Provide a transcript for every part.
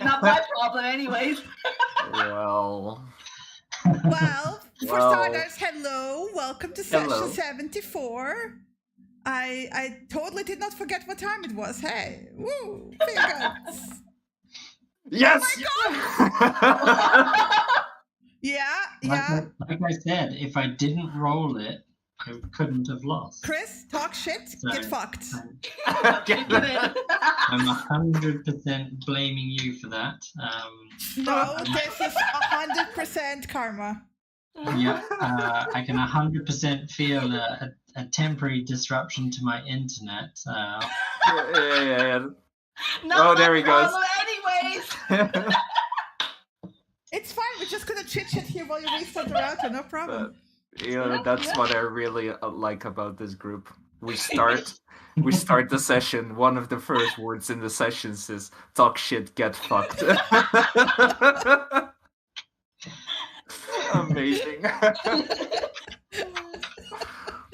Not my problem, anyways. Well, for starters, hello. Welcome to Hello. session 74. I totally did not forget what time it was. Hey, woo, fingers. yes! Yeah. Like I said, if I didn't roll it, I couldn't have lost. Chris, talk shit, So, get fucked. I'm 100% blaming you for that. No, this is 100% karma. Yeah, I can 100% feel a temporary disruption to my internet. yeah. Not there my he goes. problem, anyways. It's fine, we're just gonna chit-chat here while you restart the router, no problem. That's what I really like about this group. We start the session. One of the first words in the sessions is "talk shit, get fucked." Amazing.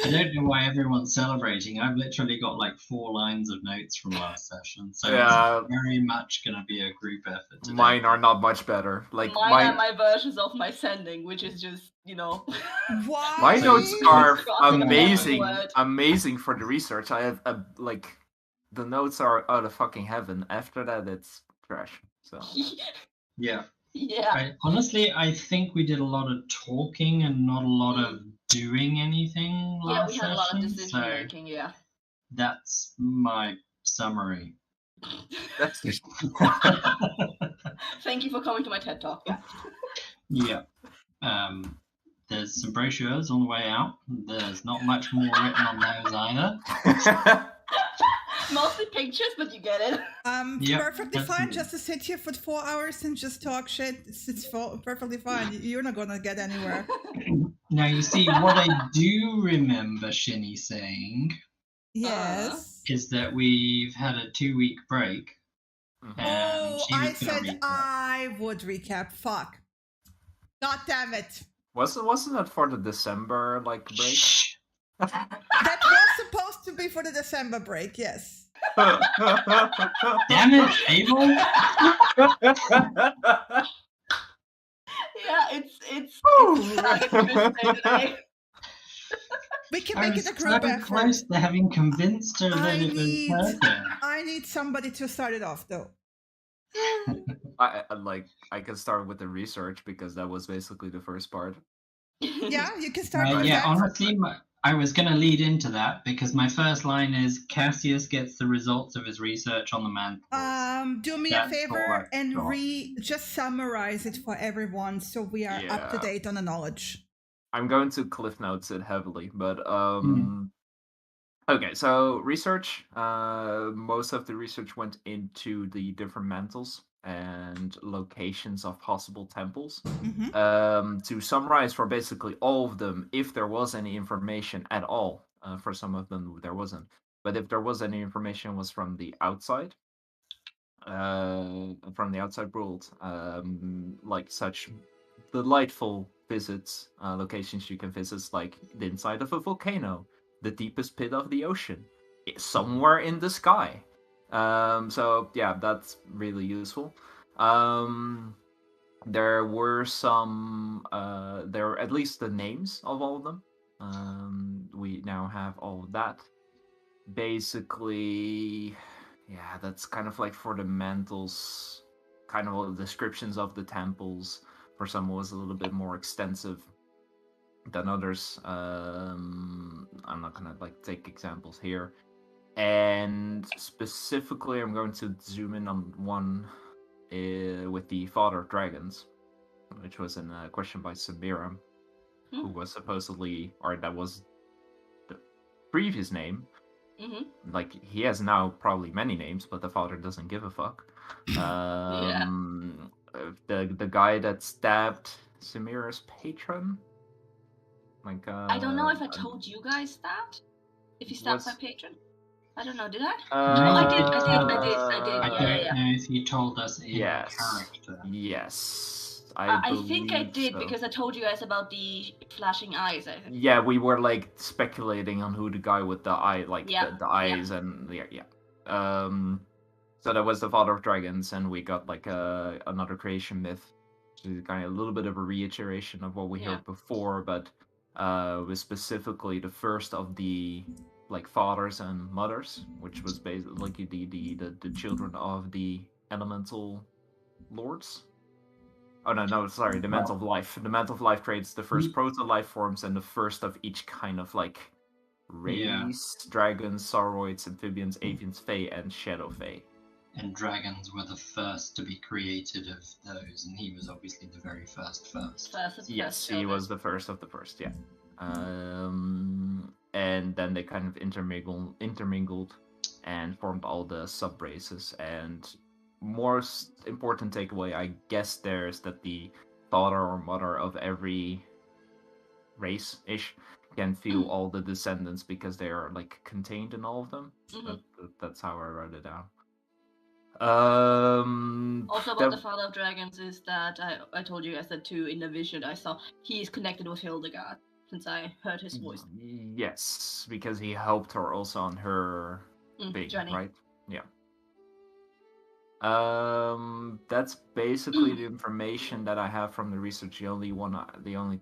I don't know why everyone's celebrating. I've literally got like 4 lines of notes from last session, so it's very much going to be a group effort today. Mine are not much better. Like mine are my versions of my sending, which is just, Why? My notes are amazing. Amazing for the research. I have the notes are out of fucking heaven. After that, it's trash. So yeah. Yeah. Honestly, I think we did a lot of talking and not a lot of doing anything last we had a lot of session, decision making, yeah. That's my summary. That's just... Thank you for coming to my TED Talk, Yeah. There's some brochures on the way out. There's not much more written on those either. Mostly pictures, but you get it. Perfectly fine just to sit here for 4 hours and just talk shit. It's perfectly fine. You're not gonna get anywhere. Now, you see, what I do remember Shinny saying is that we've had a 2-week break. And I said I would recap. Fuck. God damn it. Wasn't that for the December break? That was supposed to be for the December break, yes. Damn it, Abel! Yeah, it's we can make it a group effort. Close to having convinced her that it was perfect. I need somebody to start it off, though. I can start with the research because that was basically the first part. Yeah, you can start with that. Honestly, I was going to lead into that because my first line is Cassius gets the results of his research on the man. Do me a favor and just summarize it for everyone so we are up to date on the knowledge. I'm going to cliff notes it heavily, but okay, so research, most of the research went into the different mantles and locations of possible temples. To summarize for basically all of them, if there was any information at all, for some of them there wasn't, but if there was any information, was from the outside world, like such delightful visits, locations you can visit, like the inside of a volcano, the deepest pit of the ocean, somewhere in the sky. So yeah, that's really useful. There were some, there were at least the names of all of them. We now have all of that. Basically, yeah, that's kind of like for the mantles, kind of all the descriptions of the temples. For some, it was a little bit more extensive than others. I'm not gonna take examples here. And specifically, I'm going to zoom in on one with the Father of Dragons, which was in a question by Samira, who was supposedly, or that was the previous name. He has now probably many names, but the Father doesn't give a fuck. The guy that stabbed Samira's patron. I don't know if I told you guys that. If he stabbed my patron. I don't know, did I? I did. I don't know if you told us in character. Yes. I think I did, because I told you guys about the flashing eyes, I think. Yeah, we were speculating on who the guy with the eye, the eyes and So that was the father of dragons, and we got like another creation myth, which is kind of a little bit of a reiteration of what we heard before, but was specifically the first of the like fathers and mothers, which was basically like the children of the elemental lords. Oh no, sorry, the Mantle of Life. The Mantle of Life creates the first proto-life forms and the first of each kind of like race: dragons, sauroids, amphibians, avians, fae, and shadow fae. And dragons were the first to be created of those, and he was obviously the very first. Yes, he was the first of the first, yeah. And then they kind of intermingled and formed all the sub-races, and most important takeaway, I guess, there is that the father or mother of every race-ish can feel all the descendants because they are like contained in all of them. That's how I wrote it down. Also about the Father of Dragons is that I told you guys that too in the vision I saw he is connected with Hildegard since I heard his voice. Yes, because he helped her also on her journey, right? Yeah. That's basically the information that I have from the research. The only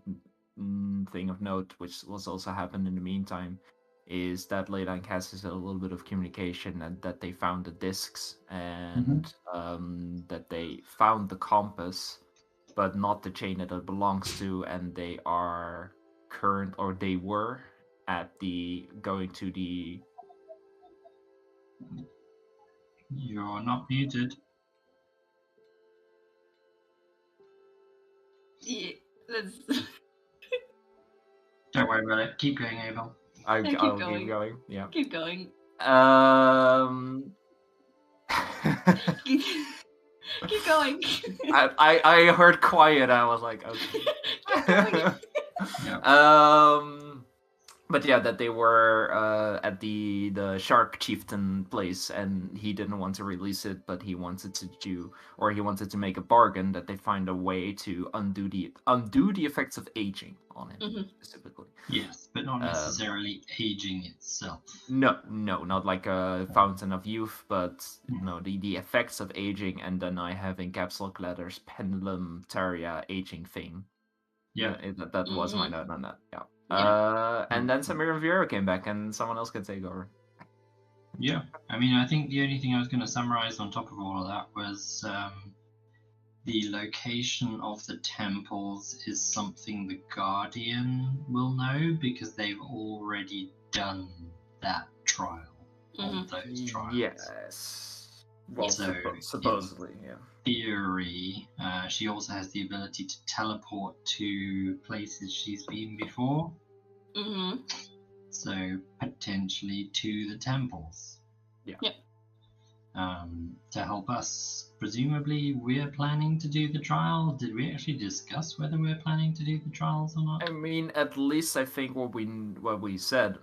thing of note, which was also happened in the meantime, is that Leda and Cassius had a little bit of communication, and that they found the discs, and that they found the compass, but not the chain that it belongs to, and they are they were going to the. You're not muted. Yeah, Don't worry about it. Keep going, Abel. I'll keep going. Yeah. Keep going. Keep going. I heard quiet. I was like, okay. Keep going. But yeah, that they were at the Shark Chieftain place, and he didn't want to release it, but he wanted to make a bargain that they find a way to undo the effects of aging on him specifically. Yes, but not necessarily aging itself. No, not like a fountain of youth, but no, the effects of aging, and then I have in caps lock letters Pendulum Taria aging thing. Yeah, that was my note on that. Yeah. And then Samira and Vieira came back, and someone else could take over. Yeah, I mean, I think the only thing I was going to summarize on top of all of that was the location of the temples is something the Guardian will know, because they've already done that trial. All those trials. Yes. Well, supposedly, yeah. Theory, she also has the ability to teleport to places she's been before. So potentially to the temples. Yeah. To help us. Presumably, we're planning to do the trial. Did we actually discuss whether we're planning to do the trials or not? I mean, at least I think what we said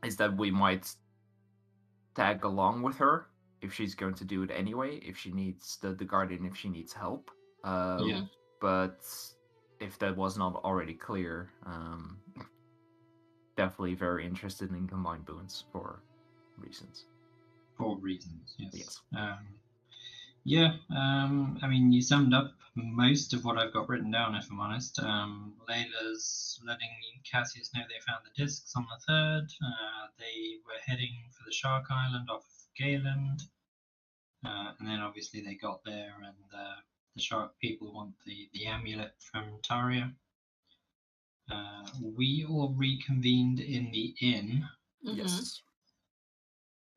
is that we might tag along with her if she's going to do it anyway, if she needs the Guardian, if she needs help. But if that was not already clear, definitely very interested in combined boons for reasons. Yes. I mean, you summed up most of what I've got written down, if I'm honest. Layla's letting Cassius know they found the discs on the 3rd. They were heading for the Shark Island off Galen. And then obviously they got there, and the Shark people want the amulet from Taria. We all reconvened in the inn. Yes.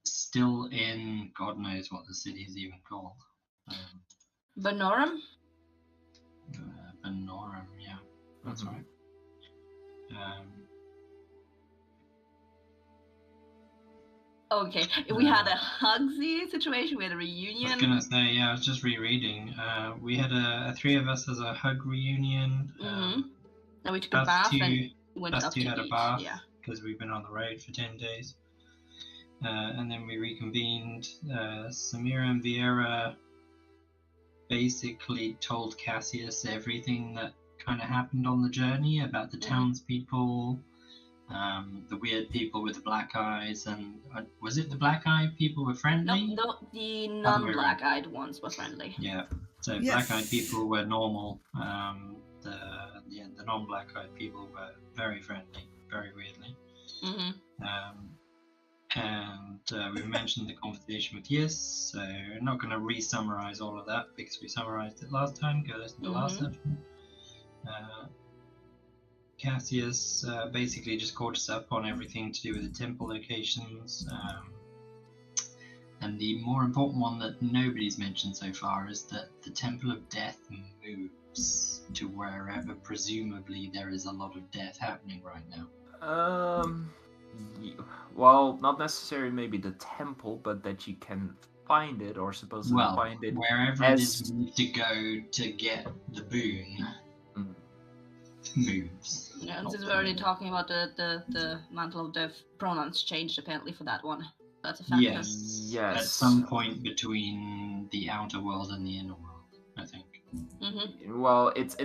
Still in God knows what the city is even called. Vanorum? Vanorum, yeah. That's right. Okay, we had a Hugsy situation, we had a reunion. I was gonna say, I was just rereading. We had a 3 of us as a hug reunion. And we took a bath and went up to had beach. A bath because we've been on the road for 10 days. And then we reconvened. Samira and Vieira basically told Cassius everything that kind of happened on the journey about the townspeople, The weird people with the black eyes, and was it the black-eyed people were friendly? No, the non-black-eyed ones were friendly. Yeah. So Yes. black-eyed people were normal. The non-black-eyed people were very friendly, very weirdly. And we mentioned the conversation with Yis, so I'm not going to re-summarize all of that because we summarized it last time. Go listen to the last session. Cassius basically just caught us up on everything to do with the temple locations. And the more important one that nobody's mentioned so far is that the Temple of Death moves to wherever presumably there is a lot of death happening right now. Well, not necessarily maybe the temple, but that you can find it or supposedly find it wherever it is we need to go to get the boon moves. Yeah, and since we're already talking about the Mantle of Death, pronouns changed apparently for that one. That's a factor. Yes. At some point between the outer world and the inner world, I think. Well, it's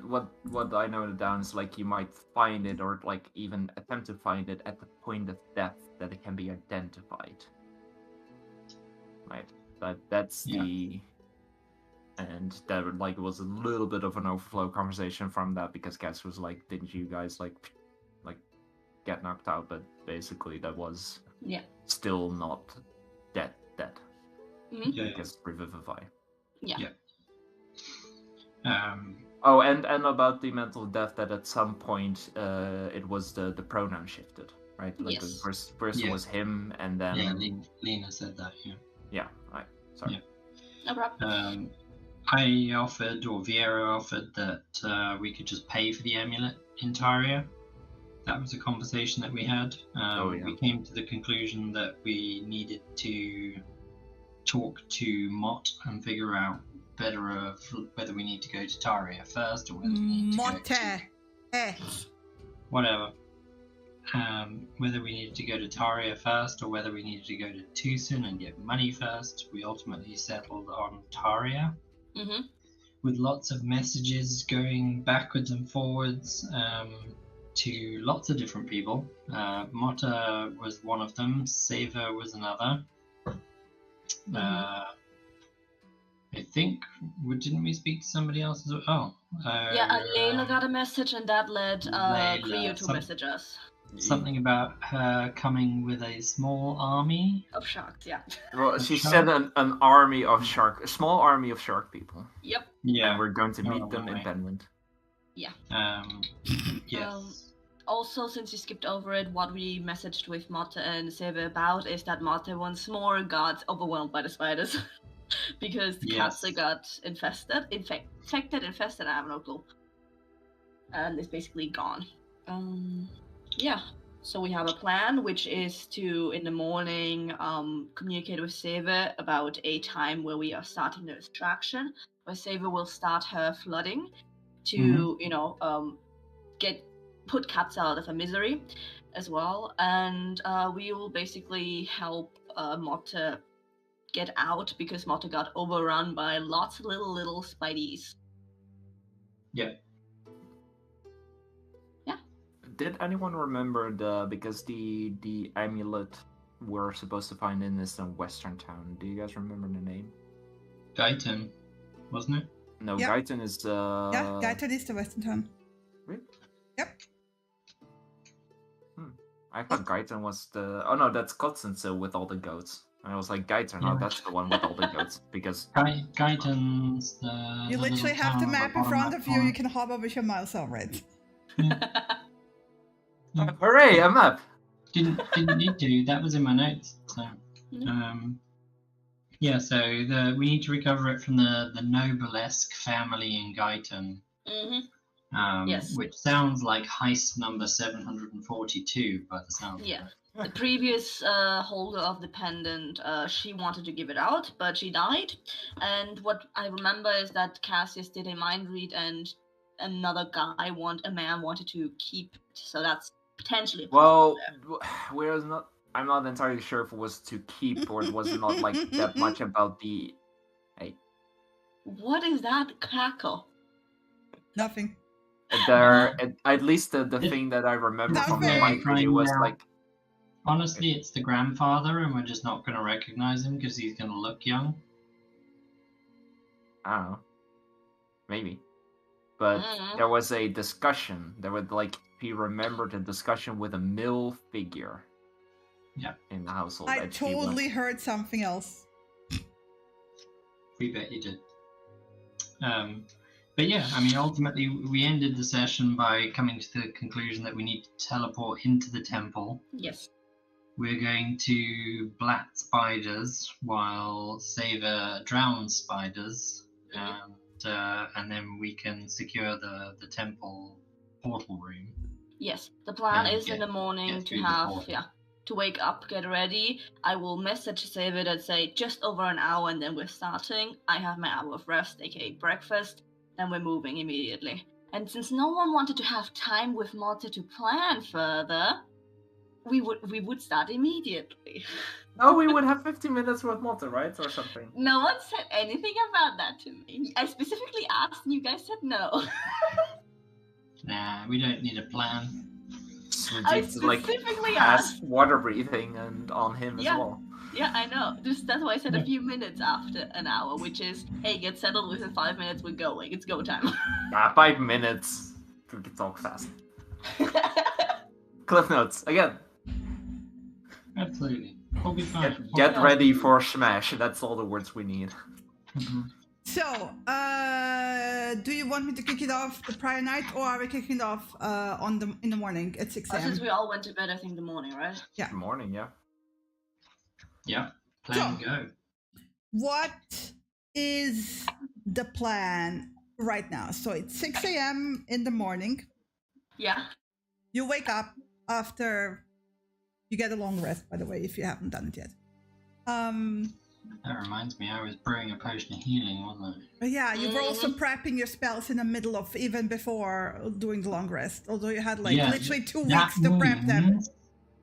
what I noted down is like you might find it or like even attempt to find it at the point of death that it can be identified. Right. That's the. And that like was a little bit of an overflow conversation from that because Cass was like, "Didn't you guys like get knocked out?" But basically, that was still not dead. Because revivify. Yeah. Oh, and about the mental death that at some point it was the pronoun shifted, right? Like the first person was him, and then Lena said that. Yeah. Right. Sorry. No problem. I offered, or Viera offered, that we could just pay for the amulet in Taria. That was a conversation that we had. We came to the conclusion that we needed to talk to Mott and figure out better of whether we need to go to Taria first or whether we need to go to... Whatever. Whether we needed to go to Taria first or whether we needed to go to Tucson and get money first. We ultimately settled on Taria. With lots of messages going backwards and forwards to lots of different people. Motta was one of them. Seva was another. I think, didn't we speak to somebody else as well? Layla got a message and that led Cleo to message us. Something about her coming with a small army of sharks. Yeah. Well, she said an army of a small army of shark people. Yep. Yeah. And we're going to meet them in Penland. Yeah. Yes. Also, since you skipped over it, what we messaged with Motta and Seva about is that Motta once more got overwhelmed by the spiders because the cats got infested, I have no clue, and it's basically gone. So we have a plan, which is to, in the morning, communicate with Seva about a time where we are starting the extraction, where Seva will start her flooding to, put cats out of a misery as well, and we will basically help Motta get out because Motta got overrun by lots of little spideys. Yeah. Did anyone remember because the amulet we're supposed to find in this western town? Do you guys remember the name? Gaitan, wasn't it? No, Gaitan is Gaitan is the western town. Really? Yep. I thought Gaitan was the... Oh no, that's Kotsensil with all the goats. I was like, Gaitan, no, that's the one with all the goats, because... Gaitan's the... You literally have the map in front of you, you can hover with your mouse over it. Hooray, a map! Didn't need to, that was in my notes, so... so we need to recover it from the Noblesque family in Gaitan. Which sounds like heist number 742 by the sound of it. The previous holder of the pendant, she wanted to give it out, but she died. And what I remember is that Cassius did a mind read and another a man wanted to keep it. So that's potentially a problem there. I'm not entirely sure if it was to keep or it was not like that much about the... Hey. What is that cackle? Nothing. At least the thing that I remember That's from the very mind read, it was now. like, Honestly, it's the grandfather, and we're just not going to recognize him because he's going to look young. I don't know, maybe. But there was a discussion. There was like, if you remember the discussion with a mill figure. Yeah. In the household. I totally heard something else. We bet you did. But yeah, I mean, ultimately, we ended the session by coming to the conclusion that we need to teleport into the temple. Yes. We're going to blat spiders while Saver drowns spiders, and then we can secure the temple portal room. Yes, the plan is in the morning to wake up, get ready. I will message Saver and say just over an hour, and then we're starting. I have my hour of rest, aka breakfast, and we're moving immediately. And since no one wanted to have time with Malta to plan further, we would start immediately. Oh, we would have 15 minutes with Malta, right? Or something. No one said anything about that to me. I specifically asked, and you guys said no. Nah, we don't need a plan. I specifically asked. Water breathing and on him as well. Yeah, I know. That's why I said a few minutes after an hour, which is, hey, get settled within 5 minutes, we're going. It's go time. 5 minutes. We can talk fast. Cliff notes, again. Absolutely. We'll be fine. Get ready for smash. That's all the words we need. So, do you want me to kick it off the prior night, or are we kicking it off in the morning at 6 a.m.? Since we all went to bed, I think the morning, right? Yeah. The morning, yeah. Yeah. Plan go. What is the plan right now? So it's 6 a.m. in the morning. Yeah. You wake up after you get a long rest, by the way, if you haven't done it yet. That reminds me, I was brewing a potion of healing, wasn't I? Yeah, you were also prepping your spells in the middle of, even before doing the long rest. Although you had literally 2 weeks to prep them.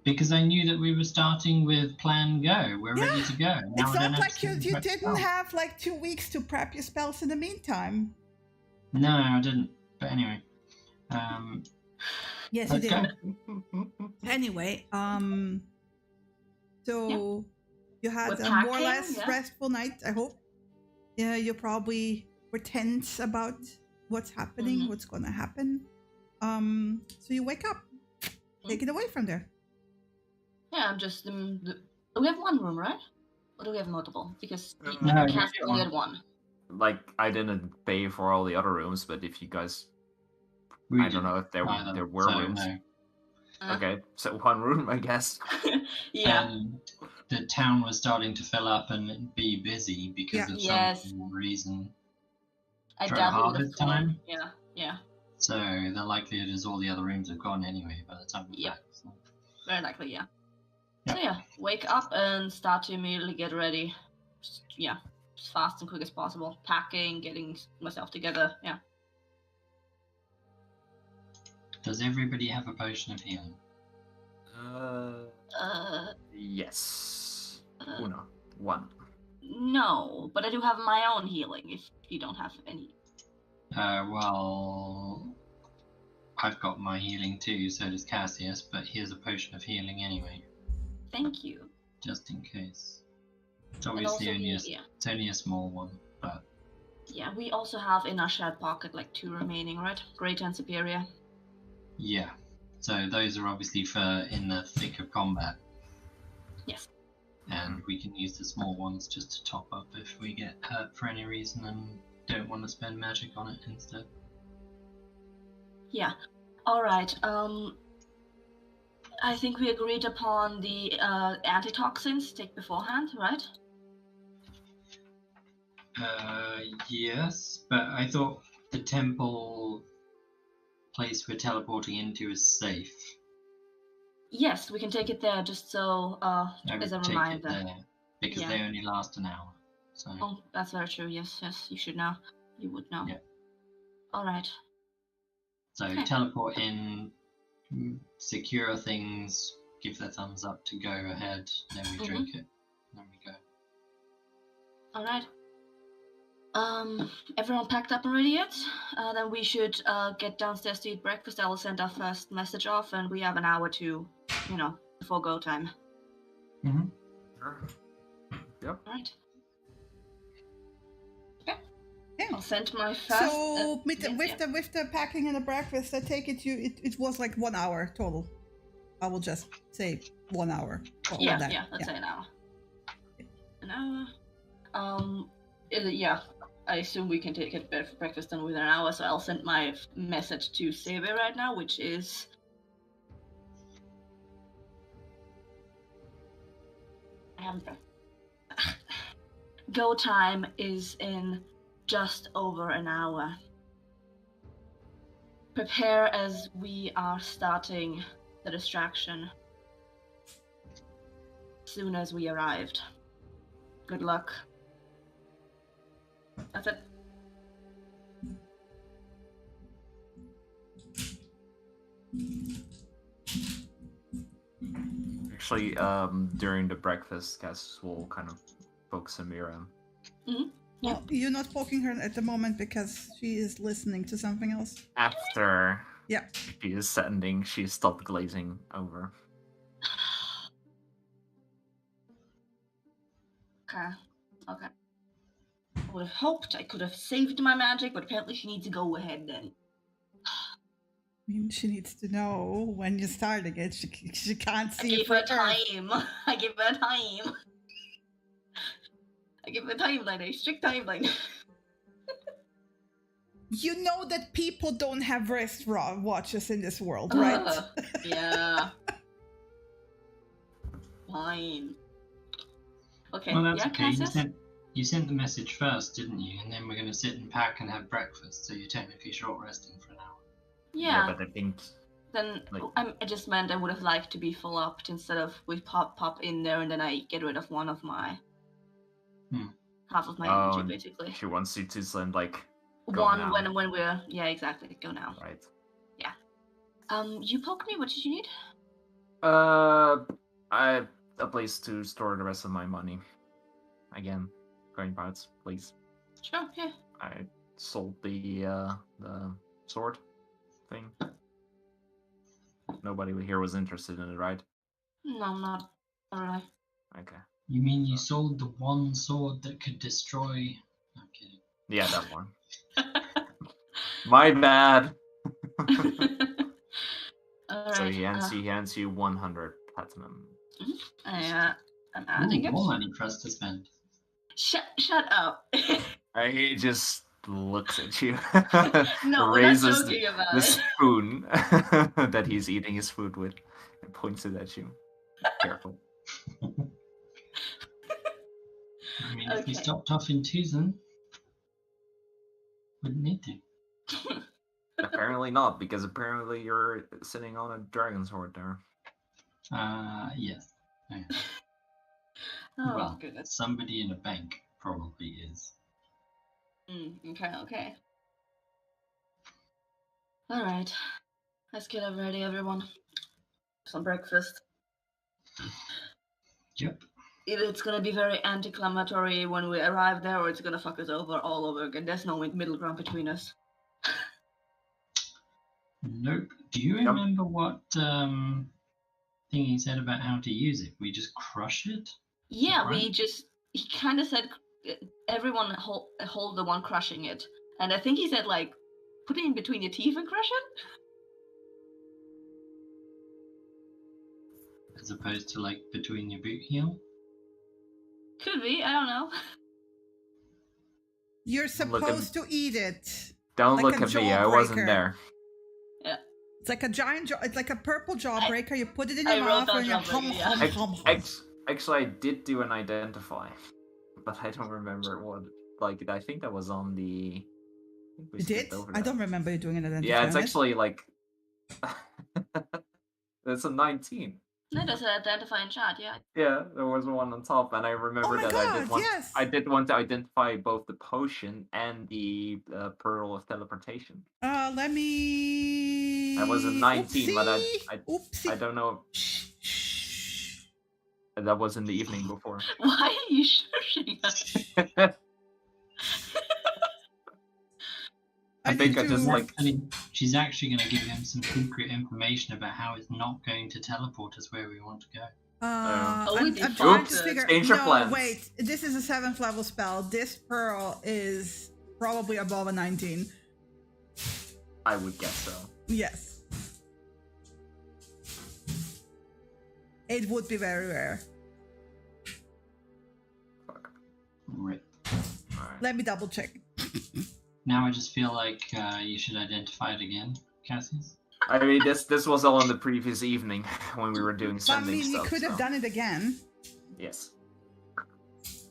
Because I knew that we were starting with plan go. We're ready to go. Now it's not like you didn't have 2 weeks to prep your spells in the meantime. No, I didn't. But anyway. Yes, you did. Anyway, so you had a more or less restful night, I hope. Yeah, you probably were tense about what's happening, what's going to happen. So you wake up. Take it away from there. Yeah, I'm just... we have one room, right? Or do we have multiple? Because no, Cassie only had one. I didn't pay for all the other rooms, but if you guys... I don't know if there were rooms. No. Okay, so one room, I guess. Yeah. The town was starting to fill up and be busy because of some reason. I doubt it time. Yeah. So the likelihood is all the other rooms have gone anyway by the time we're back. So. Very likely, yeah. So wake up and start to immediately get ready. Just, as fast and quick as possible. Packing, getting myself together, Does everybody have a potion of healing? Yes. One. No, but I do have my own healing if you don't have any. Well, I've got my healing too, so does Cassius, but here's a potion of healing anyway. Thank you. Just in case. It's obviously it's only a small one, but... Yeah, we also have in our shared pocket 2 remaining, right? Greater and Superior. Yeah, so those are obviously for in the thick of combat. Yes. And we can use the small ones just to top up if we get hurt for any reason and don't want to spend magic on it instead. Yeah. Alright, I think we agreed upon the antitoxins take beforehand, right? Yes, but I thought the temple place we're teleporting into is safe. Yes, we can take it there just so as a reminder. Because they only last an hour. So. Oh, that's very true. Yes, you should know. You would know. Yeah. All right. So teleport in, secure things, give the thumbs up to go ahead, then we drink it, then we go. All right. Everyone packed up and ready yet? Then we should get downstairs to eat breakfast. I will send our first message off, and we have an hour to, before go time. Mm-hmm. Sure. Yep. All right. Okay. Yeah. I'll send my first. So with the packing and the breakfast, I take it it was like 1 hour total. I will just say 1 hour. Yeah. Let's say an hour. An hour. Yeah. I assume we can take it breakfast done within an hour, so I'll send my message to Seve right now, which is... Go time is in just over an hour. Prepare as we are starting the distraction. Soon as we arrived. Good luck. That's it. Actually, during the breakfast, Cass will kind of focus on Mira. Mm-hmm. Yeah. Well, you're not poking her at the moment because she is listening to something else. After she is sending, she stopped glazing over. Okay. I would have hoped I could have saved my magic, but apparently she needs to go ahead then. I mean, she needs to know when you're starting it. She can't see. I gave her time. I give her time. I give her a timeline, a strict timeline. You know that people don't have wrist watches in this world, right? Yeah. Fine. Okay. Well, that's yeah, okay. You sent the message first, didn't you? And then we're going to sit and pack and have breakfast, so you're technically short resting for an hour. Yeah, but I think... Then I just meant I would have liked to be full up instead of we pop in there and then I get rid of one of my... half of my energy, basically. She wants you to send, one now. when we're... Yeah, exactly. Go now. Right. Yeah. You poked me? What did you need? A place to store the rest of my money. Again, coin parts, please. Sure, yeah. I sold the sword thing. Nobody here was interested in it, right? No, not really. Okay. You mean you sold the one sword that could destroy... I'm kidding. Yeah, that one. My bad. All So right, he hands you 100 platinum. I'm adding it. More money for us to spend. Shut up. He just looks at you. No, raises we're not joking about the it. spoon that he's eating his food with and points it at you. Careful. I mean, if we stopped off in Tucson, wouldn't need to. Apparently not, because apparently you're sitting on a dragon sword there. Yes. Yeah. Oh, well, goodness. Somebody in a bank probably is. Okay. Alright. Let's get ready, everyone. Some breakfast. Yep. Either it's gonna be very anticlimatory when we arrive there, or it's gonna fuck us over all over again. There's no middle ground between us. Nope. Do you remember what thing he said about how to use it? We just crush it? Yeah, right? he kind of said everyone hold the one crushing it. And I think he said, put it in between your teeth and crush it? As opposed to, between your boot heel? Could be, I don't know. You're supposed to eat it. Don't look at me, I wasn't there. Yeah. It's like a giant it's like a purple jawbreaker. You put it in your mouth and you're hum. Actually, I did do an identify, but I don't remember what. I think that was on the. You did? I don't remember you doing an identify. Yeah, it's actually it's a 19. No, there's an identify in chat, yeah. Yeah, there was one on top, and I remember I did want to identify both the potion and the pearl of teleportation. Let me. That was a 19, Oopsie. but I don't know. That was in the evening before. Why are you shushing us? I think I just like. She's actually going to give him some secret information about how it's not going to teleport us where we want to go. I'm trying to figure. No, wait. This is a 7th level spell. This pearl is probably above a 19. I would guess so. Yes. It would be very rare. Fuck. Rip. Alright. Let me double check. Now I just feel like you should identify it again, Cassius. I mean, this was all on the previous evening when we were doing sending stuff. You could have done it again. Yes.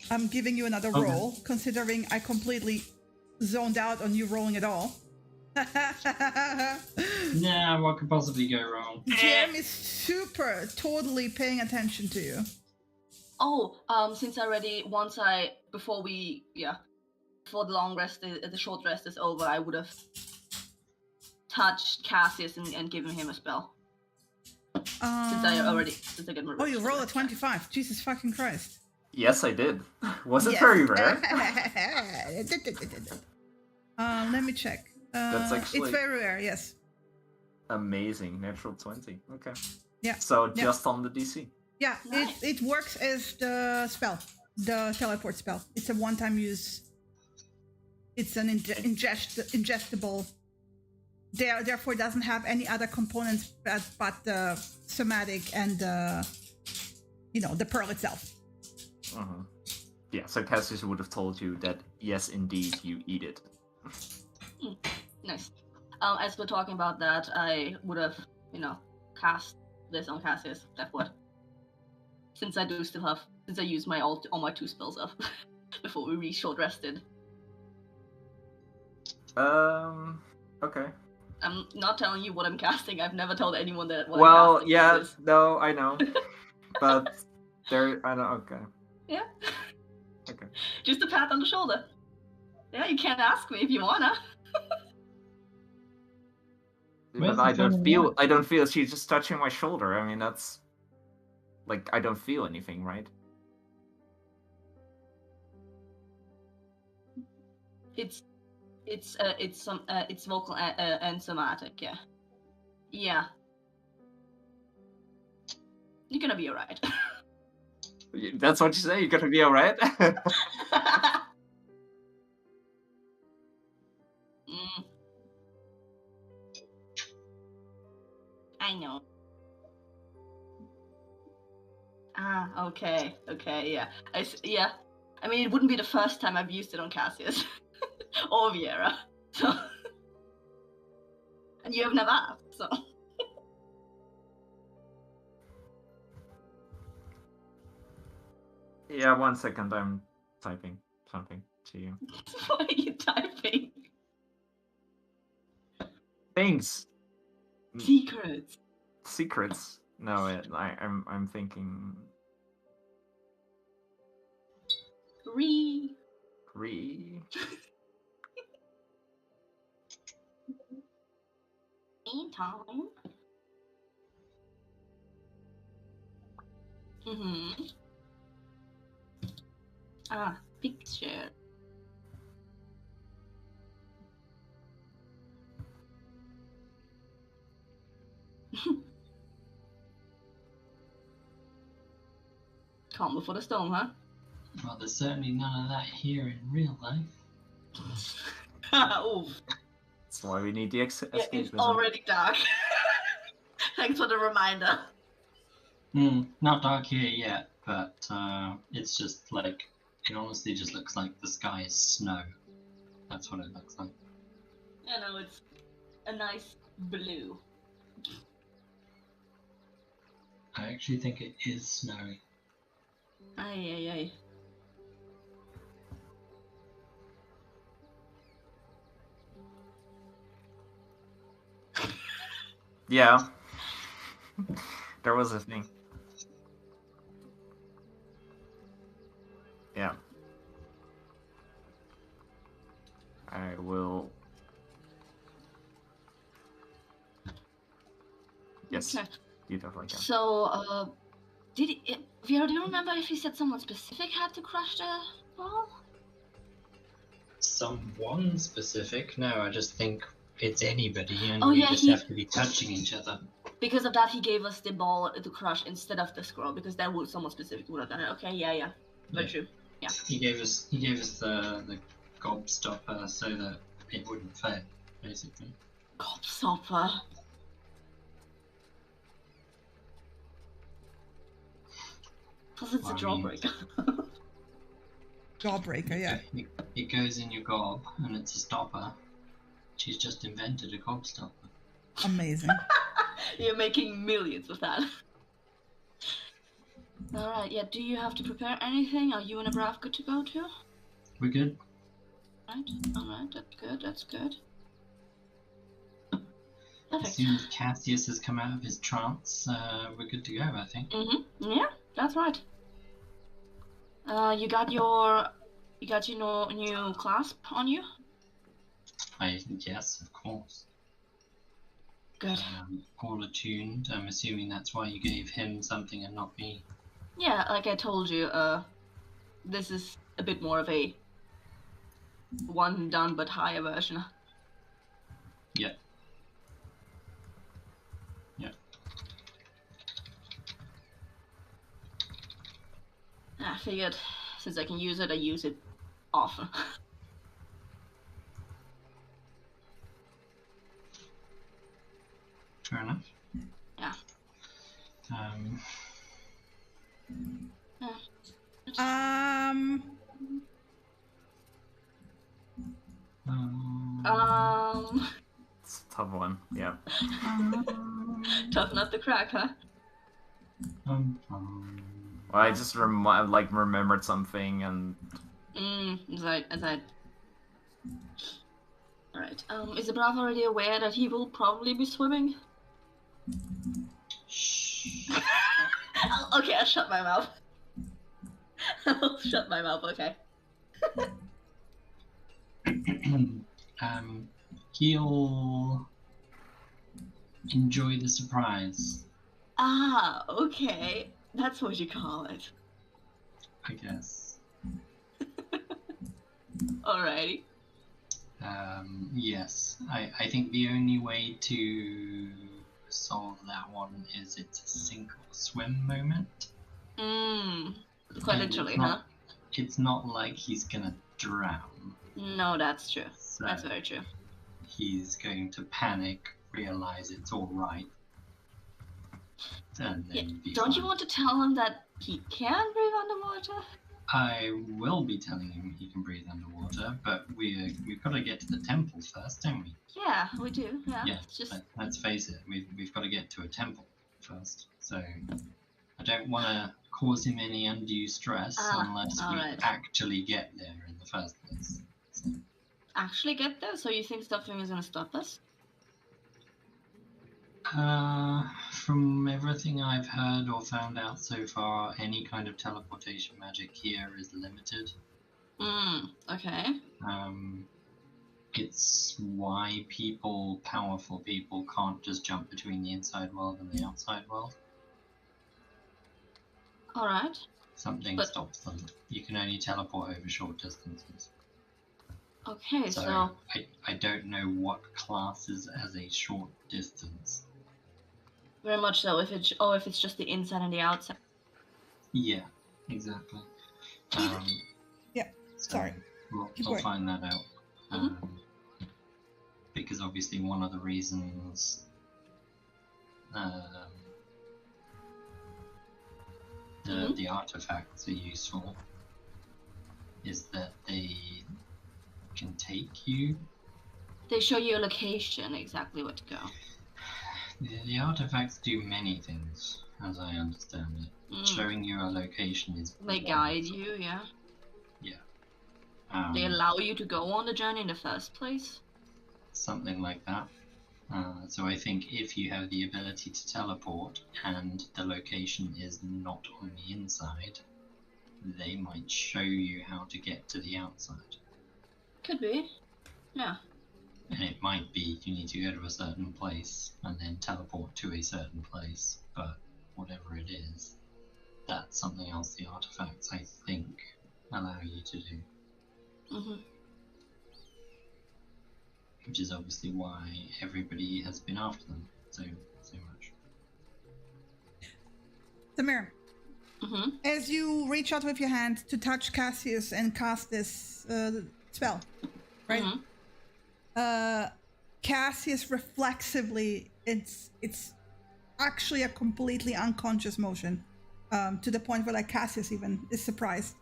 I'm giving you another roll, considering I completely zoned out on you rolling it all. Nah, what could possibly go wrong? Jim is totally paying attention to you. Oh, since before the long rest, the short rest is over, I would have touched Cassius and given him a spell. Since I get my. Oh, you roll a 25. Jesus fucking Christ. Yes, I did. Was it very rare? Let me check. That's actually... It's very rare, yes. Amazing. Natural 20. Okay. Yeah. So just on the DC. Yeah, nice. it works as the spell. The teleport spell. It's a one-time use. It's an ingestible. Therefore, doesn't have any other components but the somatic and the pearl itself. Uh-huh. Yeah, so Cassius would have told you that, yes, indeed, you eat it. Nice. As we're talking about that, I would have, cast this on Cassius. That would. Since I used all my 2 spells up before we re-short rested. Okay. I'm not telling you what I'm casting. I've never told anyone that what I'm casting. Yeah, no, I know. But I know, okay. Yeah. Okay. Just a pat on the shoulder. Yeah, you can't ask me if you wanna. But I don't feel she's just touching my shoulder. I mean, that's like, I don't feel anything, right? It's vocal and somatic, yeah. Yeah. You're gonna be alright. That's what you say? You're gonna be alright? I know. Okay, yeah. Yeah. I mean, it wouldn't be the first time I've used it on Cassius. Or Viera. So... And you have never asked, so... Yeah, 1 second, I'm typing something to you. What are you typing? Things! Secrets! Secrets? No, I'm thinking... Re. Meantime. Picture. Calm before the storm, huh? Well, there's certainly none of that here in real life. Oof. That's why we need the escapism. It's already dark. Thanks for the reminder. Not dark here yet, but it's just like, it honestly just looks like the sky is snow. That's what it looks like. I know, it's a nice blue. I actually think it is snowy. Aye. Yeah. There was a thing. Yeah. I will... Yes, okay. You definitely can. So, Viera, do you remember if he said someone specific had to crush the ball? someone specific. No, I just think it's anybody, and just have to be touching each other. Because of that, he gave us the ball to crush instead of the scroll, because that would someone specific would have done it. Okay, yeah. Very true. Yeah. He gave us the gobstopper so that it wouldn't fail, basically. Gobstopper. Plus it's a jawbreaker. Jawbreaker, yeah. It goes in your gob, and it's a stopper. She's just invented a gobstopper. Amazing. You're making millions with that. Alright, yeah, do you have to prepare anything? Are you and Abrav good to go too? We're good. Alright, that's good. Perfect. As soon as Cassius has come out of his trance, we're good to go, I think. Yeah, that's right. You got your new clasp on you? Yes, of course. Good. All attuned. I'm assuming that's why you gave him something and not me. Yeah, like I told you, this is a bit more of a one done but higher version. Yeah. I figured since I can use it, I use it often. Fair enough. Yeah. It's a tough one. Yeah. Tough nut to crack, huh? Well, I just remembered something and. As I. Alright. Is Abrav already aware that he will probably be swimming? Shh. Okay, I'll shut my mouth. I'll shut my mouth. Okay. He'll enjoy the surprise. Ah, okay. That's what you call it. I guess. Alrighty. Yes. I think the only way to solve that one is it's a sink or swim moment. Quite literally, huh? It's not like he's gonna drown. No, that's true. So that's very true. He's going to panic, realize it's alright, and then be Don't fine. you want to tell him that he can breathe underwater? I will be telling him he can breathe underwater, but we've got to get to the temple first, don't we? Yeah, we do. Yeah. Yeah. Just... Let's face it, we've got to get to a temple first. So I don't want to cause him any undue stress unless we actually get there in the first place. So. Actually get there? So you think something is going to stop us? From everything I've heard or found out so far, any kind of teleportation magic here is limited. Okay. It's why powerful people can't just jump between the inside world and the outside world. Alright. Something stops them. You can only teleport over short distances. Okay, so... I don't know what classes as a short distance. Very much so. If it's just the inside and the outside. Yeah, exactly. Yeah. Sorry. We'll find that out. Because obviously one of the reasons the artifacts are useful is that they can take you. They show you a location, exactly where to go. The artifacts do many things, as I understand it. Showing you a location is... They guide you, yeah. Yeah. They allow you to go on the journey in the first place? Something like that. So I think if you have the ability to teleport and the location is not on the inside, they might show you how to get to the outside. Could be. Yeah. And it might be you need to go to a certain place and then teleport to a certain place, but whatever it is, that's something else the artifacts, I think, allow you to do. which is obviously why everybody has been after them so much. Samira, as you reach out with your hand to touch Cassius and cast this spell, right? Cassius reflexively, it's actually a completely unconscious motion, to the point where like Cassius even is surprised,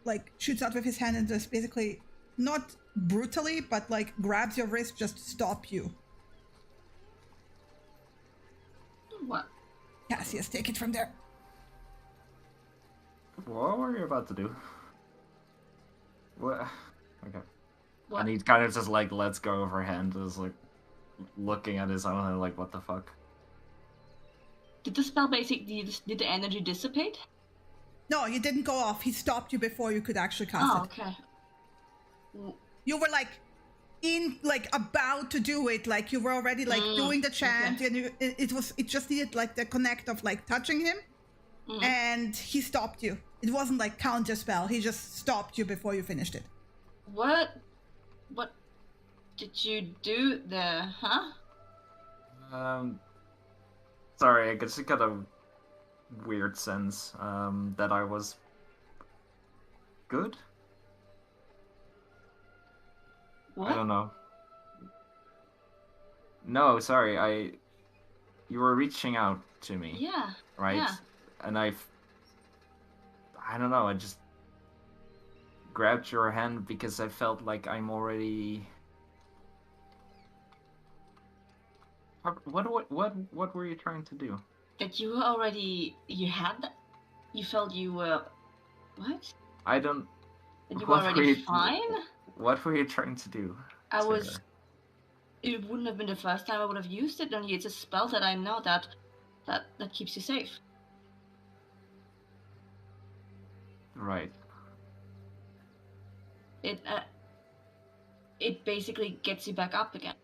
like shoots out with his hand and just basically, not brutally, but like grabs your wrist just to stop you. What? Cassius, take it from there. What were you about to do? What? Okay. What? And he kind of just like lets go of her hand, just like looking at his own hand, like, what the fuck? Did the spell basically, did the energy dissipate? No, you didn't go off. He stopped you before you could actually cast it. Okay. You were like about to do it, like you were already like doing the chant, and it just needed like the connect of like touching him, and he stopped you. It wasn't like counter spell. He just stopped you before you finished it. What did you do there, huh? Sorry, I just got a weird sense that I was good. What? I don't know. No, sorry, you were reaching out to me. Yeah. Right? Yeah. And I don't know, I just grabbed your hand because I felt like I'm already... What were you trying to do? That you were already... You had that? You felt you were... What? I don't... That you were already fine? What were you trying to do? I was... It wouldn't have been the first time I would have used it, only it's a spell that I know that keeps you safe. Right. It basically gets you back up again.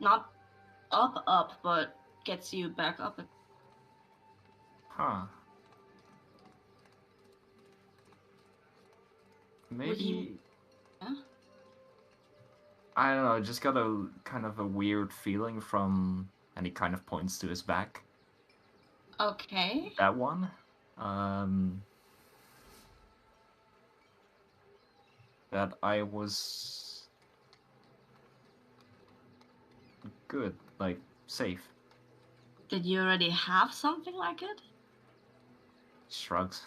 Not up, but gets you back up again. Huh. Maybe... Yeah? I don't know, I just got a kind of a weird feeling from... And he kind of points to his back. Okay. That one. That I was... good, like, safe. Did you already have something like it? Shrugs.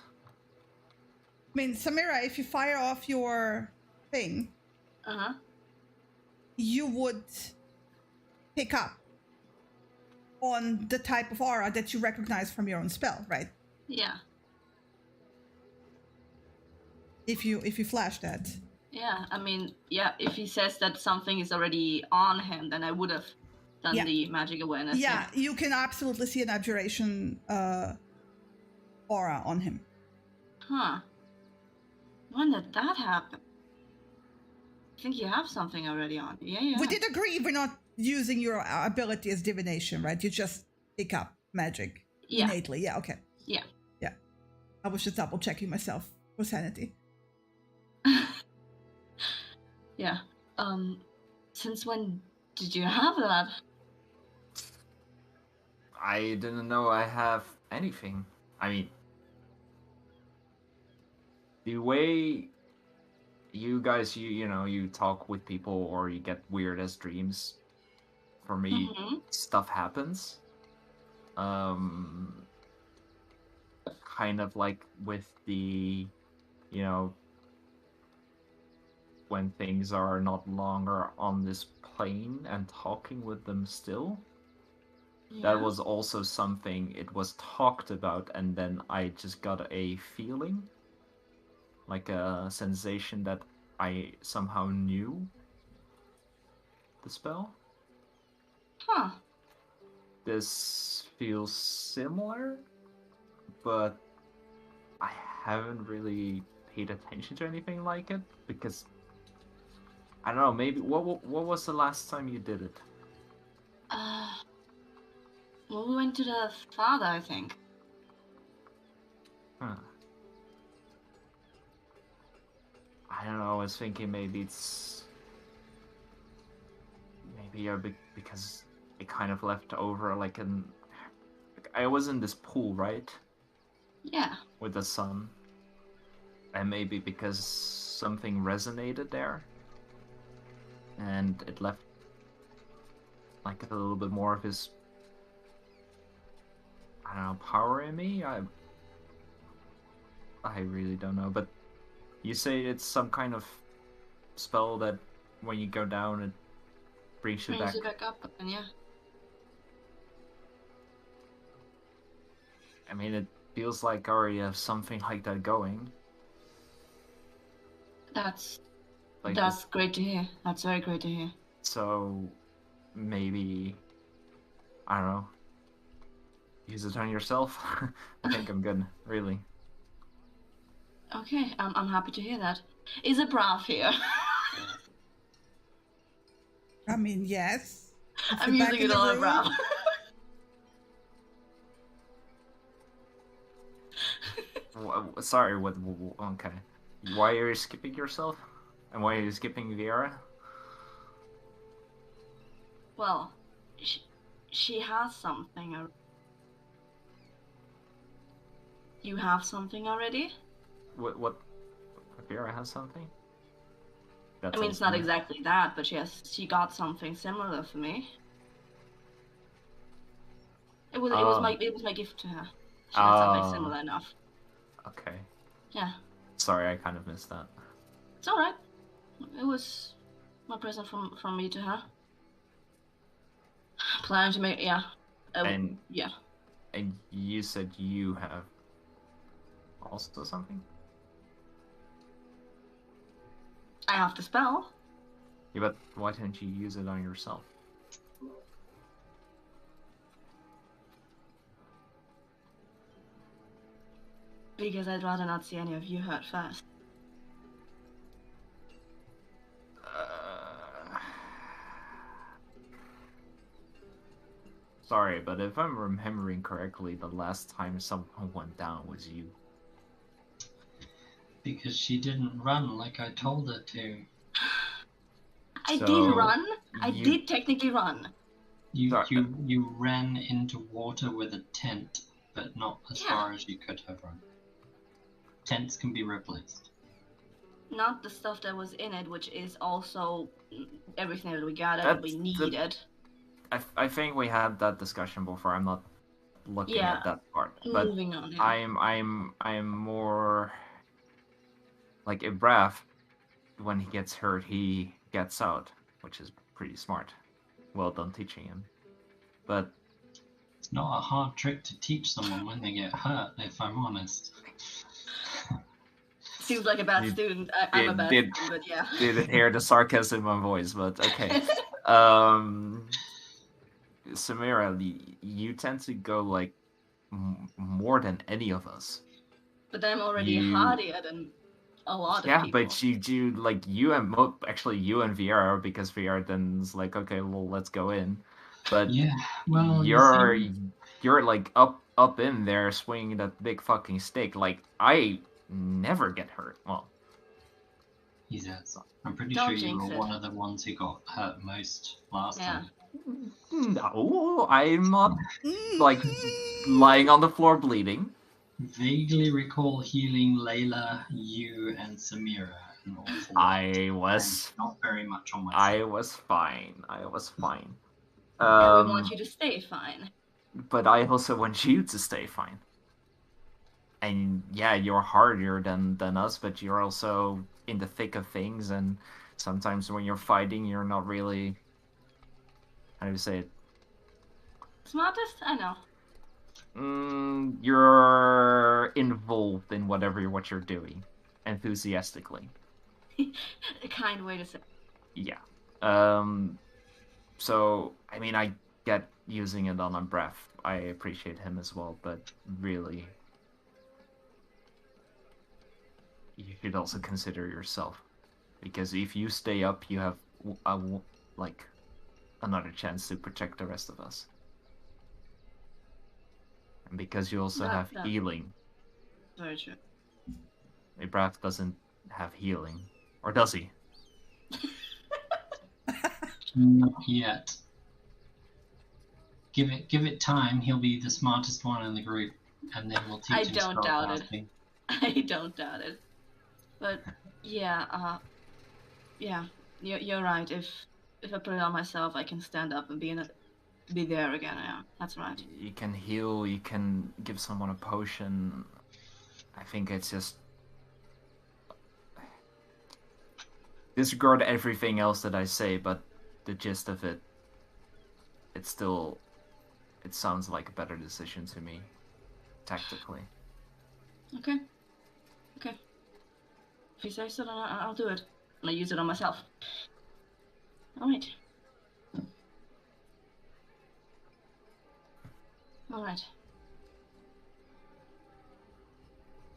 I mean, Samira, if you fire off your thing, you would pick up on the type of aura that you recognize from your own spell, right? Yeah. If you flash that. Yeah, I mean, yeah, if he says that something is already on him, then I would have done the magic awareness. Yeah, you can absolutely see an abjuration aura on him. Huh. When did that happen? I think you have something already on. Yeah. We did agree we're not using your ability as divination, right? You just pick up magic innately. Yeah, okay. Yeah. Yeah. I was just double checking myself for sanity. Yeah. Since when did you have that? I didn't know I have anything. I mean... The way you guys, you talk with people or you get weird as dreams, for me, stuff happens. Kind of like with the, when things are not longer on this plane and talking with them still. Yeah. That was also something, it was talked about, and then I just got a feeling. Like a sensation that I somehow knew the spell. Huh. This feels similar, but I haven't really paid attention to anything like it because I don't know. Maybe what was the last time you did it? Well, we went to the father, I think. Huh. I don't know, I was thinking maybe it's maybe because it kind of left over like I was in this pool, right? Yeah. With the sun. And maybe because something resonated there. And it left like a little bit more of his, I don't know, power in me? I really don't know. But you say it's some kind of spell that when you go down it brings you back up, and yeah. I mean, it feels like I already have something like that going. That's great to hear. That's very great to hear. So maybe, I don't know, use it on yourself. I think I'm good, really. Okay, I'm happy to hear that. Is it Brav here? I mean, yes. I'm using it all on Brav. Sorry, what? Okay. Why are you skipping yourself? And why are you skipping Viera? Well, she has something. You have something already? What? Viera has something? I mean, it's not exactly that, but she got something similar for me. It was my gift to her. She got something similar enough. Okay. Yeah. Sorry, I kind of missed that. It's alright. It was my present from me to her. Planning to make, yeah. And yeah. And you said you have also something? I have the spell. Yeah, but why didn't you use it on yourself? Because I'd rather not see any of you hurt first. Sorry, but if I'm remembering correctly, the last time someone went down was you. Because she didn't run like I told her to. I did run. I did technically run. You ran into water with a tent, but not as far as you could have run. Tents can be replaced. Not the stuff that was in it, which is also everything that we gathered that we needed. I think we had that discussion before. I'm not looking at that part. But moving on. Yeah. I'm more like if Brav, when he gets hurt, he gets out, which is pretty smart. Well done teaching him. But it's not a hard trick to teach someone when they get hurt, if I'm honest. Seems like a bad student. I'm a bad student, but yeah. Didn't hear the sarcasm in my voice, but okay. Samira, you tend to go like more than any of us. But I'm already hardier than a lot of people. Yeah, but you like you and you and Viera, because Viera then's like, okay, well, let's go in. But yeah, well, you're like up in there swinging that big fucking stick. Like I never get hurt. Well, he's I'm pretty sure you were one of the ones who got hurt most last time. No, I'm not like lying on the floor bleeding. Vaguely recall healing Layla, you, and Samira. I was not very much on myself. I was fine. And we want you to stay fine. But I also want you to stay fine. And yeah, you're harder than us, but you're also in the thick of things, and sometimes when you're fighting, you're not really, how do you say it? Smartest? I know. You're involved in what you're doing, enthusiastically. A kind way to say. Yeah. So I mean, I get using it on Brav. I appreciate him as well, but really, you should also consider yourself, because if you stay up, you have like another chance to protect the rest of us. And because you also have healing. Very true. Brav doesn't have healing. Or does he? Not yet. Give it time. He'll be the smartest one in the group, and then we'll teach him spellcasting. I don't doubt it. But yeah, you're right. If I put it on myself, I can stand up and be there again. Yeah, that's right. You can heal. You can give someone a potion. I think it's just disregard everything else that I say, but the gist of it, it sounds like a better decision to me, tactically. Okay. If you say so, then I'll do it. And I use it on myself. Alright.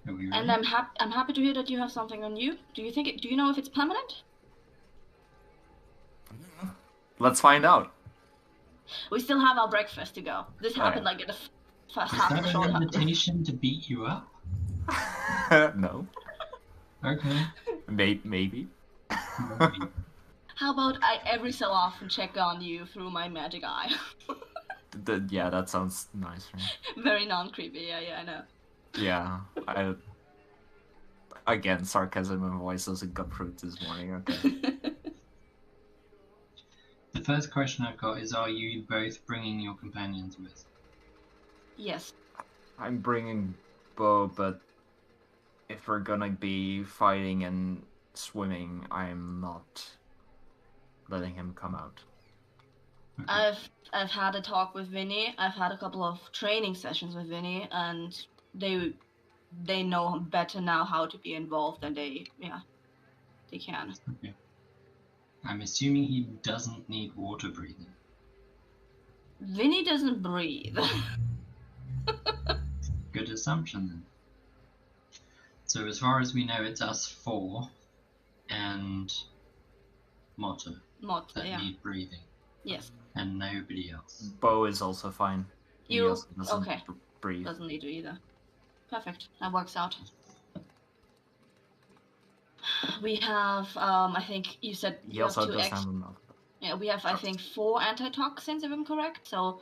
And I'm happy to hear that you have something on you. Do you know if it's permanent? Let's find out. We still have our breakfast to go. This happened like in the first half of the show. Is that an invitation to beat you up? No. Okay. Maybe. How about I every so often check on you through my magic eye? Yeah, that sounds nice. Right? Very non-creepy. Yeah, I know. Yeah, again, sarcasm in voice doesn't come through this morning. Okay. The first question I've got is: are you both bringing your companions with? Yes. I'm bringing Bo, but if we're gonna be fighting and swimming, I'm not letting him come out. Okay. I've had a talk with Vinny. I've had a couple of training sessions with Vinny, and they know better now how to be involved, and they can. Okay. I'm assuming he doesn't need water breathing. Vinny doesn't breathe. Good assumption then. So as far as we know, it's us four and Motta that need breathing. Yes. And nobody else. Bo is also fine. He also doesn't okay? Breathe. Doesn't need to either. Perfect. That works out. We have, I think you said you have 2 extra. Yeah, we have, I think, 4 antitoxins, if I'm correct. So,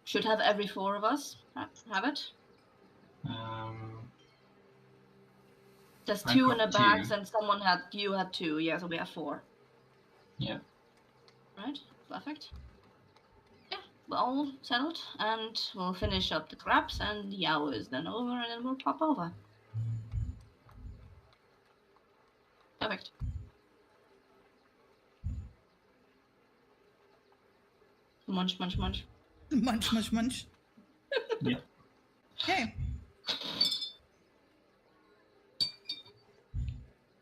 should have every 4 of us have it. There's 2 in the bags, and you had 2. Yeah, so we have 4. Yeah. Right. Perfect. Yeah, we're all settled, and we'll finish up the crabs, and the hour is then over, and then we'll pop over. Perfect. Munch, munch, munch. Munch, munch, munch. Yeah. Okay.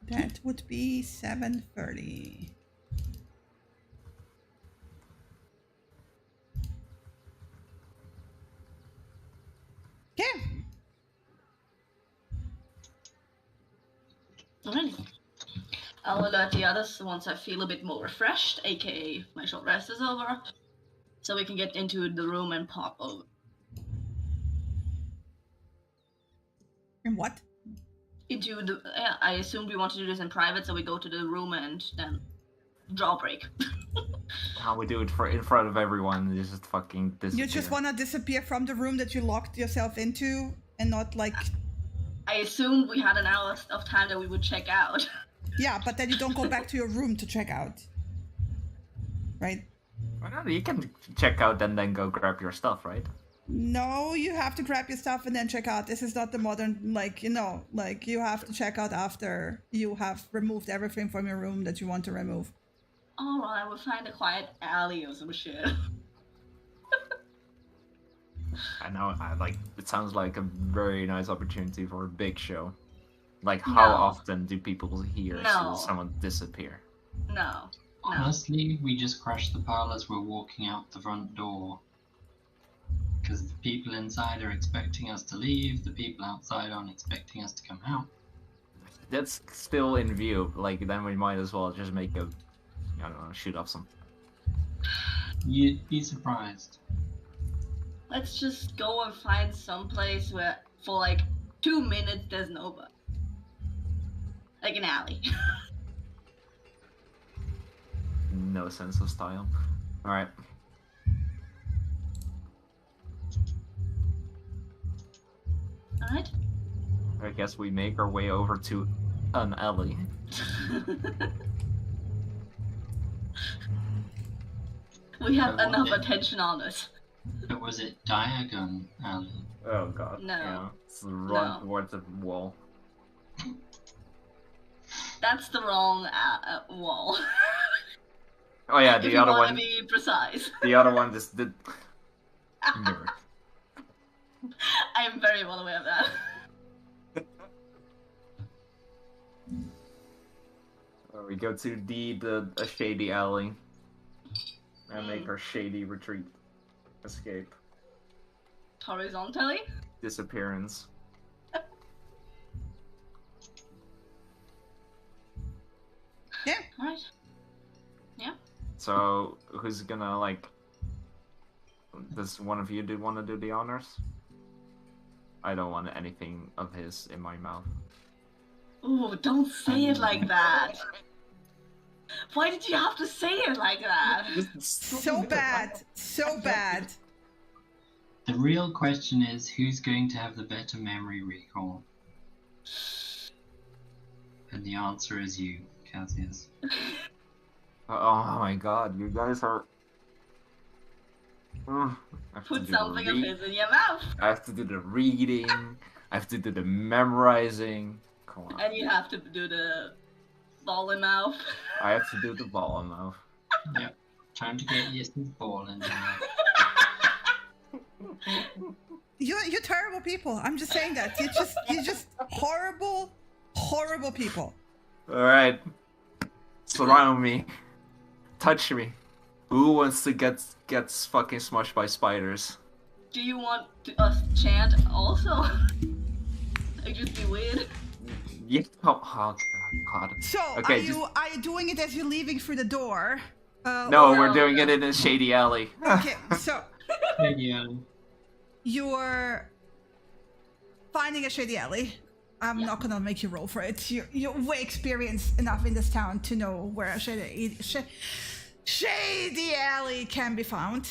That would be 7:30. Okay. Alright. I'll alert the others once I feel a bit more refreshed, aka my short rest is over, so we can get into the room and pop over. And what? Into the. Yeah, I assume we want to do this in private, so we go to the room and then draw break. How we do it in front of everyone? You just fucking disappear. You just want to disappear from the room that you locked yourself into, and not like. I assumed we had an hour of time that we would check out. Yeah, but then you don't go back to your room to check out. Right? Well, you can check out and then go grab your stuff, right? No, you have to grab your stuff and then check out. This is not the modern, you have to check out after you have removed everything from your room that you want to remove. Alright, we'll find a quiet alley or some shit. I know, it sounds like a very nice opportunity for a big show. Like, how often do people hear someone disappear? No. Honestly, we just crash the pile as we're walking out the front door. Because the people inside are expecting us to leave, the people outside aren't expecting us to come out. That's still in view. Like, then we might as well just make shoot off some. You'd be surprised. Let's just go and find some place where, for 2 minutes, there's nobody. Like an alley. No. no sense of style. All right. All right. I guess we make our way over to an alley. We have enough attention on us. But was it Diagon Alley? Oh god. No. Yeah. It's run towards the wall. That's the wrong wall. Oh yeah, if the you other want one. To be precise. The other one just did. Nerd. I am very well aware of that. We go to a shady alley and make our shady retreat, escape, horizontally. Disappearance. Yeah. All right. Yeah. So who's gonna like? Does one of you want to do the honors? I don't want anything of his in my mouth. Ooh, don't say it like that. Why did you have to say it like that? So bad. So bad. The real question is, who's going to have the better memory recall? And the answer is you, Cassius. Oh my god, you guys are... Put something of his in your mouth. I have to do the reading. I have to do the memorizing. Come on. And you have to do the ball in mouth. I have to do the ball in mouth. Yep. Time to get your ball in there. You're terrible people. I'm just saying that. You're just horrible people. Alright. Surround me. Touch me. Who wants to get fucking smushed by spiders? Do you want us to chant also? It'd just be weird. Yeah. Oh god. So, okay, are you doing it as you're leaving through the door? No, we're doing it in a shady alley. Okay, so Yeah. you're finding a shady alley. I'm not gonna make you roll for it. You're way experienced enough in this town to know where a shady alley can be found.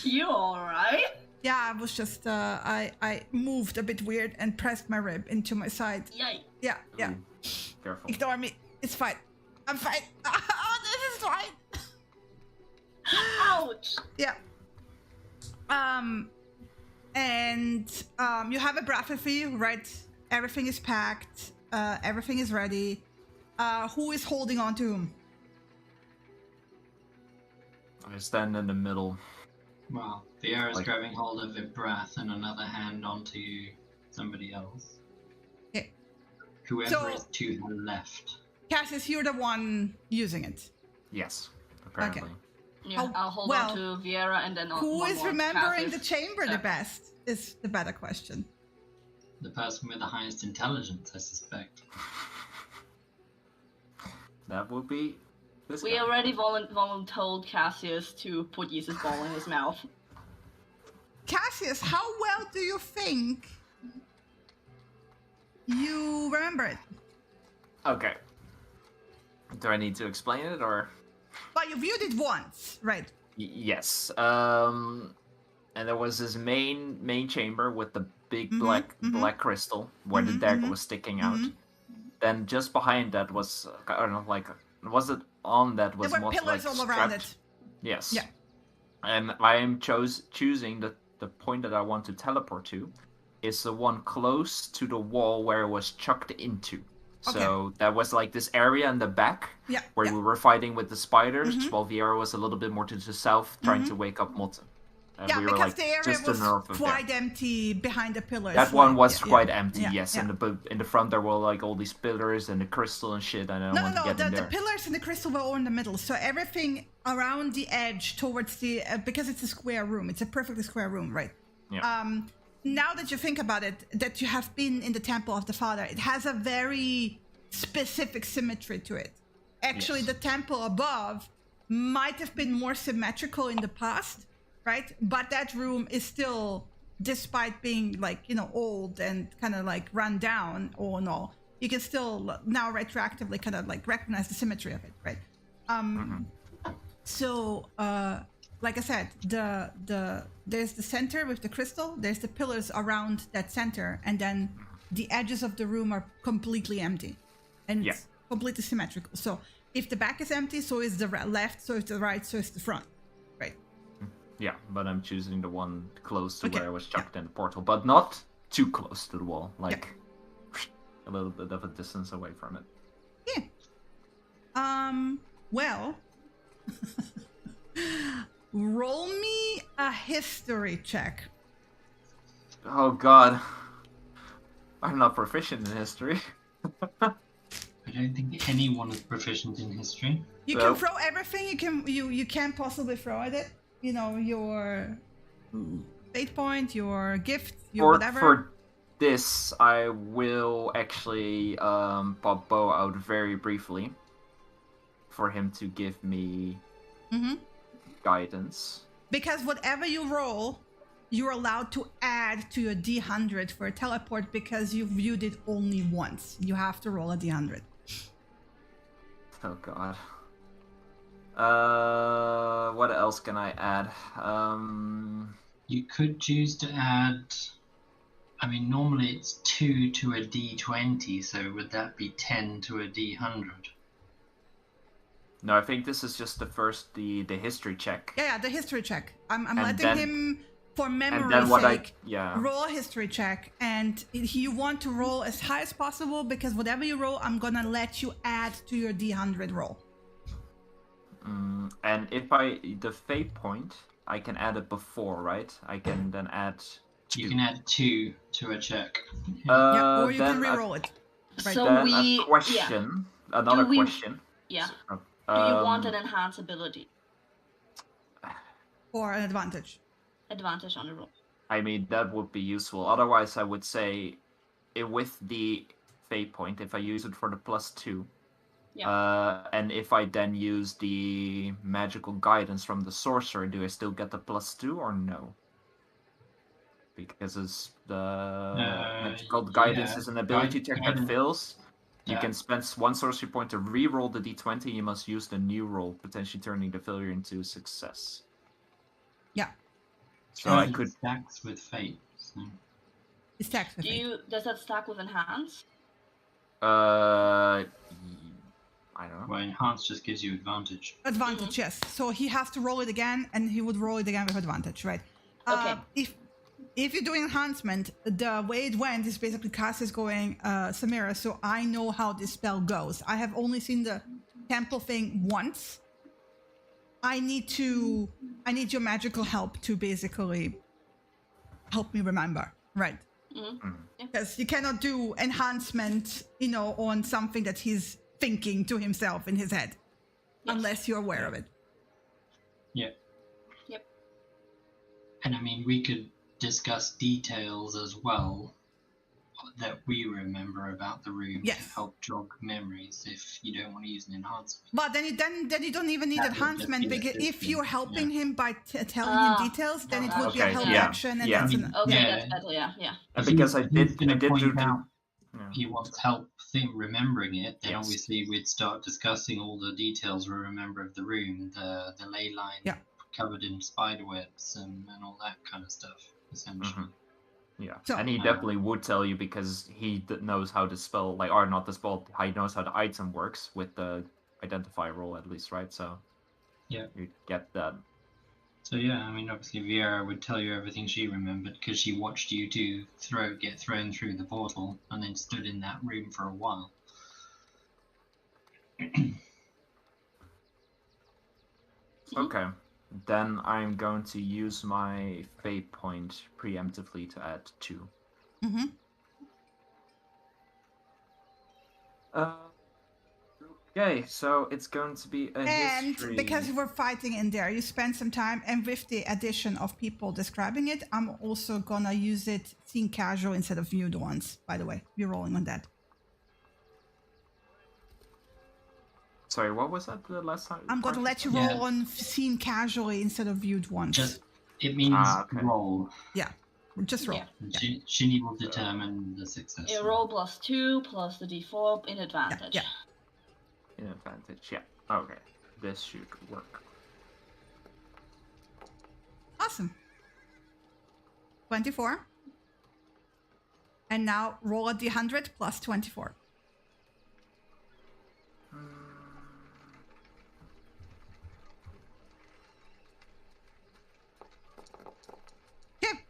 You alright? Yeah, I was just I moved a bit weird and pressed my rib into my side. Yay. Yeah. Ooh, careful. Ignore me. It's fine. I'm fine. Oh, this is fine. Ouch. Yeah. And you have a breakfast for you, right? Everything is packed. Everything is ready. Who is holding on to whom? I stand in the middle. Well, Viera's grabbing hold of Ibrath and another hand onto somebody else. Okay. Whoever is to her left. Cassius, you're the one using it. Yes, apparently. Okay. Yeah, I'll hold on to Viera and then who is remembering Cassius. the chamber the best is the better question. The person with the highest intelligence, I suspect. That would be this We guy. already told Cassius to put Jesus' ball in his mouth. Cassius, how well do you think you remember it? Okay. Do I need to explain it or? Well, you viewed it once, right? Yes. And there was this main chamber with the big black crystal where the dagger was sticking out. Then just behind that was I don't know, like was it on that was there were most pillars like all strapped? around it. Yes. Yeah. And I am choosing the point that I want to teleport to is the one close to the wall where it was chucked into. So that was like this area in the back where we were fighting with the spiders, while Viera was a little bit more to the south, trying to wake up Motte. And we were because like, the area just was north of quite there. empty behind the pillars. That one was quite empty, yeah, yes. yeah. In the front there were like all these pillars and the crystal and shit, and I don't want to get in there. The pillars and the crystal were all in the middle. So everything around the edge towards the because it's a square room. It's a perfectly square room, right? Yeah. Now that you think about it, that you have been in the Temple of the Father, it has a very specific symmetry to it. Actually, the temple above might have been more symmetrical in the past, right? But that room is still, despite being like, old and kind of like run down all in all, you can still now retroactively kind of like recognize the symmetry of it, right? So, like I said, there's the center with the crystal. There's the pillars around that center, and then the edges of the room are completely empty, and it's completely symmetrical. So, if the back is empty, so is the left. So is the right. So is the front. Right. Yeah, but I'm choosing the one close to where I was chucked in the portal, but not too close to the wall, like a little bit of a distance away from it. Yeah. Well. Roll me a history check. Oh god. I'm not proficient in history. I don't think anyone is proficient in history. You can throw everything you can possibly throw at it. You know, your fate point, your gift, your whatever. For this, I will actually pop Bo out very briefly for him to give me guidance. Because whatever you roll, you're allowed to add to your D100 for a teleport because you viewed it only once. You have to roll a D100. Oh god. What else can I add? You could choose to add... I mean, normally it's 2 to a D20, so would that be 10 to a D100? No, I think this is just the history check. Yeah, the history check. I'm letting him, for memory's sake, roll a history check. And you want to roll as high as possible because whatever you roll, I'm going to let you add to your D100 roll. And if the fate point, I can add it before, right? I can then add 2. You can add 2 to a check. Or you can re-roll it. Right. So then a question, another question. Yeah. Do you want an enhanced ability? Or an advantage? Advantage on the roll. I mean, that would be useful. Otherwise, I would say, with the fate point, if I use it for the +2, and if I then use the magical guidance from the sorcerer, do I still get the +2 or no? Because it's the magical guidance is an ability check that fails. You can spend 1 sorcery point to re-roll the d20. You must use the new roll, potentially turning the failure into a success. Yeah. So I could stacks with fate. So. It stacks with fate. Does that stack with enhance? I don't know. Well, enhance just gives you advantage. Advantage, yes. So he has to roll it again, and he would roll it again with advantage, right? Okay. If you're doing enhancement, the way it went is basically Cass is going, Samira, so I know how this spell goes. I have only seen the temple thing once. I need your magical help to basically help me remember, right? Because you cannot do enhancement, on something that he's thinking to himself in his head, unless you're aware of it. Yep. Yep. And I mean, we could discuss details as well that we remember about the room to help jog memories if you don't want to use an enhancement. But then you don't even need enhancement because if you're helping him by telling him details, then it would be a help action. And that's that's better. Yeah. Because I did do. He wants help remembering it. Then obviously we'd start discussing all the details we remember of the room, the ley line covered in spider webs and all that kind of stuff. Essentially. Yeah, so, and he definitely would tell you because he knows how the spell, or not the spell, he knows how the item works with the identify roll at least, right? So you get that. So I mean, obviously Viera would tell you everything she remembered because she watched you two get thrown through the portal and then stood in that room for a while. Okay. Then I'm going to use my fate point preemptively to add 2. Okay, so it's going to be a history. And because you were fighting in there, you spent some time, and with the addition of people describing it, I'm also gonna use it seen casual instead of viewed once, by the way. You're rolling on that. Sorry, what was that the last time? I'm going to let you roll on seen casually instead of viewed once. It means roll. Yeah, just roll. Yeah. Shinny will determine the success. A roll +2 plus the d4 in advantage. Yeah. In advantage, yeah. Okay, this should work. Awesome. 24. And now roll a d100 plus 24. Okay.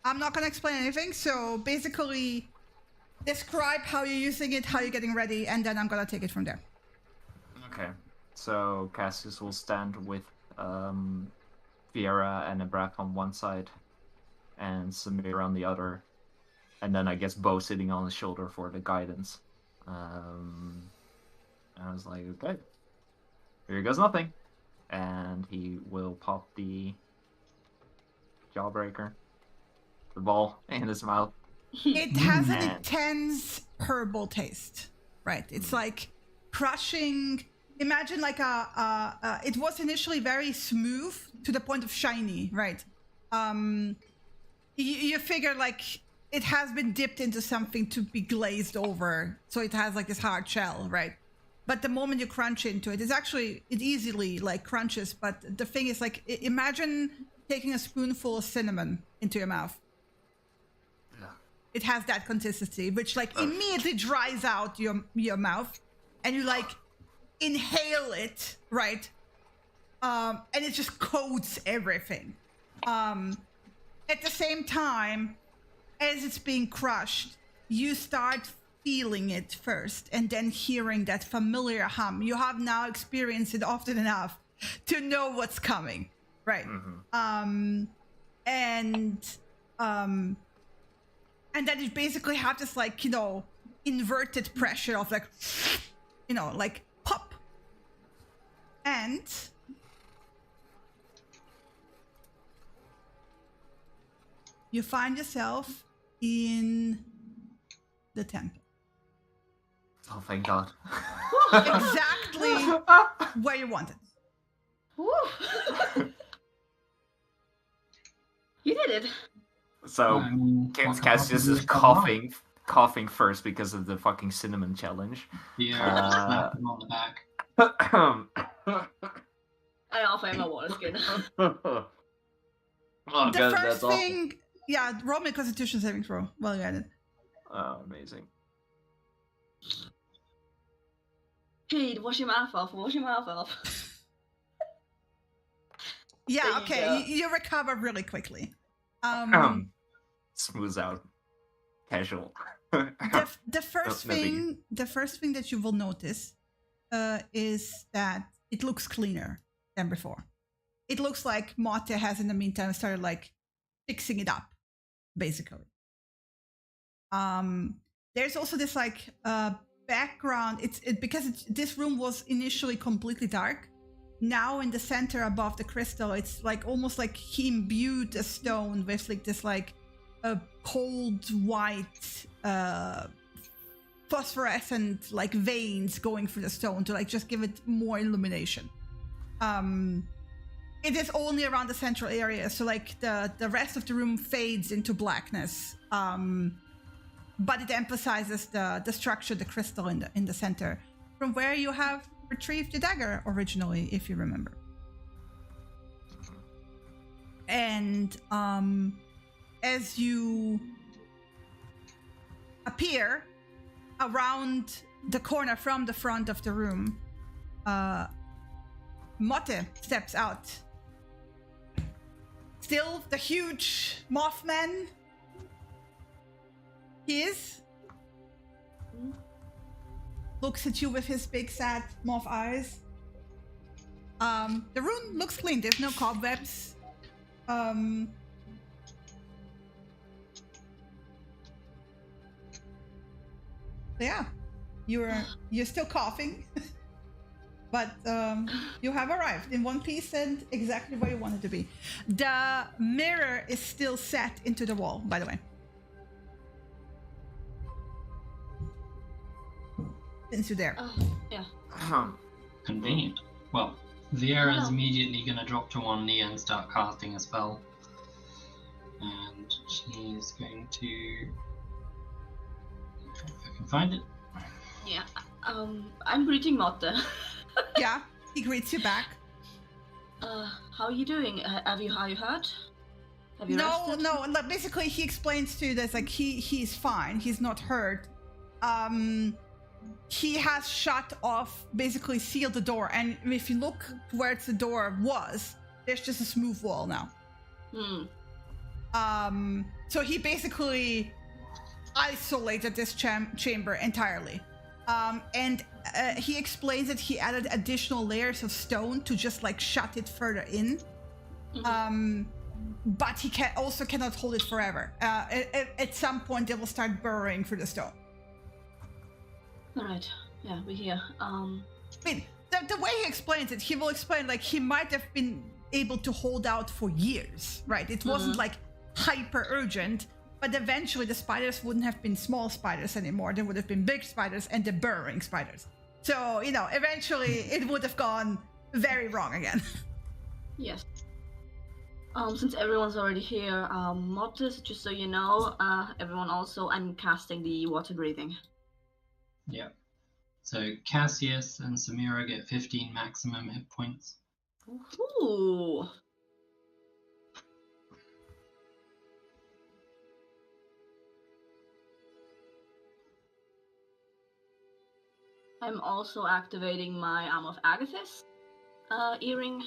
I'm not going to explain anything. So basically, describe how you're using it, how you're getting ready, and then I'm going to take it from there. Okay. So Cassius will stand with Fiera and Ebrak on one side and Samir on the other. And then I guess Bo sitting on his shoulder for the guidance. I was like, okay, here goes nothing. And he will pop the Jawbreaker, the ball in his mouth. It has an intense herbal taste, right? It's like crushing. Imagine like it was initially very smooth to the point of shiny, right? You figure like it has been dipped into something to be glazed over, so it has like this hard shell, right? But the moment you crunch into it, it easily like crunches. But the thing is, like, imagine taking a spoonful of cinnamon into your mouth. Yeah. It has that consistency, which like immediately dries out your mouth, and you like inhale it, right? And it just coats everything. At the same time, as it's being crushed, you start feeling it first and then hearing that familiar hum. You have now experienced it often enough to know what's coming, right? Mm-hmm. And then you basically have this like, you know, inverted pressure of like, you know, like pop. And you find yourself in the temple. Oh, thank God. Exactly where you wanted. You did it. So, Cassius is coughing first because of the fucking cinnamon challenge. Yeah, slap him on the back. I offer him a water skin. Oh, the God, first that's thing, awful. yeah, roll me a Constitution saving throw. Well, you got it. Oh, amazing. Jade, wash your mouth off. Wash your mouth off. Yeah, okay, you recover really quickly. Smooths out. Casual. The first thing that you will notice is that it looks cleaner than before. It looks like Motte has in the meantime started like fixing it up, basically. There's also this like background. This room was initially completely dark. Now in the center above the crystal, it's like almost like he imbued a stone with like this like a cold white phosphorescent like veins going through the stone to like just give it more illumination. It is only around the central area, so like the rest of the room fades into blackness. But it emphasizes the structure, the crystal in the center, from where you have retrieved your dagger originally, if you remember. And as you appear around the corner from the front of the room, Motte steps out. Still the huge Mothman he is. Looks at you with his big sad moth eyes. The room looks clean. There's no cobwebs. Yeah, you're still coughing, but you have arrived in one piece and exactly where you wanted to be. The mirror is still set into the wall, by the way. Since you're there. Oh, yeah. Convenient. Well, Viera is immediately going to drop to one knee and start casting a spell. And she's going to... If I can find it. Yeah. I'm greeting Motte. Yeah, he greets you back. how are you doing? Have you hurt? Have you rested? No. Basically, he explains to you that like he's fine. He's not hurt. He has shut off, basically sealed the door, and if you look where the door was, there's just a smooth wall now. So he basically isolated this chamber entirely. And he explains that he added additional layers of stone to just like shut it further in. But he also cannot hold it forever. At some point, they will start burrowing through the stone. All right. Yeah, we hear. I mean, the way he explains it, he will explain like he might have been able to hold out for years, right? It wasn't like hyper urgent, but eventually the spiders wouldn't have been small spiders anymore. They would have been big spiders and the burrowing spiders. So, eventually it would have gone very wrong again. Yes. Since everyone's already here, Mortis, just so you know, everyone also, I'm casting the water breathing. Yeah. So Cassius and Samira get 15 maximum hit points. Ooh. I'm also activating my Arm of Agathis earring.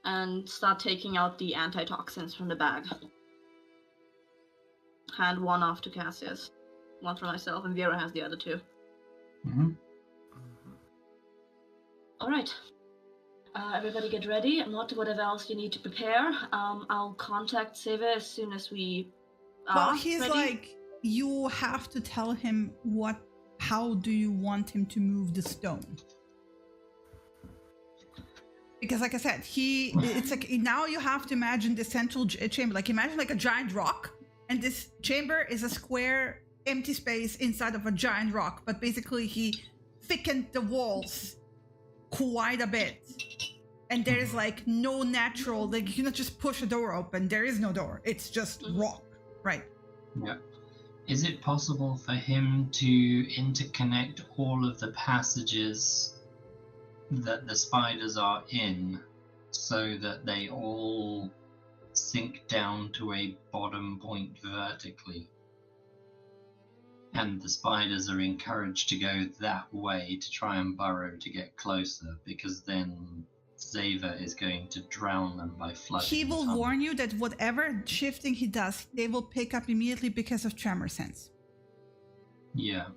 And start taking out the antitoxins from the bag. Hand one off to Cassius. One for myself, and Vera has the other two. Alright. Everybody get ready. Not whatever else you need to prepare. I'll contact Seve as soon as we Well, he's ready. Like, you have to tell him how do you want him to move the stone? Because like I said, it's like now you have to imagine the central chamber. Like imagine like a giant rock, and this chamber is a square empty space inside of a giant rock. But basically he thickened the walls quite a bit. And there is like no natural, like you cannot just push a door open. There is no door. It's just rock, right? Yeah. Is it possible for him to interconnect all of the passages that the spiders are in so that they all sink down to a bottom point vertically? And the spiders are encouraged to go that way to try and burrow to get closer, because then Zeva is going to drown them by flooding. He will warn you that whatever shifting he does, they will pick up immediately because of tremor sense. Yeah.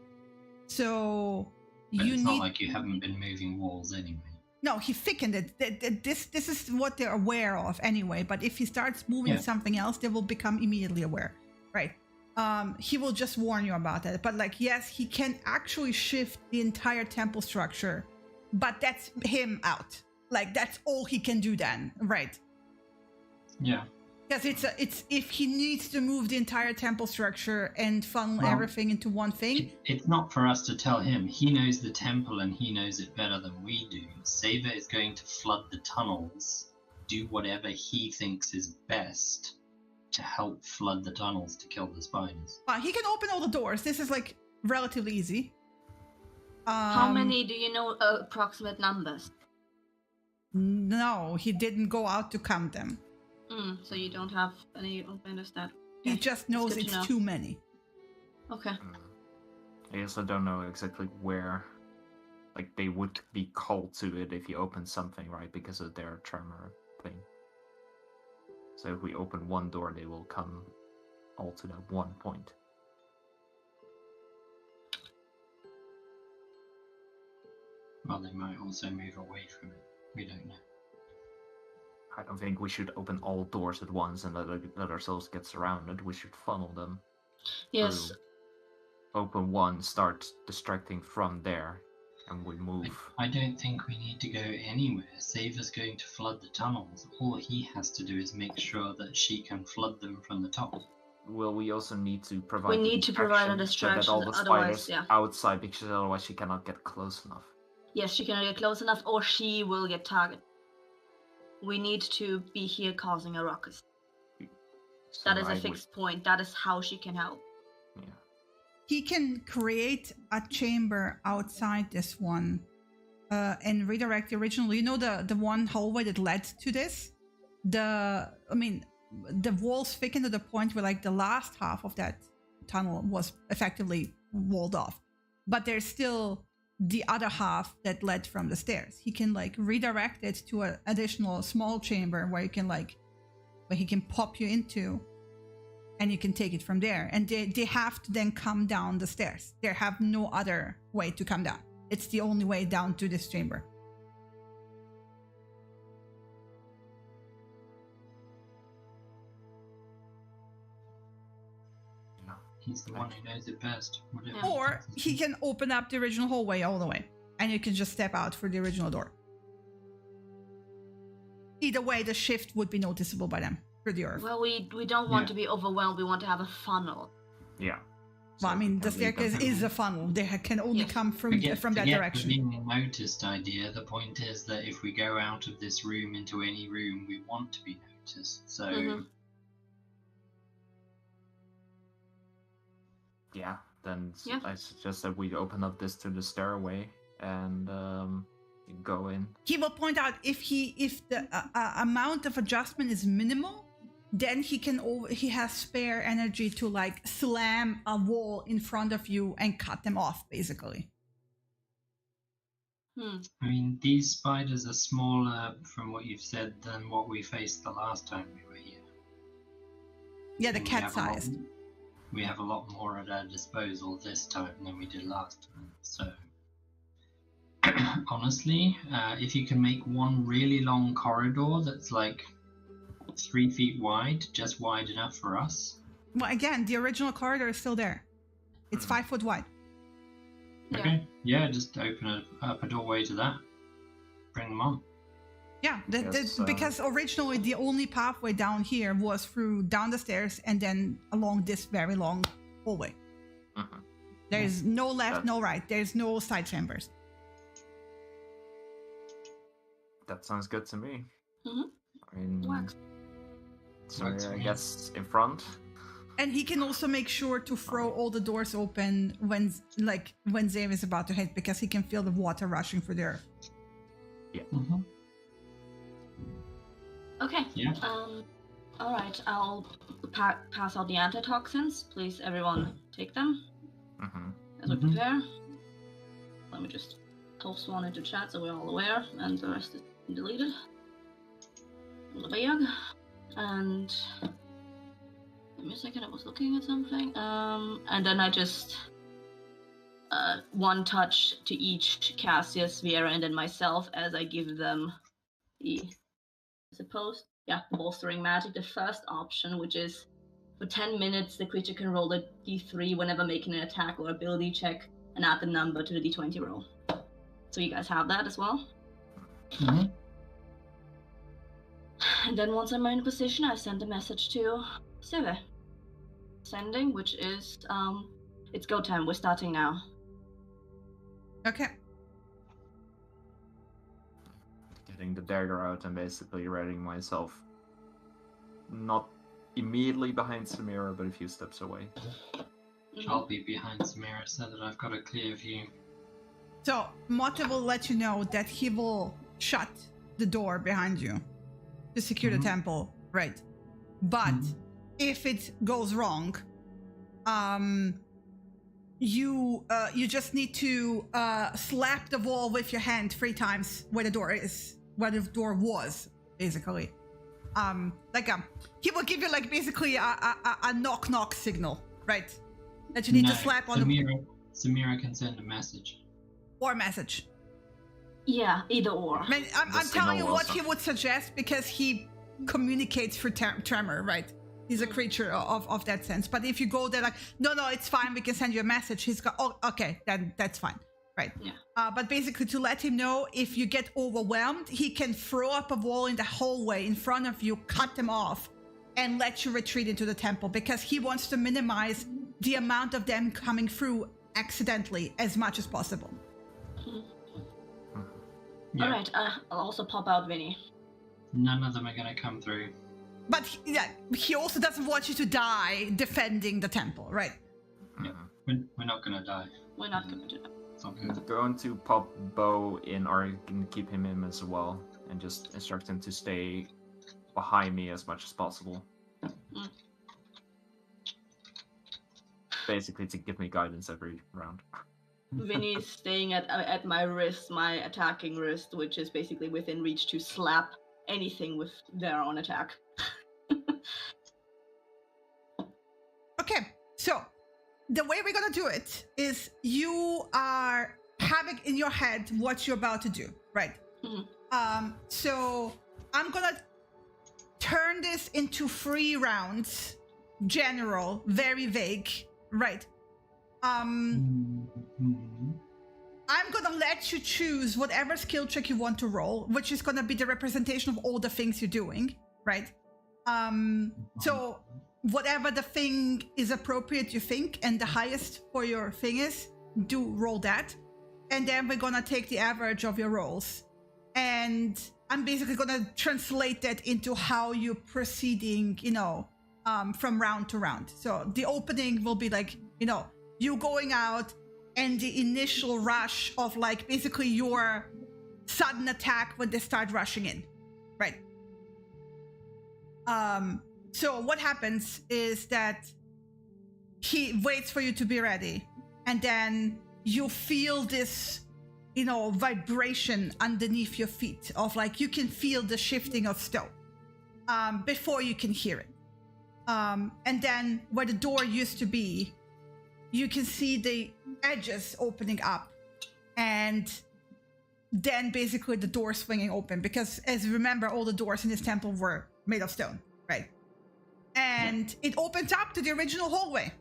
So but it's not like you haven't been moving walls anyway. No, he thickened it. This is what they're aware of anyway. But if he starts moving something else, they will become immediately aware, right? He will just warn you about that. But like, yes, he can actually shift the entire temple structure, but that's him out. Like that's all he can do then, right? Yeah. Because it's if he needs to move the entire temple structure and funnel everything into one thing. It's not for us to tell him. He knows the temple and he knows it better than we do. Seva is going to flood the tunnels, do whatever he thinks is best to help flood the tunnels to kill the spiders. He can open all the doors. This is like relatively easy. How many do you know approximate numbers? No, he didn't go out to count them. So you don't have any kind of that. He just knows it's too many. Okay. I guess I don't know exactly where, like, they would be called to it if you open something, right? Because of their tremor thing. So if we open one door, they will come all to that one point. Well, they might also move away from it. We don't know. I don't think we should open all doors at once and let ourselves get surrounded. We should funnel them. Yes. Through. Open one, start distracting from there, and we move. I don't think we need to go anywhere. Seva's going to flood the tunnels. All he has to do is make sure that she can flood them from the top. Well, we also need to provide. We need to provide a distraction, so that all the spiders outside, because otherwise she cannot get close enough. Yes, she cannot get close enough, or she will get targeted. We need to be here causing a ruckus. So that is a fixed point. That is how she can help. Yeah. he can create a chamber outside this one and redirect the original. You know the one hallway that led to this? The walls thickened to the point where like the last half of that tunnel was effectively walled off. But there's still the other half that led from the stairs. He can like redirect it to an additional small chamber where he can pop you into, and you can take it from there. And they have to then come down the stairs. They have no other way to come down. It's the only way down to this chamber. He's the one who knows it best. Or he can open up the original hallway all the way, and you can just step out for the original door. Either way, the shift would be noticeable by them through the earth. Well, we don't want to be overwhelmed. We want to have a funnel. Yeah. Well, I mean, the staircase is a funnel. They can only come from that direction. The noticed idea. The point is that if we go out of this room into any room, we want to be noticed. So. Yeah, then I suggest that we open up this to the stairway and go in. He will point out if the amount of adjustment is minimal, then he has spare energy to like slam a wall in front of you and cut them off, basically. I mean, these spiders are smaller, from what you've said, than what we faced the last time we were here. Yeah, the cat-sized. We have a lot more at our disposal this time than we did last time. So, honestly, if you can make one really long corridor that's like 3 feet wide, just wide enough for us. Well, again, the original corridor is still there. It's 5 foot wide. Okay. Yeah, just open up a doorway to that. Bring them on. Yeah, because originally the only pathway down here was down the stairs and then along this very long hallway. There's no left, no right. There's no side chambers. That sounds good to me. Mm-hmm. I mean, so I guess in front. And he can also make sure to throw all the doors open when Zave is about to hit, because he can feel the water rushing through the earth. Yeah. Okay. Yeah. All right. I'll pass out the antitoxins. Please, everyone, take them as we prepare. Let me just toss one into chat so we're all aware, and the rest is deleted. And give me a second. I was looking at something. And then I just one touch to each Cassius, Viera, and then myself as I give them the. The bolstering magic, the first option, which is for 10 minutes the creature can roll a d3 whenever making an attack or ability check and add the number to the d20 roll. So you guys have that as well. And then once I'm in position, I send a message to Sive. Sending, which is it's go time. We're starting now. Okay. Getting the dagger out and basically readying myself, not immediately behind Samira, but a few steps away. I'll be behind Samira so that I've got a clear view. So Mata will let you know that he will shut the door behind you to secure the temple, right? But if it goes wrong, you just need to slap the wall with your hand 3 times where the door is. Where the door was, basically. He will give you like basically a knock signal, right? That you need to slap on Samira can send a message. Or message. Yeah, either or. I'm telling you what he would suggest because he communicates through tremor, right? He's a creature of that sense. But if you go there like, no, it's fine, we can send you a message. He's got, okay, then that's fine. Right. Yeah. But basically to let him know if you get overwhelmed, he can throw up a wall in the hallway in front of you, cut them off, and let you retreat into the temple because he wants to minimize the amount of them coming through accidentally as much as possible. Yeah. All right. I'll also pop out Vinny. None of them are going to come through. But he also doesn't want you to die defending the temple, right? Yeah. We're not gonna die. We're not gonna do that. I'm going to pop Bo in, or I can keep him in as well, and just instruct him to stay behind me as much as possible. Basically, to give me guidance every round. Vinny's staying at my wrist, my attacking wrist, which is basically within reach to slap anything with their own attack. Okay, so the way we're gonna do it is you are having in your head what you're about to do, right? Mm-hmm. So I'm gonna turn this into 3 rounds, general, very vague, right? I'm gonna let you choose whatever skill check you want to roll, which is gonna be the representation of all the things you're doing, right? So whatever the thing is appropriate you think, and the highest for your thing is, do roll that. And then we're gonna take the average of your rolls. And I'm basically gonna translate that into how you're proceeding, from round to round. So the opening will be like, you going out and the initial rush of like basically your sudden attack when they start rushing in, right? So what happens is that he waits for you to be ready, and then you feel this, vibration underneath your feet of like, you can feel the shifting of stone before you can hear it. And then where the door used to be, you can see the edges opening up, and then basically the door swinging open, because as you remember, all the doors in this temple were made of stone, right? And it opens up to the original hallway,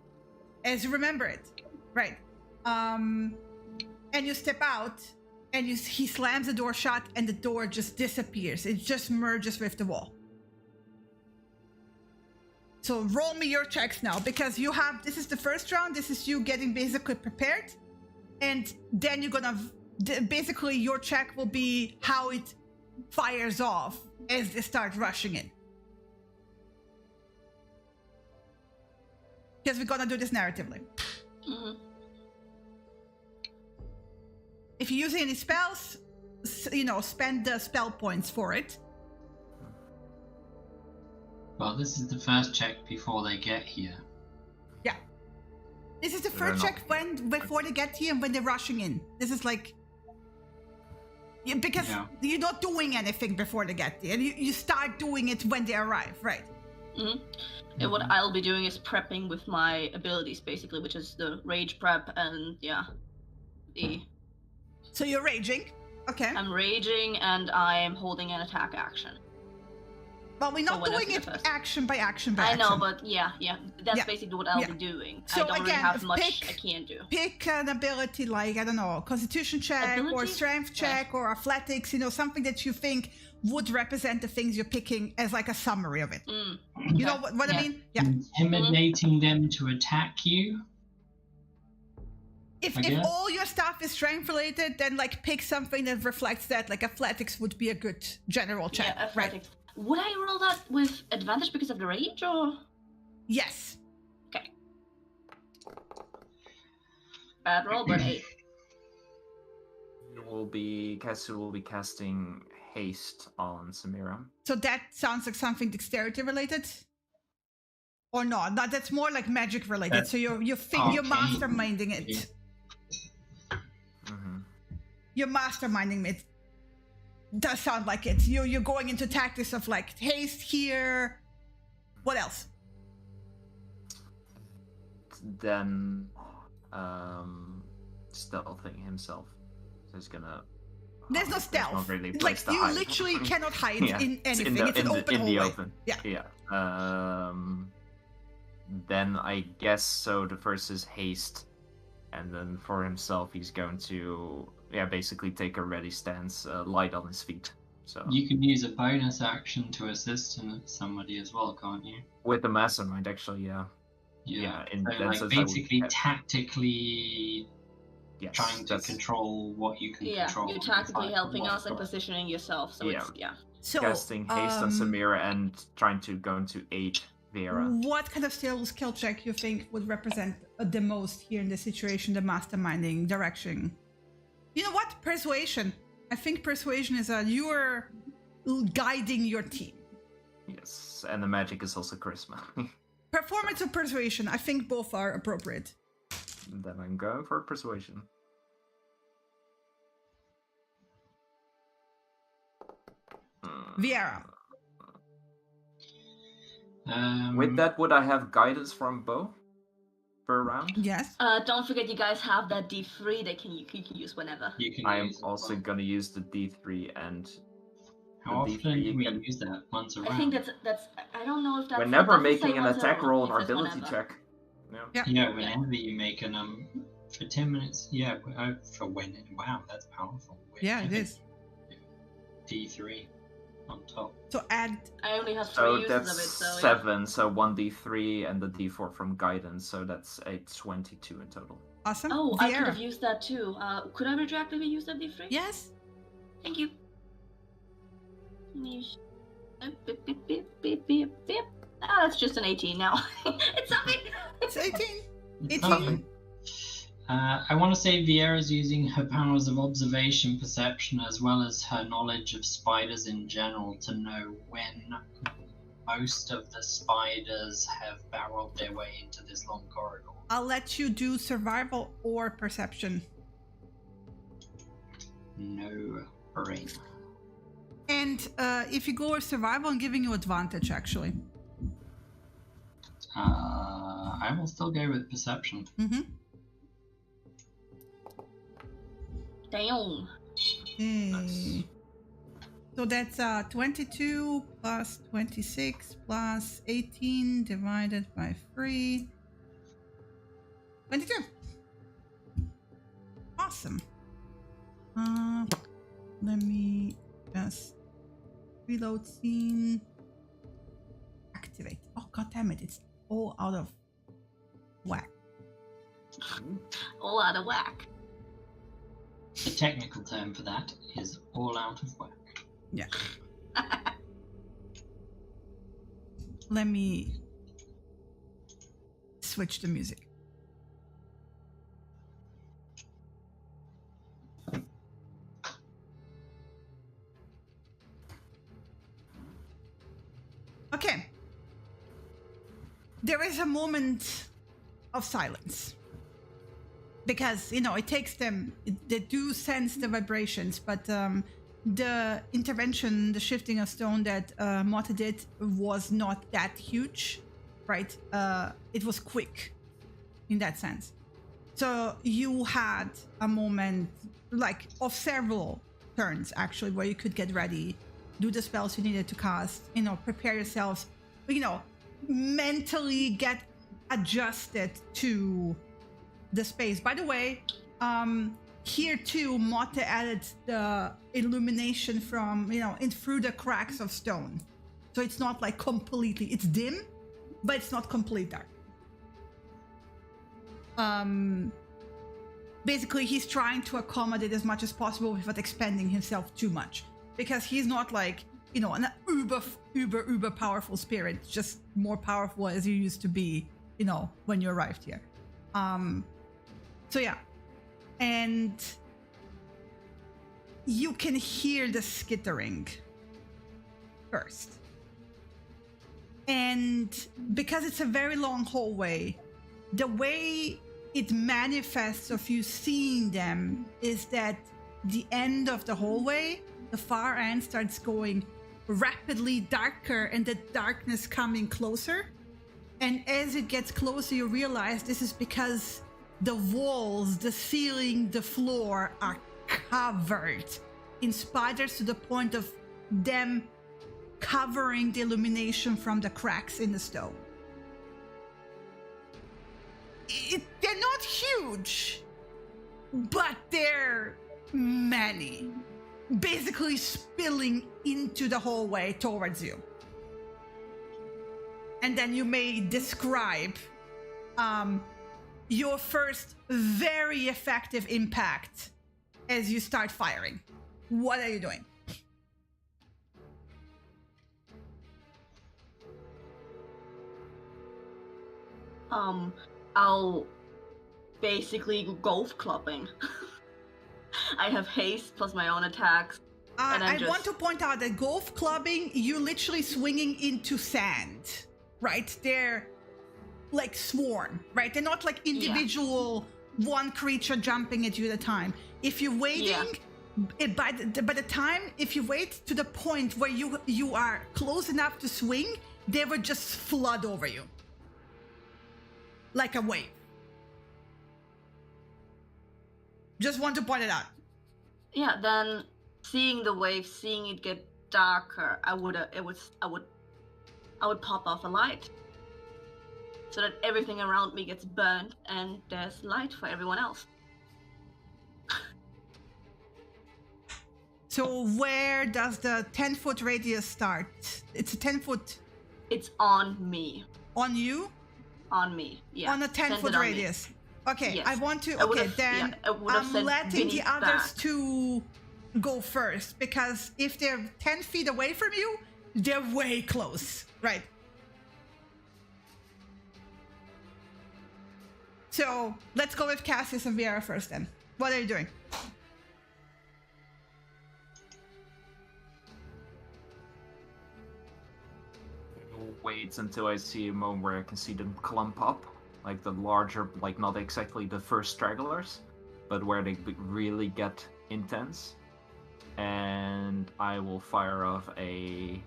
as you remember it, right? And you step out, and he slams the door shut, and the door just disappears. It just merges with the wall. So roll me your checks now, because this is the first round. This is you getting basically prepared. And then you're gonna, basically your check will be how it fires off as they start rushing in. Because we're gonna do this narratively. Mm-hmm. If you're using any spells, spend the spell points for it. Well, this is the first check before they get here. Yeah. This is the first check before they get here and when they're rushing in. This is like... because you're not doing anything before they get there. You start doing it when they arrive, right? Mm-hmm. And what I'll be doing is prepping with my abilities, basically, which is the rage prep and, So you're raging? Okay. I'm raging and I'm holding an attack action. Well, we're not doing it action by action by action. I know, but that's basically what I'll be doing. So I don't really have much I can do. Pick an ability like, I don't know, constitution check or strength check or athletics, something that you think would represent the things you're picking as like a summary of it. You know what I mean? Yeah. Intimidating them to attack you. If all your stuff is strength related, then like pick something that reflects that. Like athletics would be a good general check, right? Would I roll that with advantage because of the rage, or? Yes. Okay. Bad roll, but 8. Cassie will be casting haste on Samira. So that sounds like something dexterity related, or not? No, that's more like magic related. So you're masterminding it. Mm-hmm. You're masterminding it. Does sound like it. You're going into tactics of like haste here. What else? Then stealthing himself. So he's gonna. There's no stealth. Really like you literally cannot hide in anything. It's an open hallway. The open. Yeah. Then I guess so. The first is haste, and then for himself, he's going to basically take a ready stance, light on his feet. So you can use a bonus action to assist somebody as well, can't you? With the mastermind, actually, yeah. So basically, tactically trying to control what you can control. Yeah, you're tactically helping us and positioning yourself. So So casting haste on Samira and trying to go into 8 Viera. What kind of skill check you think would represent the most here in this situation, the masterminding direction? You know what? Persuasion. I think persuasion is you're guiding your team. Yes, and the magic is also charisma. Performance or persuasion? I think both are appropriate. Then I'm going for persuasion. Viera. With that, would I have guidance from Bo per round? Yes. Don't forget, you guys have that D3 that you can use whenever. I am also gonna use the D3 and. How often do we use that? Once a round? I think that's. I don't know if that's. Whenever making an attack roll or ability check. Yeah, whenever you make an for 10 minutes. Yeah, for when. Wow, that's powerful. Yeah, it is. D3 on top. So add. I only have 3 uses of it, so 7. So 1d3 and the d4 from guidance. So that's a 22 in total. Awesome. Oh, Viera. I could have used that too. Could I retroactively use that D3? Yes. Thank you. That's just an 18 now. It's something. It's 18. 18. I want to say Viera's using her powers of observation, perception, as well as her knowledge of spiders in general to know when most of the spiders have barreled their way into this long corridor. I'll let you do survival or perception. No brain. And if you go with survival, I'm giving you advantage, actually. I will still go with perception. Mm-hmm. Damn. Nice. So that's 22 plus 26 plus 18 divided by 3. 22. Awesome. Let me just reload scene. Activate. Oh, god damn it. It's all out of whack. All out of whack. The technical term for that is all out of whack. Yeah. Let me switch the music. Okay. There is a moment of silence. Because, it takes them, they do sense the vibrations, but the intervention, the shifting of stone that Mata did was not that huge, right? It was quick in that sense. So you had a moment, of several turns, actually, where you could get ready, do the spells you needed to cast, prepare yourselves, mentally get adjusted to the space. By the way, here too, Mata added the illumination from, in through the cracks of stone. So it's not completely, it's dim, but it's not complete dark. Basically, he's trying to accommodate as much as possible without expanding himself too much. Because he's not an uber powerful spirit, just more powerful as you used to be, when you arrived here. So yeah, and you can hear the skittering first. And because it's a very long hallway, the way it manifests of you seeing them is that the end of the hallway, the far end, starts going rapidly darker and the darkness coming closer. And as it gets closer, you realize this is because the walls, the ceiling, the floor are covered in spiders to the point of them covering the illumination from the cracks in the stone. They're not huge, but they're many, basically spilling into the hallway towards you. And then you may describe your first very effective impact as you start firing. What are you doing? I'll basically go golf clubbing. I have haste plus my own attacks. I want to point out that golf clubbing, you're literally swinging into sand, right? They're like swarm, right? They're not like individual one creature jumping at you at a time. If you're waiting, by the time, if you wait to the point where you are close enough to swing, they would just flood over you. Like a wave. Just want to point it out. Yeah, then seeing the wave, seeing it get darker, I would pop off a light, so that everything around me gets burned and there's light for everyone else. So where does the 10-foot radius start? It's a 10-foot. It's on me. On you? On me, yeah. On a 10-foot radius. Okay, yes. I want to. Okay, then I'm letting the others to go first, because if they're 10 feet away from you, they're way close, right? So let's go with Cassius and Viera first then. What are you doing? Wait until I see a moment where I can see them clump up, like the larger, like not exactly the first stragglers, but where they really get intense. And I will fire off a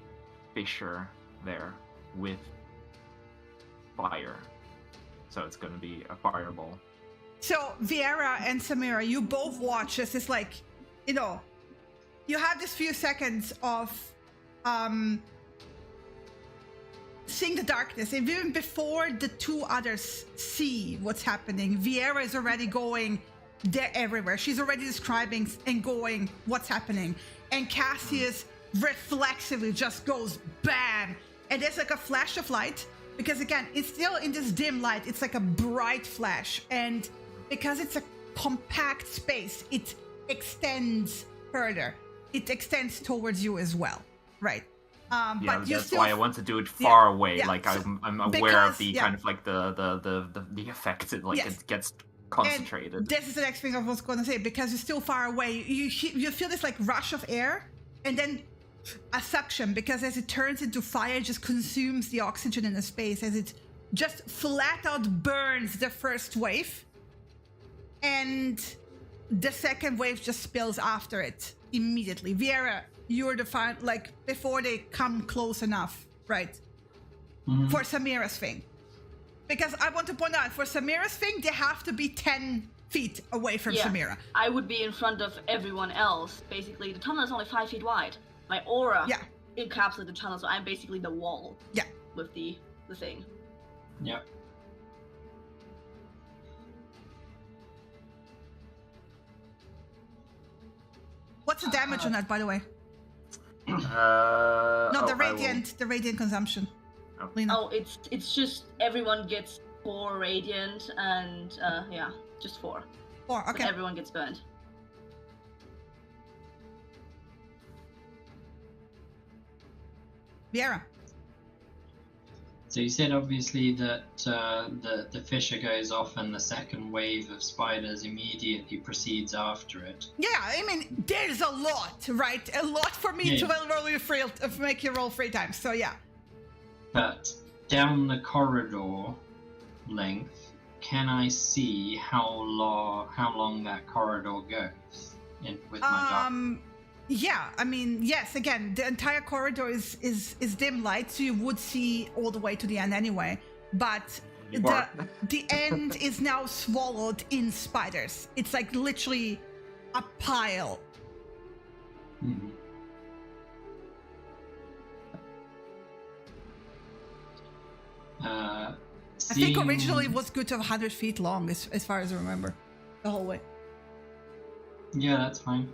fissure there with fire. So it's going to be a fireball. So Viera and Samira, you both watch as it's like, you know, you have this few seconds of seeing the darkness. And even before the two others see what's happening, Viera is already going, they're everywhere. She's already describing and going what's happening. And Cassius reflexively just goes bam. And there's like a flash of light. Because again, it's still in this dim light. It's like a bright flash. And because it's a compact space, it extends further. It extends towards you as well, right? But that's why I want to do it far away. Yeah, like so, I'm aware of the kind of like the effect. It it gets concentrated. And this is the next thing I was going to say, because you're still far away. You feel this like rush of air, and then a suction, because as it turns into fire, it just consumes the oxygen in the space, as it just flat out burns the first wave, and the second wave just spills after it immediately. Viera, you're the like before they come close enough, right? Mm-hmm. For Samira's thing, because I want to point out, for Samira's thing, they have to be 10 feet away from Samira. I would be in front of everyone else. Basically, the tunnel is only 5 feet wide. My aura encapsulates the tunnel, so I'm basically the wall. Yeah. With the thing. Yeah. What's the damage on that, by the way? The radiant consumption. Oh. Lena. Oh, it's just everyone gets 4 radiant, and just 4. 4, okay. But everyone gets burned. Viera. So you said obviously that the fissure goes off and the second wave of spiders immediately proceeds after it. Yeah, I mean, there's a lot, right? A lot for me to make you roll 3 times, so yeah. But down the corridor length, can I see how long that corridor goes with my dark? Yeah, I mean, yes, again, the entire corridor is dim light, so you would see all the way to the end anyway. But the end is now swallowed in spiders. It's like literally a pile. Mm-hmm. I think originally it was good to have 100 feet long, as far as I remember, the whole way. Yeah, that's fine.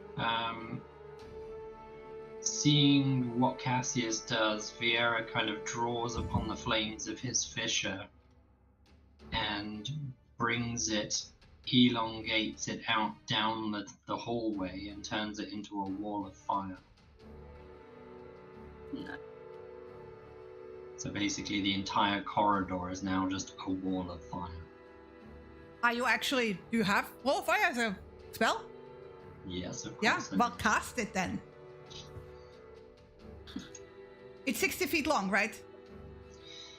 Seeing what Cassius does, Viera kind of draws upon the flames of his fissure and brings it, elongates it out down the hallway and turns it into a wall of fire. So basically, the entire corridor is now just a wall of fire. Are you actually? Do you have wall of fire as a spell? Yes, of course. Yeah. Well, cast it then. It's 60 feet long, right?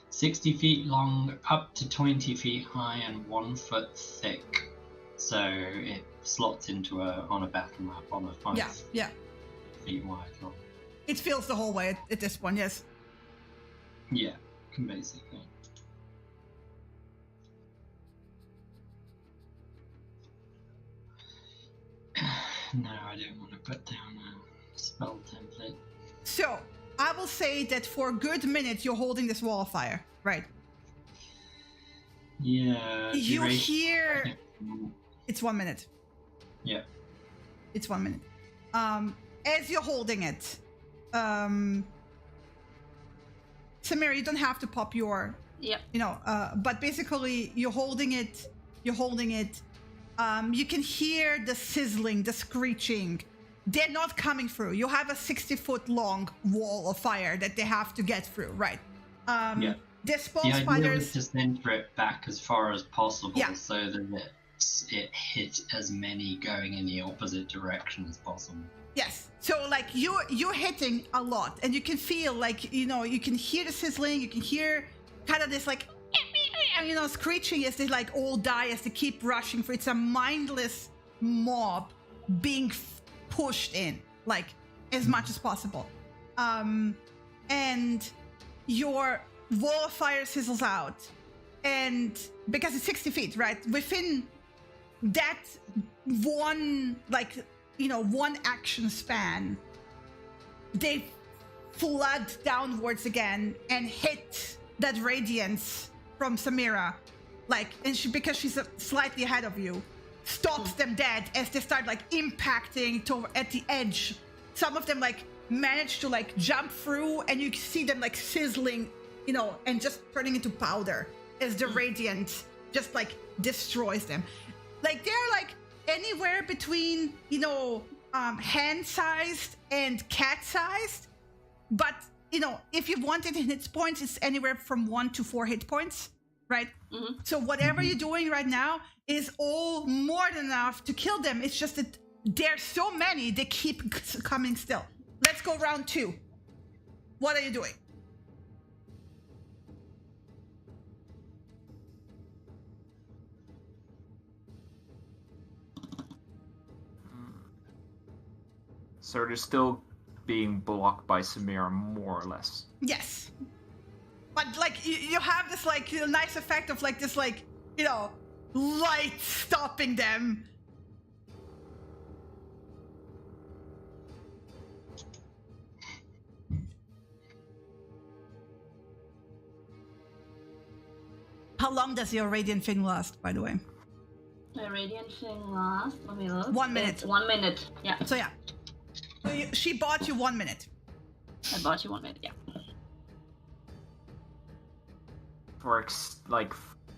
60 feet long, up to 20 feet high, and 1 foot thick. So it slots into on a battle map on a 5 feet wide line. It fills the whole way at this point, yes. Yeah, basically. No, I don't want to put down a spell template. So, I will say that for a good minute you're holding this wall of fire, right? Yeah. You hear... It's 1 minute. Yeah. It's 1 minute. As you're holding it, Samira, you don't have to pop your... Yep. But basically you're holding it. You can hear the sizzling, the screeching. They're not coming through. You have a 60-foot long wall of fire that they have to get through, right? Yeah. The idea was to center it back as far as possible, so that it hit as many going in the opposite direction as possible. Yes. So like you're hitting a lot, and you can feel like you can hear the sizzling. You can hear kind of this like screeching as they like all die as they keep rushing for. It's a mindless mob being pushed in like as much as possible, and your wall of fire sizzles out, and because it's 60 feet, right? Within that one action span, they flood downwards again and hit that radiance from Samira, because she's slightly ahead of you, stops them dead as they start impacting at the edge. Some of them manage to jump through, and you see them sizzling, and just turning into powder as the radiant just destroys them. They're anywhere between hand-sized and cat-sized, but if you want it in hit points, it's anywhere from 1 to 4 hit points, right? Mm-hmm. So whatever you're doing right now is all more than enough to kill them. It's just that there's so many, they keep coming still. Let's go round 2. What are you doing? So they're still being blocked by Samira, more or less. Yes. But you have this nice effect of this light stopping them. How long does your radiant thing last, by the way? The radiant thing lasts, let me look. 1 minute. 1 minute, yeah. So yeah. So she bought you 1 minute. I bought you 1 minute, yeah. For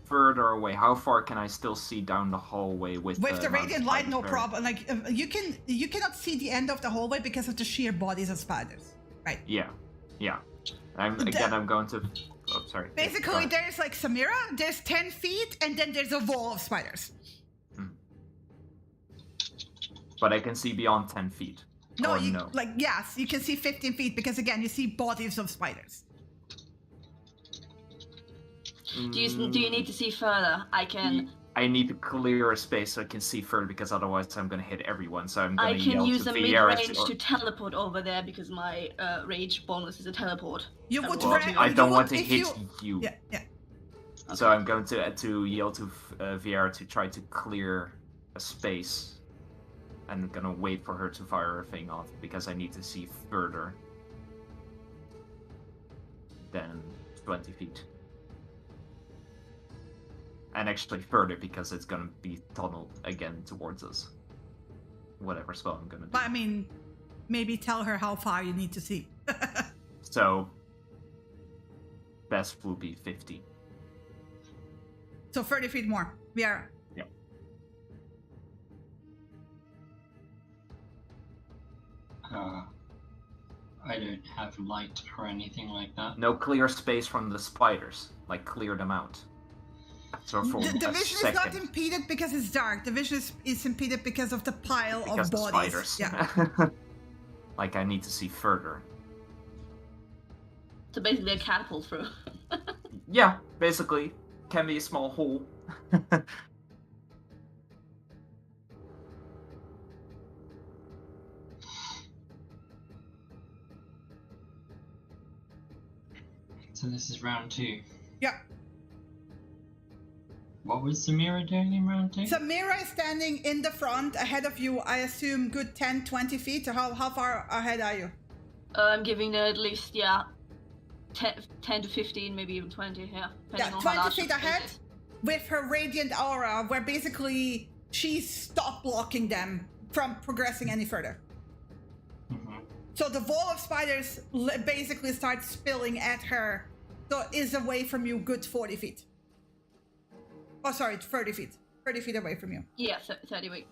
further away, how far can I still see down the hallway with the radiant light? No problem. You cannot see the end of the hallway because of the sheer bodies of spiders, right? Yeah. I'm going to. Oh, sorry. Basically, there's Samira. There's 10 feet, and then there's a wall of spiders. But I can see beyond 10 feet. No, yes, you can see 15 feet because again, you see bodies of spiders. Do you need to see further? I need to clear a space so I can see further because otherwise I'm going to hit everyone. So I'm going to yell to use a mid-range to teleport over there because my rage bonus is a teleport. You would. I don't want to hit you. Yeah. Okay. So I'm going to yell to Viera to try to clear a space. I'm gonna wait for her to fire her thing off because I need to see further than 20 feet. And actually further because it's gonna be tunneled again towards us. Whatever spell I'm gonna do. But I mean, maybe tell her how far you need to see. So, best would be 50. So 30 feet more. Viera. Yep. I don't have light or anything like that. No clear space from the spiders. Like, clear them out. So for the vision is not impeded because it's dark. The vision is impeded because of the pile of bodies. Spiders. Yeah. Like, I need to see further. So basically a catapult through. Yeah, basically. Can be a small hole. So this is round 2. Yeah. What was Samira doing in round 2? Samira is standing in the front ahead of you, I assume good 10, 20 feet. How far ahead are you? I'm giving her at least, 10 to 15, maybe even 20, yeah. Yeah, 20 feet ahead with her radiant aura, where basically she stopped blocking them from progressing any further. Mm-hmm. So the wall of spiders basically starts spilling at her, so is away from you good 40 feet. Oh, sorry, 30 feet. 30 feet away from you. Yeah, 30 feet.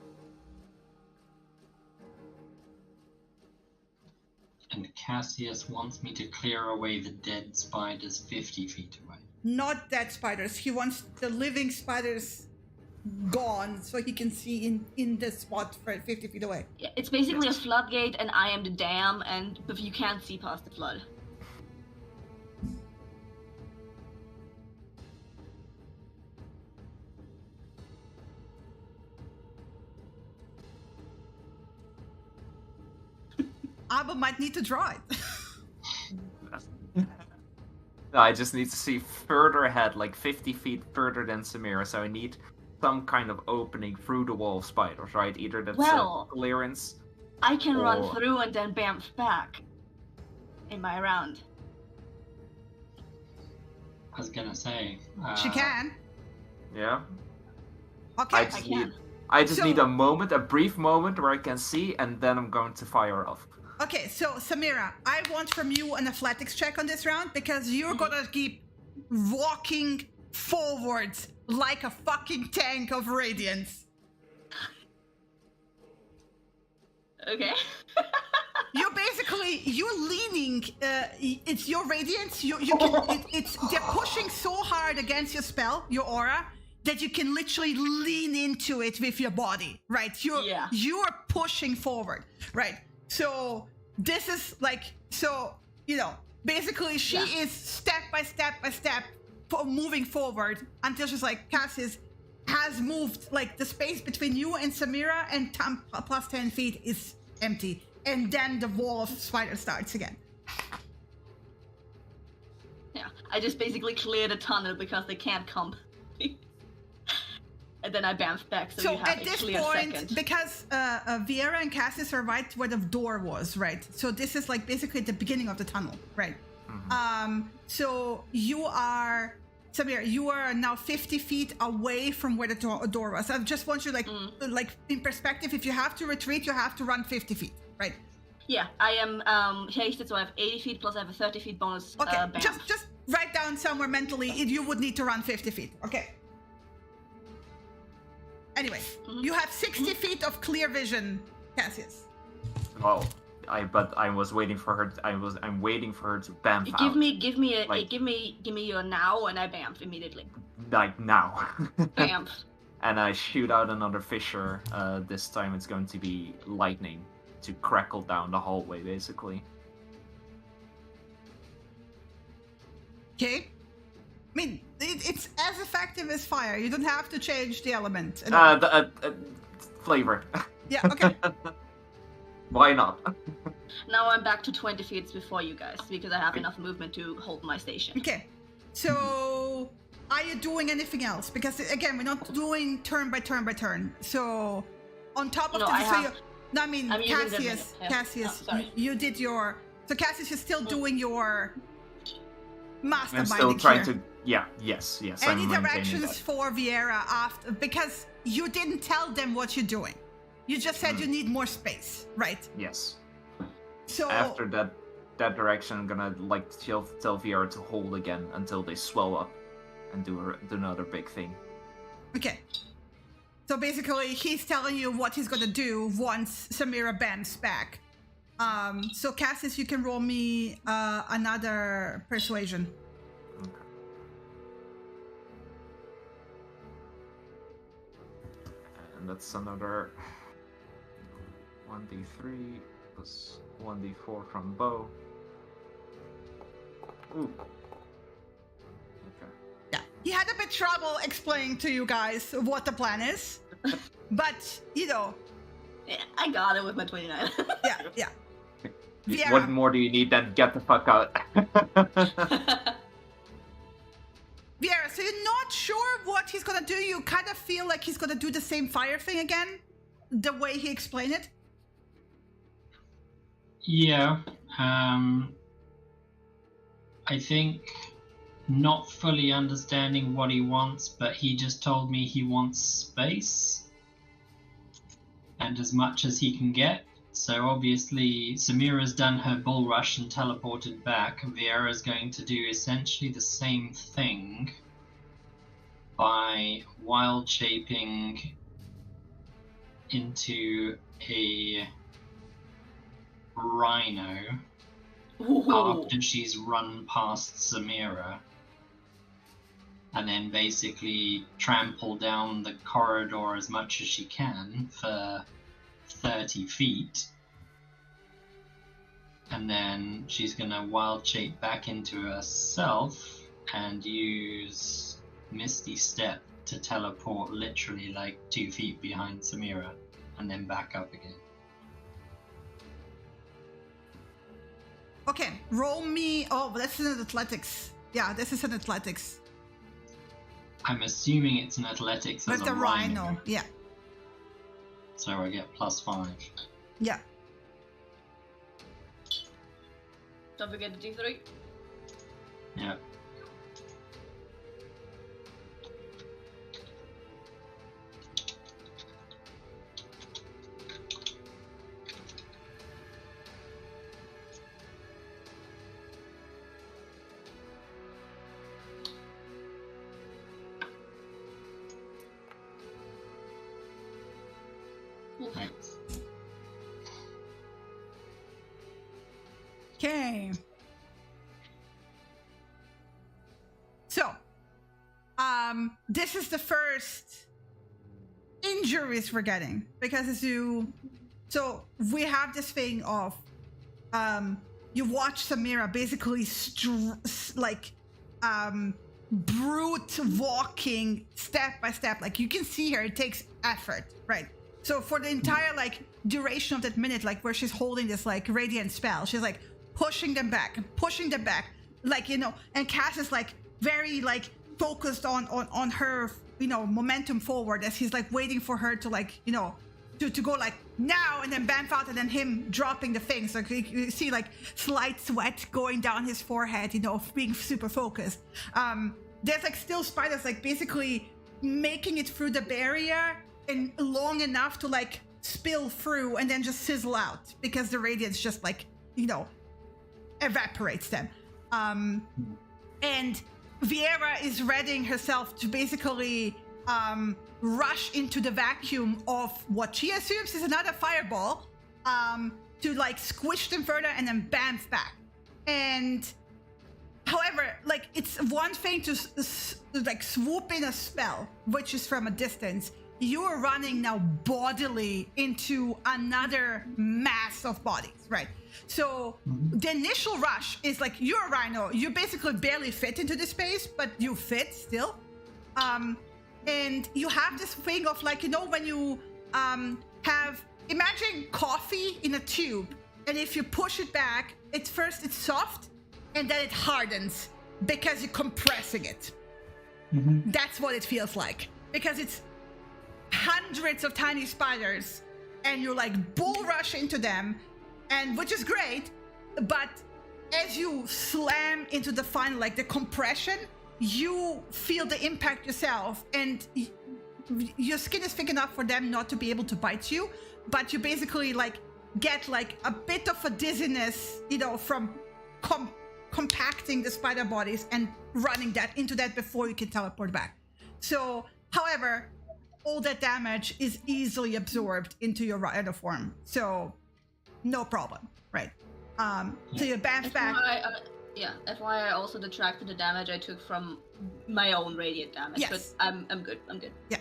And Cassius wants me to clear away the dead spiders 50 feet away. Not dead spiders. He wants the living spiders gone so he can see in the spot for 50 feet away. Yeah, it's basically a floodgate and I am the dam, and but you can't see past the flood. Abba might need to draw it. No, I just need to see further ahead, like 50 feet further than Samira, so I need some kind of opening through the wall of spiders, right? Either that's clearance. I can run through and then bamf back in my round. I was gonna say... she can. Yeah. Okay. I just need a moment, a brief moment where I can see, and then I'm going to fire off. Okay, so Samira, I want from you an athletics check on this round because you're gonna keep walking forwards like a fucking tank of radiance. Okay. You're leaning. It's your radiance. They're pushing so hard against your spell, your aura, that you can literally lean into it with your body, right? You're pushing forward, right? So this is like, basically she is step by step moving forward until she's like, Cassius has moved, like the space between you and Samira and plus 10 feet is empty. And then the wall of spiders starts again. Yeah, I just basically cleared a tunnel because they can't come. And then I bounced back, so you have at a this clear point, second. because Viera and Cassius are right where the door was, right? So this is like basically the beginning of the tunnel, right? Mm-hmm. So you are, Samir, you are now 50 feet away from where the door was. I just want you like in perspective, if you have to retreat, you have to run 50 feet, right? Yeah, I am hasted, so I have 80 feet plus I have a 30 feet bonus. Okay, just write down somewhere mentally if you would need to run 50 feet, okay? Anyway, you have 60 feet of clear vision, Cassius. Well, I was waiting for her. I'm waiting for her to bamf out. Give me your now, and I bamf immediately. Like now. Bamf. And I shoot out another fissure. This time it's going to be lightning to crackle down the hallway, basically. Okay. I mean, it's as effective as fire. You don't have to change the element. Flavor. Yeah, okay. Why not? Now I'm back to 20 feet before you guys, because I have enough movement to hold my station. Okay. So, are you doing anything else? Because, again, we're not doing turn by turn by turn. So, on top of Cassius, you did your... So, Cassius is still doing your... masterminding. I'm still trying to... Yes. Any directions for Viera after... Because you didn't tell them what you're doing. You just said you need more space, right? Yes. So... After that direction, I'm gonna, tell Viera to hold again until they swell up and do another big thing. Okay. So basically, he's telling you what he's gonna do once Samira bends back. So Cassius, you can roll me another persuasion. Okay. And that's another 1d3 plus 1d4 from Bo. Ooh. Okay. Yeah, he had a bit trouble explaining to you guys what the plan is, but Yeah, I got it with my 29. yeah. Viera. What more do you need than get the fuck out? Viera, so you're not sure what he's gonna do. You kind of feel like he's gonna do the same fire thing again, the way he explained it. Yeah. I think not fully understanding what he wants, but he just told me he wants space and as much as he can get. So obviously Samira's done her bull rush and teleported back. Viera's going to do essentially the same thing by wild shaping into a rhino. Ooh. After she's run past Samira, and then basically trample down the corridor as much as she can for 30 feet, and then she's gonna wild shape back into herself and use Misty Step to teleport literally like 2 feet behind Samira and then back up again. Okay, roll me. Oh, this is an athletics. Yeah, this is an athletics. I'm assuming it's an athletics as With a the rhino. Yeah. So I get +5. Yeah. Don't forget the D3. Yeah. Thanks. Okay. So, this is the first injuries we're getting because so we have this thing of, you watch Samira basically brute walking step by step. Like you can see her, it takes effort, right? So for the entire duration of that minute, where she's holding this radiant spell, she's pushing them back, and Cass is very focused on her, momentum forward as he's waiting for her to to go now and then bamf out and then him dropping the thing. So you see slight sweat going down his forehead, being super focused. There's still spiders basically making it through the barrier and long enough to spill through and then just sizzle out because the radiance just evaporates them. And Viera is readying herself to basically rush into the vacuum of what she assumes is another fireball, to squish them further and then bamf back. And however, it's one thing to swoop in a spell, which is from a distance. You are running now bodily into another mass of bodies, right? So the initial rush is you're a rhino. You basically barely fit into this space, but you fit still. And you have this thing of when you imagine coffee in a tube, and if you push it back, it's soft, and then it hardens because you're compressing it. Mm-hmm. That's what it feels like, because it's hundreds of tiny spiders and you bull rush into them, and which is great, but as you slam into the final the compression, you feel the impact yourself, and your skin is thick enough for them not to be able to bite you, but you basically get a bit of a dizziness, from compacting the spider bodies and running that into that before you can teleport back. So however, all that damage is easily absorbed into your rhino form. So no problem, right? So you bounce back. FYI, I also detracted the damage I took from my own radiant damage, yes. but I'm good. Yeah.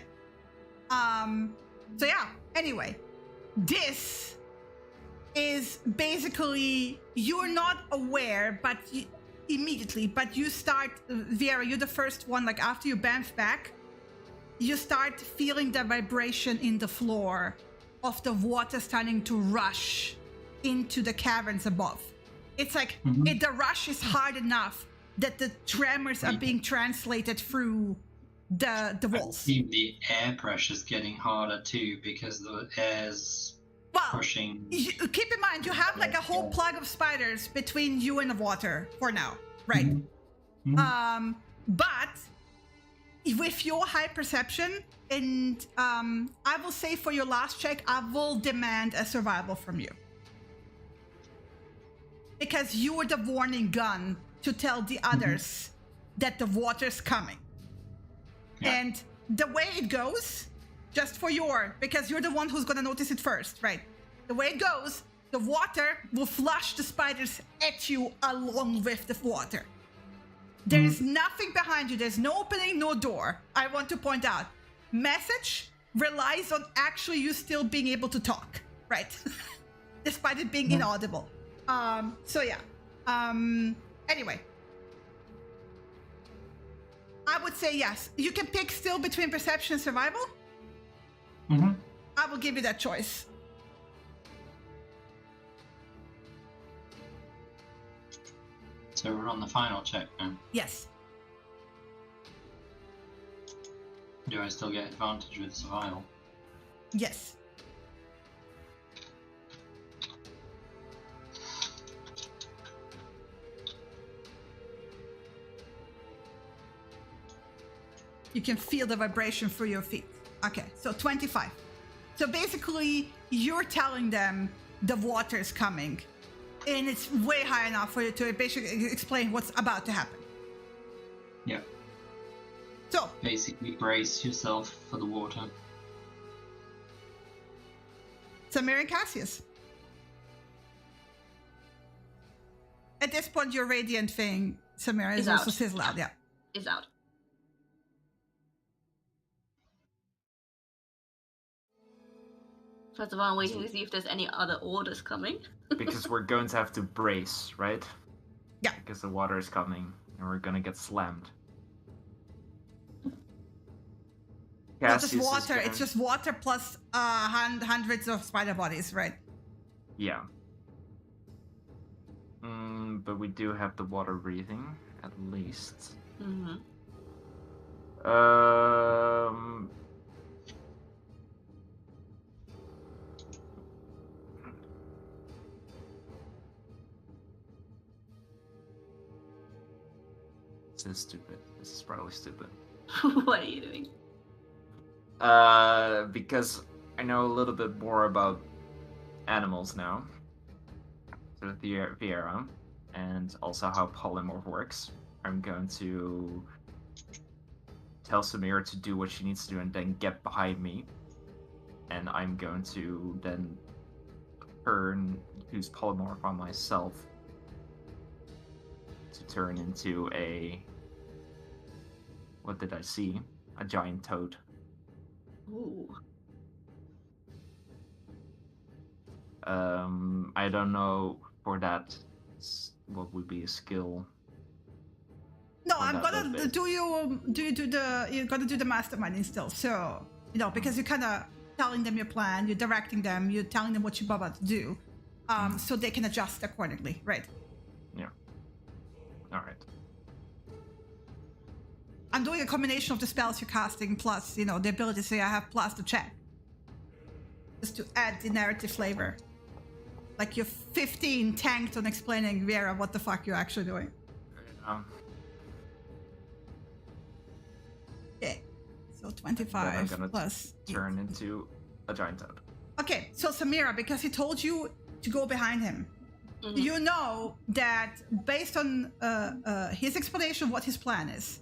So yeah. Anyway, this is basically you're not aware, but immediately, but you start, Vera, you're the first one. Like after you bounce back, you start feeling the vibration in the floor of the water starting to rush into the caverns above. It's like the rush is hard enough that the tremors are being translated through the walls. The air pressure is getting harder too because the air's pushing. Keep in mind, you have like a whole plug of spiders between you and the water for now, right? But with your high perception, and I will say for your last check, I will demand a survival from you. Because you were the warning gun to tell the others that the water's coming. Yeah. And the way it goes, just for because you're the one who's gonna notice it first, right? The way it goes, the water will flush the spiders at you along with the water. There is nothing behind you. There's no opening, no door. I want to point out, message relies on actually you still being able to talk, right? Despite it being inaudible. So yeah. Anyway. I would say yes. You can pick still between perception and survival. I will give you that choice. So we're on the final check now? Yes. Do I still get advantage with survival? Yes. You can feel the vibration through your feet. Okay, so 25. So basically, you're telling them the water is coming, and it's way high enough for you to basically explain what's about to happen. Yeah. So basically, brace yourself for the water. Samira and Cassius. At this point, your radiant thing, Samira, is also sizzled out. Yeah. Is out. First of all, I'm waiting to see if there's any other orders coming. Because we're going to have to brace, right? Yeah. Because the water is coming, and we're going to get slammed. Not just water, it's just water plus hundreds of spider bodies, right? Yeah. But we do have the water breathing, at least. This is stupid. This is probably stupid. What are you doing? Because I know a little bit more about animals now. So Viera, and also how polymorph works. I'm going to tell Samira to do what she needs to do and then get behind me. And I'm going to then use polymorph on myself to turn into a... What did I see? A giant toad. Ooh. I don't know for that what would be a skill. No, I'm gonna you're gonna do the masterminding still. So, because you're kind of telling them your plan, you're directing them, you're telling them what you're about to do. So they can adjust accordingly, right? Yeah. All right. I'm doing a combination of the spells you're casting plus, the ability to say I have plus the check. Just to add the narrative flavor. Like you're 15 tanked on explaining, Vera, what the fuck you're actually doing. Okay. So 25 I'm gonna plus... turn into a giant toad. Okay, so Samira, because he told you to go behind him, you know that based on his explanation of what his plan is,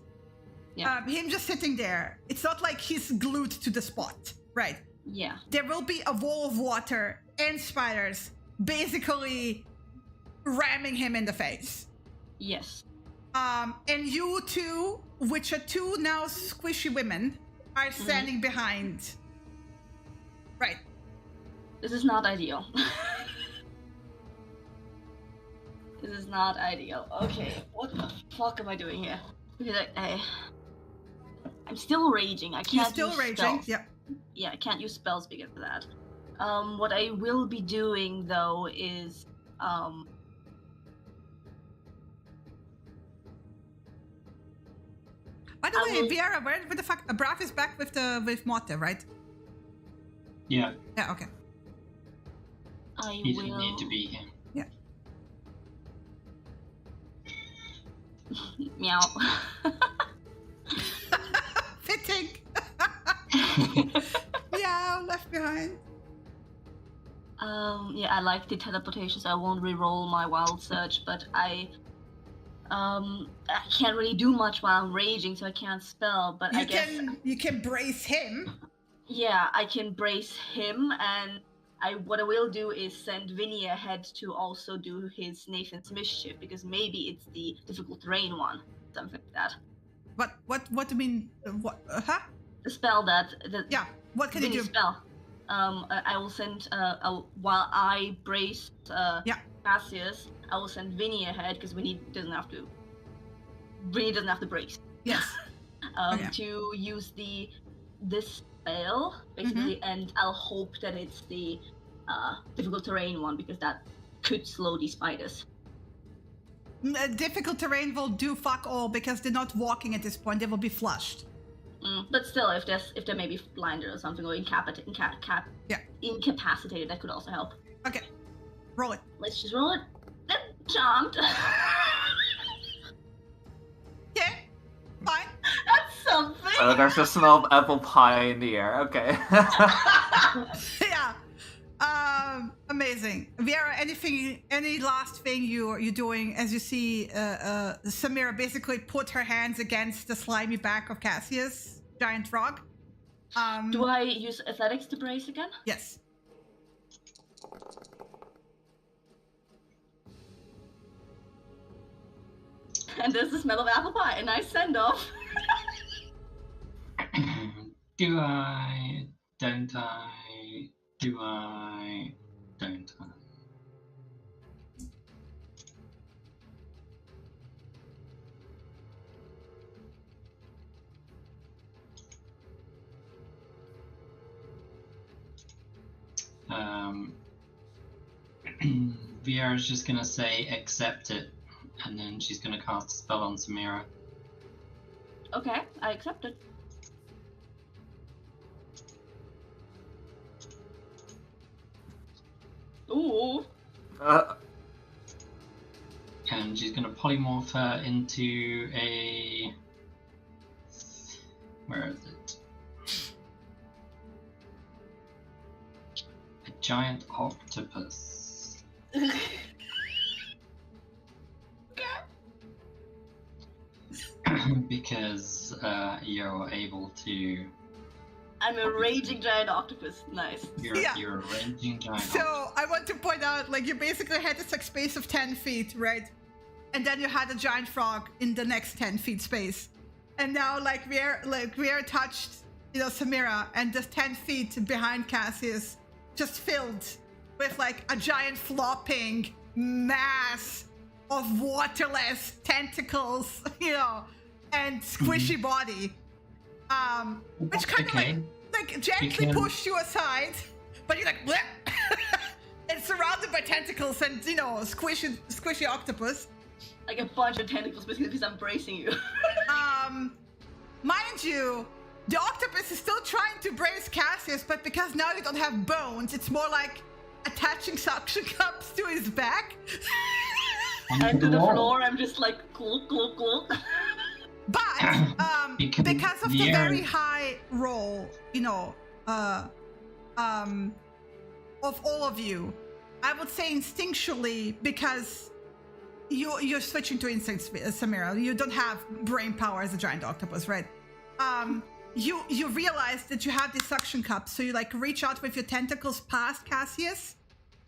him just sitting there, it's not like he's glued to the spot, right? Yeah. There will be a wall of water and spiders basically ramming him in the face. Yes. And you two, which are two now squishy women, are standing behind. Right. This is not ideal. This is not ideal. Okay, what the fuck am I doing here? Because I'm still raging. I can't. You're still use raging. spells. Yep. Yeah, I can't use spells because of that. What I will be doing though is By the way, Viera, where the fuck? Brav is back with Motte, right? Yeah. Yeah. Okay. He didn't need to be here. Yeah. Meow. Fitting. Yeah, left behind. Yeah, I like the teleportation, so I won't re-roll my wild search, but I can't really do much while I'm raging, so I can't spell, but you can brace him. Yeah, I can brace him, and what I will do is send Vinny ahead to also do his Nathan's Mischief, because maybe it's the difficult terrain one, something like that. What do you mean? What? The spell that what can you do? Spell. I will send while I brace Cassius, I will send Vinny ahead because Vinny doesn't have to brace. Yes. To use this spell basically, and I'll hope that it's the difficult terrain one because that could slow these spiders. Difficult terrain will do fuck all because they're not walking at this point. They will be flushed. But still, if they're maybe blinded or something or incapacitated, that could also help. Okay, roll it. Let's just roll it. Charmed. Yeah, fine. That's something. Oh, there's a smell of apple pie in the air. Okay. Yeah. Amazing. Viera, any last thing you're doing as you see Samira basically put her hands against the slimy back of Cassius, giant frog? Do I use athletics to brace again? Yes. And there's the smell of apple pie, a nice send-off. Do I? Don't I? Do I? Don't I? Viera's just gonna say accept it, and then she's gonna cast a spell on Samira. Okay, I accept it. Ooh. And she's gonna polymorph her into a... Where is it? A giant octopus. Because you're able to... I'm a raging giant octopus. Nice. You're a raging giant octopus. So I want to point out, like, you basically had this like space of 10 feet, right? And then you had a giant frog in the next 10 feet space. And now, we're touched, Samira, and the 10 feet behind Cassius just filled with like a giant flopping mass of waterless tentacles, and squishy body. Which kind of like gently pushed you aside, but you're like, bleh! And surrounded by tentacles and squishy octopus. Like a bunch of tentacles because I'm bracing you. Mind you, the octopus is still trying to brace Cassius, but because now you don't have bones, it's more like attaching suction cups to his back. And to the floor, I'm just like, cool. But because of the very high roll, of all of you, I would say instinctually, because you're switching to instincts, Samira. You don't have brain power as a giant octopus, right? You realize that you have these suction cups, so you like reach out with your tentacles past Cassius,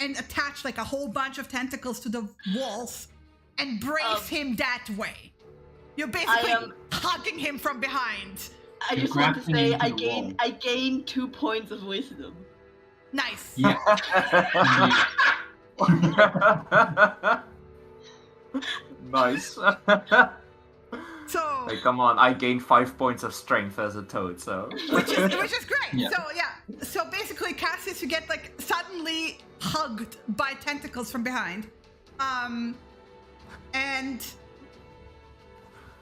and attach like a whole bunch of tentacles to the walls and brace him that way. You're basically hugging him from behind. I just want to say I gained 2 points of wisdom. Nice. Yeah. Nice. So, like, come on, I gained 5 points of strength as a toad, so. which is great. Yeah. So yeah. So basically, Cassius, you get like suddenly hugged by tentacles from behind, and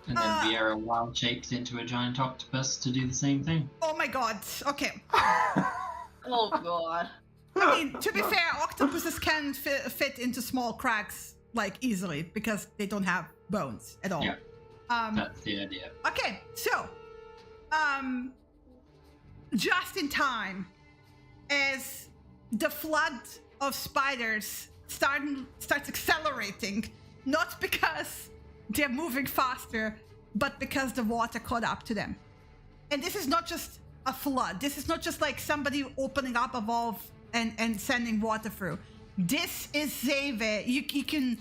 then Viera wild shapes into a giant octopus to do the same thing. oh my god. Okay. Oh god. I mean, to be fair, octopuses can fit into small cracks like easily because they don't have bones at all. Yeah. That's the idea. Okay, so, just in time, as the flood of spiders starts accelerating, not because they're moving faster, but because the water caught up to them. And this is not just a flood. This is not just like somebody opening up a valve and sending water through. This is Zeve. You can,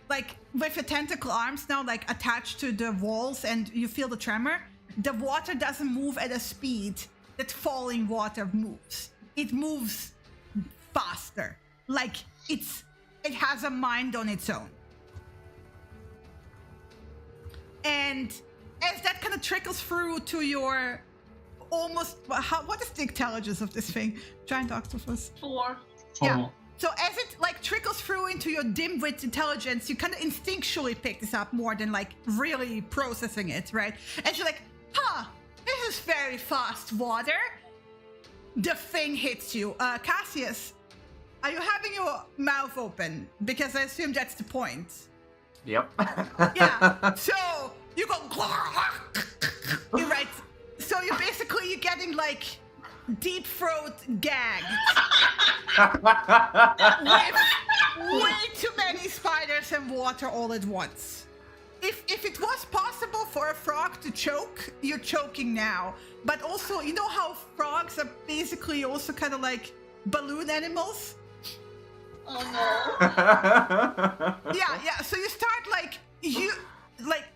like, with your tentacle arms now, like, attached to the walls and you feel the tremor, the water doesn't move at a speed that falling water moves. It moves faster. Like, it has a mind on its own. And as that kind of trickles through to your almost, what is the intelligence of this thing? Giant octopus? 4. Yeah. So as it like trickles through into your dim-wit intelligence, you kind of instinctually pick this up more than like really processing it, right? And you're like, this is very fast water. The thing hits you. Cassius, are you having your mouth open? Because I assume that's the point. Yep. Yeah. So you go, right? So you're getting like deep throat gagged with way too many spiders and water all at once. If it was possible for a frog to choke, you're choking now. But also, you know how frogs are basically also kind of like balloon animals? Oh no. Yeah. So you start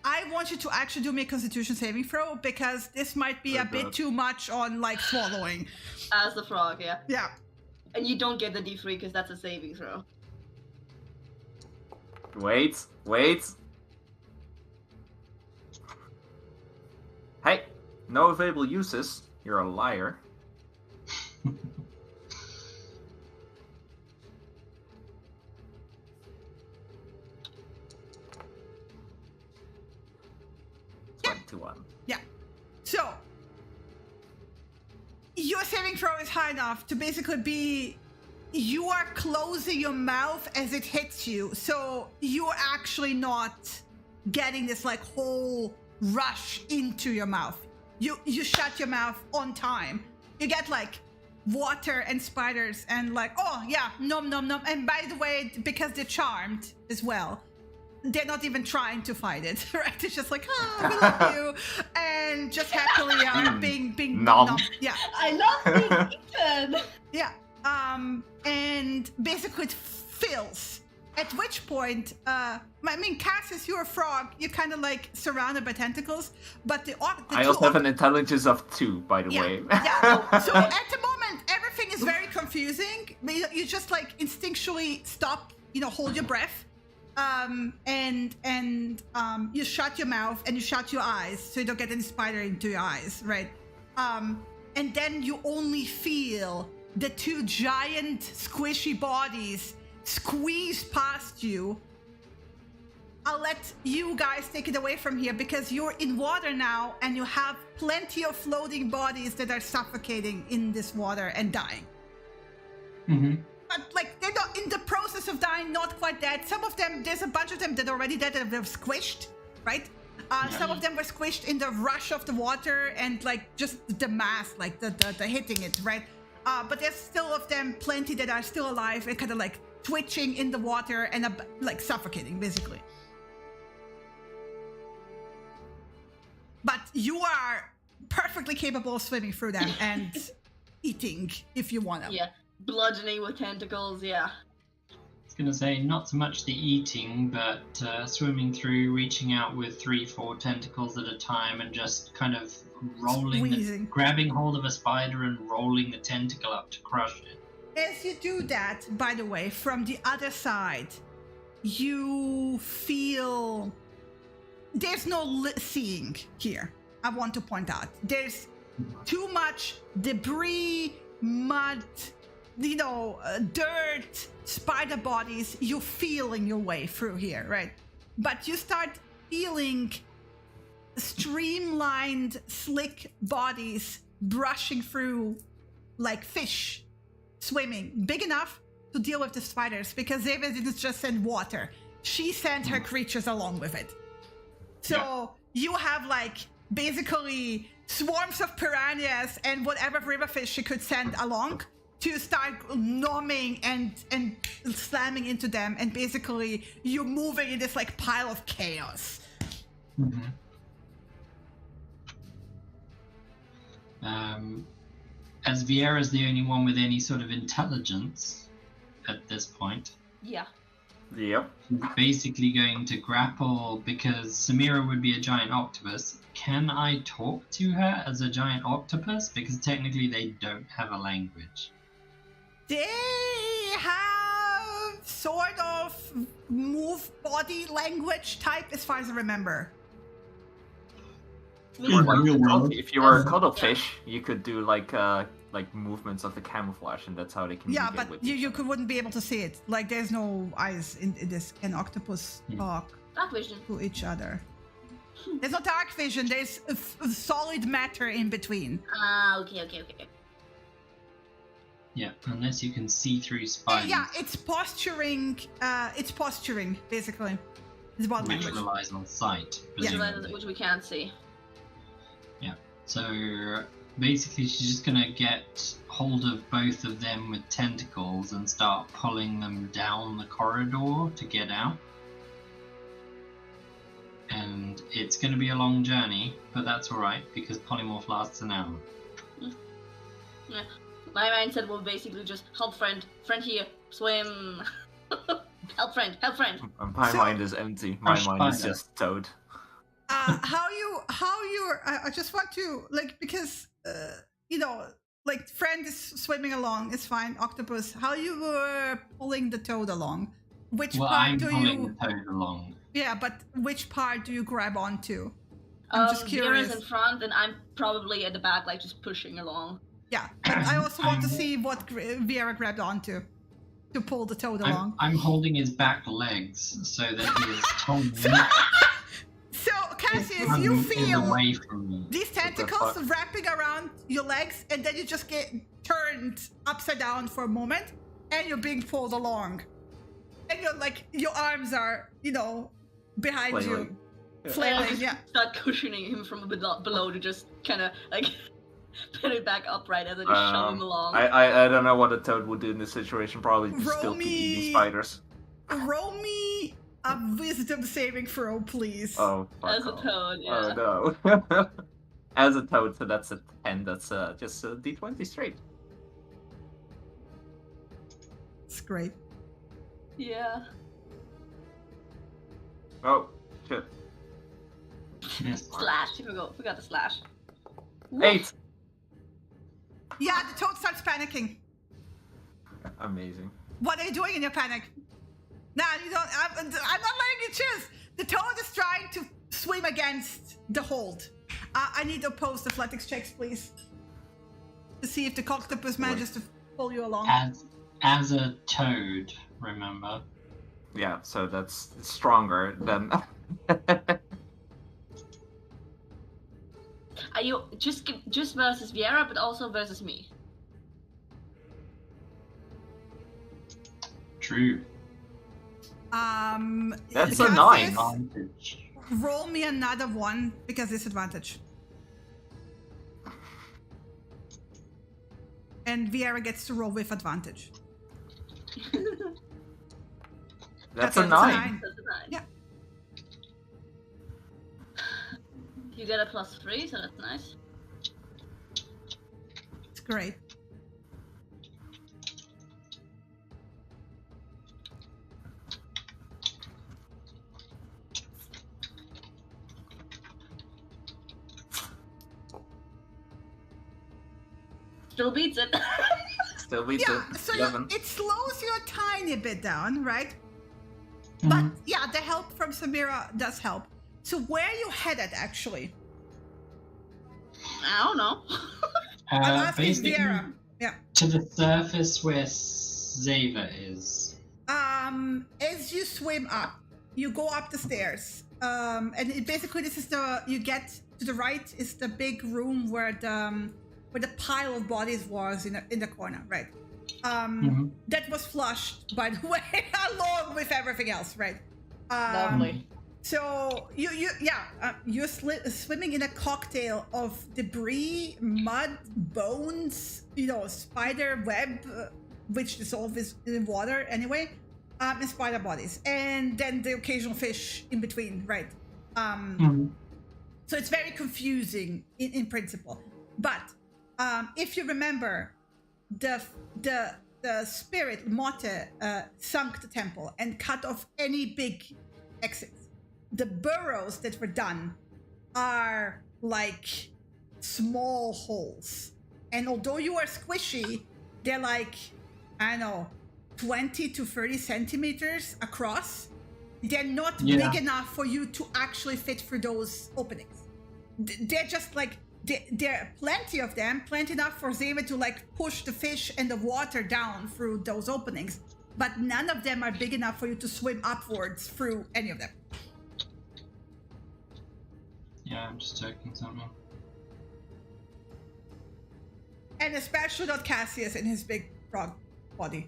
I want you to actually do me a Constitution saving throw because this might be a bit too much on like swallowing. As the frog, yeah. Yeah. And you don't get the D3 because that's a saving throw. Wait. Hey, no available uses. You're a liar. Yeah. So your saving throw is high enough to basically be you are closing your mouth as it hits you, so you're actually not getting this like whole rush into your mouth. You shut your mouth on time. You get like water and spiders and like, oh yeah, nom nom nom. And by the way, because they're charmed as well, they're not even trying to fight it, right? It's just like, we love you, and just happily are being nom. Yeah, I love being eaten. Yeah, and basically it fills. At which point, Cassius, you're a frog. You're kind of like surrounded by tentacles, but I also have an intelligence of 2, by the way. Yeah. So at the moment, everything is very confusing. You just like instinctually stop, hold your breath. And you shut your mouth and you shut your eyes so you don't get any spider into your eyes, right? And then you only feel the 2 giant squishy bodies squeeze past you. I'll let you guys take it away from here because you're in water now and you have plenty of floating bodies that are suffocating in this water and dying. Mm-hmm. But like they're not in the process of dying, not quite dead. Some of them, there's a bunch of them that are already dead that were squished, right? Some of them were squished in the rush of the water and like just the mass, like the hitting it, right? But there's still of them plenty that are still alive and kind of like twitching in the water and like suffocating, basically. But you are perfectly capable of swimming through them and eating if you want to. Yeah. Bludgeoning with tentacles, yeah. was going to say, not so much the eating, but swimming through, reaching out with 3-4 tentacles at a time and just kind of grabbing hold of a spider and rolling the tentacle up to crush it. As you do that, by the way, from the other side, you feel there's no seeing here. I want to point out there's too much debris, mud, dirt, spider bodies. You feeling your way through here, right? But you start feeling streamlined, slick bodies brushing through like fish swimming, big enough to deal with the spiders, because Ava didn't just send water. She sent her creatures along with it. So you have like basically swarms of piranhas and whatever river fish she could send along to start gnawing and slamming into them, and basically you're moving in this like pile of chaos. Mm-hmm. As Viera's the only one with any sort of intelligence at this point. Yeah. Yep. She's basically going to grapple because Samira would be a giant octopus. Can I talk to her as a giant octopus? Because technically they don't have a language. They have sort of move body language type as far as I remember. If you were a cuttlefish, you could do like movements of the camouflage, and that's how they communicate. Yeah, but you wouldn't be able to see it. Like there's no eyes in this. Can octopus talk to each other? There's no dark vision. There's solid matter in between. Okay. Yeah, unless you can see through spiders. Yeah, it's posturing. It's posturing basically. It's body which language. relies on sight. Which we can't see. Yeah. So basically, she's just gonna get hold of both of them with tentacles and start pulling them down the corridor to get out. And it's gonna be a long journey, but that's alright because polymorph lasts an hour. Yeah. My mindset will basically just help friend here, swim. help friend. My mind is empty. My mind is just Toad. I just want to because like friend is swimming along, it's fine. Octopus, how you were pulling the Toad along? Which part I'm do pulling you? the Toad along. Yeah, but which part do you grab onto? I'm just curious. Vera's in front, and I'm probably at the back, like just pushing along. Yeah, I also want to see what Viera grabbed onto to pull the Toad along. I'm holding his back legs so that he is holding. So, Cassius, you feel away from me. These tentacles wrapping around your legs, and then you just get turned upside down for a moment, and you're being pulled along. And you're like, your arms are, behind you. Flailing, yeah. Start cushioning him from below to just kind of, like, put it back upright as I just shove him along. I don't know what a Toad would do in this situation. Probably just still keep eating spiders. Roll me a wisdom saving throw, please. Oh, as a Toad, yeah. Oh, no. As a Toad, so that's a 10. That's just a D20 straight. It's great. Yeah. Oh, shit. Slash. Forgot the slash. 8. Yeah, the Toad starts panicking. Amazing. What are you doing in your panic? Nah, you don't. I'm not letting you choose. The Toad is trying to swim against the hold. I need opposed athletics checks, please, to see if the octopus manages to pull you along. As a Toad, remember? Yeah, so that's stronger than. Are you just versus Viera, but also versus me? True. That's a 9. Roll me another one because disadvantage. And Viera gets to roll with advantage. That's a 9. That's a 9. Yeah. You get a +3, so that's nice. It's great. Still beats it. Still beats it. So it slows you a tiny bit down, right? Mm-hmm. But yeah, the help from Samira does help. So where are you headed, actually? I don't know. I'm asking Basically, Vera. Yeah. to the surface where Zeva is. As you swim up, you go up the stairs. And basically this is you get to the right is the big room where the pile of bodies was in the corner, right? That was flushed, by the way, along with everything else, right? Lovely. So you're swimming in a cocktail of debris, mud, bones, spider web, which dissolves in water anyway, and spider bodies, and then the occasional fish in between, right? So it's very confusing in principle. But if you remember, the spirit Motte sunk the temple and cut off any big exits. The burrows that were done are like small holes. And although you are squishy, they're like, I don't know, 20 to 30 centimeters across. They're not big enough for you to actually fit through those openings. They're just like, there are plenty of them, plenty enough for Zeva to like push the fish and the water down through those openings. But none of them are big enough for you to swim upwards through any of them. Yeah, I'm just checking something. And especially not Cassius and his big frog body.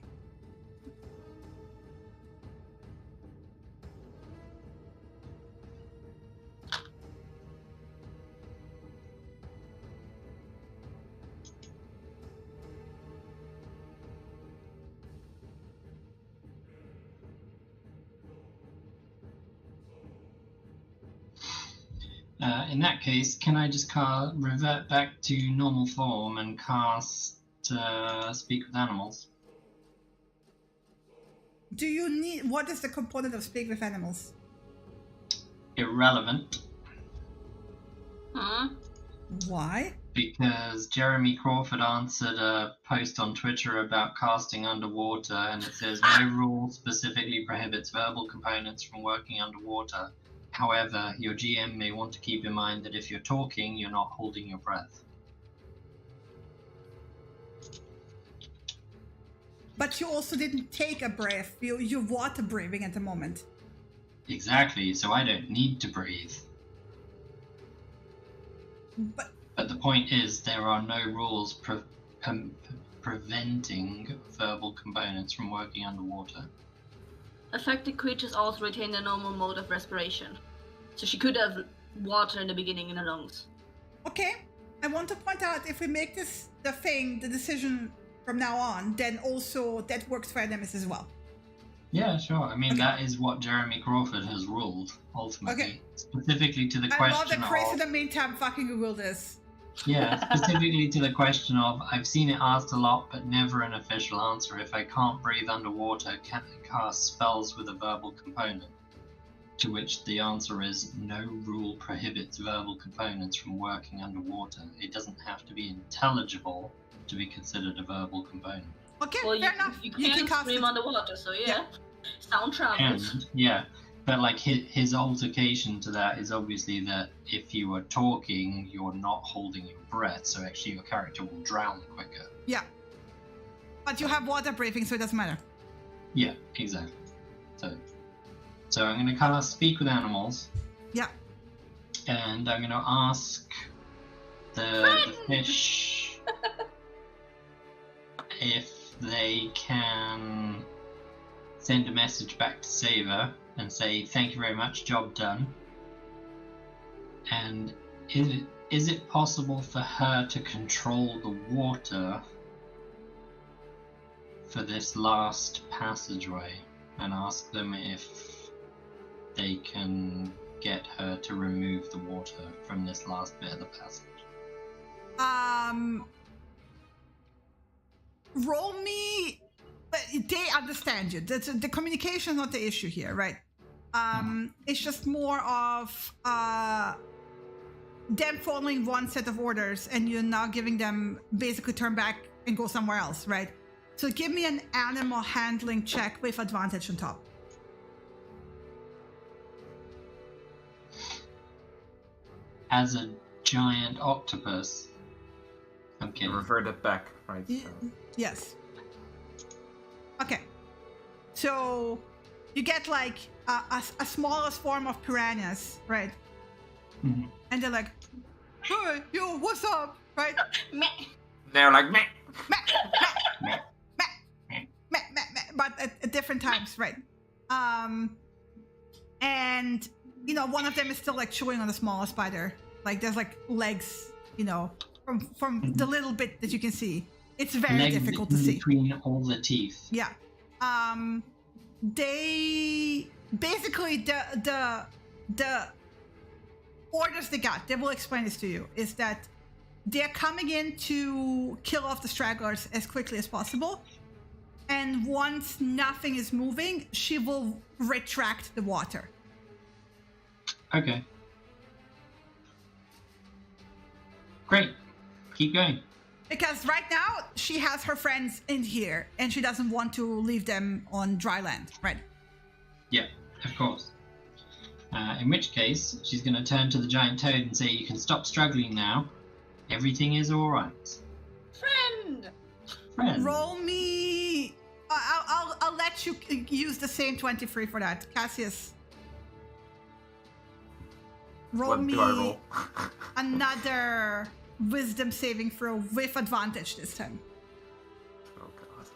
In that case, can I just revert back to normal form and cast Speak with Animals? Do you need... What is the component of Speak with Animals? Irrelevant. Huh? Why? Because Jeremy Crawford answered a post on Twitter about casting underwater, and it says no rule specifically prohibits verbal components from working underwater. However, your GM may want to keep in mind that if you're talking, you're not holding your breath. But you also didn't take a breath. You're water breathing at the moment. Exactly, so I don't need to breathe. But the point is, there are no rules preventing verbal components from working underwater. Affected creatures also retain their normal mode of respiration. So she could have water in the beginning in her lungs. Okay, I want to point out, if we make this the decision from now on, then also that works for Nemesis as well. Yeah, sure. I mean, that is what Jeremy Crawford has ruled, ultimately. Okay. Specifically to the I question love that Chris in the meantime fucking Googled this. Yeah, specifically to the question of, I've seen it asked a lot, but never an official answer. If I can't breathe underwater, can I cast spells with a verbal component? To which the answer is, no rule prohibits verbal components from working underwater. It doesn't have to be intelligible to be considered a verbal component. Okay, well, fair enough. You can scream underwater, so yeah. Sound travels. And, yeah. But like his altercation to that is obviously that if you are talking, you're not holding your breath, so actually your character will drown quicker. Yeah. But you have water breathing, so it doesn't matter. Yeah, exactly. So I'm going to cast Speak with Animals. Yeah. And I'm going to ask the fish if they can send a message back to Zeva and say, thank you very much, job done. And is it possible for her to control the water for this last passageway? And ask them if they can get her to remove the water from this last bit of the passage. Roll me... But they understand you. The communication is not the issue here, right? It's just more of them following one set of orders, and you're now giving them basically turn back and go somewhere else, right? So give me an animal handling check with advantage on top. As a giant octopus. Okay. Revert it back, right? So. Yes. Okay. So you get like a smallest form of piranhas, right? Mm-hmm. And they're like, "Hey, yo, what's up?" Right? They're like, meh. But at different times, right? And you know, one of them is still like chewing on a smaller spider. Like there's like legs, you know, from the little bit that you can see. It's very difficult to see between all the teeth. Yeah. They basically the orders they got. They will explain this to you. Is that they're coming in to kill off the stragglers as quickly as possible. And once nothing is moving, she will retract the water. Okay. Great. Keep going. Because right now, she has her friends in here, and she doesn't want to leave them on dry land, right? Yeah, of course. In which case, she's going to turn to the giant toad and say, "You can stop struggling now. Everything is all right." Friend! Roll me... I'll let you use the same 23 for that. Cassius. Roll me another wisdom saving throw with advantage this time. Oh god.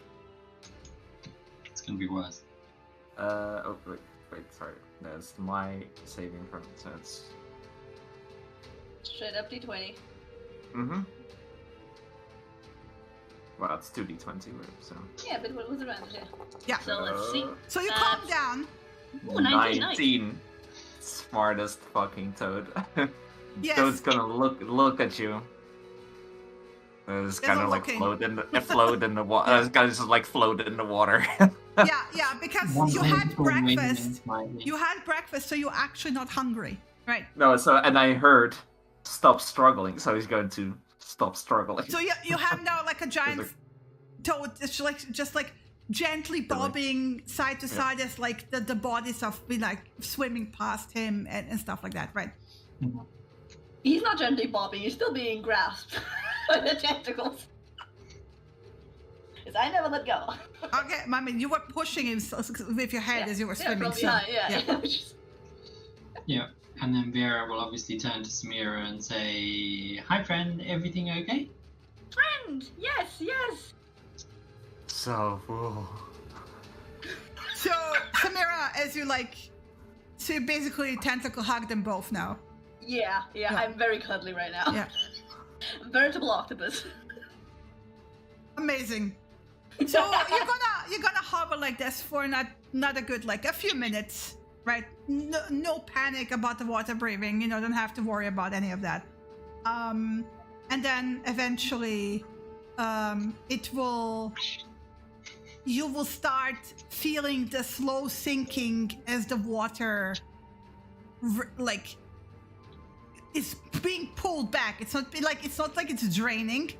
It's going to be worse. Oh wait, sorry. That's my saving from it, so it's... Straight up D20. Mm-hmm. Well, it's 2d20, so... Yeah, but what was the advantage? Yeah. So let's see. So you calm down. Ooh, 19. Smartest fucking toad. Yes. Toad's gonna look at you. It's kind of like float in the water. It's kind of just like float in the water. Yeah, because you had breakfast. You had breakfast, so you're actually not hungry, right? No, and I heard stop struggling, so he's going to stop struggling. So you have now like a giant toad, it's like just like gently bobbing side to side as like the bodies of like swimming past him and stuff like that, right? Mm-hmm. He's not gently bobbing, he's still being grasped by the tentacles. Because I never let go. Okay, I mean, you were pushing him with your head as you were swimming. Yeah, and then Vera will obviously turn to Samira and say, "Hi friend, everything okay?" Friend, yes. So Samira, as you like, so you basically tentacle hug them both now. Yeah, I'm very cuddly right now. Yeah. Veritable octopus. Amazing. So you're gonna hover like this for not a good like a few minutes, right? No panic about the water breathing. You don't have to worry about any of that. And then eventually, you will start feeling the slow sinking as the water, like, is being pulled back. It's not like it's draining,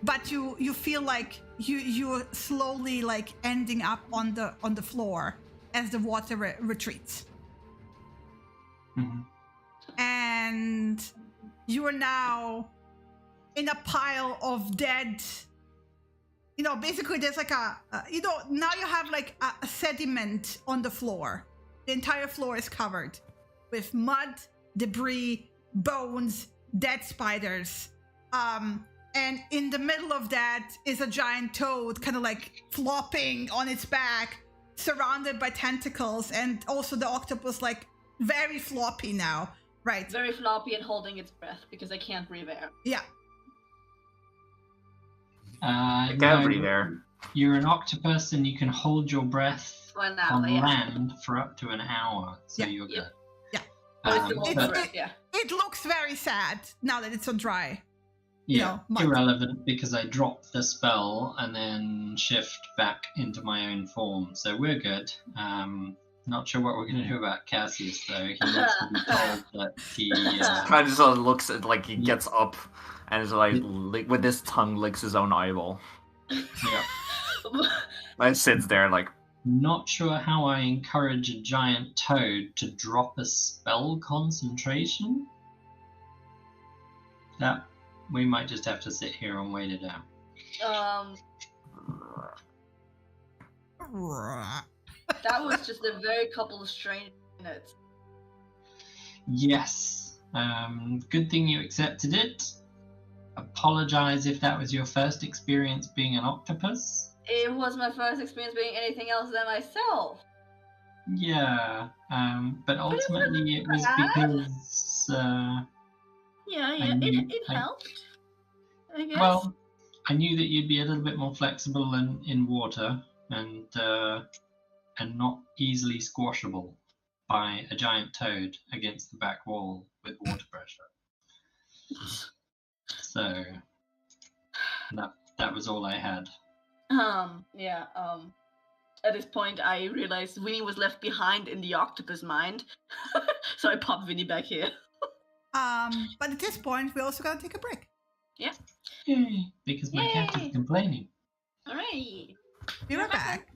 but you feel like you're slowly like ending up on the floor as the water retreats. Mm-hmm. And you are now in a pile of dead. Basically there's like now you have like a sediment on the floor. The entire floor is covered with mud, debris, bones, dead spiders. And in the middle of that is a giant toad kind of like flopping on its back, surrounded by tentacles, and also the octopus like very floppy now, right? Very floppy and holding its breath because I can't breathe air. Yeah. I can't breathe air. You're an octopus and you can hold your breath on land for up to an hour, so you're good. Yeah. It looks very sad now that it's on dry. Yeah, irrelevant because I dropped the spell and then shift back into my own form, so we're good. Not sure what we're going to do about Cassius, though. He needs to be told that he... kind of just looks at, like, he gets up and is like, with his tongue licks his own eyeball. Yeah. And sits there like... Not sure how I encourage a giant toad to drop a spell concentration. That we might just have to sit here and wait it out. That was just a very couple of strange minutes. Yes. Good thing you accepted it. Apologize if that was your first experience being an octopus. It was my first experience being anything else than myself. Yeah, but ultimately it was because... it helped, I guess. Well, I knew that you'd be a little bit more flexible in water and not easily squashable by a giant toad against the back wall with water pressure. So that was all I had. At this point, I realized Winnie was left behind in the octopus mind, so I popped Winnie back here. But at this point, we also gotta take a break. Yeah. Yay, because my cat is complaining. All right. Be right back.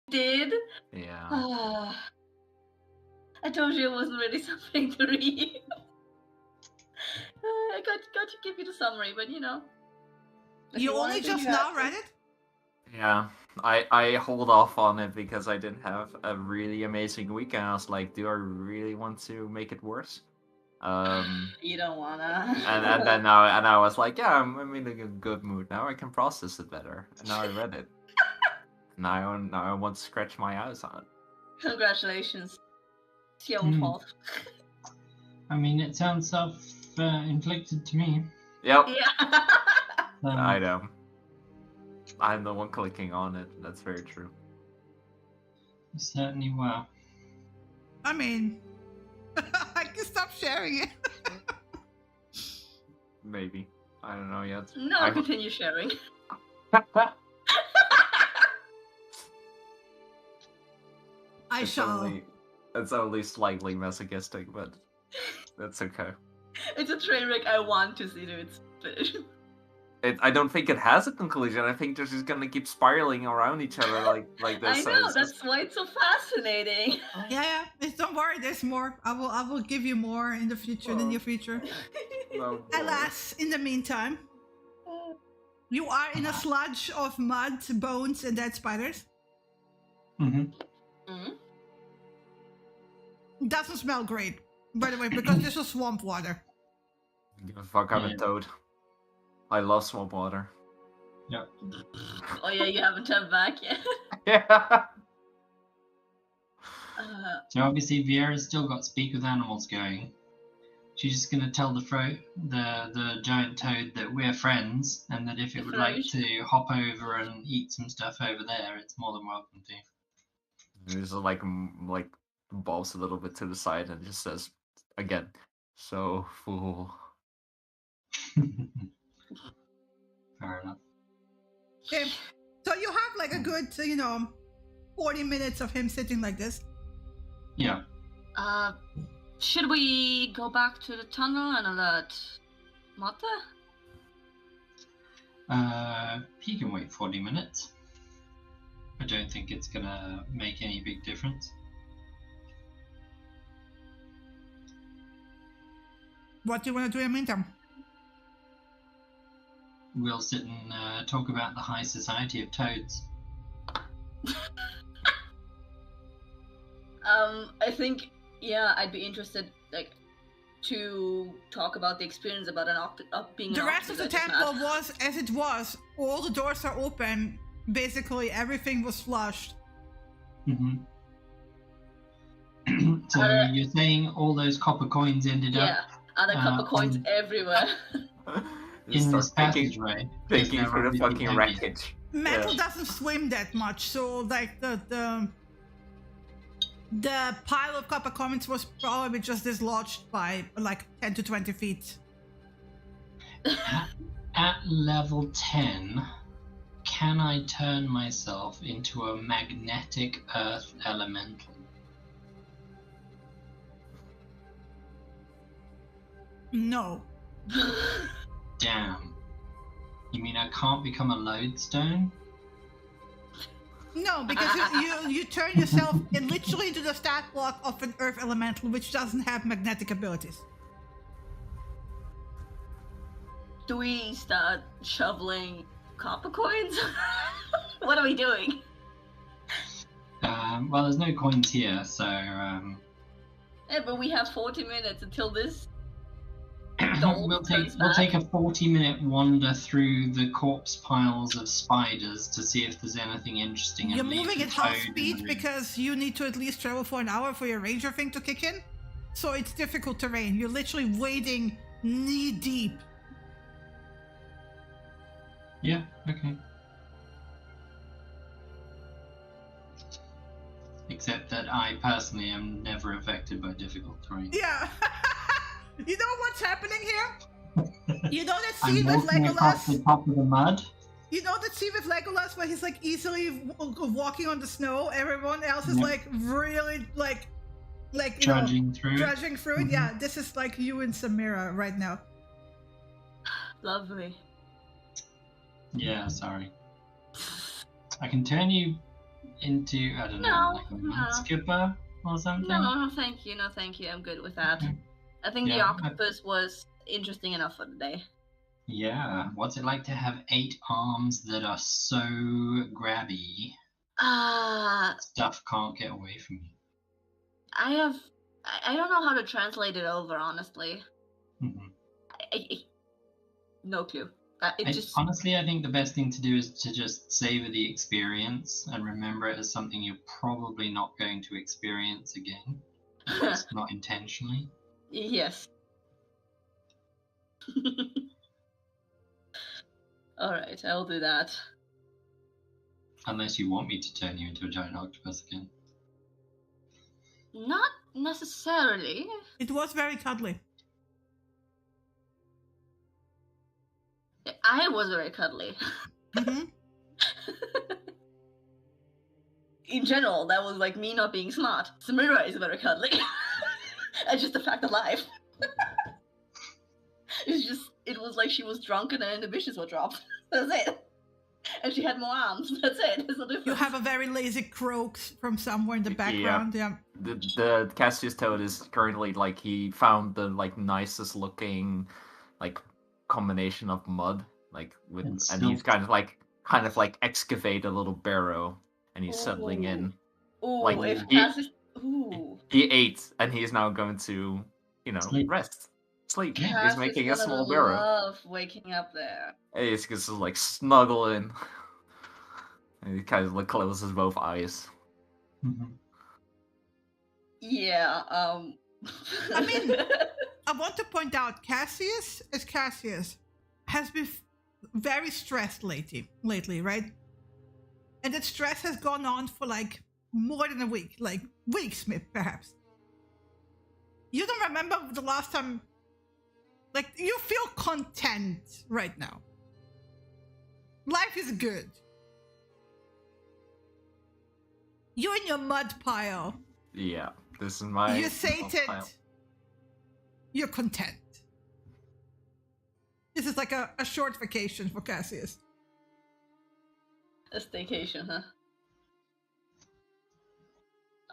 did? Yeah. I told you it wasn't really something to read. I got to give you the summary, but you know. You only just now read it? Yeah. I hold off on it because I didn't have a really amazing weekend. I was like, do I really want to make it worse? You don't wanna. and then I was like, yeah, I'm in a good mood now. I can process it better. And now I read it. now I want to scratch my eyes on it. Congratulations. It's your own fault. I mean, it sounds self-inflicted to me. Yep. Yeah. I know. I'm the one clicking on it. That's very true. You certainly were. I mean, I can stop sharing it. Maybe. I don't know yet. No, continue sharing. It's only slightly masochistic, but that's okay. It's a train wreck I want to see to its finish. I don't think it has a conclusion. I think they're just gonna keep spiraling around each other like this. I know, that's why it's so fascinating. Yeah. Don't worry, there's more. I will give you more in the future, in the near future. No, Alas, in the meantime, you are in a sludge of mud, bones, and dead spiders. Doesn't smell great, by the way, because this is swamp water. Give a fuck, I'm a toad. I love swamp water. Yep. Oh yeah, you haven't turned back yet. Yeah. So obviously Viera's still got speak with animals going. She's just gonna tell the giant toad that we're friends, and that if it would like to hop over and eat some stuff over there, it's more than welcome to. He's like bobs a little bit to the side and just says again, "So fool." Fair enough. Okay, so you have like a good, 40 minutes of him sitting like this. Yeah. Should we go back to the tunnel and alert Mata? He can wait 40 minutes. I don't think it's gonna make any big difference. What do you want to do in the meantime? We'll sit and talk about the high society of toads. I think, I'd be interested, to talk about the experience about being the rest of the temple was as it was. All the doors are open. Basically, everything was flushed. So you're saying all those copper coins ended up? Yeah, other copper coins everywhere. In this passageway, taking through the fucking wreckage. Metal doesn't swim that much, so the pile of copper coins was probably just dislodged by 10 to 20 feet. At level 10, can I turn myself into a magnetic earth elemental? No. Damn. You mean I can't become a lodestone? No, because you turn yourself literally into the stat block of an earth elemental, which doesn't have magnetic abilities. Do we start shoveling copper coins? What are we doing? Well, there's no coins here, so... Yeah, but we have 40 minutes until this... We'll take a 40-minute wander through the corpse piles of spiders to see if there's anything interesting. You're moving at half speed because you need to at least travel for an hour for your ranger thing to kick in. So it's difficult terrain. You're literally wading knee deep. Yeah, okay. Except that I personally am never affected by difficult terrain. Yeah. You know what's happening here? You know that scene with with Legolas? Across the top of the mud? You know that scene with Legolas where he's easily walking on the snow? Everyone else is really trudging through. Trudging through it. Yeah, this is you and Samira right now. Lovely. Yeah, sorry. I can turn you into, I don't know, like a mud skipper or something? No, thank you. No, thank you. I'm good with that. Okay. I think the octopus was interesting enough for the day. Yeah. What's it like to have 8 arms that are so grabby? Stuff can't get away from you. I don't know how to translate it over, honestly. Mm-hmm. No clue. Honestly, I think the best thing to do is to just savor the experience and remember it as something you're probably not going to experience again. At least not intentionally. Yes. Alright, I'll do that. Unless you want me to turn you into a giant octopus again. Not necessarily. It was very cuddly. I was very cuddly. Mm-hmm. In general, that was like me not being smart. Samira is very cuddly. It's just a fact of life. It was like she was drunk and her inhibitions were dropped. That's it. And she had more arms. That's it. There's no difference. You have a very lazy croak from somewhere in the background. Yeah. The Cassius Toad is currently like he found the like nicest looking like combination of mud and he's kind of like excavate a little barrow and he's settling in. Ooh, like if Cassius... he ate and he is now going to sleep. Cass he's making a small barrow. Love waking up there. He's just like snuggle in. And he kind of like closes both eyes. Mm-hmm. Yeah. I mean, I want to point out Cassius has been very stressed lately, right? And that stress has gone on for like more than a week, like weeks, perhaps. You don't remember the last time, like you feel content right now. Life is good. You in your mud pile. Yeah, this is my. You're sated. You're content. This is like a short vacation for Cassius. A staycation, huh?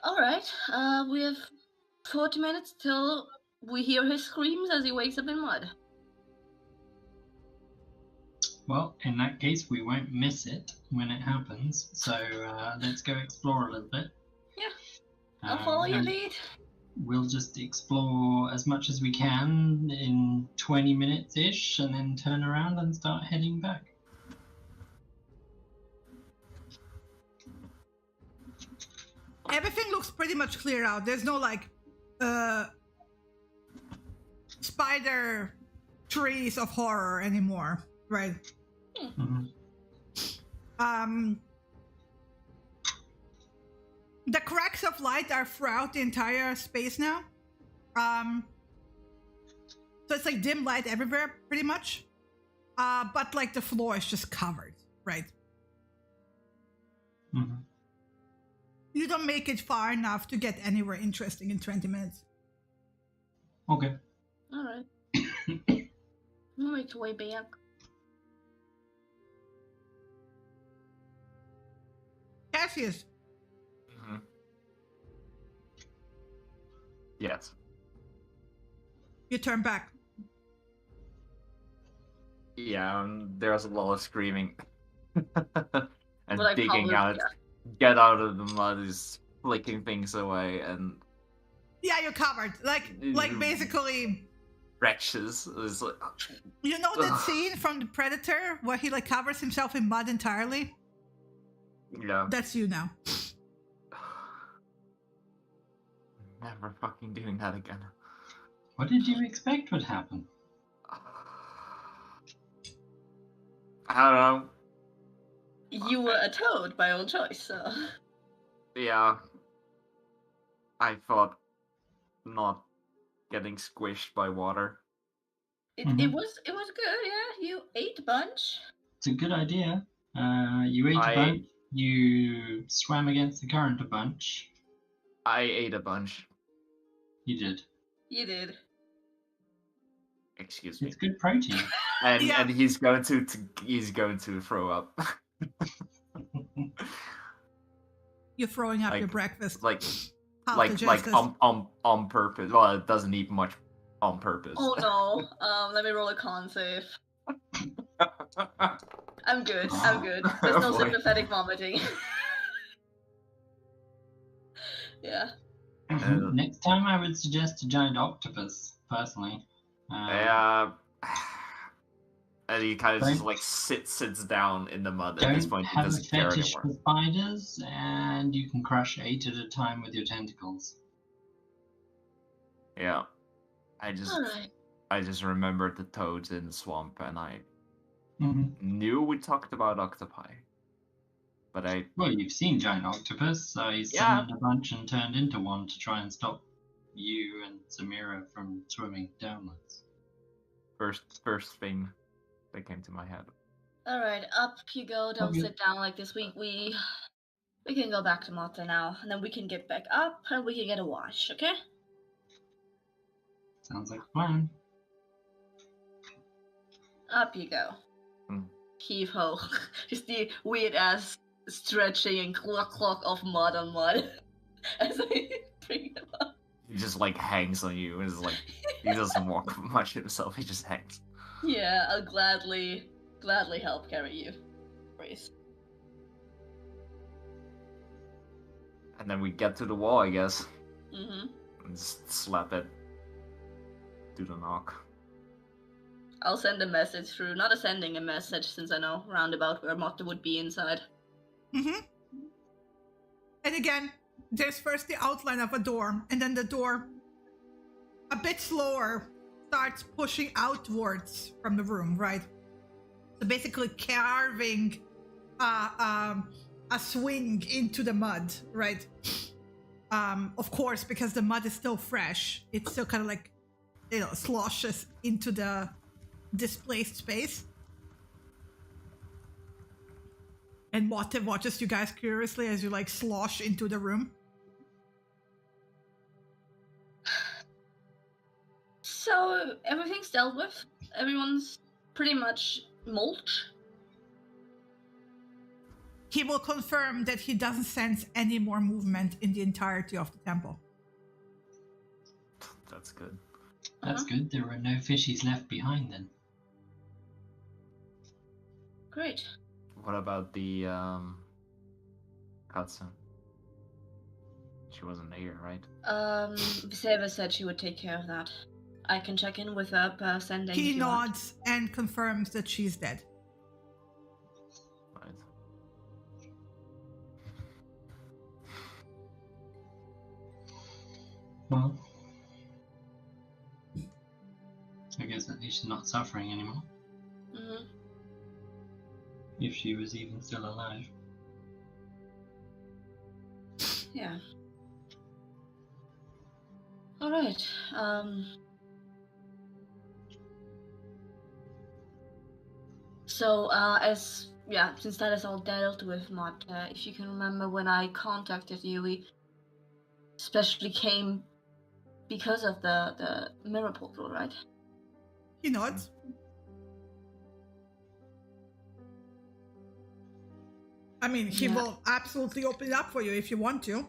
Alright, we have 40 minutes till we hear his screams as he wakes up in mud. Well, in that case, we won't miss it when it happens, so let's go explore a little bit. Yeah, I'll follow your lead. We'll just explore as much as we can in 20 minutes-ish, and then turn around and start heading back. Everything looks pretty much clear out. There's no like spider trees of horror anymore, right? Mm-hmm. The cracks of light are throughout the entire space now. So it's like dim light everywhere, pretty much. But like the floor is just covered, right? Mm-hmm. You don't make it far enough to get anywhere interesting in 20 minutes. Okay. Alright. I'll make the way back. Cassius. Mm-hmm. Yes. You turn back. Yeah, there's a lot of screaming. And Well, digging out. Yeah. Get out of the mud is flicking things away and... Yeah, you're covered. Like basically... Wretches. Is like... You know that scene from The Predator where he like covers himself in mud entirely? Yeah. That's you now. Never fucking doing that again. What did you expect would happen? I don't know. You were a toad by own choice, so... Yeah. I thought not getting squished by water. It was good, yeah. You ate a bunch. It's a good idea. You ate a bunch. You swam against the current a bunch. I ate a bunch. You did. You did. Excuse me. It's good protein. And he's going to throw up. You're throwing up your breakfast. Like on purpose. Well, it doesn't eat much on purpose. Oh no. Let me roll a con save. I'm good. There's no sympathetic vomiting. Yeah. Next time I would suggest a giant octopus, personally. And he kind of just like sits down in the mud at this point. He doesn't care anymore. Have a fetish for spiders, and you can crush 8 at a time with your tentacles. Yeah, I just remembered the toads in the swamp, and I knew we talked about octopi, but well, you've seen giant octopus, so he summoned a bunch and turned into one to try and stop you and Samira from swimming downwards. First thing that came to my head. All right, up you go. Don't sit down like this. We can go back to Mata now, and then we can get back up and we can get a wash. Okay? Sounds like a plan. Up you go. Heave ho. Just the weird ass stretching and cluck of mud on mud as I bring him up. He just like hangs on you. It's like he doesn't walk much himself. He just hangs. Yeah, I'll gladly help carry you. Brace. And then we get to the wall, I guess. And just slap it. Do the knock. I'll send a message through. Not sending a message, since I know roundabout where Motta would be inside. And again, there's first the outline of a door, and then the door, a bit slower, starts pushing outwards from the room, right? So basically carving a swing into the mud, right? Of course, because the mud is still fresh, it's still kind of like, sloshes into the displaced space. And Motte watches you guys curiously as you like slosh into the room. So everything's dealt with. Everyone's pretty much mulch. He will confirm that he doesn't sense any more movement in the entirety of the temple. That's good. That's good. There were no fishies left behind then. Great. What about the Katsu? She wasn't here, right? Seva said she would take care of that. I can check in with her per sending. He nods and confirms that she's dead. Right. Well, I guess at least she's not suffering anymore. If she was even still alive. Yeah. Alright, So, since that is all dealt with, Mott, if you can remember when I contacted you, we especially came because of the mirror portal, right? He nods. I mean, he will absolutely open it up for you if you want to.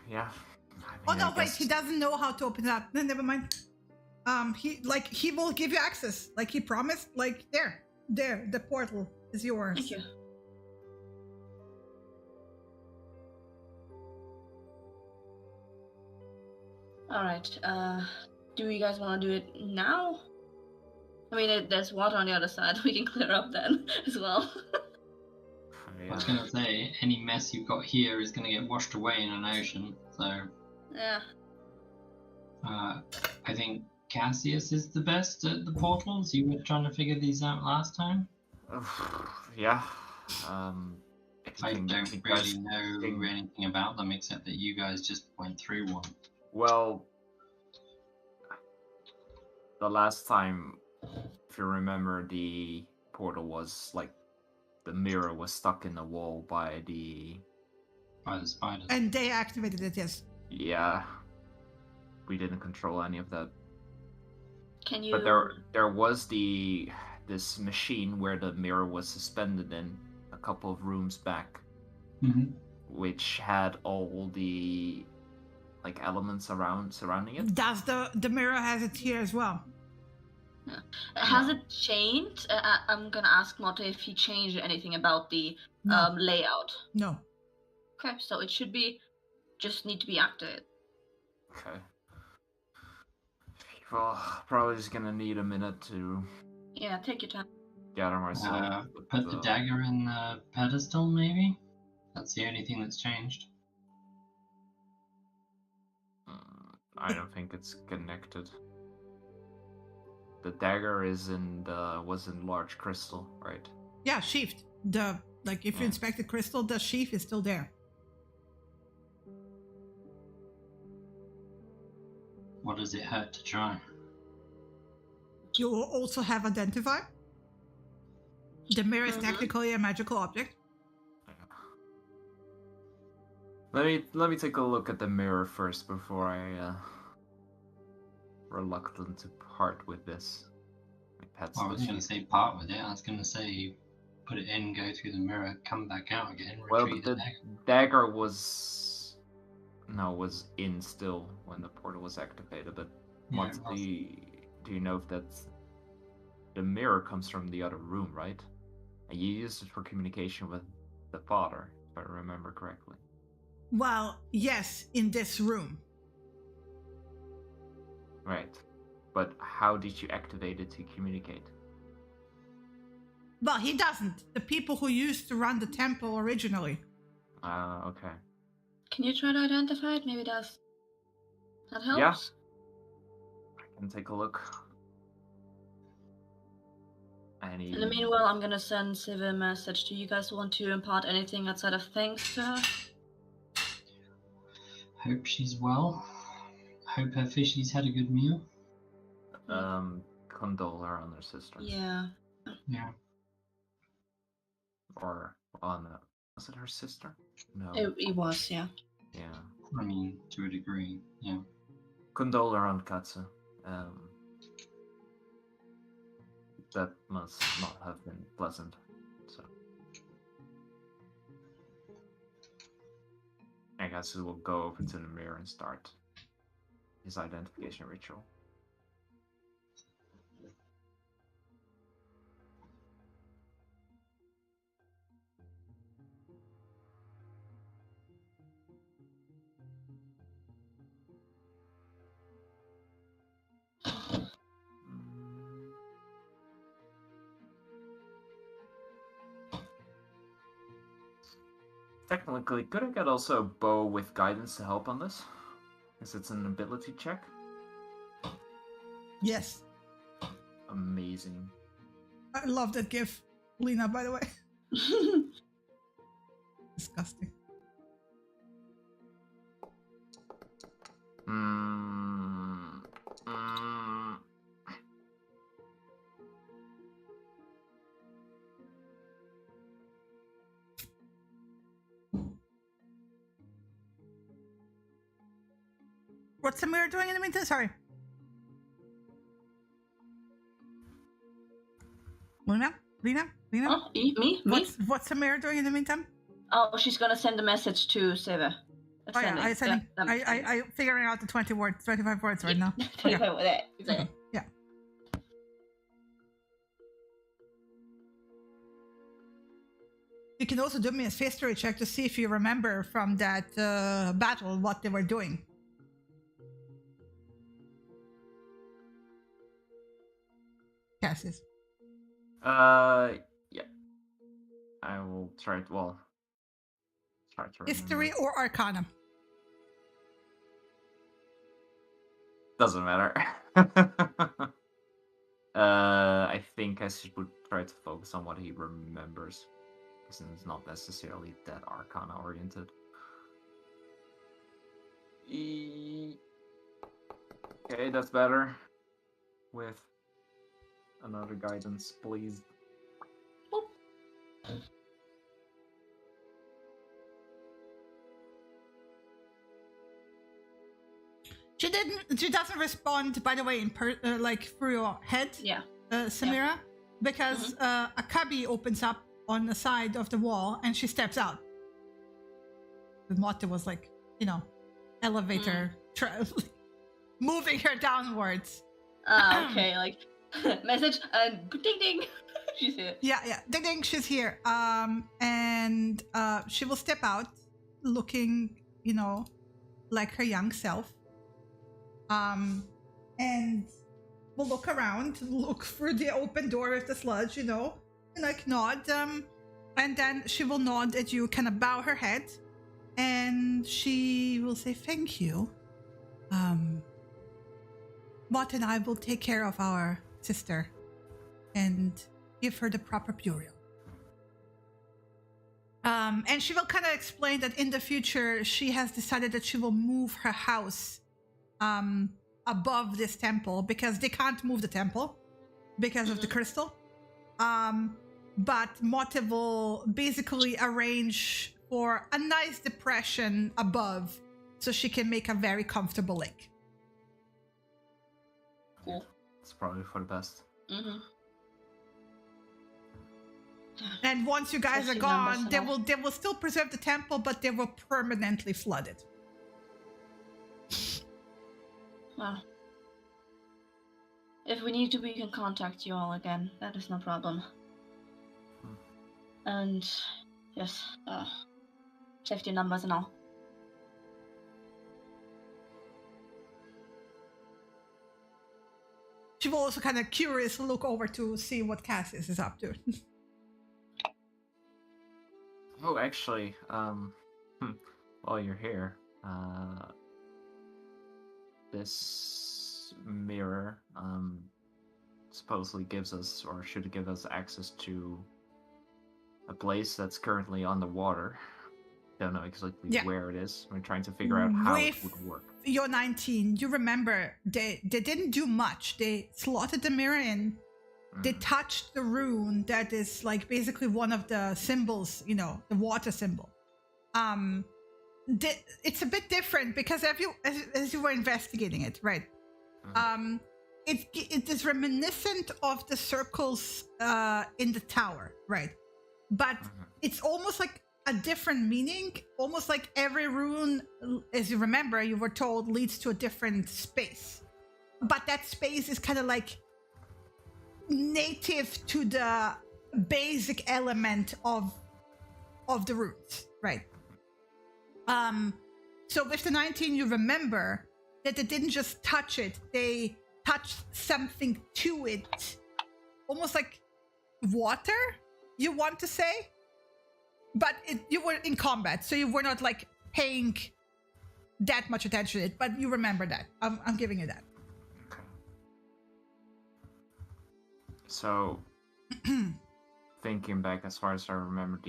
Yeah. Wait, he doesn't know how to open it up. No, never mind. He will give you access. Like he promised, like there, the portal is yours. Thank you. Alright, do you guys want to do it now? I mean, there's water on the other side. We can clear up then as well. I was going to say, any mess you've got here is going to get washed away in an ocean, so... Yeah. I think Cassius is the best at the portals. You were trying to figure these out last time? Yeah. I don't really know anything about them except that you guys just went through one. Well, the last time, if you remember, the portal was like the mirror was stuck in the wall by the spiders. And they activated it, yes. Yeah. We didn't control any of that. Can you? But there was this machine where the mirror was suspended in a couple of rooms back, which had all the elements surrounding it. Does the mirror has it here as well? Yeah. Has it changed? I'm gonna ask Motte if he changed anything about the layout. No. Okay, so it should be just need to be activated. Okay. Well, probably just gonna need a minute to. Yeah, take your time. Gather myself. Put the dagger in the pedestal, maybe. That's the only thing that's changed. I don't think it's connected. The dagger was in large crystal, right? Yeah, sheathed. If you inspect the crystal, the sheath is still there. What does it hurt to try? You will also have identify. The mirror is technically a magical object. Let me take a look at the mirror first before I reluctant to part with this. I wasn't going to say part with it. I was going to say put it in, go through the mirror, come back out again. Well, the dagger was in still when the portal was activated. But do you know if the mirror comes from the other room, right? And you used it for communication with the father, if I remember correctly. Well, yes, in this room. Right. But how did you activate it to communicate? Well, he doesn't. The people who used to run the temple originally. Okay. Can you try to identify it? Maybe that helps? Yeah. I can take a look. In the meanwhile, I'm gonna send Siv a message. Do you guys want to impart anything outside of thanks to her? Hope she's well. Hope her fishies had a good meal. Condole her on her sister. Yeah. Yeah. Or on was it her sister? No. It was, yeah. Yeah. I mean, to a degree, yeah. Condole her on Katsu. That must not have been pleasant. So I guess we will go over to the mirror and start his identification ritual. Technically, could I get also a bow with guidance to help on this? Because it's an ability check? Yes. Amazing. I love that gif, Lena, by the way. Disgusting. What's Samira doing in the meantime? Sorry. Lena? Oh, me? What's Samira doing in the meantime? Oh, she's gonna send a message to Seva. I figuring out the 25 words right now. 25 words. Okay. Yeah. You can also do me a history check to see if you remember from that battle what they were doing. Cassius. Yeah. I will try to, History or Arcana? Doesn't matter. I think I should try to focus on what he remembers, because it's not necessarily that Arcana oriented. Okay, that's better. With another guidance, please. She doesn't respond, by the way, through your head. Yeah. Samira, because a cubby opens up on the side of the wall, and she steps out. The Motte was like, elevator moving her downwards. Okay, like message and ding ding. She's here. Yeah, ding ding, she's here. And she will step out looking, like her young self. And we'll look around, look through the open door with the sludge, and like nod. And then she will nod at you, kind of bow her head, and she will say, "Thank you. Mott and I will take care of our sister and give her the proper burial." And she will kind of explain that in the future, she has decided that she will move her house above this temple because they can't move the temple because of the crystal. But Motte will basically arrange for a nice depression above so she can make a very comfortable lake. Cool. It's probably for the best. Mm-hmm. And once you guys are gone, they will still preserve the temple, but they will permanently flood it. Well, if we need to, we can contact you all again. That is no problem. And yes, safety numbers and all. She will also kind of curious look over to see what Cassius is up to. Oh, actually, while you're here, this mirror supposedly gives us, or should give us, access to a place that's currently on the water. Don't know exactly where it is. We're trying to figure out how it would work. You're 19. You remember they didn't do much. They slotted the mirror in. They touched the rune that is like basically one of the symbols, the water symbol. It's a bit different because as you were investigating it, right? It is reminiscent of the circles in the tower, right? But it's almost like a different meaning, almost like every rune, as you remember, you were told, leads to a different space. But that space is kind of like native to the basic element of the runes, right? So with the 19, you remember that they didn't just touch it, they touched something to it, almost like water, you want to say? But you were in combat, so you were not like paying that much attention to it, but you remember that. I'm giving you that. Okay. So, thinking back, as far as I remember,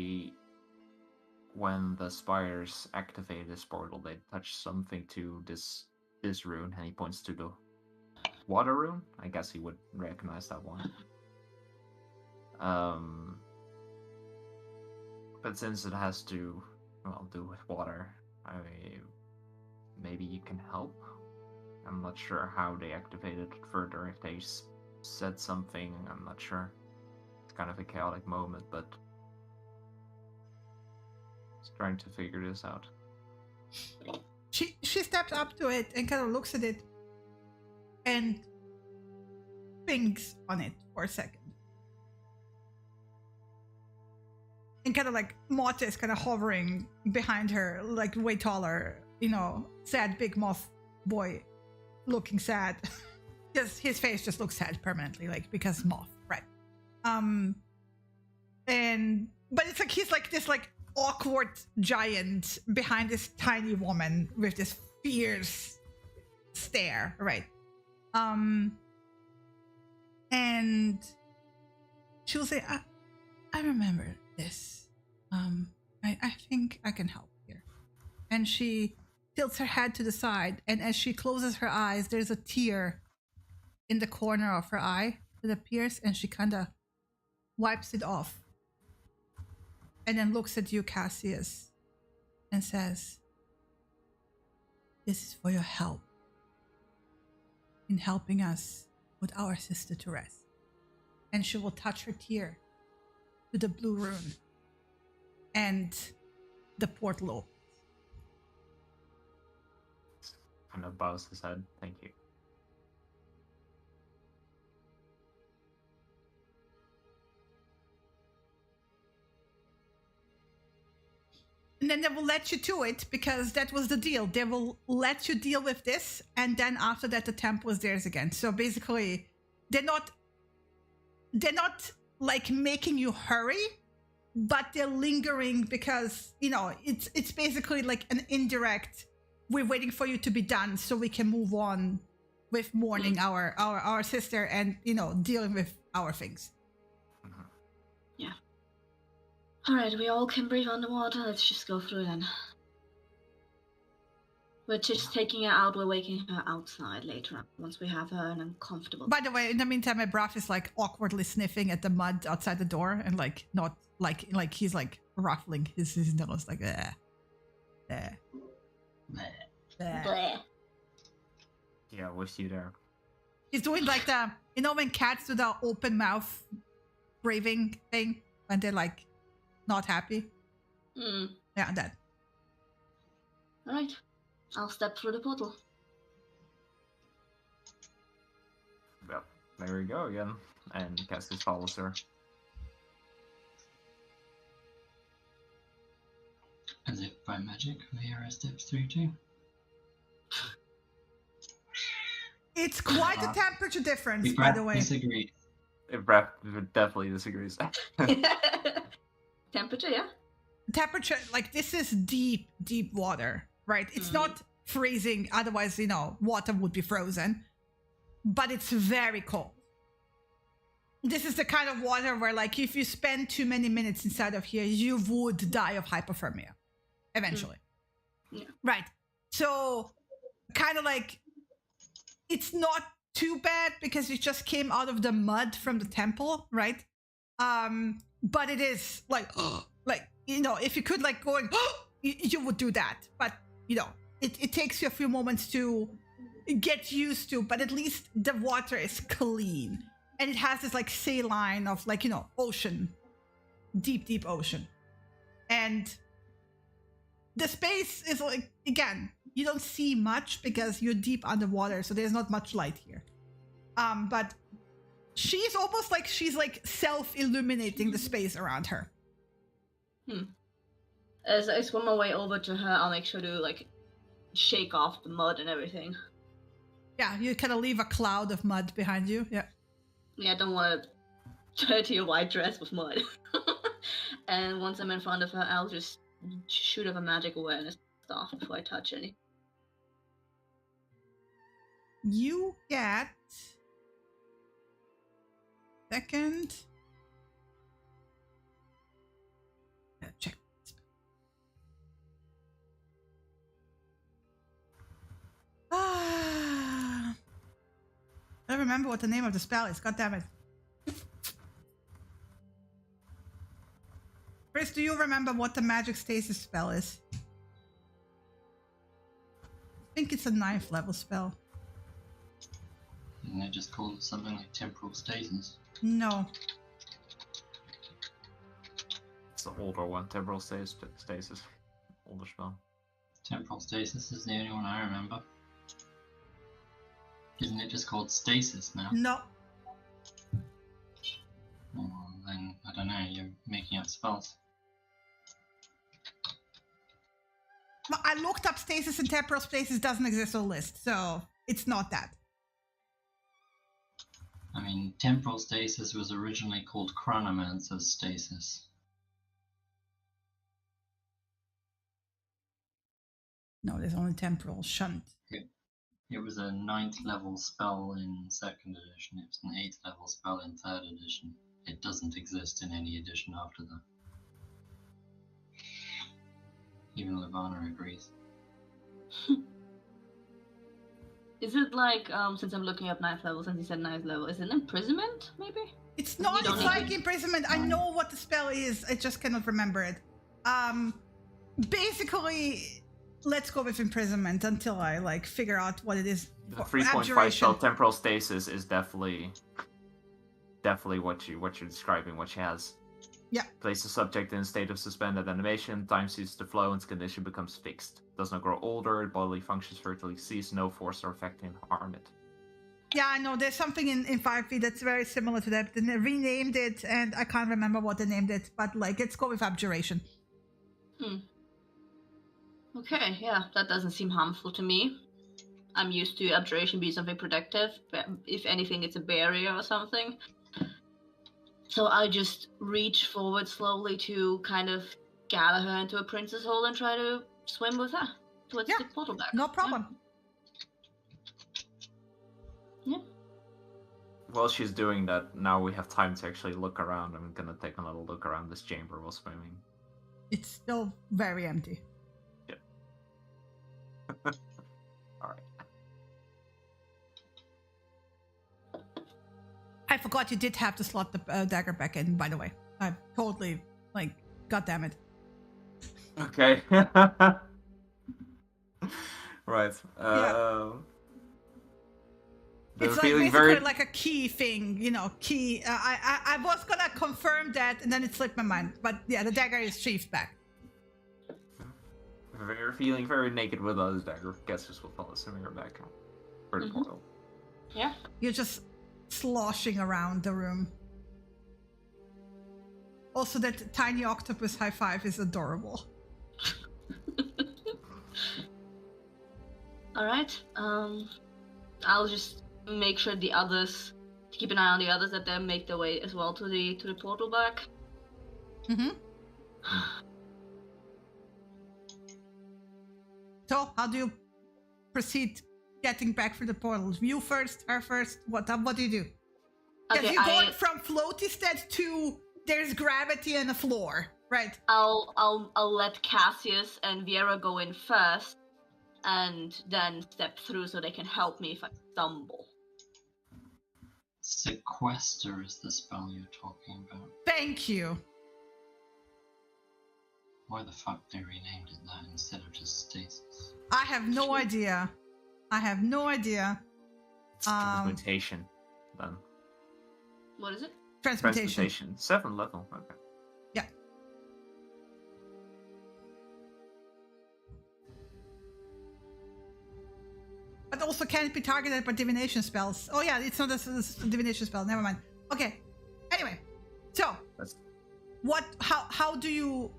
when the spires activated this portal, they touched something to this rune, and he points to the water rune. I guess he would recognize that one. But since it has to, do with water, maybe you can help. I'm not sure how they activated it further. If they said something, I'm not sure. It's kind of a chaotic moment, but just trying to figure this out. She steps up to it and kind of looks at it and thinks on it for a second. And kind of like Motte is kind of hovering behind her, like way taller, sad big moth boy looking sad. Just his face just looks sad permanently, like because moth, right? But it's like he's like this like awkward giant behind this tiny woman with this fierce stare, right? And she'll say, I remember this. I think I can help here. And she tilts her head to the side, and as she closes her eyes, there's a tear in the corner of her eye that appears, and she kind of wipes it off. And then looks at you, Cassius, and says, "This is for your help in helping us put our sister to rest." And she will touch her tear to the blue rune. And the portal opens. Kind of bows his head. Thank you. And then they will let you to it because that was the deal. They will let you deal with this, and then after that, the temple is theirs again. So basically, they're not like making you hurry, but they're lingering because it's basically like an indirect. We're waiting for you to be done so we can move on with mourning our sister and dealing with our things. Yeah. All right, we all can breathe underwater. Let's just go through then. We're just taking her out. We're waking her outside later on once we have her in a comfortable. By the way, in the meantime, my Braff is like awkwardly sniffing at the mud outside the door and like not like he's like ruffling his nose like bleh. Yeah, wish you there. He's doing like the when cats do the open mouth braving thing when they're like not happy. Yeah, that. All right, I'll step through the portal. Well, there we go again, and Cassius follows her. As if by magic, Liara steps through too. It's quite a temperature difference, by the way. Disagrees. Brett definitely disagrees. Temperature, yeah? Temperature, like this is deep, deep water, right? It's not freezing, otherwise, water would be frozen. But it's very cold. This is the kind of water where, like, if you spend too many minutes inside of here, you would die of hypothermia. Eventually. Yeah. Right. So, kind of like, it's not too bad because you just came out of the mud from the temple, right? But it is like, if you could like going, you would do that. But, it takes you a few moments to get used to, but at least the water is clean. And it has this like saline of like, ocean, deep, deep ocean. And the space is like, again, you don't see much because you're deep underwater, so there's not much light here. But she's almost like she's like self-illuminating the space around her. As I swim my way over to her, I'll make sure to like shake off the mud and everything. Yeah, you kind of leave a cloud of mud behind you. Yeah. Yeah, I don't want to dirty your white dress with mud. And once I'm in front of her, I'll just shoot off a magic awareness stuff before I touch any. You get second. Check. I don't remember what the name of the spell is. God damn it. Chris, do you remember what the magic stasis spell is? I think it's a 9th level spell. Isn't it just called something like temporal stasis? No. It's the older one, temporal stasis. Older spell. Temporal stasis is the only one I remember. Isn't it just called stasis now? No. Well, then, I don't know, you're making up spells. Well, I looked up stasis and temporal stasis doesn't exist on the list, so it's not that. I mean, temporal stasis was originally called chronomancer's stasis. No, there's only temporal shunt. It was a 9th level spell in 2nd edition. It was an 8th level spell in 3rd edition. It doesn't exist in any edition after that. Even Levana agrees. Is it like, since I'm looking up 9th level, since you said 9th level, is it imprisonment, maybe? It's not, it's like imprisonment. I know what the spell is, I just cannot remember it. Basically, let's go with imprisonment until I, like, figure out what it is. The 3.5 spell temporal stasis is definitely what you're describing, what she has. Yeah. Place the subject in a state of suspended animation, time ceases to flow, and its condition becomes fixed. Does not grow older, bodily functions virtually cease, no force or effect can harm it. Yeah, I know. There's something in 5e that's very similar to that. They renamed it, and I can't remember what they named it, but like, let's go with abjuration. Okay, yeah, that doesn't seem harmful to me. I'm used to abjuration being something protective. If anything, it's a barrier or something. So I just reach forward slowly to kind of gather her into a princess hole and try to swim with her towards the portal back. No problem. Yeah. While she's doing that, now we have time to actually look around. I'm gonna take a little look around this chamber while swimming. It's still very empty. Yeah. Alright. I forgot you did have to slot the dagger back in, by the way. I totally, god damn it. Okay. Right. It's basically like a key thing, key. I was gonna confirm that, and then it slipped my mind. But yeah, the dagger is sheathed back. Feeling very naked without his dagger. Guess this will follow swimming her back for the portal. Yeah. You're just sloshing around the room. Also, that tiny octopus high five is adorable. All right. I'll just make sure the others, keep an eye on the others, that they make their way as well to the portal back. So, how do you proceed getting back through the portal? You first, her first. What do you do? Because you're going from floaty stead to there's gravity and a floor, right? I'll let Cassius and Viera go in first, and then step through so they can help me if I stumble. Sequester is the spell you're talking about. Thank you. Why the fuck they renamed it that instead of just stasis? I have no idea. It's transmutation, then. What is it? Transmutation. 7th level, okay. Yeah. But also can't be targeted by divination spells. Oh yeah, it's not a divination spell. Never mind. Okay. Anyway, so how do you?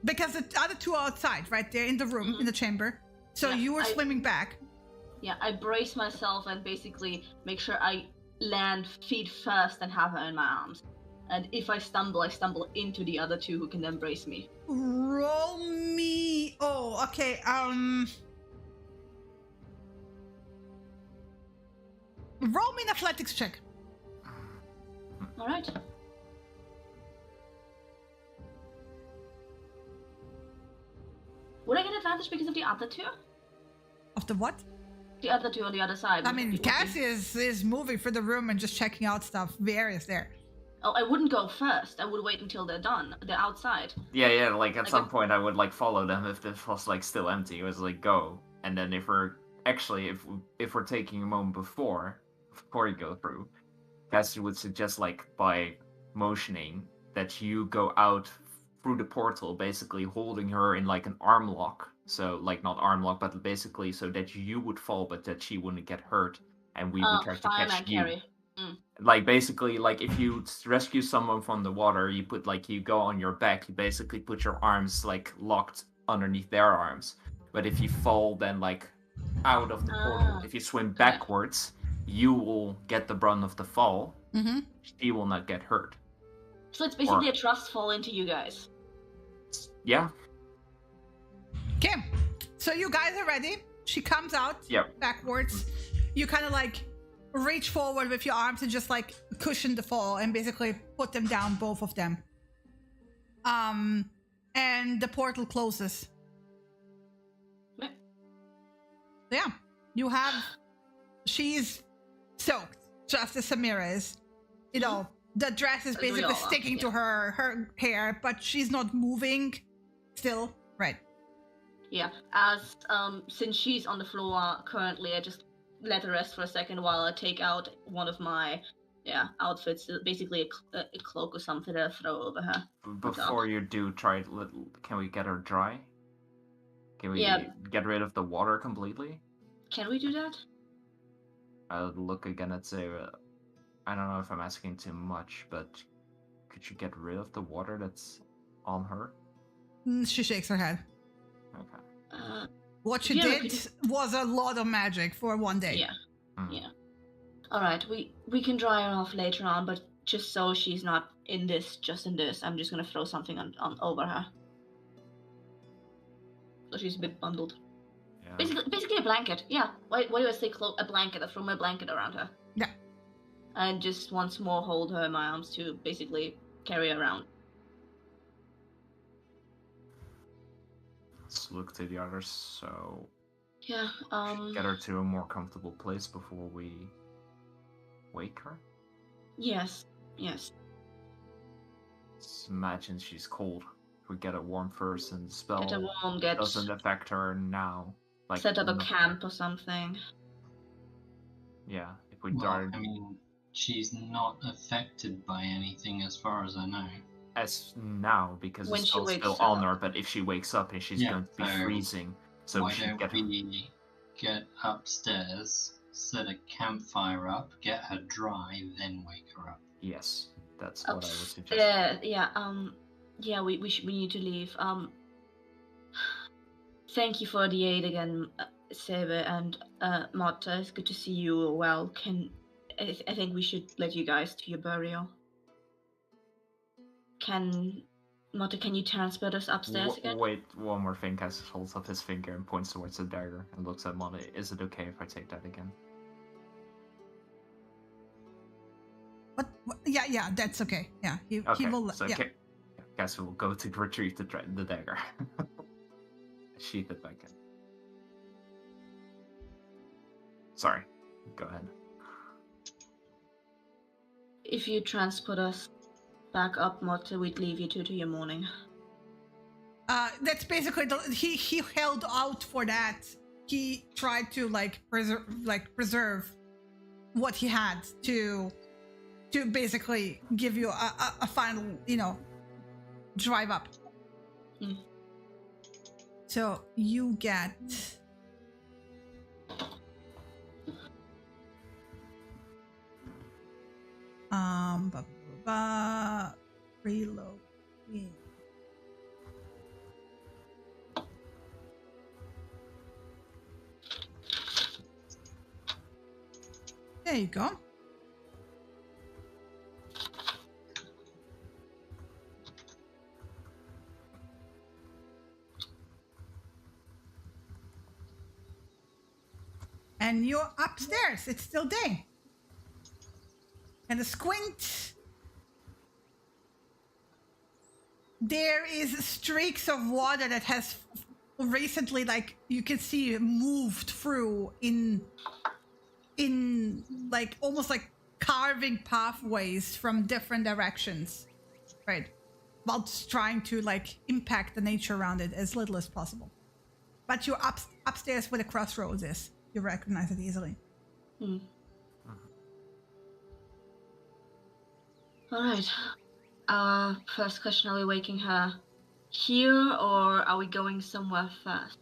Because the other two are outside, right? They're in the room, in the chamber. So you were swimming back. Yeah, I brace myself and basically make sure I land feet first and have her in my arms. And if I stumble into the other two who can then brace me. Roll me. Oh, okay. Roll me an athletics check. All right. Would I get advantage because of the other two? Of the what? The other two on the other side. I mean, Cassius is moving through the room and just checking out stuff. Viera is there. Oh, I wouldn't go first. I would wait until they're done. They're outside. Yeah, at some point I would follow them if this was still empty. It was go, and then if we're taking a moment before you go through, Cassius would suggest by motioning that you go out through the portal, basically holding her in an arm lock. So not arm lock, but basically so that you would fall, but that she wouldn't get hurt, and we would try to catch you. Carry. Basically, if you rescue someone from the water, you put you go on your back. You basically put your arms locked underneath their arms. But if you fall, then out of the portal, if you swim backwards, you will get the brunt of the fall. Mm-hmm. She will not get hurt. So it's basically a trust fall into you guys. Yeah. Okay, so you guys are ready. She comes out backwards. You kind of reach forward with your arms and just cushion the fall and basically put them down, both of them. And the portal closes. Yeah, you have. She's soaked, just as Samira is. You know, the dress is basically sticking to her hair, but she's not moving. Still, right? Yeah, as since she's on the floor currently, I just let her rest for a second while I take out one of my outfits, basically a cloak or something to throw over her. Before you do try, can we get her dry? Can we get rid of the water completely? Can we do that? I'll look again at Zera. I don't know if I'm asking too much, but could you get rid of the water that's on her? She shakes her head. Okay. What she did was a lot of magic for one day. Yeah. Yeah. All right, we can dry her off later on, but just so she's not in this, I'm just gonna throw something on over her. So she's a bit bundled. Yeah. Basically a blanket. Yeah. Why do I say a blanket? I throw my blanket around her. Yeah. And just once more hold her in my arms to basically carry her around. Let's look to the others. So. Yeah. Get her to a more comfortable place before we wake her. Yes. Let's imagine she's cold. If we get it warm first and the spell doesn't affect her now. Like set up a camp or something. Yeah, if we dart. I mean, she's not affected by anything as far as I know. As now, because the spell's still on her, but if she wakes up and she's going to be freezing, so why don't we get upstairs, set a campfire up, get her dry, then wake her up? Yes, that's what I would suggest. We need to leave. Thank you for the aid again, Sebe and Marta. It's good to see you well. I think we should let you guys to your burial. Marta, can you transport us upstairs again? Wait, one more thing. Cassius holds up his finger and points towards the dagger and looks at Marta. Is it okay if I take that again? What? Yeah, that's okay. Yeah, he will. So Cassius will go to retrieve the dagger. Sheath it back in. Sorry, go ahead. If you transport us back up, Marta, we'd leave you to your morning. That's basically he held out for that. He tried to preserve what he had to basically give you a final, drive up. So you get reload. There you go. And you're upstairs. It's still day. And a squint. There is streaks of water that has recently, you can see, moved through in almost like carving pathways from different directions, right? While trying to impact the nature around it as little as possible. But you're upstairs where the crossroads is. You recognize it easily. All right. First question, are we waking her here or are we going somewhere first?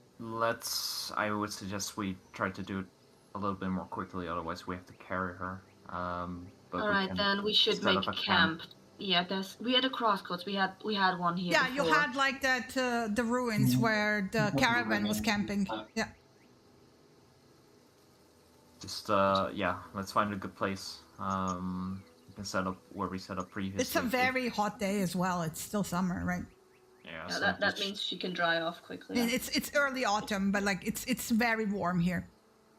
I would suggest we try to do it a little bit more quickly, otherwise we have to carry her. But Alright, then we should make camp. Yeah, we had a crossroads. We had one here. Yeah, before. You had the ruins where the caravan was camping. Yeah. Just let's find a good place. We can set up where we set up previously. It's a very hot day as well. It's still summer, right? Yeah, so that means she can dry off quickly. And it's early autumn, but it's very warm here.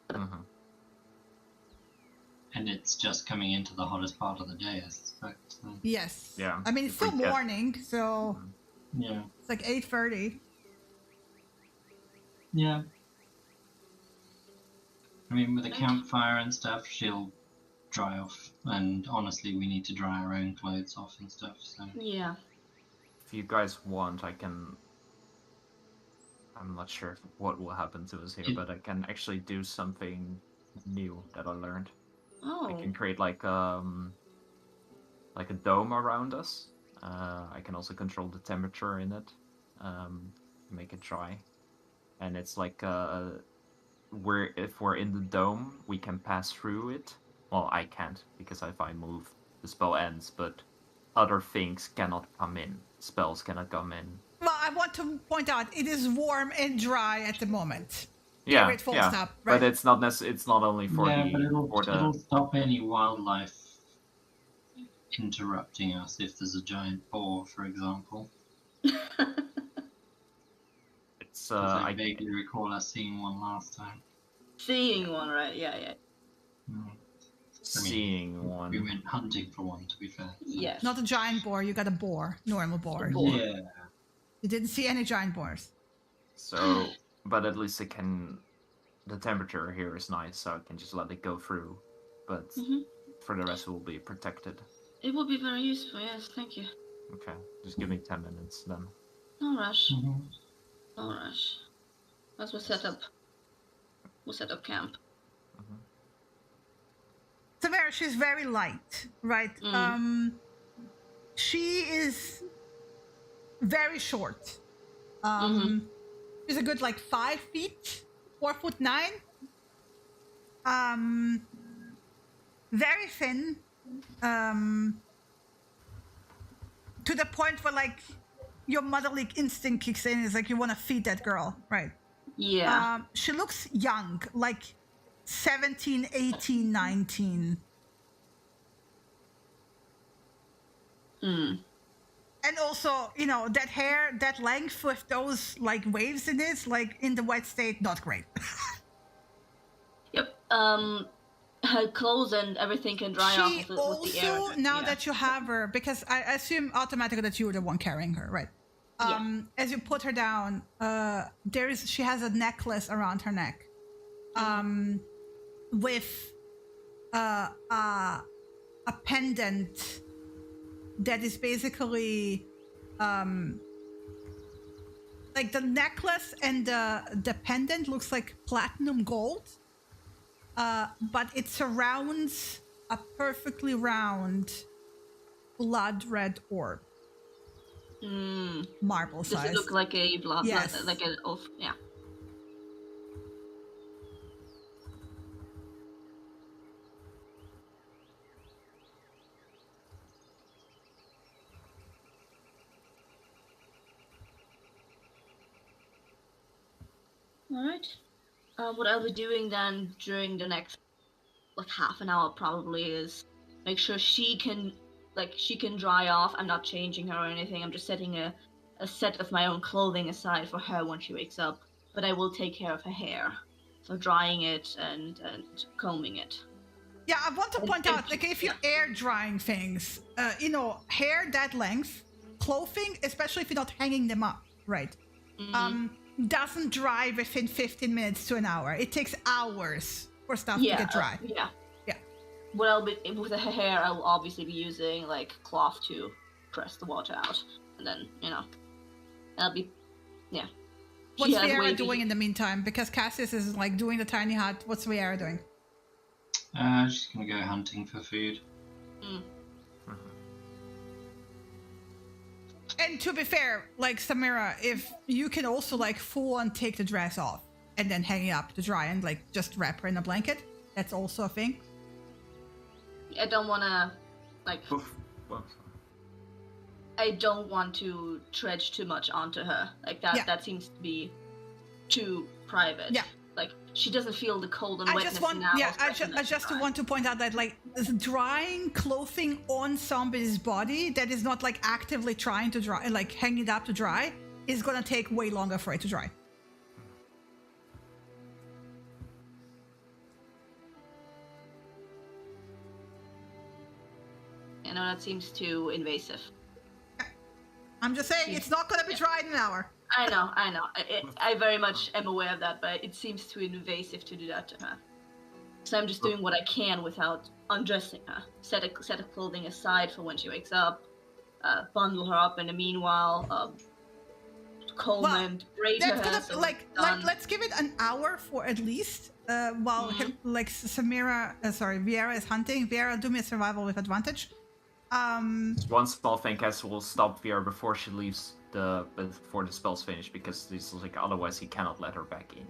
Mm-hmm. And it's just coming into the hottest part of the day, I suspect. So. Yes. Yeah. I mean, it's still morning, so yeah, it's 8:30. Yeah. I mean, with a campfire and stuff, she'll dry off. And honestly, we need to dry our own clothes off and stuff. So yeah. If you guys want, I'm not sure what will happen to us here, but I can actually do something new that I learned. Oh. I can create like a dome around us. I can also control the temperature in it, make it dry, and it's like if we're in the dome, we can pass through it. Well, I can't because if I move, the spell ends, but other things cannot come in. Spells cannot come in. Well, I want to point out it is warm and dry at the moment. Yeah, it falls up, But right? it's not it's not only for but the. It'll stop any wildlife interrupting us if there's a giant boar, for example. It's I vaguely recall us seeing one last time. Seeing one, right? Yeah. Seeing one. We went hunting for one, to be fair. Yes. Not a giant boar. You got a boar, normal boar. Yeah. You didn't see any giant boars. So, but at least it can. The temperature here is nice, so I can just let it go through. But for the rest, it will be protected. It will be very useful. Yes, thank you. Okay, just give me 10 minutes then. No rush. No rush. As we set up. We'll set up camp. Samara, she's very light, right? She is very short. She's a good 5 feet, 4'9". Very thin. To the point where your motherly instinct kicks in. It's like you want to feed that girl, right? Yeah. She looks young, 17, 18, 19. And also, that hair, that length with those waves in it, in the wet state, not great. Yep. Her clothes and everything can dry off with the air. Now that you have her, because I assume automatically that you were the one carrying her, right? As you put her down, she has a necklace around her neck, with a pendant that is basically the necklace and the pendant looks like platinum gold, but it surrounds a perfectly round blood red orb. Marble size. Does it look like a blood? Yes. Like an oath? Yeah. All right. What I'll be doing then during the next half an hour probably is make sure she can dry off. I'm not changing her or anything. I'm just setting a set of my own clothing aside for her when she wakes up. But I will take care of her hair, so drying it and combing it. Yeah, I want to point out, if you're air drying things, hair that length, clothing, especially if you're not hanging them up, right? Doesn't dry within 15 minutes to an hour. It takes hours for stuff to get dry. Yeah. What I'll be with her hair, I will obviously be using cloth to press the water out, and then that'll be What's Viera doing in the meantime? Because Cassius is doing the tiny hut. What's Viera doing? She's gonna go hunting for food. And to be fair, Samira, if you can also full on take the dress off and then hang it up to dry and just wrap her in a blanket, that's also a thing. I don't want to I don't want to dredge too much onto her. That seems to be too private. Yeah. She doesn't feel the cold and wetness now. I just want to point out that drying clothing on somebody's body that is not actively trying to dry, hang it up to dry, is gonna take way longer for it to dry. I know that seems too invasive. I'm just saying, it's not gonna be dry in an hour. I know. I very much am aware of that, but it seems too invasive to do that to her. So I'm just doing what I can without undressing her. Set of clothing aside for when she wakes up. Bundle her up in the meanwhile. Comb and braid her hair. Let's give it an hour for at least. While Viera is hunting. Viera, do me a survival with advantage. One small thing, Cass will stop Vera before she leaves before the spell's finished, because he's like, otherwise he cannot let her back in.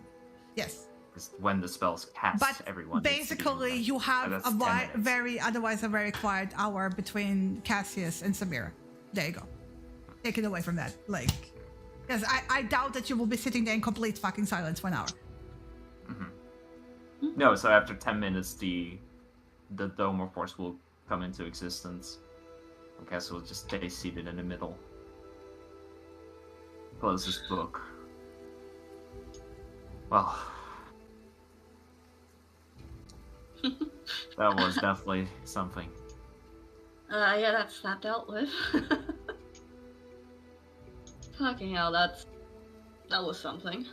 Yes. Because when the spell's cast, but everyone. Basically, you have a very quiet hour between Cassius and Samira. There you go. Take it away from that, like, because I doubt that you will be sitting there in complete fucking silence for an hour. Mm-hmm. No, so after 10 minutes, the Dome of Force will come into existence. Okay, so we'll just stay seated in the middle. Close his book. Well, that was definitely something. Yeah, that's that dealt with. Fucking hell, that was something.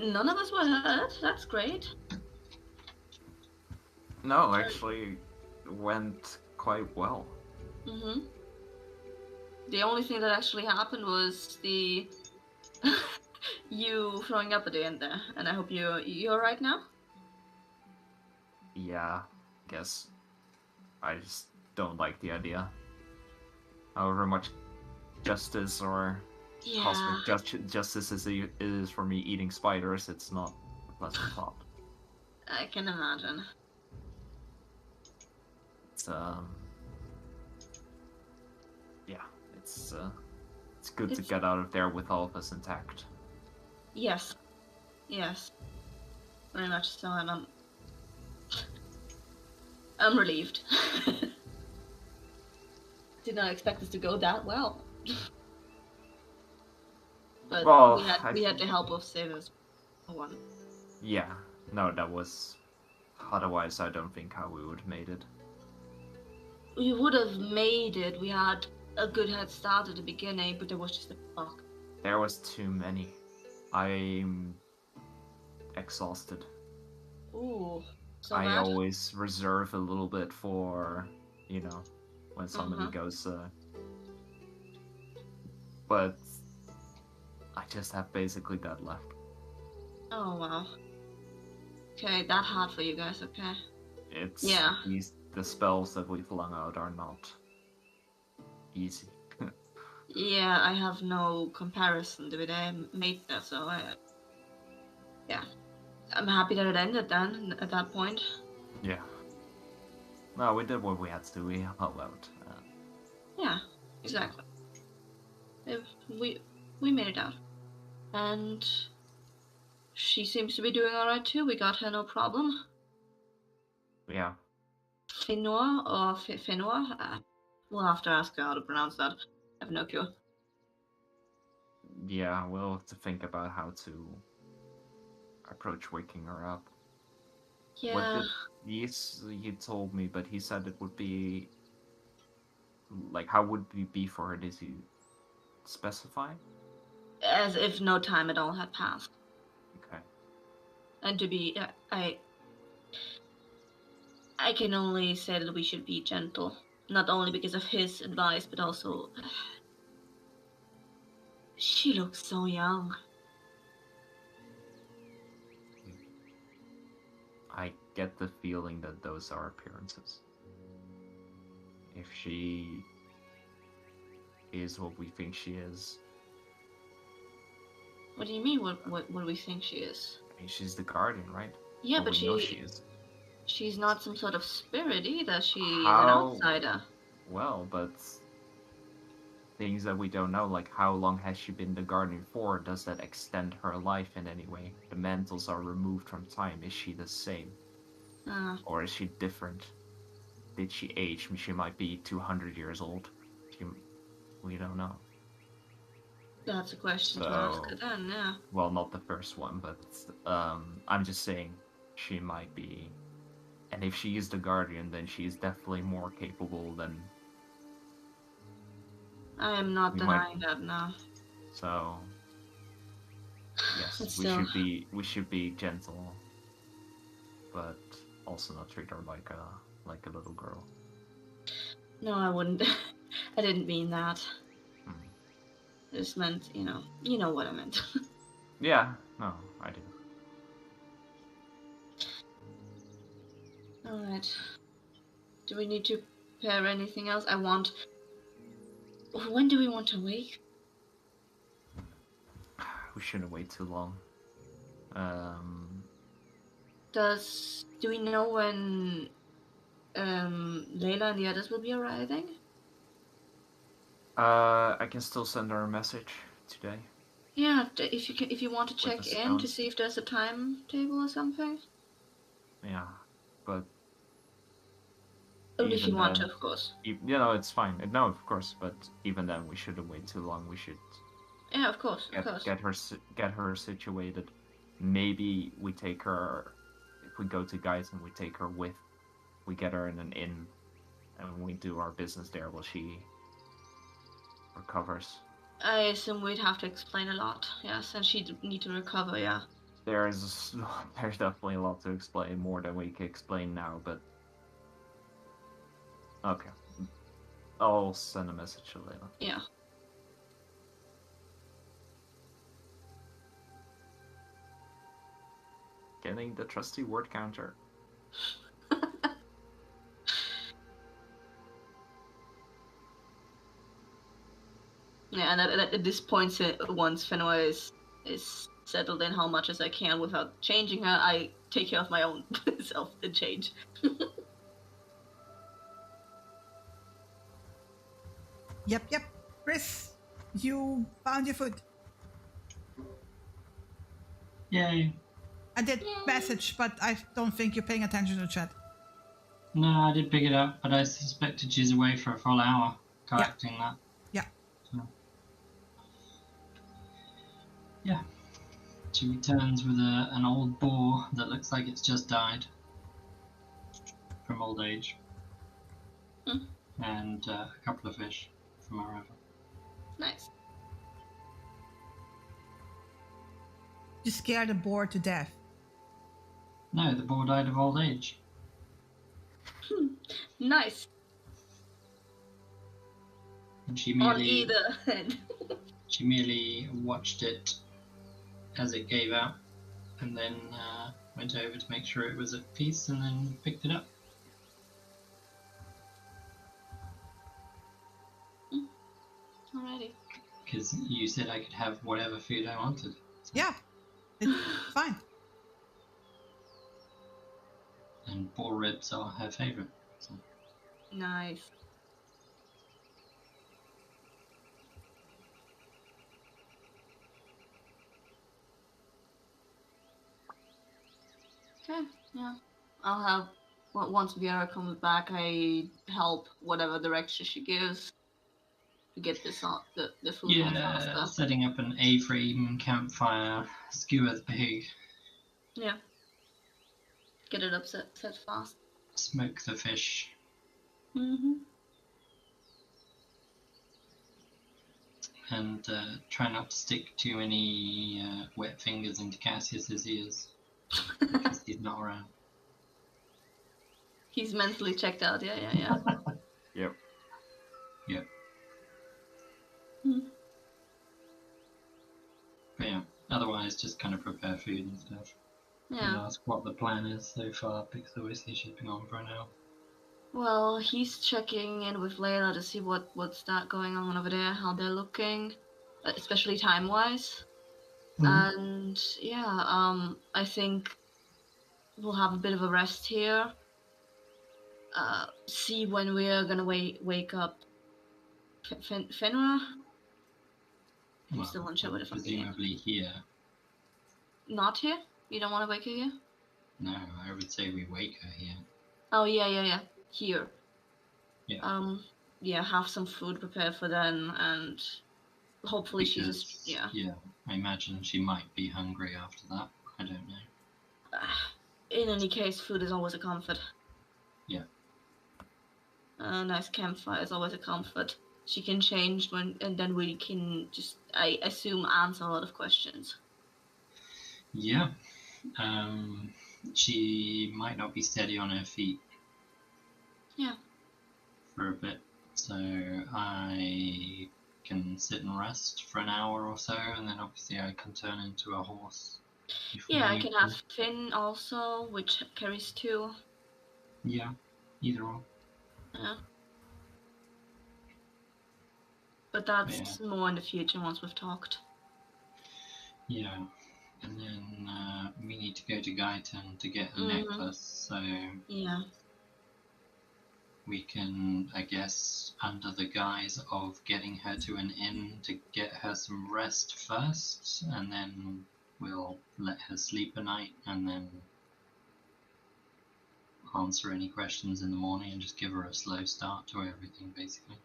None of us were hurt. That's great. No, actually, it went quite well. Mm-hmm. The only thing that actually happened was the you throwing up at the end there, and I hope you're alright now. Yeah, I guess. I just don't like the idea. However much justice or cosmic justice it is for me eating spiders, it's not a pleasant thought. I can imagine. It's it's good to get out of there with all of us intact. Yes, very much so. I'm relieved. Did not expect this to go that well. But we had the help of Savers for one. Yeah, no, that was. Otherwise, I don't think how we would have made it. We would have made it. We had a good head start at the beginning, but there was just a fuck. There was too many. I'm exhausted. Ooh, so I bad? always reserve a little bit for, when somebody goes. But I just have basically that left. Oh wow. Okay, that hard for you guys. Okay. It's the spells that we flung out are not easy. Yeah, I have no comparison to it. I made that, so yeah. I'm happy that it ended then, at that point. Yeah. No, we did what we had to do. We held out. Yeah, exactly. We made it out. And she seems to be doing alright too. We got her no problem. Yeah. Finor or Finor? We'll have to ask her how to pronounce that. I have no clue. Yeah, we'll have to think about how to approach waking her up. Yeah. He told me, but he said it would be... Like, how would it be for her? Did he specify? As if no time at all had passed. Okay. And to be... I can only say that we should be gentle. Not only because of his advice, but also... She looks so young. I get the feeling that those are appearances. If she is what we think she is. What do you mean, what do we think she is? I mean, she's the guardian, right? Yeah, but we know she is. She's not some sort of spirit either. She's an outsider. Well, but things that we don't know, like how long has she been the guardian for? Does that extend her life in any way? The mantles are removed from time. Is she the same? Or is she different? Did she age? She might be 200 years old. We don't know. That's a question to ask her then, yeah. Well, not the first one, but I'm just saying she might be. And if she is the guardian, then she is definitely more capable than... I am not denying that now. So, yes, we should be gentle, but also not treat her like a little girl. No, I wouldn't. I didn't mean that. I just meant, you know what I meant. Yeah, no, I do. Alright. Do we need to prepare anything else. When do we want to wake? We shouldn't wait too long. Do we know when Layla and the others will be arriving? I can still send her a message today. Yeah, if you want to check in to see if there's a timetable or something. Yeah, but only if you want to, of course. It's fine. No, of course, but even then, we shouldn't wait too long. We should. Yeah, of course. Get her situated. Maybe we take her. If we go to Guyton, we take her with. We get her in an inn, and we do our business there while she recovers. I assume we'd have to explain a lot, yes, and she'd need to recover, yeah. There's definitely a lot to explain, more than we can explain now, but... Okay. I'll send a message to Layla. Yeah. Getting the trusty word counter. Yeah, and at this point, once Fenua is settled in how much as I can without changing her, I take care of my own self and change. Yep. Chris, you found your food. Yay. I did message, but I don't think you're paying attention to chat. No, I did pick it up, but I suspected she's away for a full hour collecting that. Yeah. So. Yeah. She returns with an old boar that looks like it's just died from old age. And a couple of fish from our river. Nice. You scared the boar to death. No, the boar died of old age. Nice. And she merely, on either end. She merely watched it as it gave out, and then went over to make sure it was at peace, and then picked it up. Alrighty. Because you said I could have whatever food I wanted. So. Yeah, it's fine. And boar ribs are her favourite. So. Nice. Okay, yeah. I'll have, once Viera comes back, I help whatever direction she gives to get this on, the food on faster. Setting up an A-frame campfire, skewer the pig. Yeah. Get it up set fast. Smoke the fish. Mm-hmm. And try not to stick too many wet fingers into Cassius's ears. Because he's not around. He's mentally checked out, yeah. Yep. Hmm. But yeah, otherwise just kind of prepare food and stuff. Yeah. And ask what the plan is so far, because obviously she's been on for an hour. Well, he's checking in with Layla to see what's going on over there, how they're looking, especially time-wise. Mm-hmm. And yeah, I think we'll have a bit of a rest here. See when we're gonna wake up Fenua. I'm still unsure what if I'm presumably here. Not here? You don't want to wake her here? No, I would say we wake her here. Oh yeah. Here. Yeah. Yeah, have some food prepared for them, and hopefully she's Yeah, I imagine she might be hungry after that. I don't know. In any case, food is always a comfort. Yeah. A nice campfire is always a comfort. She can change and then we can just, I assume, answer a lot of questions. Yeah. She might not be steady on her feet. Yeah. For a bit. So I can sit and rest for an hour or so, and then obviously I can turn into a horse. Yeah, I can have Finn also, which carries 2. Yeah, either or. Yeah. But that's more in the future once we've talked. Yeah. And then we need to go to Gaitan to get a necklace, so yeah, we can, I guess, under the guise of getting her to an inn to get her some rest first, and then we'll let her sleep a night, and then answer any questions in the morning and just give her a slow start to everything, basically.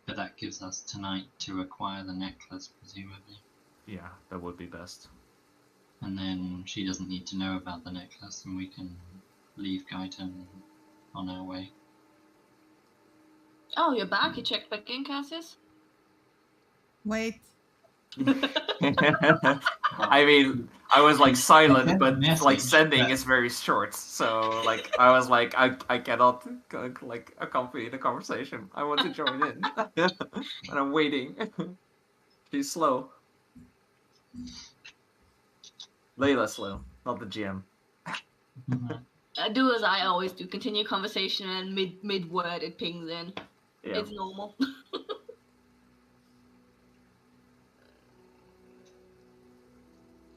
But that gives us tonight to acquire the necklace, presumably. Yeah, that would be best. And then she doesn't need to know about the necklace, and we can leave Gaitan on our way. Oh, you're back? You checked back in, Cassius? Wait. I mean, I was like silent, but like sending is very short. So like I was like, I cannot like accompany the conversation. I want to join in, and I'm waiting. She's slow. Layla's slow, not the GM. I do as I always do. Continue conversation, and mid word it pings in. Yeah. It's normal.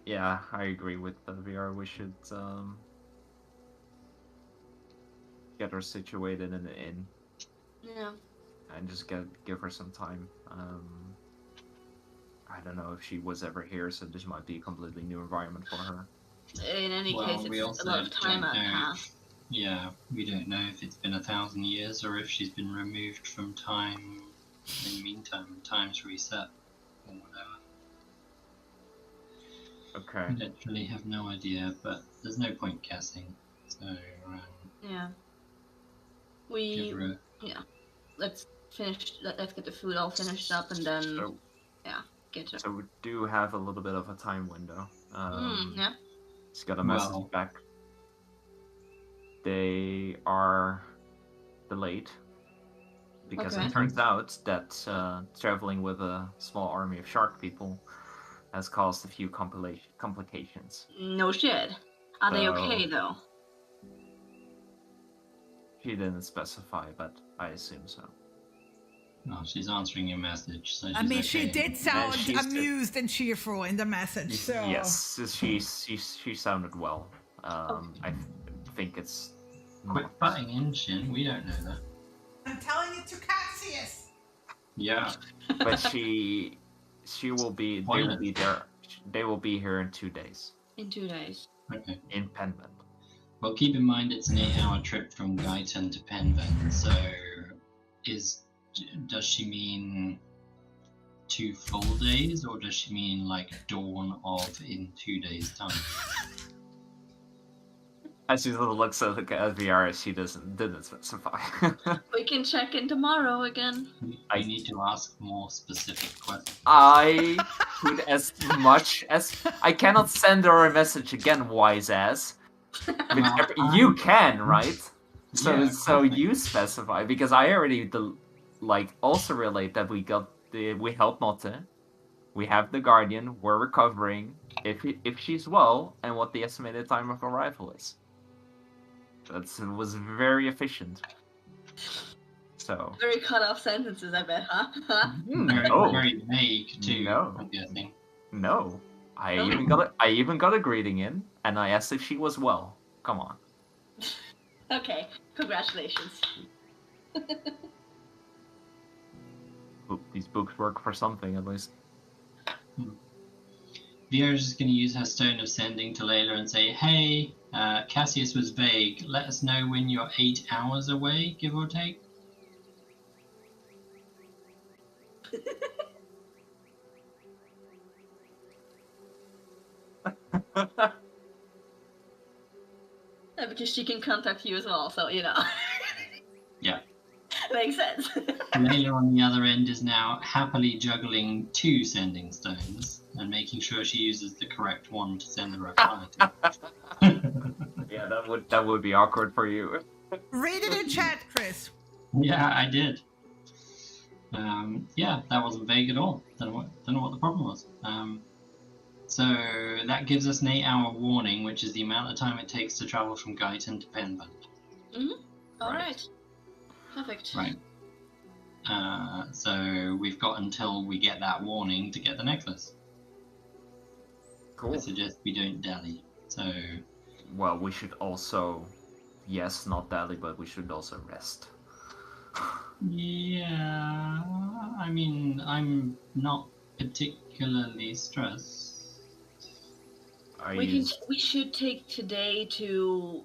Yeah, I agree with VR. We should get her situated in the inn. Yeah. And just give her some time. I don't know if she was ever here, so this might be a completely new environment for her. In any case, it's a lot of time had passed. Yeah, we don't know if it's been 1,000 years or if she's been removed from time. In the meantime, time's reset or whatever. Okay. We literally have no idea, but there's no point guessing. So yeah, let's finish. Let's get the food all finished up, and then get her. So we do have a little bit of a time window. Yeah. Just got a message back. They are delayed because it turns out that traveling with a small army of shark people has caused a few complications. No shit. Are they okay though? She didn't specify, but I assume so. No, she's answering your message. So I mean, she did sound amused and cheerful in the message. So yes, she sounded well. I think it's. Quit butting in, Shin. We don't know that. I'm telling it to Cassius. Yeah. But she will be. They will be there. They will be here in 2 days. In 2 days. Okay. In Penvent. Well, keep in mind it's an 8-hour trip from Gaitan to Penvent. So, does she mean 2 full days, or does she mean like dawn of in 2 days' time? As she looks at VR, she didn't specify. We can check in tomorrow again. I need to ask more specific questions. I could as much as I cannot send her a message again, wise ass. You can, right? So you specify, because I already also relate that we help Motte. We have the Guardian. We're recovering. If she's well, and what the estimated time of arrival is. It was very efficient. So very cut off sentences, I bet, huh? Very vague too. No. I'm guessing. No. I even got a greeting in, and I asked if she was well. Come on. Okay. Congratulations. These books work for something, at least. Vera's just going to use her Stone of Sending to Layla and say, hey, Cassius was vague. Let us know when you're 8 hours away, give or take. Because she can contact you as well, so you know. Yeah. Makes sense. Layla on the other end is now happily juggling 2 sending stones and making sure she uses the correct one to send the reply to. Yeah, that would be awkward for you. Read it in chat, Chris. Yeah, I did. Yeah, that wasn't vague at all. Don't know what the problem was. So that gives us an 8-hour warning, which is the amount of time it takes to travel from Gaitan to Penvent. Mm-hmm. All right. Perfect. Right. So we've got until we get that warning to get the necklace. Cool. I suggest we don't dally. So. Well, we should also, yes, not dally, but we should also rest. Yeah, I mean, I'm not particularly stressed. We should take today to,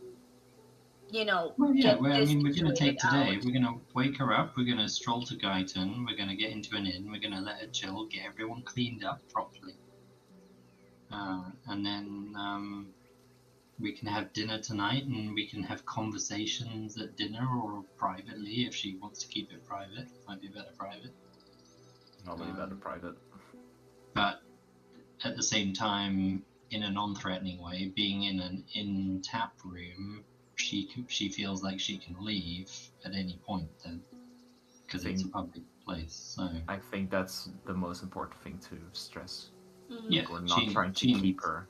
Well, yeah, get we're this going to take today. out. We're going to wake her up. We're going to stroll to Guyton. We're going to get into an inn. We're going to let her chill, get everyone cleaned up properly. And then we can have dinner tonight, and we can have conversations at dinner or privately if she wants to keep it private. Might be better private. Probably better private. But at the same time, in a non-threatening way, being in an in-tap room, she feels like she can leave at any point then, because it's a public place. So I think that's the most important thing to stress. Mm-hmm. Yeah, we're not trying to keep her.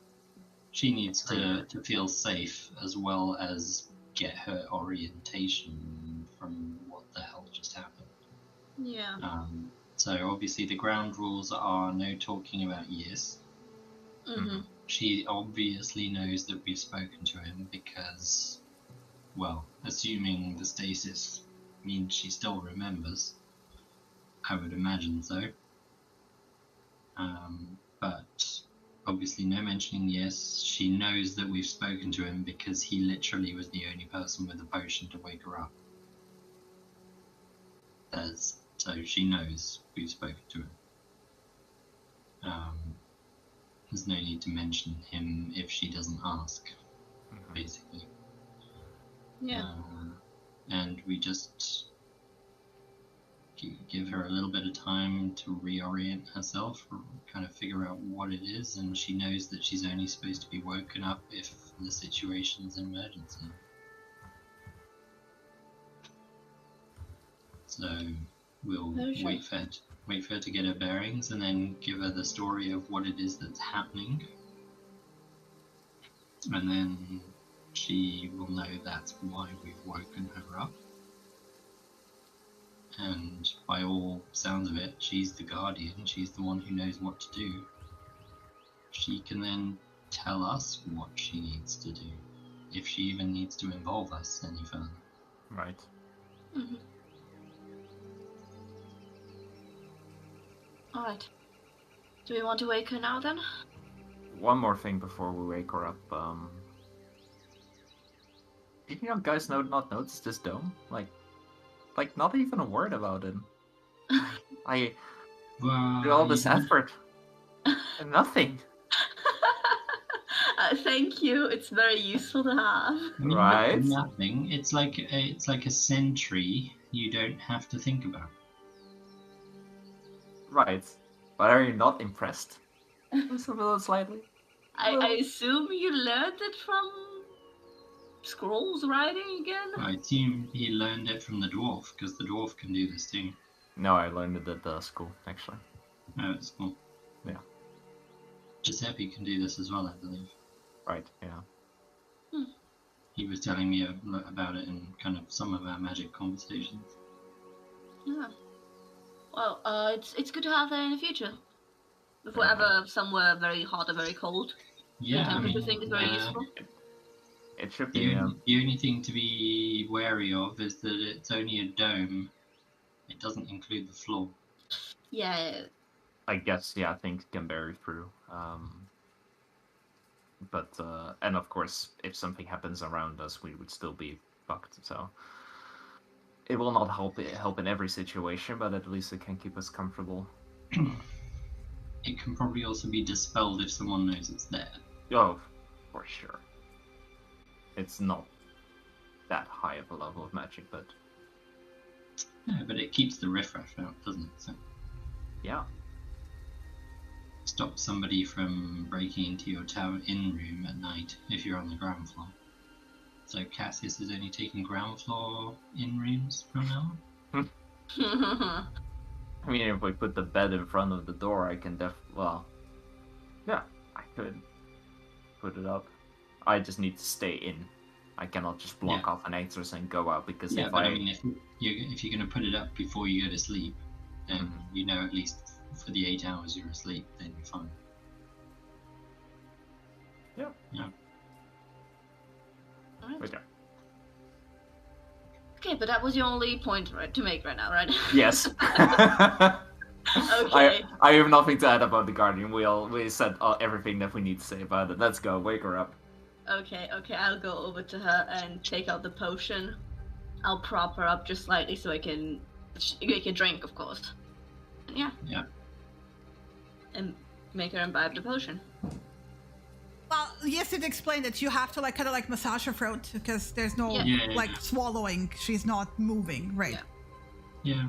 She needs to feel safe as well as get her orientation from what the hell just happened. Yeah. So obviously the ground rules are no talking about Ys. Mm-hmm. She obviously knows that we've spoken to him because, well, assuming the stasis means she still remembers. I would imagine so. But obviously no mentioning Ys. She knows that we've spoken to him because he literally was the only person with a potion to wake her up. So she knows we've spoken to him. There's no need to mention him if she doesn't ask, basically. Yeah. And we just give her a little bit of time to reorient herself, or kind of figure out what it is, and she knows that she's only supposed to be woken up if the situation's an emergency. So we'll wait for her to get her bearings, and then give her the story of what it is that's happening. And then she will know that's why we've woken her up. And by all sounds of it, she's the guardian, she's the one who knows what to do. She can then tell us what she needs to do, if she even needs to involve us any further. Right. Mm-hmm. Alright. Do we want to wake her now then? One more thing before we wake her up. Did you guys not notice this dome? Like not even a word about it. I did all this effort and nothing. Thank you. It's very useful to have. I mean, right? Nothing. It's like a sentry you don't have to think about. Right. But are you not impressed? Just a little slightly. I assume you learned it from scrolls writing again? I assume he learned it from the dwarf, because the dwarf can do this too. No, I learned it at the school, actually. Oh, it's cool. Yeah. Giuseppe can do this as well, I believe. Right, yeah. He was telling me about it in kind of some of our magic conversations. Yeah. Well, it's good to have that in the future. If we're ever somewhere very hot or very cold. Yeah, the temperature thing is very useful. It should be. The only thing to be wary of is that it's only a dome. It doesn't include the floor. Yeah. I guess, yeah, things can bury through. But and of course, if something happens around us, we would still be fucked. So it will not help in every situation, but at least it can keep us comfortable. It can probably also be dispelled if someone knows it's there. Oh, for sure. It's not that high of a level of magic, but... Yeah, but it keeps the riffraff out, doesn't it? So yeah. Stop somebody from breaking into your tower inn room at night if you're on the ground floor. So Cassius is only taking ground floor inn rooms from now on? I mean, if we put the bed in front of the door, I can yeah, I could put it up. I just need to stay in. I cannot just block off an Aethers and go out because if you're going to put it up before you go to sleep, then you know at least for the 8 hours you're asleep, then you're fine. Yeah. Right. Okay, but that was your only point to make right now, right? Yes. Okay. I have nothing to add about the Guardian. We said everything that we need to say about it. Let's go. Wake her up. Okay. I'll go over to her and take out the potion. I'll prop her up just slightly so I can make a drink, of course. Yeah. And make her imbibe the potion. Well, yes, it explained that you have to kind of massage her throat because there's no swallowing. She's not moving, right? Yeah.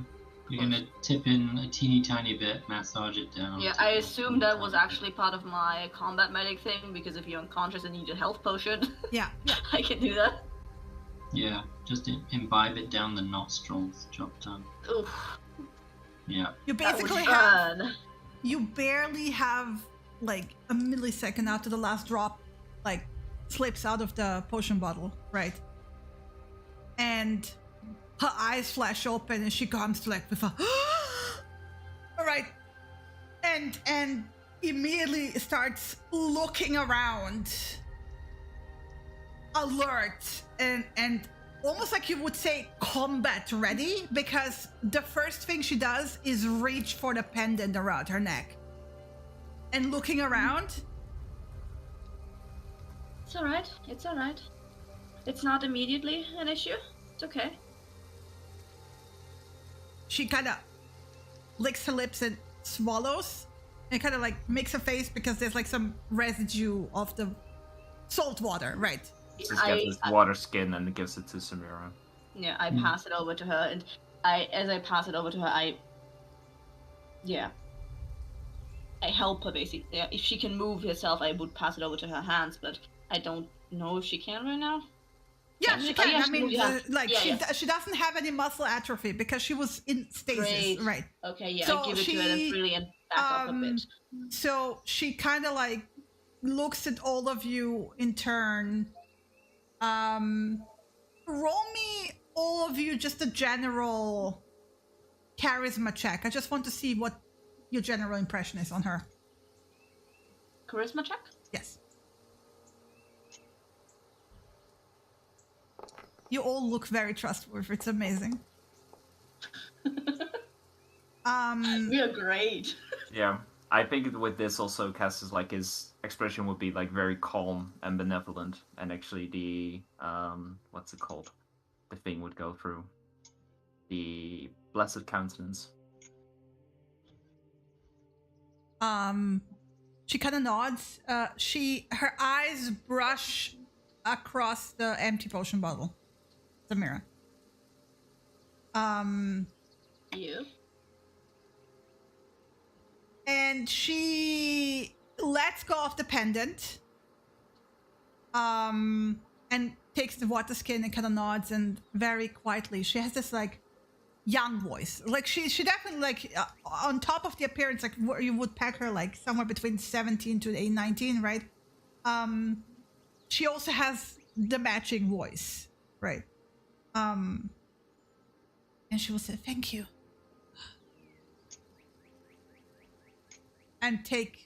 You're gonna tip in a teeny tiny bit, massage it down. Yeah, I assume that was actually part of my combat medic thing because if you're unconscious and need a health potion, I can do that. Yeah, just imbibe it down the nostrils. Job done. Oof. Yeah. You basically you barely have a millisecond after the last drop slips out of the potion bottle, right? And her eyes flash open and she comes to with a all right, and immediately starts looking around, alert and almost like you would say combat ready, because the first thing she does is reach for the pendant around her neck. And looking around. It's alright. It's not immediately an issue. It's okay. She kind of licks her lips and swallows. And kind of makes a face because there's some residue of the salt water, right? Just gets this water skin and gives it to Samira. Yeah, I pass it over to her, and as I pass it over to her, I help her basically. Yeah, if she can move herself, I would pass it over to her hands, but I don't know if she can right now. Yeah, she can. She doesn't have any muscle atrophy because she was in stasis, right? Okay, yeah, so I give it to her and really back up a bit. So she kind of looks at all of you in turn. Roll me, all of you, just a general charisma check. I just want to see what your general impression is on her. Charisma check? Yes. You all look very trustworthy. It's amazing. We are great. Yeah. I think with this also, Cass is his expression would be very calm and benevolent, and actually the what's it called? The thing would go through the blessed countenance. She kind of nods. Her eyes brush across the empty potion bottle. Samira. You. And she lets go of the pendant. And takes the water skin and kind of nods, and very quietly she has this young voice. She definitely on top of the appearance, you would peg her somewhere between 17 to 19, right? She also has the matching voice, right? And she will say thank you. And take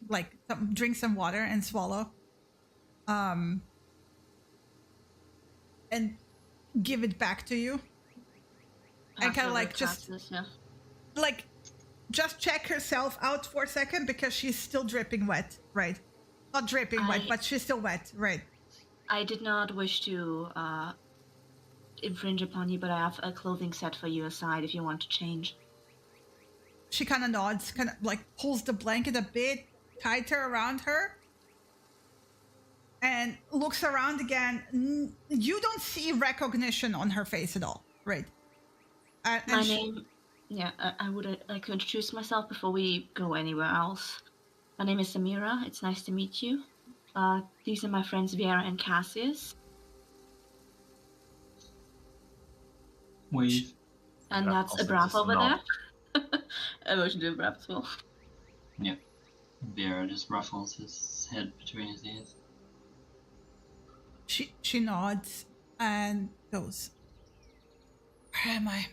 drink some water and swallow. And give it back to you. And kind of just check herself out for a second because she's still dripping wet, right? Not dripping wet, but she's still wet, right? I did not wish to infringe upon you, but I have a clothing set for you aside if you want to change. She kind of nods, kind of pulls the blanket a bit tighter around her. And looks around again. You don't see recognition on her face at all, right? My name... Yeah, I would like to introduce myself before we go anywhere else. My name is Samira. It's nice to meet you. These are my friends Vera and Cassius. Wave. And that's Abrath over there. I motion to Abrath as well. Yeah. Vera just ruffles his head between his ears. She nods. and goes, "Where am I?"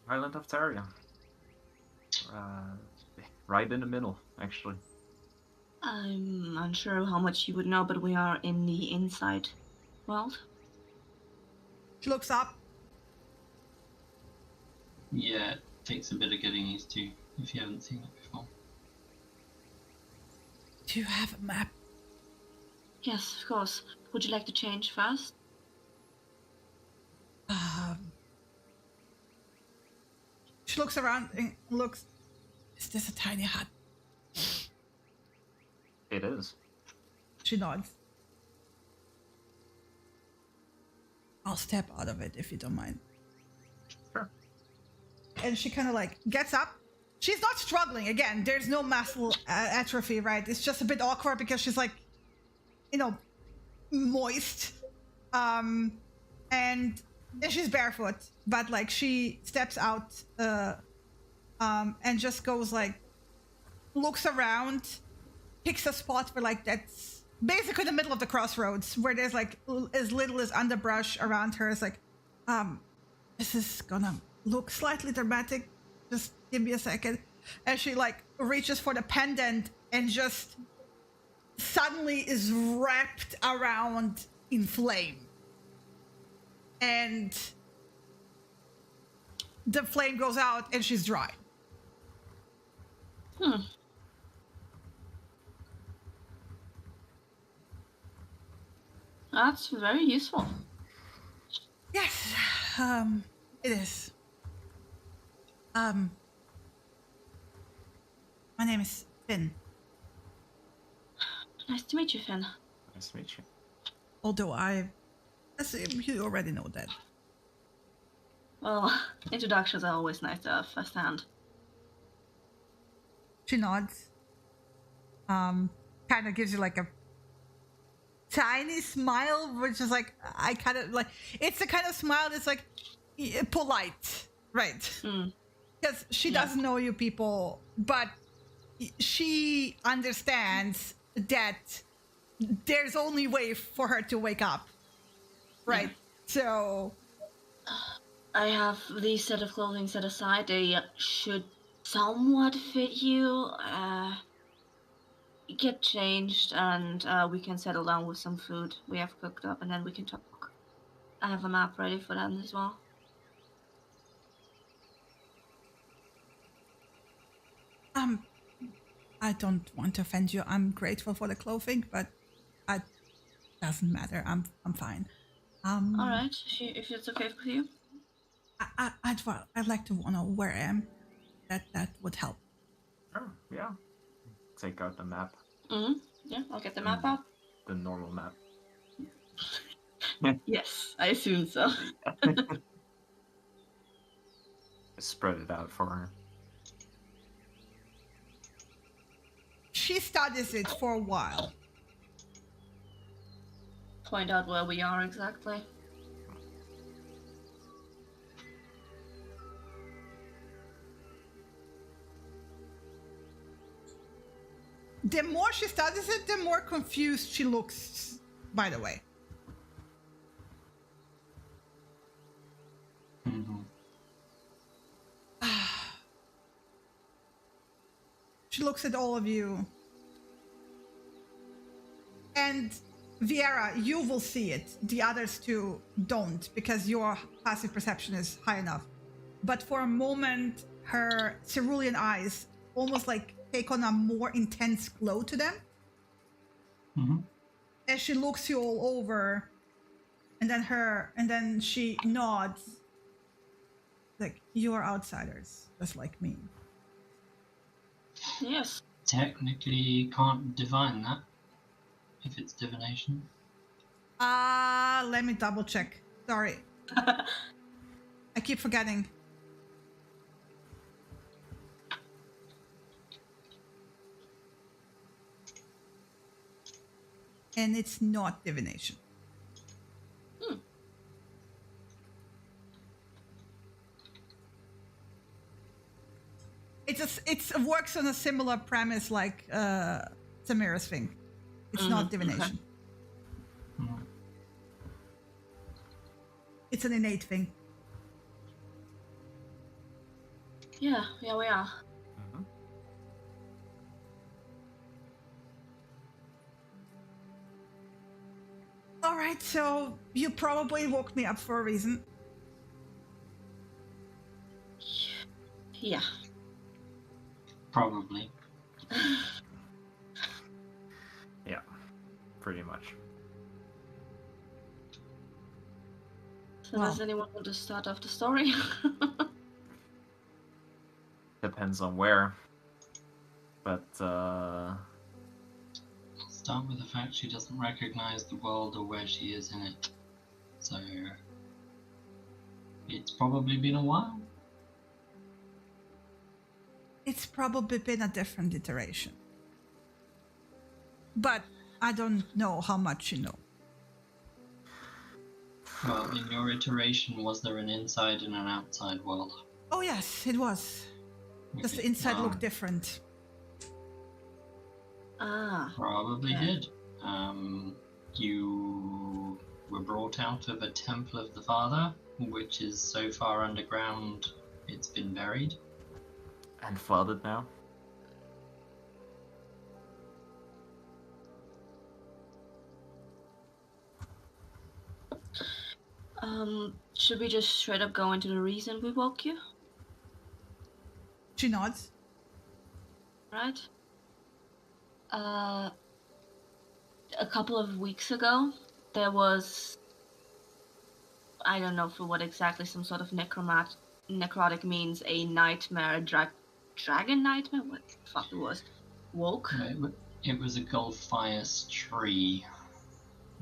Island of Taria. Right in the middle, actually. I'm unsure how much you would know, but we are in the inside world. She looks up. Yeah, it takes a bit of getting used to if you haven't seen it before. Do you have a map? Yes, of course. Would you like to change first? She looks around and looks. Is this a tiny hut? It is. She nods. I'll step out of it if you don't mind. Sure. And she kind of like gets up. She's not struggling. Again, there's no muscle atrophy, right? It's just a bit awkward because she's like, moist. And she's barefoot, but like she steps out and just goes like, looks around, picks a spot for like that's basically the middle of the crossroads where there's like as little as underbrush around her. It's like, this is gonna look slightly dramatic. Just give me a second. And she like reaches for the pendant and just suddenly is wrapped around in flame. And the flame goes out and she's dry. That's very useful. Yes, it is. My name is Finn. Nice to meet you, Finn. Nice to meet you. Although I assume you already know that. Well, introductions are always nice to have firsthand. She nods. Kind of gives you like a tiny smile, which is like, I kind of like, it's the kind of smile that's like polite, right? Because she doesn't know you people, but she understands that there's only way for her to wake up, right? So I have these set of clothing set aside. They should somewhat fit you. Get changed, and we can settle down with some food we have cooked up, and then we can talk. I have a map ready for them as well. I don't want to offend you. I'm grateful for the clothing, but it doesn't matter. I'm fine. All right, if it's okay with you. I'd like to know where I am. That would help. Sure, yeah. Take out the map. Yeah, I'll get the map out. The normal map. Yes, I assume so. Spread it out for her. She studies it for a while. Point out where we are exactly. The more she studies it, the more confused she looks, by the way. She looks at all of you. And Viera, you will see it. The others two don't, because your passive perception is high enough. But for a moment, her cerulean eyes almost like take on a more intense glow to them. As she looks you all over, and then she nods. Like, you are outsiders, just like me. Yes. Technically, you can't divine that if it's divination. Let me double check. Sorry. I keep forgetting. And it's not divination. It works on a similar premise like Samira's thing. It's not divination. it's an innate thing. Yeah, we are. Mm-hmm. All right, so you probably woke me up for a reason. Yeah. Probably. Yeah, pretty much. So does anyone want to start off the story? Depends on where. But, Start with the fact she doesn't recognize the world or where she is in it. So, it's probably been a while. It's probably been a different iteration. But I don't know how much you know. Well, in your iteration, was there an inside and an outside world? Oh yes, it was. Just the inside looked different. Probably did. You were brought out of a temple of the Father, which is so far underground it's been buried. And flooded now. Should we just straight up go into the reason we woke you? She nods. Right. A couple of weeks ago, there was, I don't know for what exactly, some sort of necrotic means, a nightmare, dragon nightmare? What the fuck it was? Woke? It was a Gulfias tree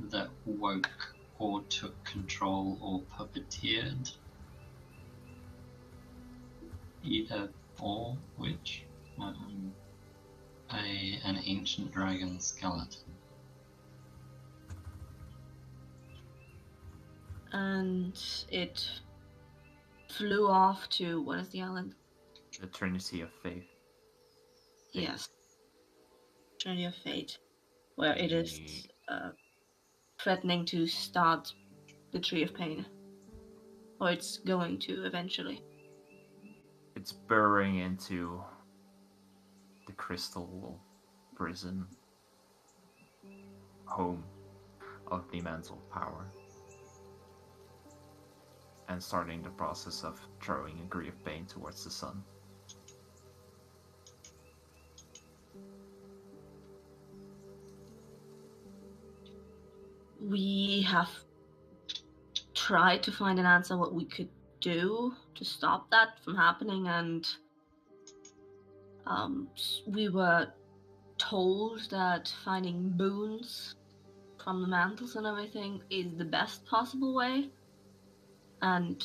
that woke or took control or puppeteered. Either or which. An ancient dragon skeleton. And it flew off to, what is the island? The Trinity of Faith. Yes. Trinity of Fate. Where it is threatening to start the Tree of Pain. Or it's going to eventually. It's burrowing into the crystal prison home of the mental power. And starting the process of throwing a Tree of Pain towards the sun. We have tried to find an answer what we could do to stop that from happening, and we were told that finding boons from the mantles and everything is the best possible way, and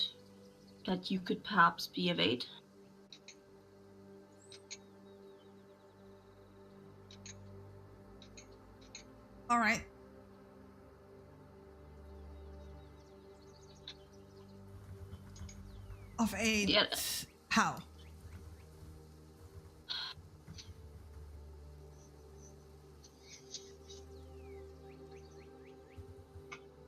that you could perhaps be of aid. All right. Of aid? Yeah. How?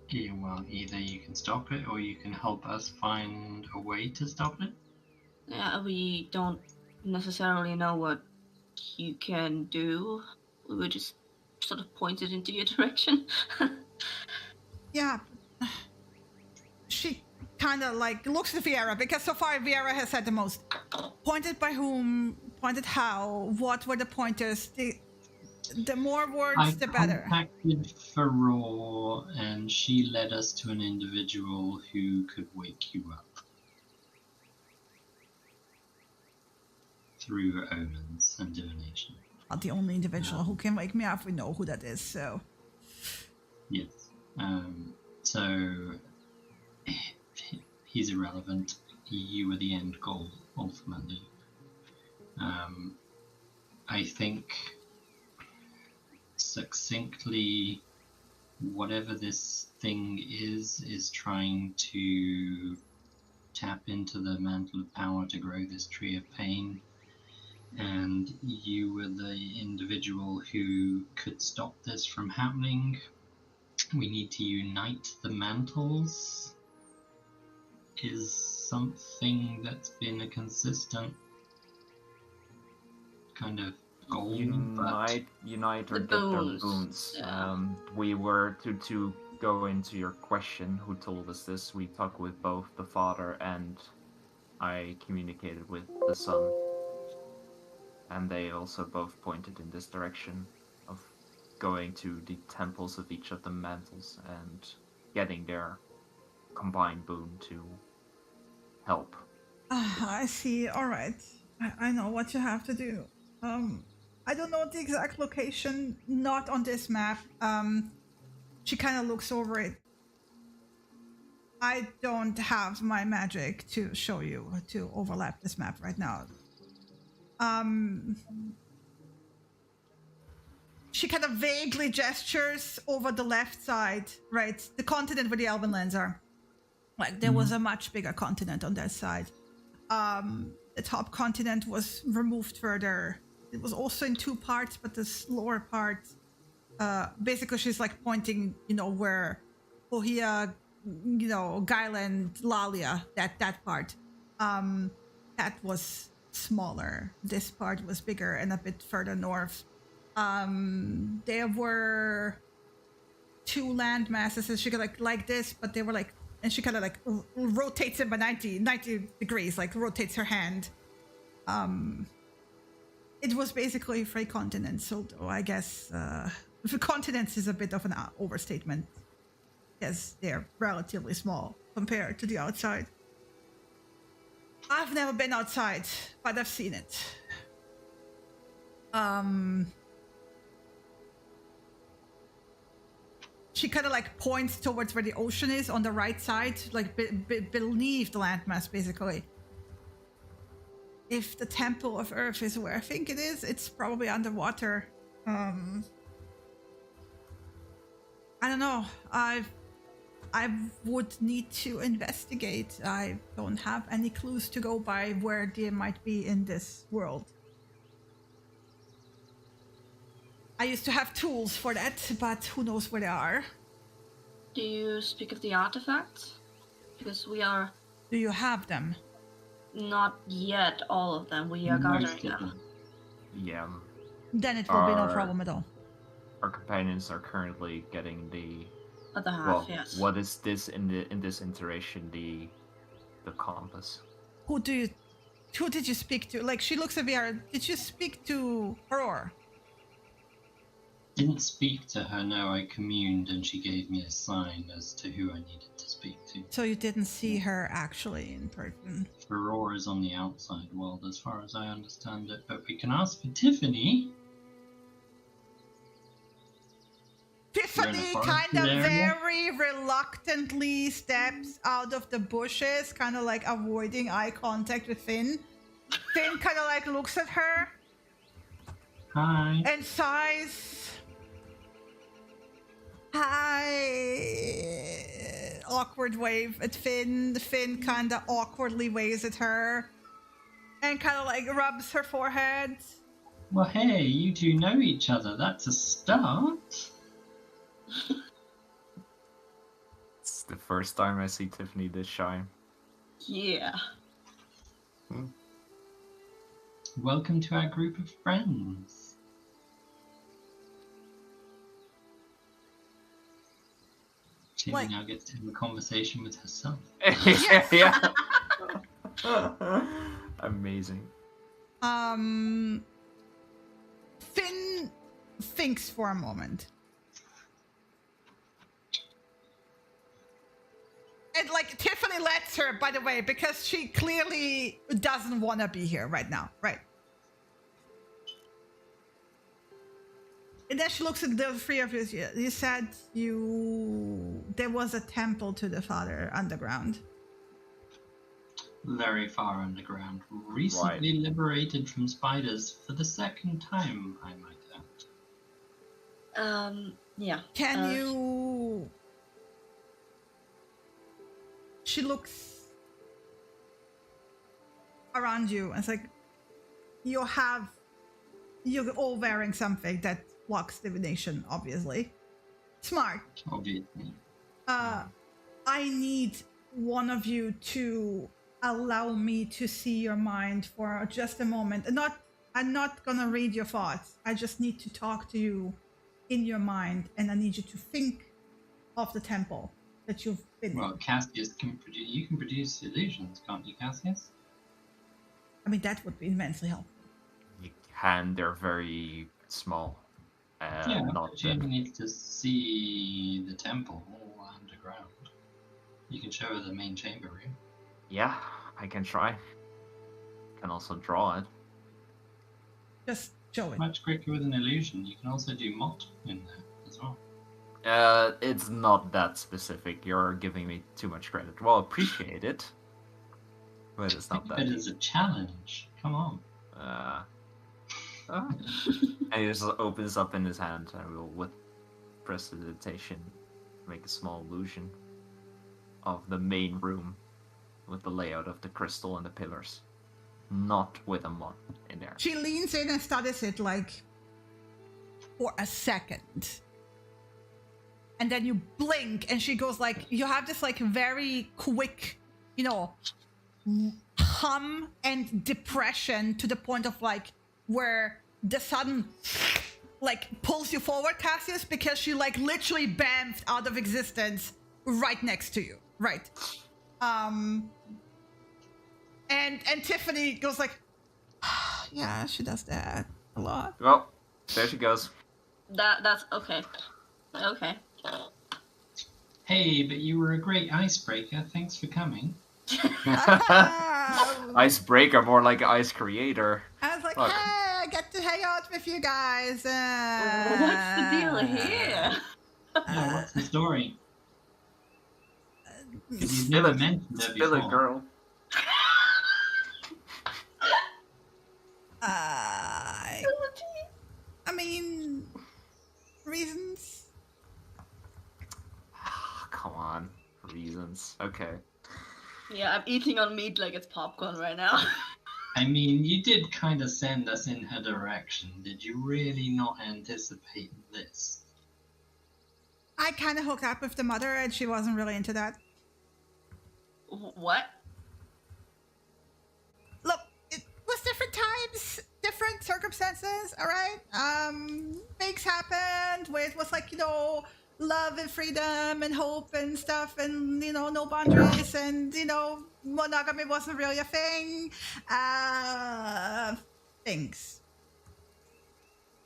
Yeah, well, either you can stop it or you can help us find a way to stop it. Yeah, we don't necessarily know what you can do. We were just sort of pointed into your direction. Yeah. She kind of like looks at Viera, because so far Viera has said the most. Pointed by whom, pointed how, what were the pointers? The more words, the better. I contacted Faror, and she led us to an individual who could wake you up. Through omens and divination. Not the only individual who can wake me up. We know who that is, so... Yes. So... He's irrelevant. You were the end goal, ultimately. I think... succinctly, whatever this thing is trying to tap into the mantle of power to grow this Tree of Pain, and you were the individual who could stop this from happening. We need to unite the mantles is something that's been a consistent kind of goal. Unite or get their boons. Yeah. We were to go into your question, who told us this? We talked with both the father and I communicated with the son. And they also both pointed in this direction of going to the temples of each of the mantles and getting their combined boon to help. I see. All right. I know what you have to do. I don't know the exact location, not on this map. She kind of looks over it. I don't have my magic to show you to overlap this map right now. She kind of vaguely gestures over the left side, right? The continent where the Elven lands are. Like, there was a much bigger continent on that side. The top continent was removed further. It was also in two parts, but this lower part, basically she's like pointing, where Bohea, Guyland, Lalia, that part, that was smaller. This part was bigger and a bit further north. There were two land masses, and she could like this, but they were like, and she kind of like rotates it by 90 degrees, like rotates her hand. It was basically 3 continents, although I guess the continents is a bit of an overstatement, because they're relatively small compared to the outside. I've never been outside, but I've seen it. She kind of like points towards where the ocean is on the right side, like beneath the landmass, basically. If the Temple of Earth is where I think it is, it's probably underwater. I don't know. I would need to investigate. I don't have any clues to go by where they might be in this world. I used to have tools for that, but who knows where they are. Do you speak of the artifacts? Because we are... Do you have them? Not yet, all of them. We are gathering them. Yeah. Then it will be no problem at all. Our companions are currently getting the other half, yes. What is this in this iteration? The compass. Who did you speak to? Like, she looks at VR. Did you speak to Aurora? Didn't speak to her, no. I communed and she gave me a sign as to who I needed to speak to. So you didn't see her actually in person? Aurora's on the outside world as far as I understand it, but we can ask for Tiffany. Tiffany kind of very reluctantly steps out of the bushes, kind of like avoiding eye contact with Finn. Finn kind of like looks at her. Hi. And sighs. Hi. Awkward wave at Finn. Finn kind of awkwardly waves at her. And kind of like rubs her forehead. Well, hey, you two know each other. That's a start. It's the first time I see Tiffany this shy. Yeah. Welcome to our group of friends. Tiffany now gets to have a conversation with herself. Yeah. Amazing. Finn thinks for a moment. And like Tiffany lets her, by the way, because she clearly doesn't want to be here right now, right? And then she looks at the three of you. You said there was a temple to the father underground. Very far underground. Recently liberated from spiders for the second time, I might add. Yeah. Can you... She looks around you and it's like, you're all wearing something that blocks divination, obviously. Smart. Obviously. I need one of you to allow me to see your mind for just a moment. I'm not gonna read your thoughts. I just need to talk to you in your mind, and I need you to think of the temple that you've been in. Well, Cassius can produce. You can produce illusions, can't you, Cassius? I mean, that would be immensely helpful. You can. They're very small. Yeah, but you need to see the temple all underground. You can show her the main chamber room. Yeah, I can try. Can also draw it. Just show it. Much quicker with an illusion. You can also do Mott in there as well. It's not that specific. You're giving me too much credit. Well, appreciate it. But it's not that. It is a challenge. Come on. And he just opens up in his hand. I will, with prestidigitation, make a small illusion of the main room with the layout of the crystal and the pillars. Not with a mod in there. She leans in and studies it like for a second. And then you blink and she goes like, you have this like very quick, hum and depression to the point of like where the sudden like pulls you forward, Cassius, because she like literally bamfed out of existence right next to you. Right. And Tiffany goes like, yeah, she does that a lot. Well, there she goes. That's okay. Okay. Hey, but you were a great icebreaker. Thanks for coming. Icebreaker, more like ice creator. I was like, hey, I get to hang out with you guys. What's the deal here? Yeah, what's the story? You've Spill never it. mentioned her Spill it, before. girl. I mean, reasons. Come on, reasons. Okay. Yeah, I'm eating on meat like it's popcorn right now. I mean, you did kind of send us in her direction. Did you really not anticipate this? I kind of hooked up with the mother and she wasn't really into that. What? Look, it was different times, different circumstances, all right? Things happened where it was like, love and freedom and hope and stuff and, no boundaries and, monogamy wasn't really a thing. Things.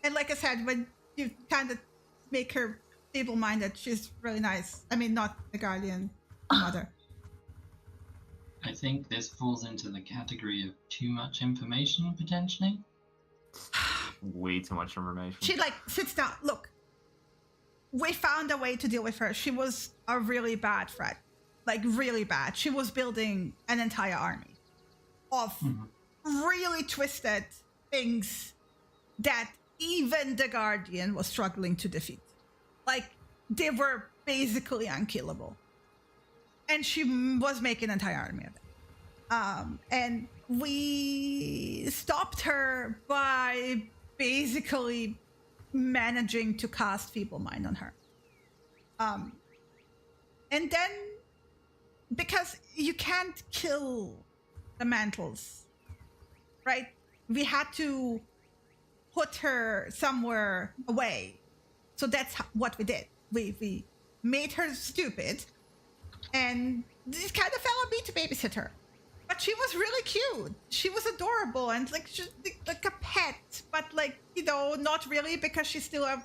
And like I said, when you kind of make her feeble-minded, she's really nice. I mean, not the guardian mother. I think this falls into the category of too much information, potentially. Way too much information. She sits down. Look, we found a way to deal with her. She was a really bad threat. Like, really bad. She was building an entire army of really twisted things that even the Guardian was struggling to defeat. Like, they were basically unkillable. And she was making an entire army of it. And we stopped her by basically managing to cast Feeble Mind on her. And then, because you can't kill the mantles, right? We had to put her somewhere away. So that's what we did. We made her stupid, and this kind of fell on me to babysit her. But she was really cute. She was adorable and like a pet, but not really because she's still a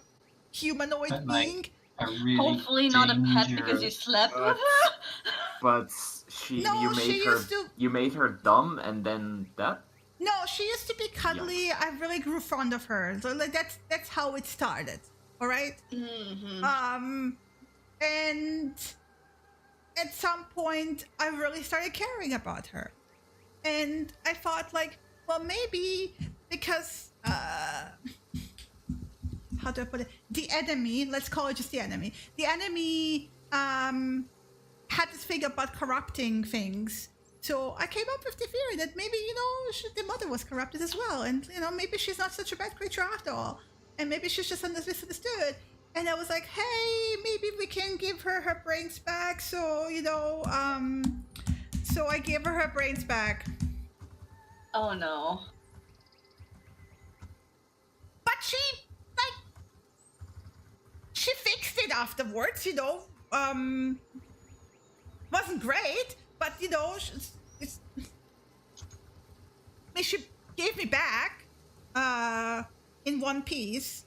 humanoid being. Really hopefully not a pet because you slept with her. But you made her dumb and then that? No, she used to be cuddly. Yeah. I really grew fond of her. So that's how it started. All right. Mm-hmm. And at some point, I really started caring about her, and I thought well, maybe because how do I put it? The enemy, let's call it just the enemy. The enemy had this thing about corrupting things. So I came up with the theory that maybe, the mother was corrupted as well. And, maybe she's not such a bad creature after all. And maybe she's just misunderstood. And I was like, hey, maybe we can give her her brains back. So, so I gave her her brains back. Oh no. But she fixed it afterwards, wasn't great, but she gave me back in one piece.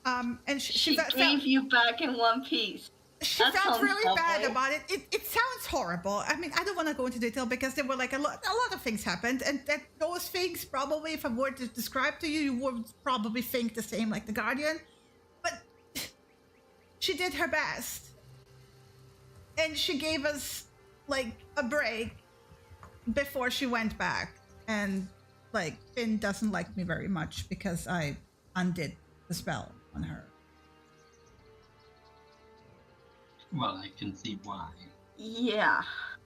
And she gave you back in one piece. She felt really bad about it. It sounds horrible. I mean, I don't want to go into detail because there were like a lot of things happened, and that those things probably, if I were to describe to you, you would probably think the same like the Guardian. But she did her best, and she gave us like a break before she went back. And like Finn doesn't like me very much because I undid the spell on her. Well, I can see why. Yeah.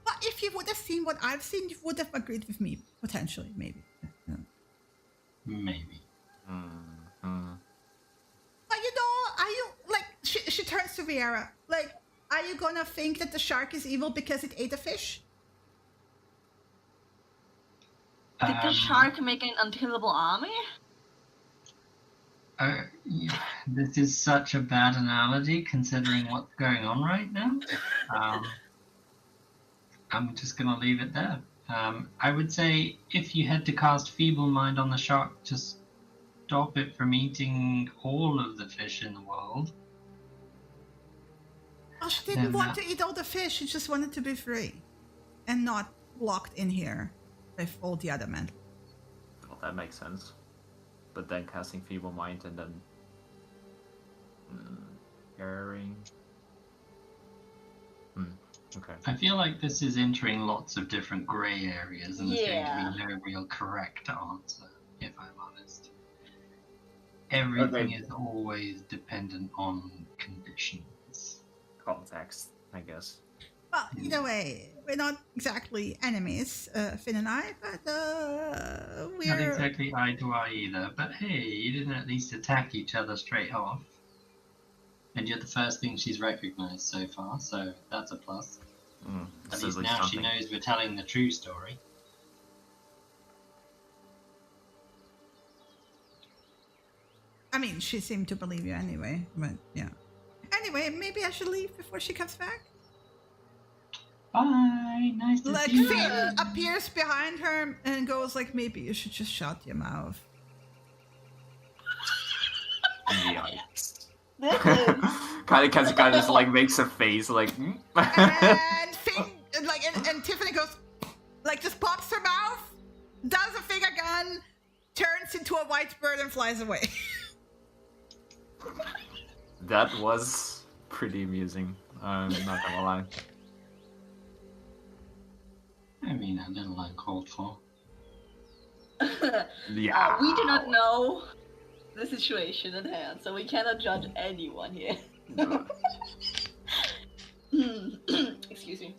But if you would have seen what I've seen, you would have agreed with me, potentially, maybe. Yeah. Maybe. But are you, like, she turns to Viera, like, are you gonna think that the shark is evil because it ate a fish? Did the shark make an unkillable army? Yeah, this is such a bad analogy considering what's going on right now. I'm just going to leave it there. I would say if you had to cast Feeble Mind on the shark to stop it from eating all of the fish in the world. Oh, she didn't want to eat all the fish. She just wanted to be free and not locked in here with all the other men. Well, that makes sense. But then casting Feeble Mind and then carrying. Okay. I feel like this is entering lots of different grey areas, and there's going to be no real correct answer, if I'm honest. Everything is always dependent on conditions. Context, I guess. Well, either way, we're not exactly enemies, Finn and I, but we're... Not exactly eye to eye either, but hey, you didn't at least attack each other straight off. And you're the first thing she's recognized so far, so that's a plus. At least now she knows we're telling the true story. I mean, she seemed to believe you anyway, but yeah. Anyway, maybe I should leave before she comes back? Bye, nice to see you. Finn appears behind her and goes like, maybe you should just shut your mouth. Yikes. kind of just like makes a face like. And Finn, and Tiffany goes, like, just pops her mouth, does a finger gun, turns into a white bird and flies away. That was pretty amusing. I'm not gonna lie. I mean, a little uncalled for. Yeah. We do not know the situation at hand, so we cannot judge anyone here. No. Excuse me.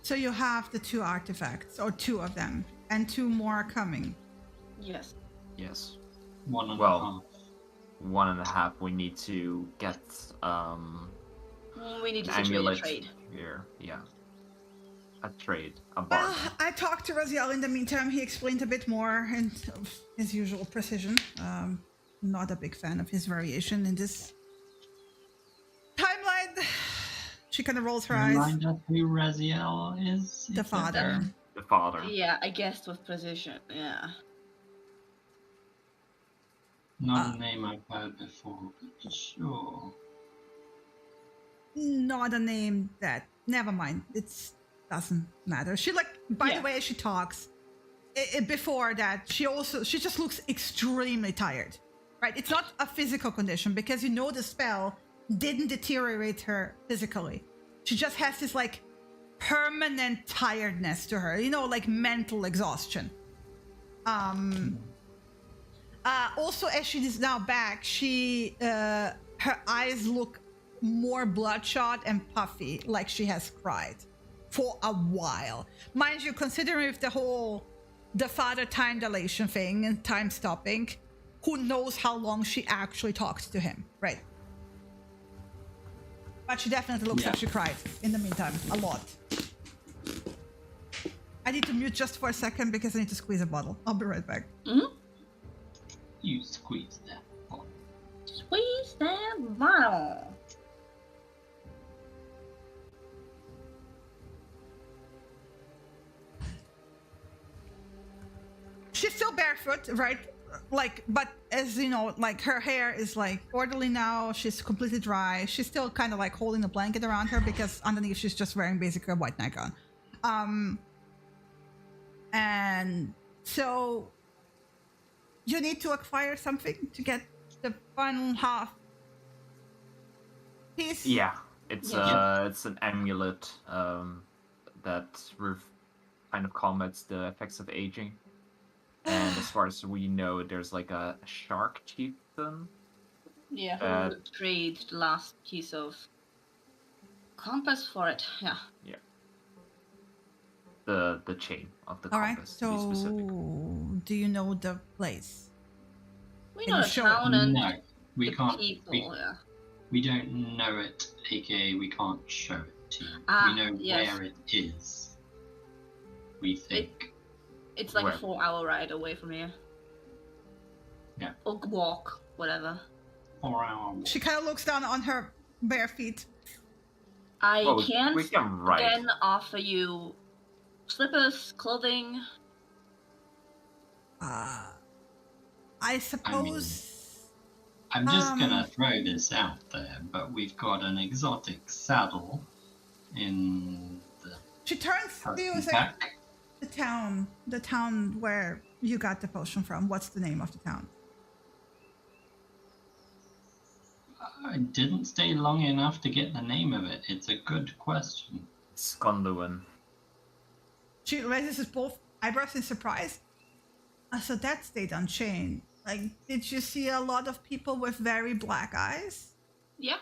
So you have the 2 artifacts, or 2 of them, and 2 more are coming. Yes. Yes. 1.5. 1.5. We need to get we need to situate a trade. Here, yeah. A trade, a Well, bargain. I talked to Raziel in the meantime. He explained a bit more and of his usual precision. Not a big fan of his variation in this timeline. She kind of rolls her eyes. Remind us who Raziel is? The father. The father. Yeah, I guessed with precision, yeah. Not a name I've heard before, but sure. Not a name that... Never mind. It doesn't matter. She, like, by the way she talks, before that, she just looks extremely tired. Right? It's not a physical condition, because the spell didn't deteriorate her physically. She just has this, like, permanent tiredness to her. Like mental exhaustion. Also, as she is now back, her eyes look more bloodshot and puffy, like she has cried for a while. Mind you, considering with the father time dilation thing and time stopping, who knows how long she actually talks to him, right? But she definitely looks like she cried in the meantime, a lot. I need to mute just for a second because I need to squeeze a bottle. I'll be right back. Mm-hmm. You squeeze that bottle. Squeeze that bottle. She's still barefoot, right? Like, but as you know, like her hair is like orderly now. She's completely dry. She's still kind of like holding a blanket around her because underneath she's just wearing basically a white nightgown. And so you need to acquire something to get the final half piece. Yeah, it's an amulet that kind of combats the effects of aging. And as far as we know, there's like a shark chieftain. Yeah, who trade the last piece of compass for it. Yeah. Yeah. The chain of the compass. All right. To be specific. So, do you know the place? We know the town and we the can't. people. We don't know it, aka we can't show it to you. We know where it is. We think. It's like a 4-hour ride away from here. Yeah. Or walk, whatever. 4-hour walk. She kind of looks down on her bare feet. We can again offer you slippers, clothing. I suppose. I'm just gonna throw this out there, but we've got an exotic saddle in the. She turns to you and says, The town where you got the potion from. What's the name of the town? I didn't stay long enough to get the name of it. It's a good question. Skonduin. She raises both eyebrows in surprise. So that stayed unchanged. Like, did you see a lot of people with very black eyes? Yeah.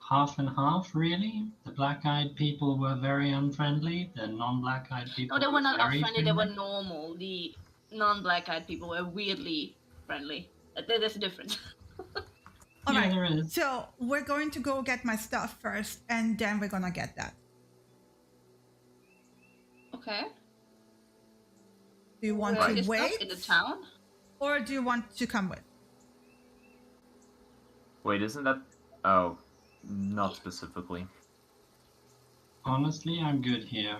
Half and half, really? The black-eyed people were very unfriendly. The non-black-eyed people. No, they were not unfriendly. They were normal. The non-black-eyed people were weirdly friendly. There's a difference. All right. There is. So we're going to go get my stuff first, and then we're gonna get that. Okay. Do you want to wait in the town, or do you want to come with? Wait, isn't that? Oh, not specifically. Honestly, I'm good here.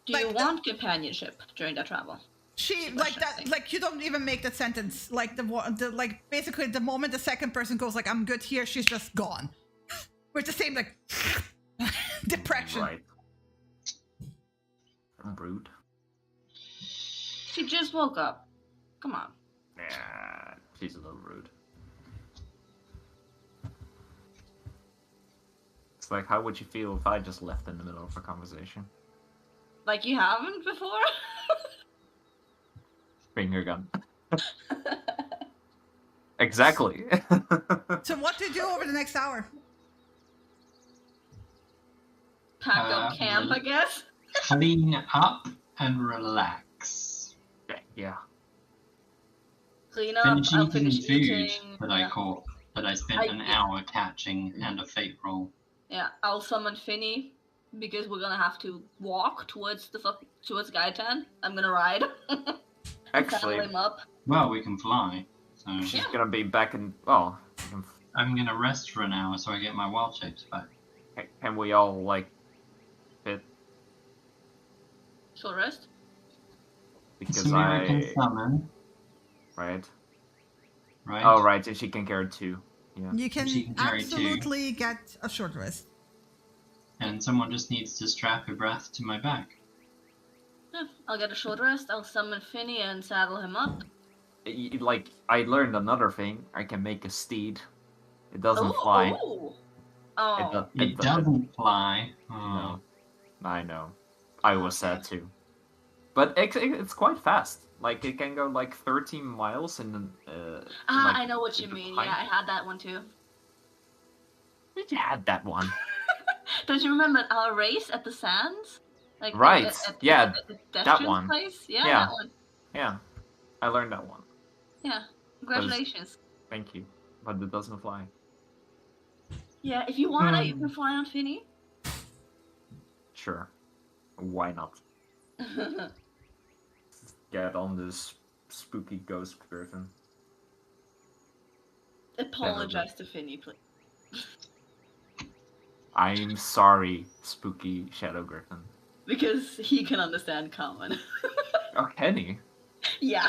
Do you want companionship during that travel? She like that. Like you don't even make that sentence. Like the like basically the moment the second person goes like I'm good here, she's just gone. With the same like depression. Right. I'm rude. She just woke up. Come on. Yeah, she's a little rude. It's like, how would you feel if I just left in the middle of a conversation? Like you haven't before? Finger gun. Exactly. So what to do over the next hour? Pack up camp, I guess. Clean up and relax. Yeah. Clean up. Finish I'll eating finish food eating. that I caught, that I spent an hour catching, and a fate roll. Yeah, I'll summon Finny because we're gonna have to walk towards Gaitan. I'm gonna ride. Actually, him up. Well, we can fly. So she's gonna be back in. Oh, I'm gonna rest for an hour so I get my wild shapes back. Can we all like fit? Short rest. Because Samira can summon. Right. Right. Oh, right. And she can carry 2. Yeah. You can absolutely get a short rest. And someone just needs to strap a breath to my back. Yeah, I'll get a short rest. I'll summon Finny and saddle him up. Like, I learned another thing. I can make a steed. It doesn't fly. Oh. It doesn't fly. Oh. No. I know. I was sad too. But it's quite fast. Like, it can go like 13 miles in I know what you mean. Yeah, I had that one too. You had that one. Don't you remember our race at the sands? Like right. At that one. Place? Yeah, yeah, that one. Yeah. I learned that one. Yeah. Congratulations. Thank you. But it doesn't fly. Yeah, if you want it, you can fly on Finny. Sure. Why not? Get on this spooky ghost griffin. Apologize to Finny, please. I'm sorry, spooky shadow griffin. Because he can understand common. Oh, can he? Yeah.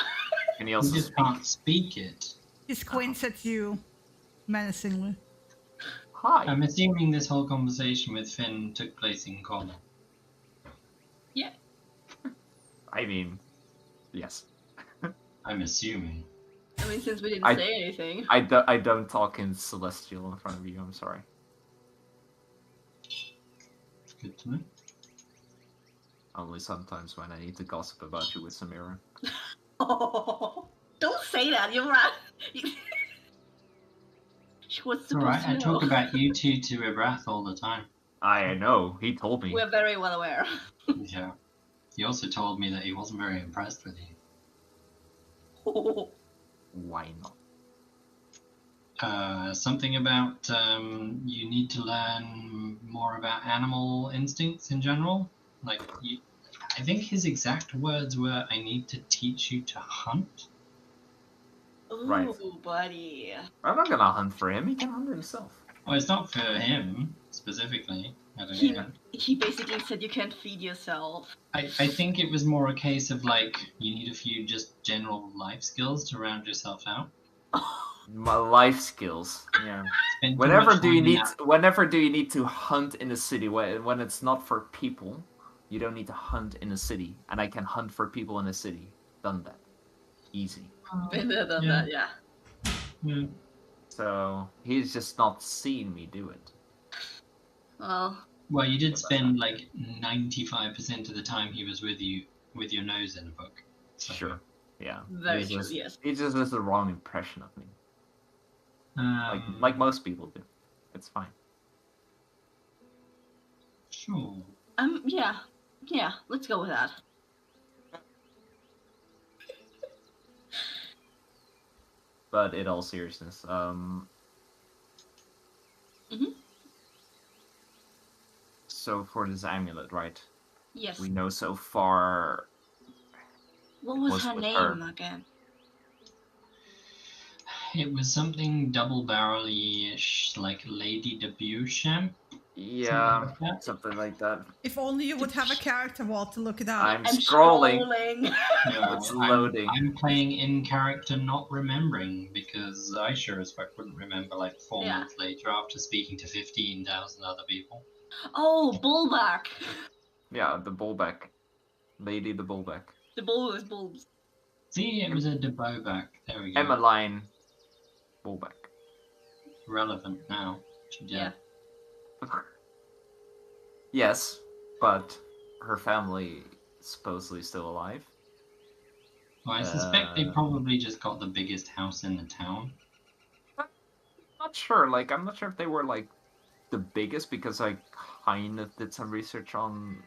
Can he also just can't speak it. He squints at you menacingly. Hi. I'm assuming this whole conversation with Finn took place in common. Yeah. I mean, yes. I'm assuming. I mean, since we didn't say anything. I don't talk in Celestial in front of you, I'm sorry. Good to know. Only sometimes when I need to gossip about you with Samira. Oh, don't say that, you're right. She was supposed Alright, to I know. talk about you two to Ibrath all the time. I know, he told me. We're very well aware. Yeah. He also told me that he wasn't very impressed with you. Why not? Something about you need to learn more about animal instincts in general. Like, I think his exact words were, "I need to teach you to hunt." Ooh, Right. buddy. I'm not gonna hunt for him, he can hunt himself. Well, it's not for him specifically. He basically said you can't feed yourself. I think it was more a case of like, you need a few just general life skills to round yourself out. My life skills, yeah. Whenever do you need to hunt in a city when it's not for people? You don't need to hunt in a city, and I can hunt for people in a city. Done that, easy. Been there, done that, yeah. Yeah. So he's just not seen me do it. Well, you did spend like 95% of the time he was with you with your nose in a book. So. Sure. Yeah. Very true. Yes. He just has the wrong impression of me. Like most people do. It's fine. Sure. Yeah. Yeah, let's go with that. But in all seriousness, So for this amulet, right? Yes. We know so far. What was her name again? It was something double-barrel-ish, like Lady Debuchamp. Yeah, something like that. If only you would have a character wall to look it up. I'm scrolling. No, it's loading. I'm playing in character, not remembering, because I sure as fuck wouldn't remember like 4 months later after speaking to 15,000 other people. Oh, Bullback. Yeah, the Bullback. Lady the Bullback. The bull is bulbs. See, it was a Deboback. There we go. Emmeline Bullback. Relevant now. Yeah. Yes, but her family is supposedly still alive. Well, I suspect they probably just got the biggest house in the town. Not sure. Like, I'm not sure if they were like the biggest, because I kind of did some research on.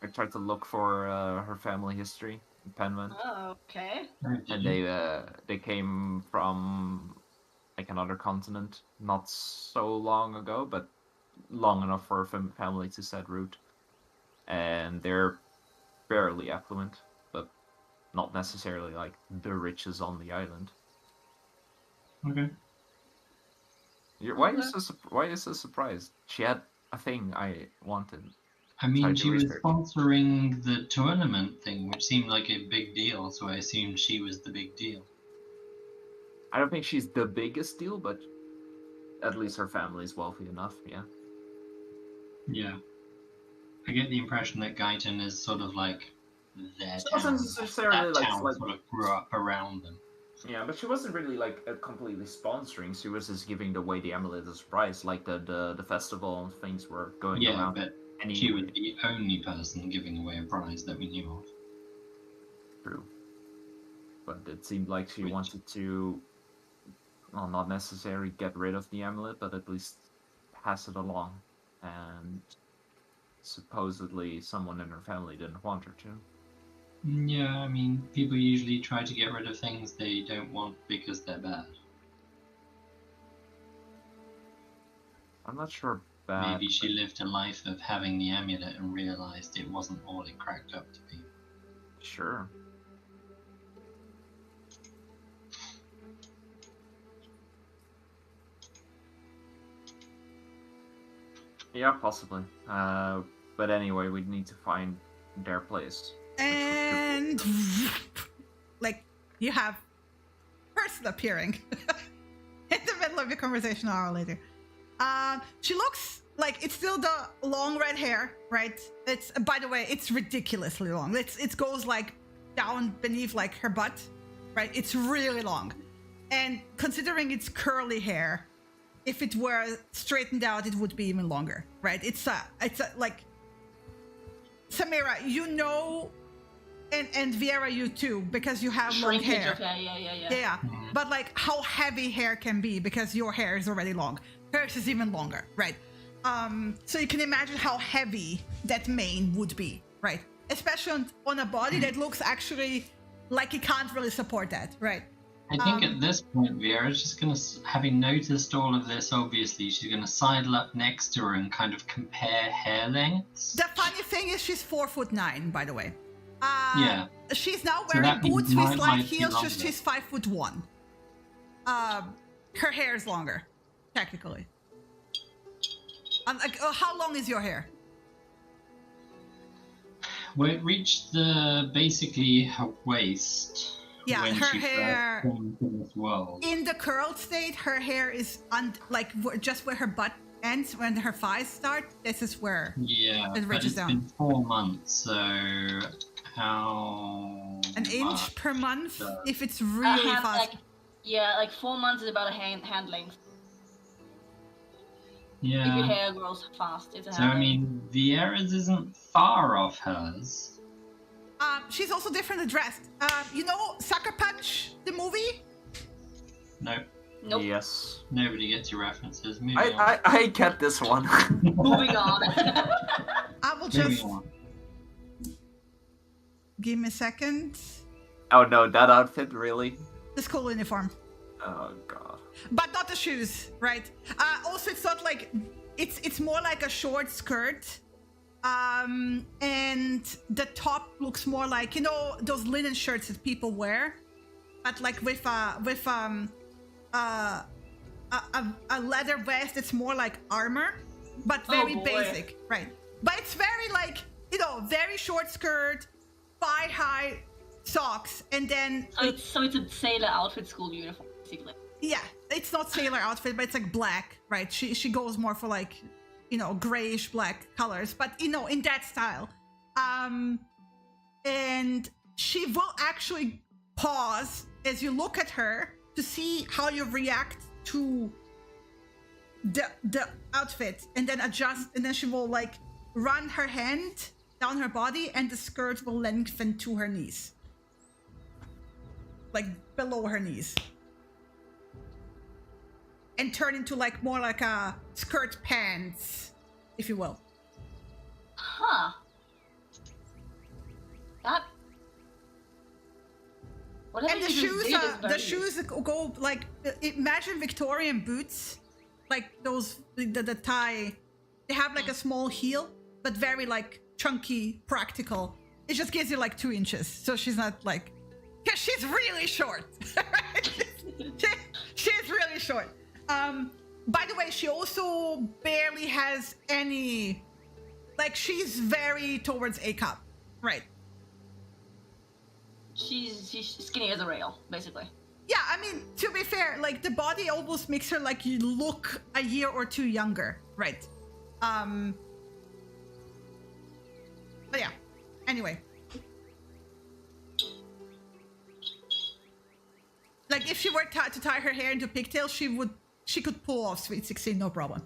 I tried to look for her family history in Penman. Oh, okay. And they came from like another continent not so long ago, but long enough for a family to set root. And they're fairly affluent, but not necessarily like the richest on the island. Okay. Why are you so surprised? She had a thing I wanted. I mean, she was sponsoring the tournament thing, which seemed like a big deal, so I assumed she was the big deal. I don't think she's the biggest deal, but at least her family is wealthy enough, yeah. Yeah. I get the impression that Guyton is sort of like their town. Doesn't necessarily that town sort of grew up around them. Yeah, but she wasn't really like completely sponsoring. She was just giving away the amulet as a prize, like the festival and things were going around. Yeah, but she was the only person giving away a prize that we knew of. True. But it seemed like she wanted to, well, not necessarily get rid of the amulet, but at least pass it along. And supposedly someone in her family didn't want her to. Yeah, I mean, people usually try to get rid of things they don't want because they're bad. I'm not sure bad. Maybe she lived a life of having the amulet and realized it wasn't all it cracked up to be. Sure. Yeah, possibly. But anyway, we'd need to find their place. And like you have person appearing in the middle of your conversation an hour later. She looks like it's still the long red hair, right? It's, by the way, it's ridiculously long. It goes like down beneath like her butt, right? It's really long. And considering it's curly hair, if it were straightened out, it would be even longer, right? It's like Samira, you know, and Viera, you too, because you have long hair. Yeah. But like how heavy hair can be because your hair is already long. Hers is even longer, right? So you can imagine how heavy that mane would be, right? Especially on a body that looks actually like it can't really support that, right? I think at this point, Viera's just going to, having noticed all of this, obviously, she's going to sidle up next to her and kind of compare hair lengths. The funny thing is she's 4'9", by the way. Yeah. She's now wearing boots with slight heels, just she's 5'1". Her hair is longer, technically. How long is your hair? Well, it reached basically her waist. Yeah, when her she hair first came into this world. In the curled state, her hair is just where her butt ends, when her thighs start. This is where it reaches down. It's been 4 months, so how? An inch per month, if it's really fast. Like 4 months is about a hand length. Yeah. If your hair grows fast, it's a hand So I mean, Viera's isn't far off hers. She's also differently dressed. You know Sucker Punch, the movie? Nope. Yes. Nobody gets your references. I get this one. Moving on. I will just... Give me a second. Oh no, that outfit, really? The school uniform. Oh god. But not the shoes, right? Also, it's not like... It's more like a short skirt. And the top looks more like, you know, those linen shirts that people wear, but like with a leather vest. It's more like armor, but very basic, right? But it's very like, you know, very short skirt, thigh-high socks, and then so it's a sailor outfit, school uniform, basically. Yeah, it's not sailor outfit, but it's like black, right? She goes more for like, you know, grayish black colors, but you know, in that style. And she will actually pause as you look at her to see how you react to the outfit, and then adjust, and then she will like run her hand down her body, and the skirt will lengthen to her knees, like below her knees, and turn into like more like a skirt pants, if you will. Huh. That. Whatever. And the shoes go like, imagine Victorian boots, like those the tie. They have like a small heel, but very like chunky, practical. It just gives you like 2 inches, so she's not like, because she's really short. She's really short. By the way, she also barely has any, like, she's very towards A cup, right? She's skinny as a rail, basically. Yeah, I mean, to be fair, like, the body almost makes her like you look a year or 2 younger, right? But yeah, anyway. Like, if she were to tie her hair into pigtails, she could pull off Sweet 16, no problem.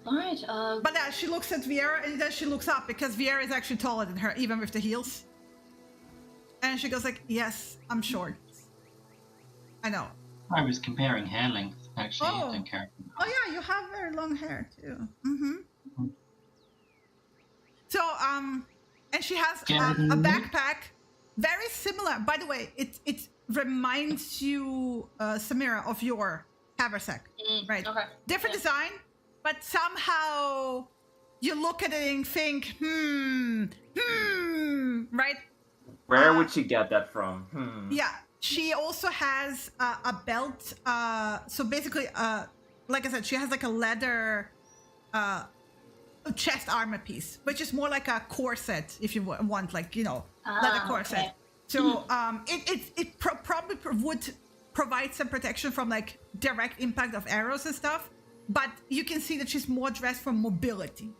Alright, But yeah, she looks at Viera, and then she looks up, because Viera is actually taller than her, even with the heels. And she goes like, yes, I'm short. I know. I was comparing hair length, actually. Oh. I don't care. Oh yeah, you have very long hair, too. Mm-hmm. So, has a backpack very similar. By the way, it reminds you, Samira, of your haversack, right? Okay. Different design, but somehow you look at it and think, right? Where would she get that from? Yeah, she also has a belt. So basically, like I said, she has like a leather chest armor piece, which is more like a corset, if you want, like, you know, leather corset. Okay. So it probably would provide some protection from like direct impact of arrows and stuff, but you can see that she's more dressed for mobility.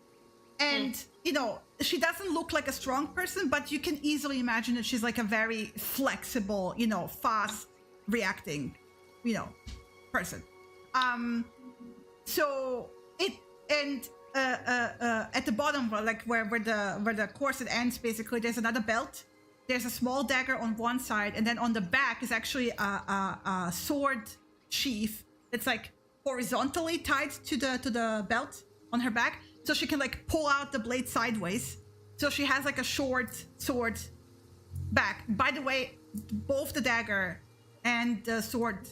And, you know, she doesn't look like a strong person, but you can easily imagine that she's like a very flexible, you know, fast reacting, you know, person. So it, and at the bottom, like where the corset ends, basically, there's another belt. There's a small dagger on one side, and then on the back is actually a sword sheath. It's like horizontally tied to the belt on her back. So she can like pull out the blade sideways. So she has like a short sword back. By the way, both the dagger and the sword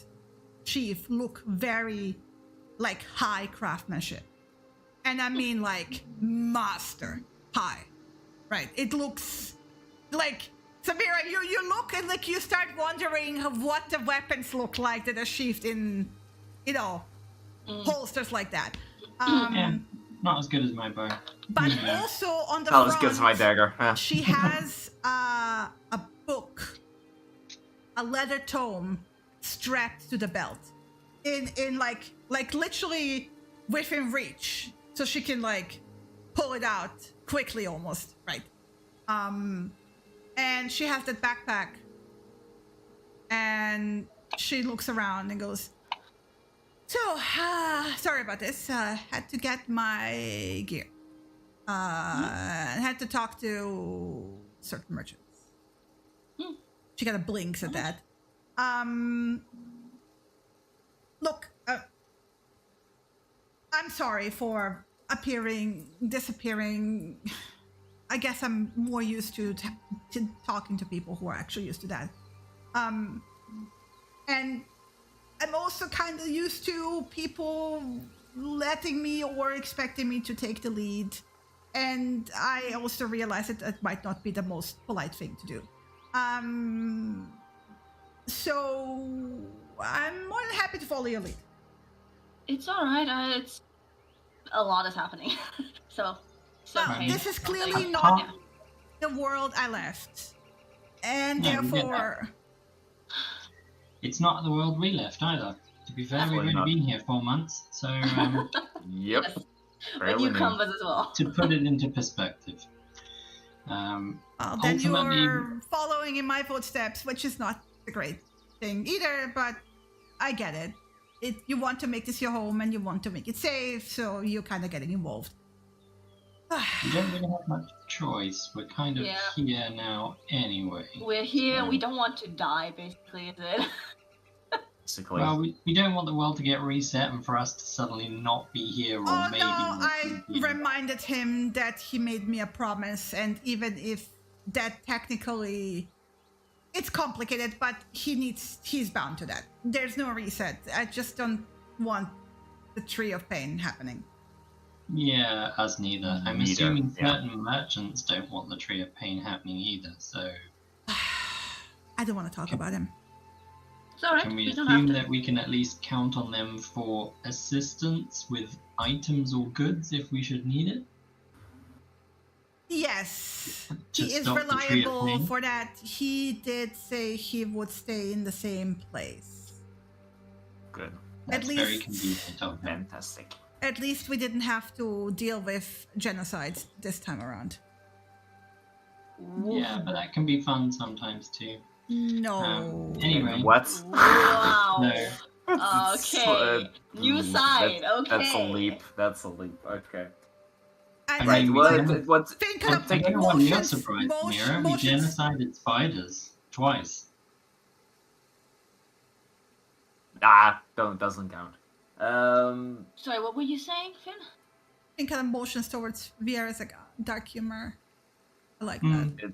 sheath look very like high craftsmanship. And I mean like master high, right? It looks like, Samira, you look and like you start wondering what the weapons look like that are sheathed in, you know, holsters like that. Yeah. Not as good as my bow. But also on the Not front, as good as my dagger. she has a book, a leather tome strapped to the belt, in like literally within reach, so she can like pull it out quickly, almost, right? And she has that backpack, and she looks around and goes, so, sorry about this. Had to get my gear. Had to talk to certain merchants. She kind of blinks at that. Look, I'm sorry for disappearing. I guess I'm more used to talking to people who are actually used to that. And I'm also kind of used to people letting me or expecting me to take the lead. And I also realize that that might not be the most polite thing to do. So I'm more than happy to follow your lead. It's all right. It's a lot is happening. so well, this is clearly not the world I left. And therefore... It's not the world we left either. To be fair, we've only been here 4 months, so... Yep. Yes. But you come with as well. To put it into perspective. Then you're following in my footsteps, which is not a great thing either, but I get it. You want to make this your home and you want to make it safe, so you're kind of getting involved. We don't really have much choice. We're kind of here now anyway. We're here, we don't want to die, basically, is it? Basically. Well, we don't want the world to get reset and for us to suddenly not be here, or maybe not I reminded him that he made me a promise, and even if that technically... It's complicated, but he's bound to that. There's no reset. I just don't want the Tree of Pain happening. Yeah, us neither. I'm assuming certain merchants don't want the Tree of Pain happening either, so... I don't want to talk about him. It's alright. Can we assume that we can at least count on them for assistance with items or goods if we should need it? Yes, he is reliable for that. He did say he would stay in the same place. Good. That's very convenient of him. Fantastic. At least we didn't have to deal with genocide this time around. Yeah, but that can be fun sometimes too. No. Anyway. What? Wow. No. Okay. New side. Okay. That's a leap. That's a leap. Okay. And I mean, what's think I of don't know why you're surprised, motions, Mira. We genocided spiders twice. Doesn't count. Sorry, what were you saying, Finn? Think of motions towards Vieira's like dark humor. I like that.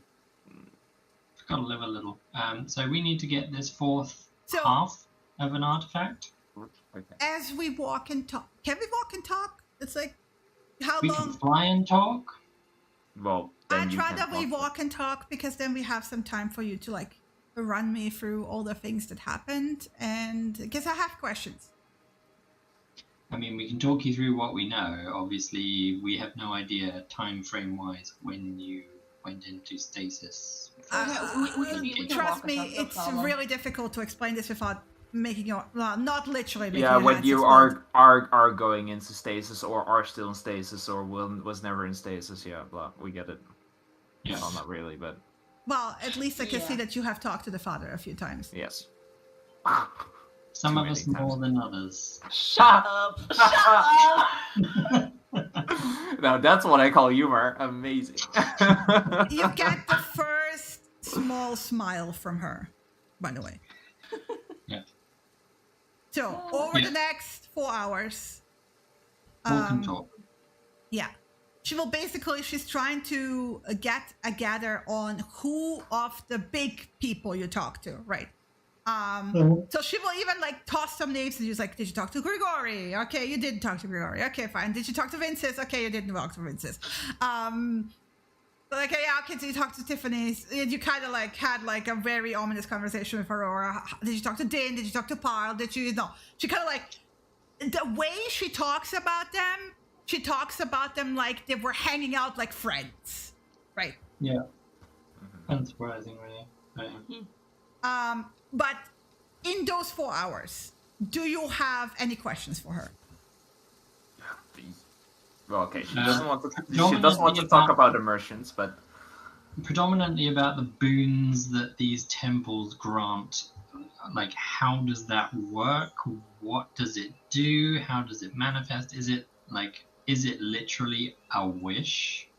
Gotta live a little. So we need to get this fourth half of an artifact. Okay. As we walk and talk, can we walk and talk? It's like, how We long? can fly and talk. Well, then I'd you rather can we walk and talk because then we have some time for you to like run me through all the things that happened, and because I have questions. I mean, we can talk you through what we know. Obviously, we have no idea time frame wise when you went into stasis. Trust me, it's really difficult to explain this without making your not literally. Making yeah, your when hands you explode. are going into stasis or are still in stasis or was never in stasis. Yeah, blah. We get it. Yeah. Well, not really, but Well, at least I can see that you have talked to the father a few times. yes. Some Too of many us times. more than others. Shut up! Shut up! Now that's what I call humor. Amazing. You get the first small smile from her, by the way. Yeah. So over the next 4 hours, Walk and talk. yeah, she's trying to get a gather on who of the big people you talk to, right? So she will even like toss some names and she's like, did you talk to Grigori? Okay, you didn't talk to Grigori. Okay, fine. Did you talk to Vinces? Okay, you didn't talk to Vinces. Like, yeah, okay, did you talk to Tiffany? You kind of like had like a very ominous conversation with Aurora. Did you talk to Din? Did you talk to Parl? Did you? No. She kind of like, the way she talks about them like they were hanging out like friends, right? Yeah. Unsurprisingly. Yeah. But in those 4 hours, do you have any questions for her? Well, okay, she doesn't want to talk about immersions, but predominantly about the boons that these temples grant. Like, how does that work? What does it do? How does it manifest? Is it literally a wish?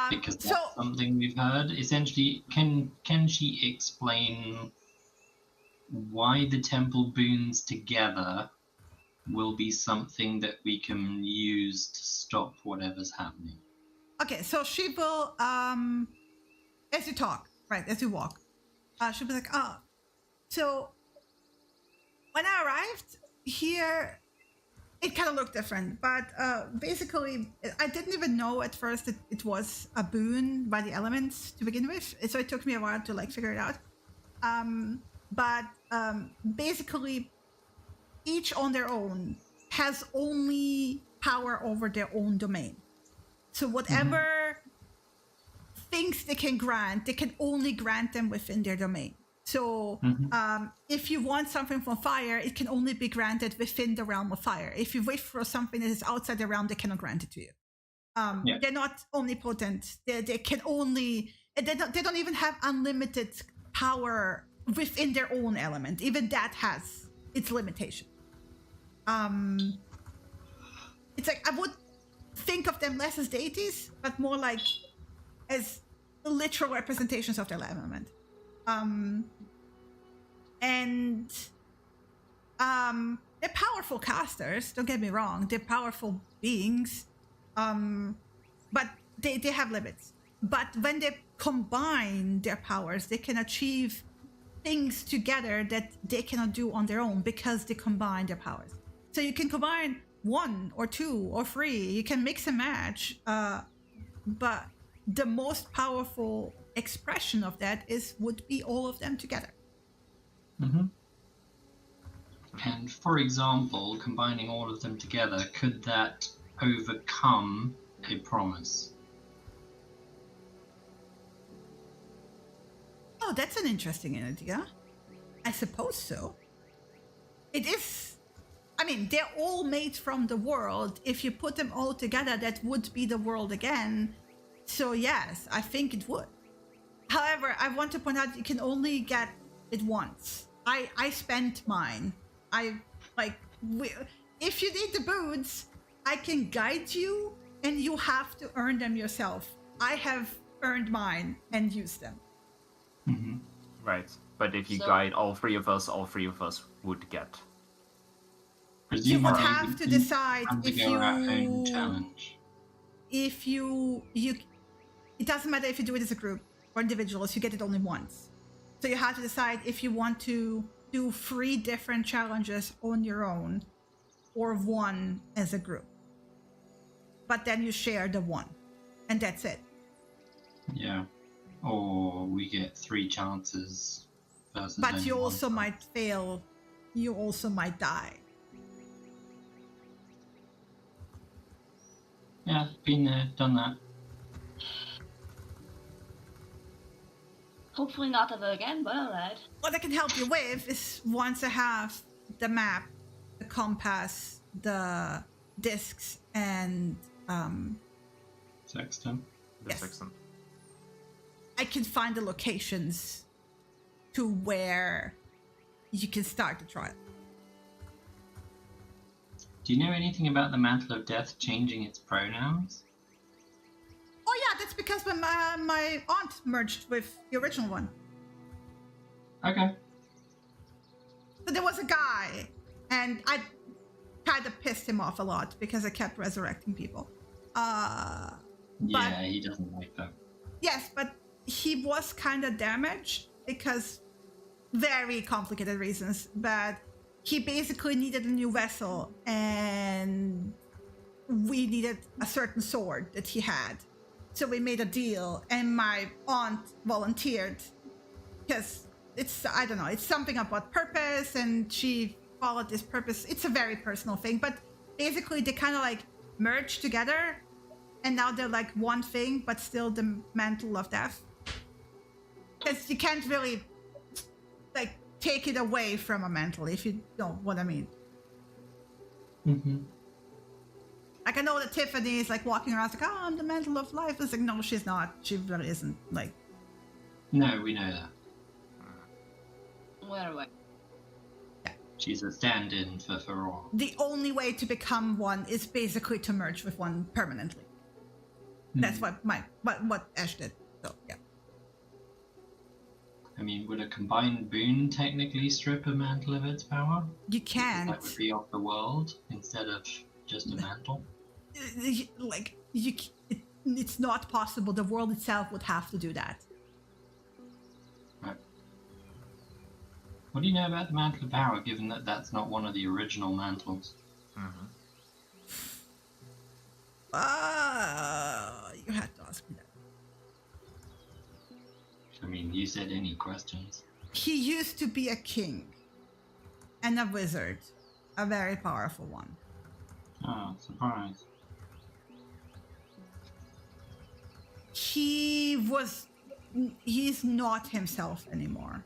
Because that's something we've heard. Essentially, can she explain why the temple boons together will be something that we can use to stop whatever's happening? Okay, so she will, as you talk, right, as you walk, she'll be like, so when I arrived here, it kind of looked different, but basically, I didn't even know at first that it was a boon by the elements to begin with, so it took me a while to like figure it out. But basically, each on their own has only power over their own domain. So whatever things they can grant, they can only grant them within their domain. So if you want something from fire, it can only be granted within the realm of fire. If you wish for something that is outside the realm, they cannot grant it to you. They're not omnipotent. They can only, they don't even have unlimited power within their own element. Even that has its limitation. It's like, I would think of them less as deities, but more like as literal representations of their element. They're powerful casters, don't get me wrong. They're powerful beings, but they have limits. But when they combine their powers, they can achieve things together that they cannot do on their own because they combine their powers. So you can combine 1 or 2 or 3. You can mix and match, but the most powerful expression of that would be all of them together. And for example, combining all of them together, could that overcome a promise? Oh, that's an interesting idea. I suppose so. It is. I mean, they're all made from the world. If you put them all together, that would be the world again. So yes, I think it would. However, I want to point out you can only get it once. I spent mine. If you need the boons, I can guide you, and you have to earn them yourself. I have earned mine and used them. Right. But if you guide all three of us would get. You would have to decide if you our own challenge. If you it doesn't matter if you do it as a group or individuals, you get it only once. So you have to decide if you want to do 3 different challenges on your own or 1 as a group. But then you share the 1 and that's it. Yeah. Or we get 3 chances versus but you also chance. might fail. You also might die. Yeah, been there, done that. Hopefully not ever again, but alright. What I can help you with is once I have the map, the compass, the discs, and Sextant. The Yes. sextant. I can find the locations to where you can start the trial. Do you know anything about the Mantle of Death changing its pronouns? Oh yeah, that's because when my aunt merged with the original one. Okay. So there was a guy, and I kind of pissed him off a lot because I kept resurrecting people. Yeah, he doesn't like that. Yes, but he was kind of damaged because very complicated reasons. But he basically needed a new vessel, and we needed a certain sword that he had. So we made a deal, and my aunt volunteered because I don't know, it's something about purpose, and she followed this purpose. It's a very personal thing, but basically they kind of like merged together, and now they're like one thing, but still the Mantle of Death. Because you can't really like take it away from a mantle, if you know what I mean. Mm-hmm. Like I know that Tiffany is like walking around like, oh, I'm the Mantle of Life. It's like, no, she's not. She really isn't. Like, No, we know that. Where away? She's a stand-in for Feror. the only way to become one is basically to merge with one permanently. That's what Ash did. So yeah. I mean, would a combined boon technically strip a mantle of its power? You can't. That would be off the world instead of just a mantle. Like it's not possible. The world itself would have to do that. Right. What do you know about the Mantle of Power, given that that's not one of the original mantles? Mm-hmm. You had to ask me that. I mean, you said any questions. He used to be a king and a wizard, a very powerful one. Oh, surprise. He's not himself anymore.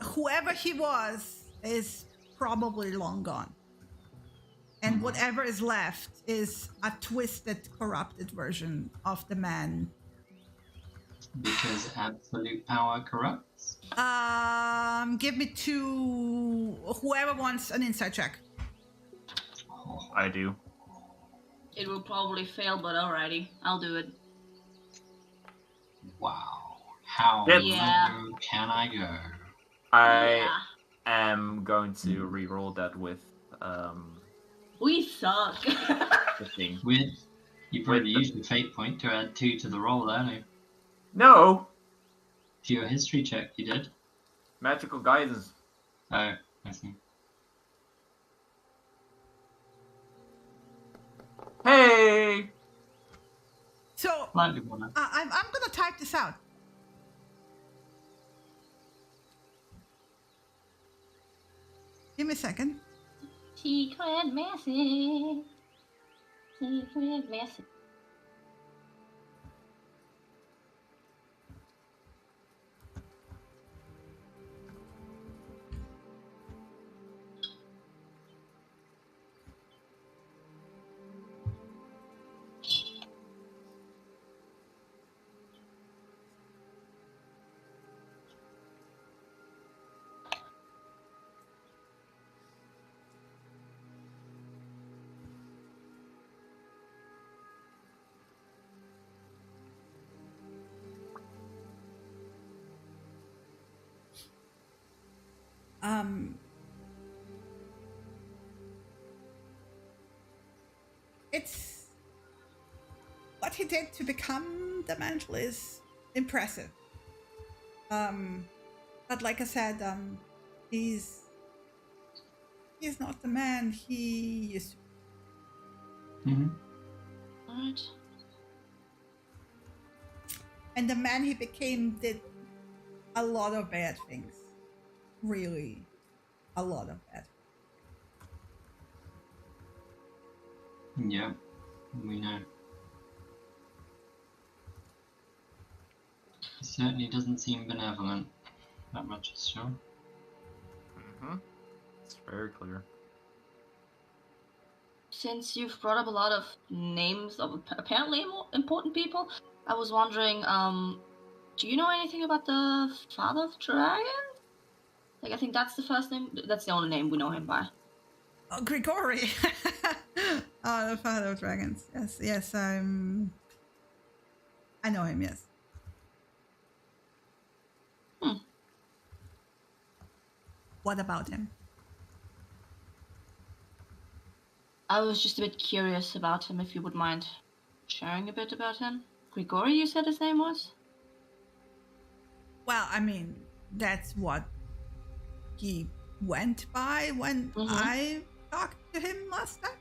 Whoever he was is probably long gone. And whatever is left is a twisted, corrupted version of the man. Because absolute power corrupts? Give me whoever wants an insight check. Oh, I do. It will probably fail, but alrighty, I'll do it. wow. How Yeah. low can I go? I am going to re-roll that with We suck. the thing. You probably used the fate point to add 2 to the roll, don't you? No! To your history check, you did? Magical guidance. Oh, I see. Hey! So Slightly more now. I'm gonna type this out. Give me a second. Secret message. Secret message. what he did to become the mantle is impressive. But like I said, he's not the man he used to be. Mm-hmm. Right. And the man he became did a lot of bad things. Really, a lot of bad. Yeah, we know. He certainly doesn't seem benevolent. That much is sure. Mm-hmm. It's very clear. Since you've brought up a lot of names of apparently important people, I was wondering, do you know anything about the Father of Dragon? Like, I think that's the first name. That's the only name we know him by. Oh, Grigori. Oh, the Father of Dragons. Yes. I know him. Yes. What about him? I was just a bit curious about him, if you would mind sharing a bit about him. Grigori, you said his name was? Well, I mean, that's what he went by when I talked to him last time.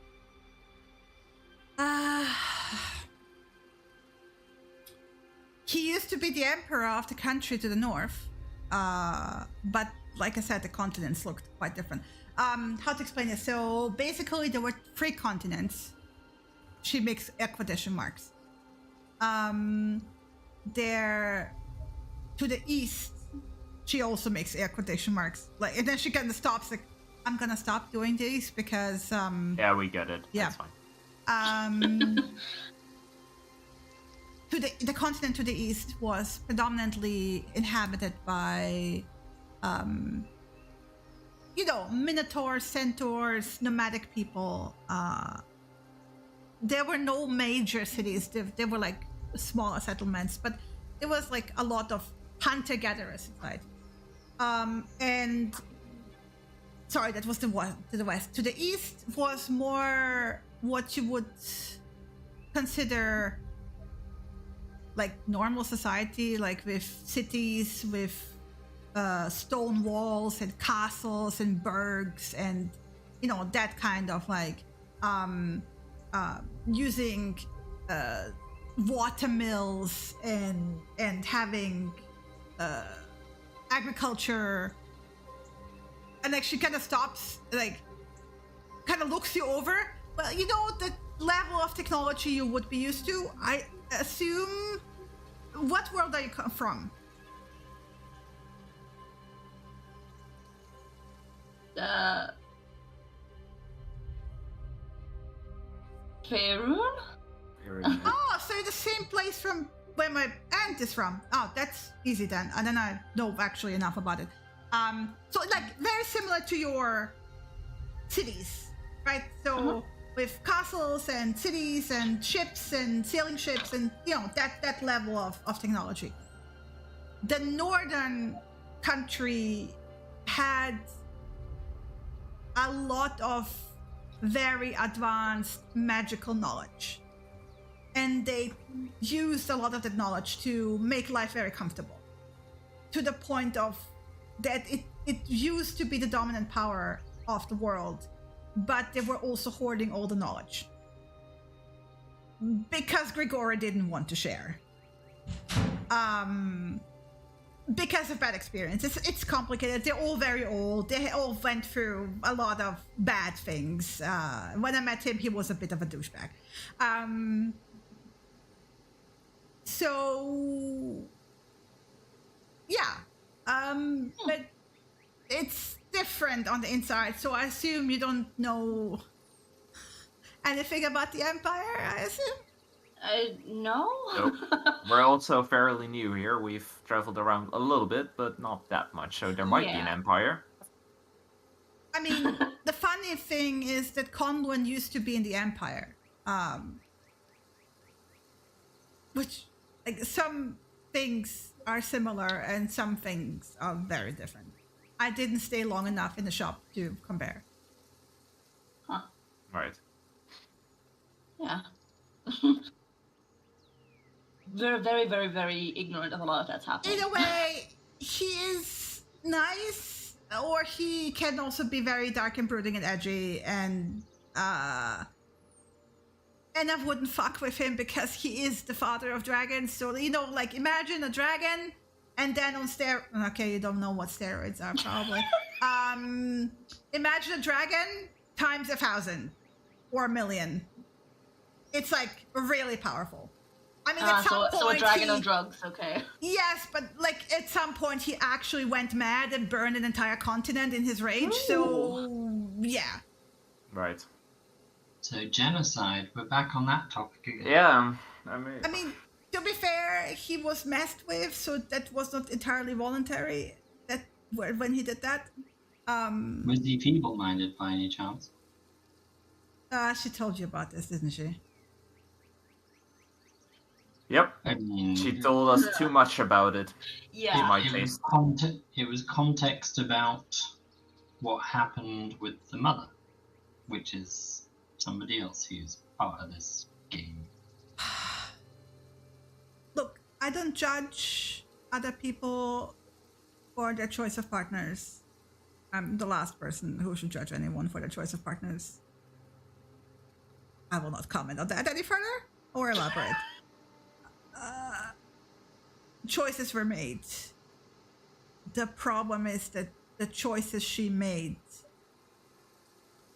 He used to be the emperor of the country to the north, but like I said, the continents looked quite different. How to explain this? So basically, there were 3 continents. She makes equidation marks. There, to the east, she also makes equidation marks. Like, and then she kind of stops. Like, I'm gonna stop doing these because. Yeah, we get it. Yeah. That's fine. To the continent to the east was predominantly inhabited by, minotaurs, centaurs, nomadic people. There were no major cities. There were like smaller settlements, but it was like a lot of hunter-gatherers inside. And sorry, that was to the west. To the east was more what you would consider like normal society, like with cities, with stone walls and castles and burgs and that kind of like using water mills and having agriculture. And like she kind of stops, like kind of looks you over. Well, the level of technology you would be used to, I assume. What world are you from? Faerun? Oh, so you're the same place from where my aunt is from. Oh, that's easy then. And then I know actually enough about it. So like very similar to your cities, right? So with castles and cities and ships and sailing ships and that level of technology. The northern country had a lot of very advanced magical knowledge, and they used a lot of that knowledge to make life very comfortable, to the point of that it used to be the dominant power of the world, but they were also hoarding all the knowledge because Grigori didn't want to share, because of bad experience. It's complicated. They're all very old. They all went through a lot of bad things. When I met him, he was a bit of a douchebag. So yeah, but it's different on the inside. So I assume you don't know anything about the Empire, I assume? No. Nope. We're also fairly new here. We've traveled around a little bit, but not that much. So there might be an empire. I mean, the funny thing is that Conluan used to be in the Empire. Which, like, some things are similar and some things are very different. I didn't stay long enough in the shop to compare. Huh. Right. Yeah. we're very, very, very ignorant of a lot of that's happening. In a way, he is nice, or he can also be very dark and brooding and edgy, and I wouldn't fuck with him because he is the father of dragons. So, like, imagine a dragon, and then on steroids. Okay, you don't know what steroids are, probably. Imagine a dragon times 1,000 or 1,000,000. It's like really powerful. I mean, at some point, so a dragon on drugs, okay. Yes, but like at some point he actually went mad and burned an entire continent in his rage. Ooh. So yeah. Right. So genocide. We're back on that topic again. Yeah, I mean, to be fair, he was messed with, so that was not entirely voluntary. That when he did that. Was he feeble-minded by any chance? She told you about this, didn't she? Yep. I mean, she told us too much about it. Yeah. In my it case. Was context about what happened with the mother, which is somebody else who's part of this game. Look, I don't judge other people for their choice of partners. I'm the last person who should judge anyone for their choice of partners. I will not comment on that any further or elaborate. Choices were made. The problem is that the choices she made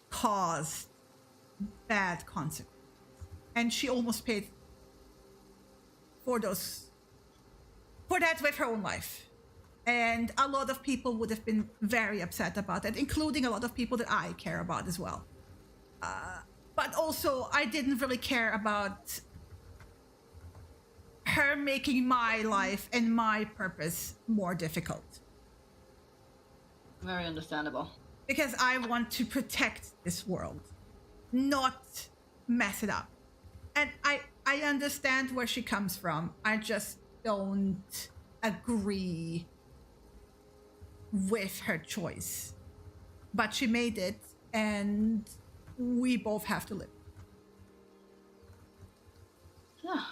caused bad consequences. And she almost paid for that with her own life. And a lot of people would have been very upset about that, including a lot of people that I care about as well. But also, I didn't really care about her making my life and my purpose more difficult. Very understandable. Because I want to protect this world, not mess it up. And I understand where she comes from. I just don't agree with her choice. But she made it, and we both have to live. Yeah.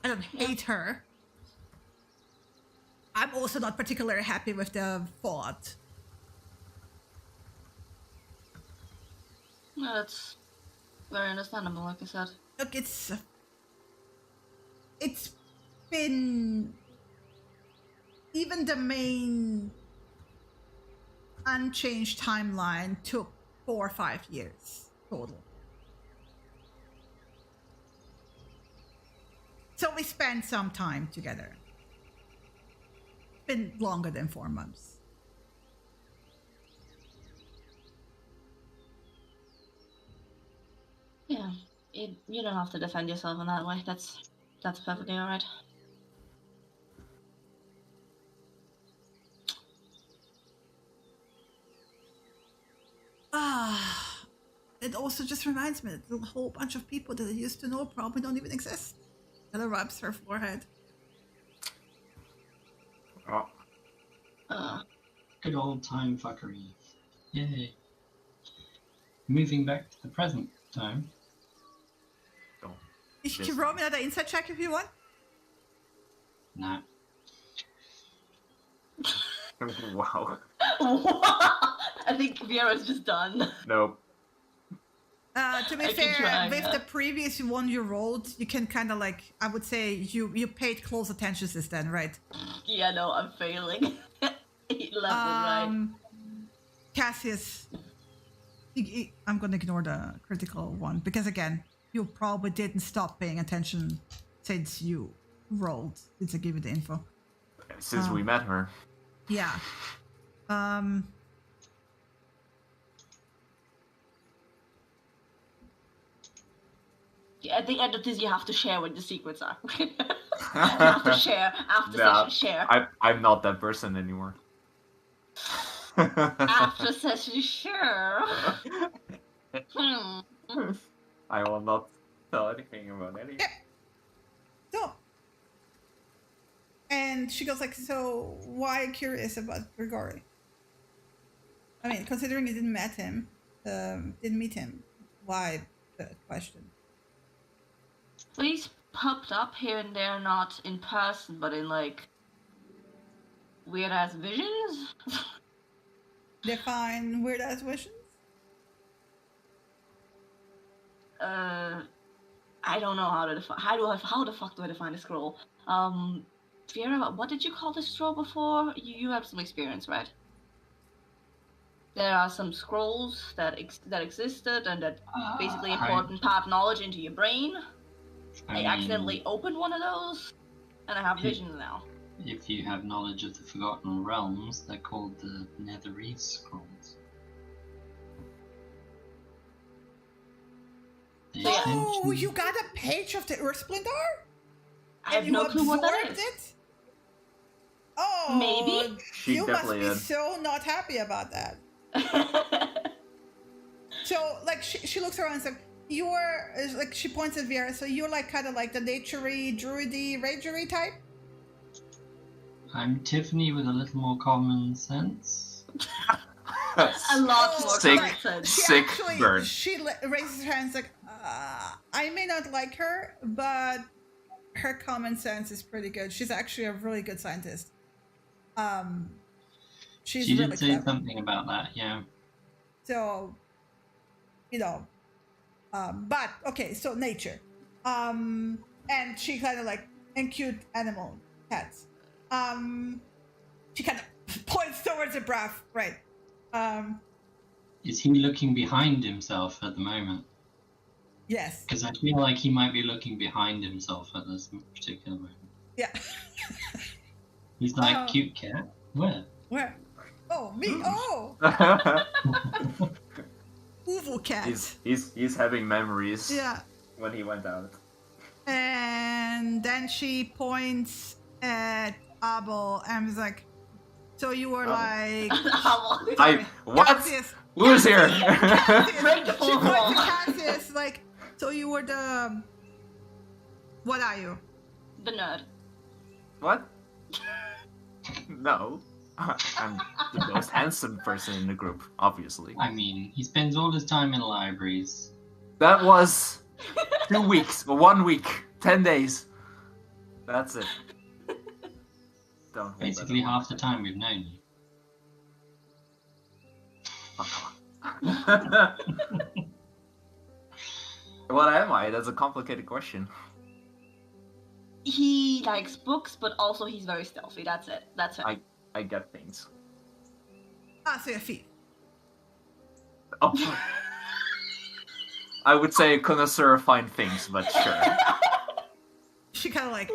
I don't hate her. I'm also not particularly happy with the fallout. No, that's very understandable, like I said. Look, it's been... Even the main unchanged timeline took 4 or 5 years total. So we spent some time together. It's been longer than 4 months. Yeah, you don't have to defend yourself in that way. That's perfectly alright. It also just reminds me that a whole bunch of people that I used to know probably don't even exist. Ella rubs her forehead. Oh. Good old time fuckery. Yay. Moving back to the present time. Oh. You should roll me another insight check if you want. Nah. Wow. I think Vieira's just done. Nope. To be fair, with the previous one you rolled, you can kind of like, I would say you paid close attention since then, right? Yeah, no, I'm failing. 11, right? Cassius, I'm going to ignore the critical one because again, you probably didn't stop paying attention since you rolled, since I gave you the info. Since we met her. Yeah. Yeah, at the end of this, you have to share what the secrets are. You have to share after session. Share. I'm not that person anymore. After session, share. I will not tell anything about anything. Yeah. So. And she goes like, so why curious about Grigori? I mean, considering you didn't meet him, why the question? Please, popped up here and there, not in person, but in like weird ass visions. Define weird ass visions. I don't know how to define. How the fuck do I define a scroll? Vera, what did you call the scroll before? You have some experience, right? There are some scrolls that existed and that basically important part knowledge into your brain. I accidentally opened one of those, and I have visions now. If you have knowledge of the Forgotten Realms, they're called the Netherese Scrolls. Oh, you got a page of the Earthsplinter? I have no clue what that is. It? Oh, maybe. You must be so not happy about that. So, like, she looks around and says, "You're like," she points at Vera. So you're like kind of like the naturey, druidy, ragery type. I'm Tiffany with a little more common sense. A lot more common sense. Sick bird. She raises her hands like, I may not like her, but her common sense is pretty good. She's actually a really good scientist. She did say something about that, yeah. So, but okay, so nature, and she kind of like, and cute animal cats. She kind of points towards the Braff, right? Is he looking behind himself at the moment? Yes. Because I feel like he might be looking behind himself at this particular moment. Yeah. He's like, cute cat. Where? Where? Oh, me. Oh. Uvu cat. He's having memories. Yeah. When he went out. And then she points at Abel and was like, "So you were like, what? Cassius. Who's here?" She points at Cassius like, "So you were the, what are you?" The nerd. What? No. I'm the most handsome person in the group, obviously. I mean, he spends all his time in libraries. That was 2 weeks, 1 week, 10 days. That's it. Don't basically half the time we've known you. Oh, come on. What am I? That's a complicated question. He likes books, but also he's very stealthy. That's it. I get things. So you're a thief. Oh. I would say a connoisseur of fine things, but sure. She kind of like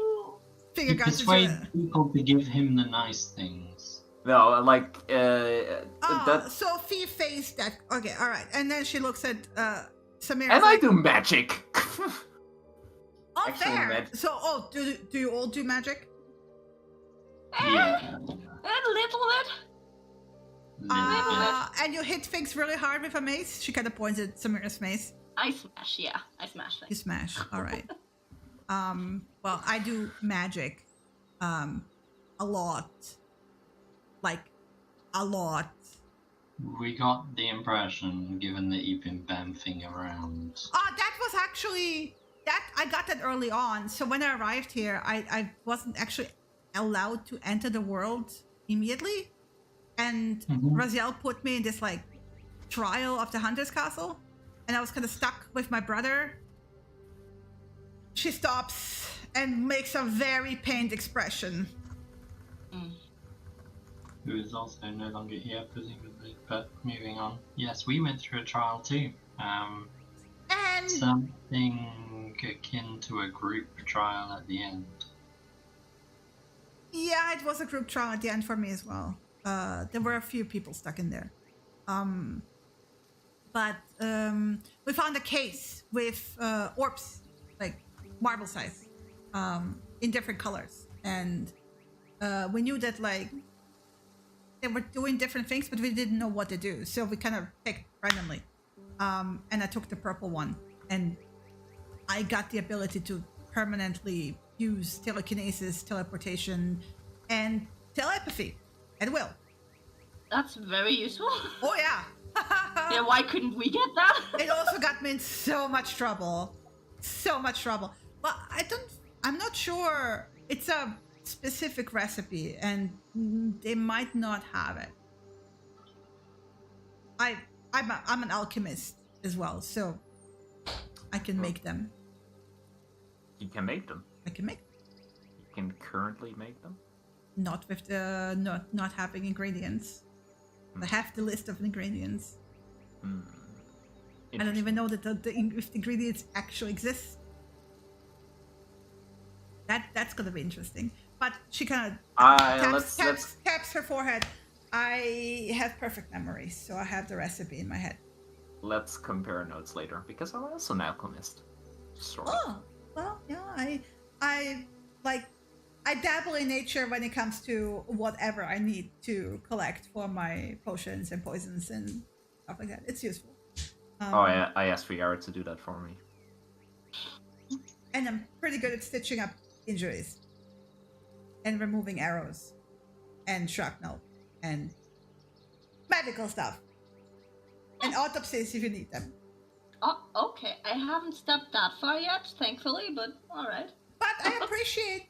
He persuades people to give him the nice things. No, like So thief faced that. Okay, all right. And then she looks at Samira. And I do magic. Oh, fair. So, do you all do magic? Yeah. A little bit. And you hit things really hard with a mace? She kind of points at Samira's mace. I smash, yeah. I smash things. You smash, all right. Well, I do magic a lot. Like, a lot. We got the impression, given that you've been bamfing around. That was actually... I got that early on. So when I arrived here, I wasn't actually allowed to enter the world immediately. And Raziel put me in this, like, trial of the Hunter's Castle. And I was kind of stuck with my brother. She stops and makes a very pained expression. Who is also no longer here, presumably. But moving on. Yes, we went through a trial too. And something akin to a group trial at the end. Yeah, it was a group trial at the end for me as well. There were a few people stuck in there. But we found a case with orbs, like marble size, in different colors. And we knew that, like, they were doing different things, but we didn't know what to do. So we kind of picked randomly. And I took the purple one. And I got the ability to permanently use telekinesis, teleportation, and telepathy at will. That's very useful. Oh, yeah. Yeah, why couldn't we get that? It also got me in so much trouble. So much trouble. Well, I'm not sure. It's a specific recipe, and they might not have it. I'm an alchemist as well, so I can make them. You can make them. I can make. You can currently make them. Not with the not having ingredients. I have the list of ingredients. I don't even know that if the ingredients actually exist. That's gonna be interesting. But she kind of taps her forehead. I have perfect memory, so I have the recipe in my head. Let's compare notes later, because I'm also an alchemist. Sort of. Oh, well, yeah, I dabble in nature when it comes to whatever I need to collect for my potions and poisons and stuff like that. It's useful. I asked Yara to do that for me. And I'm pretty good at stitching up injuries and removing arrows and shrapnel and medical stuff and autopsies if you need them. Oh, okay. I haven't stepped that far yet, thankfully, but all right. But I appreciate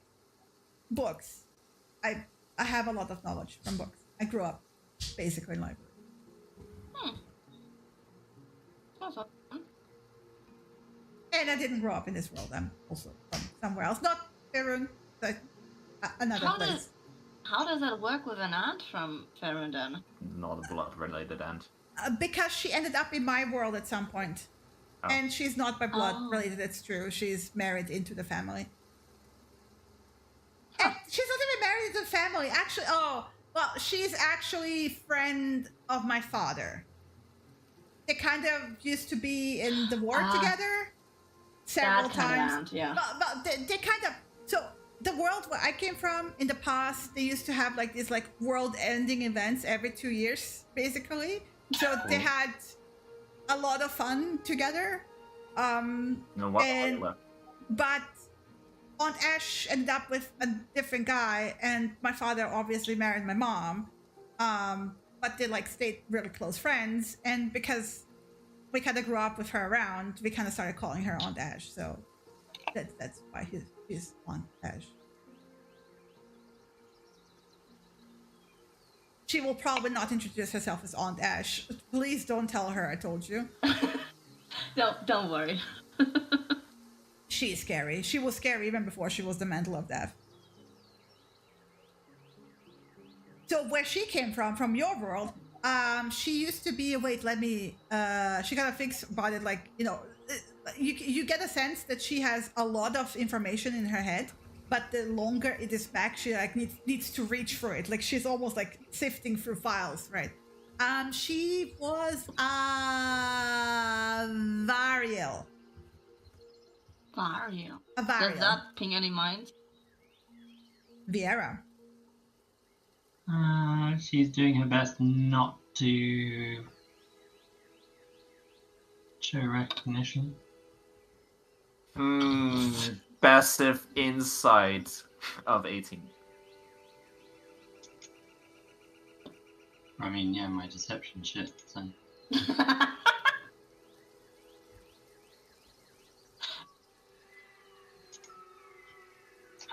books. I have a lot of knowledge from books. I grew up basically in library. Awesome. And I didn't grow up in this world. I'm also from somewhere else. Not Faerun, but another place. How does that work with an aunt from Faerun then? Not a blood-related aunt. Because she ended up in my world at some point. Oh. And she's not by blood related, it's true. She's married into the family. And she's not even married into the family. Actually, she's actually friend of my father. They kind of used to be in the war together several times. Aunt, yeah. But they kind of... So the world where I came from in the past, they used to have like these like world-ending events every 2 years, basically. So they had a lot of fun together. But Aunt Ash ended up with a different guy, and my father obviously married my mom. But they like stayed really close friends, and because we kind of grew up with her around, we kind of started calling her Aunt Ash. So that's why he's Aunt Ash. She will probably not introduce herself as Aunt Ash. Please don't tell her I told you. Don't worry. She's scary. She was scary even before she was the Mantle of Death. So where she came from your world, she used to be, she kind of thinks about it like, you get a sense that she has a lot of information in her head, but the longer it is back, she like needs to reach for it. Like she's almost like sifting through files, right? She was Variel. Variel. Variel. Does that ping any minds? Viera. She's doing her best not to show recognition. Passive insight of 18. I mean, yeah, my deception shit, so.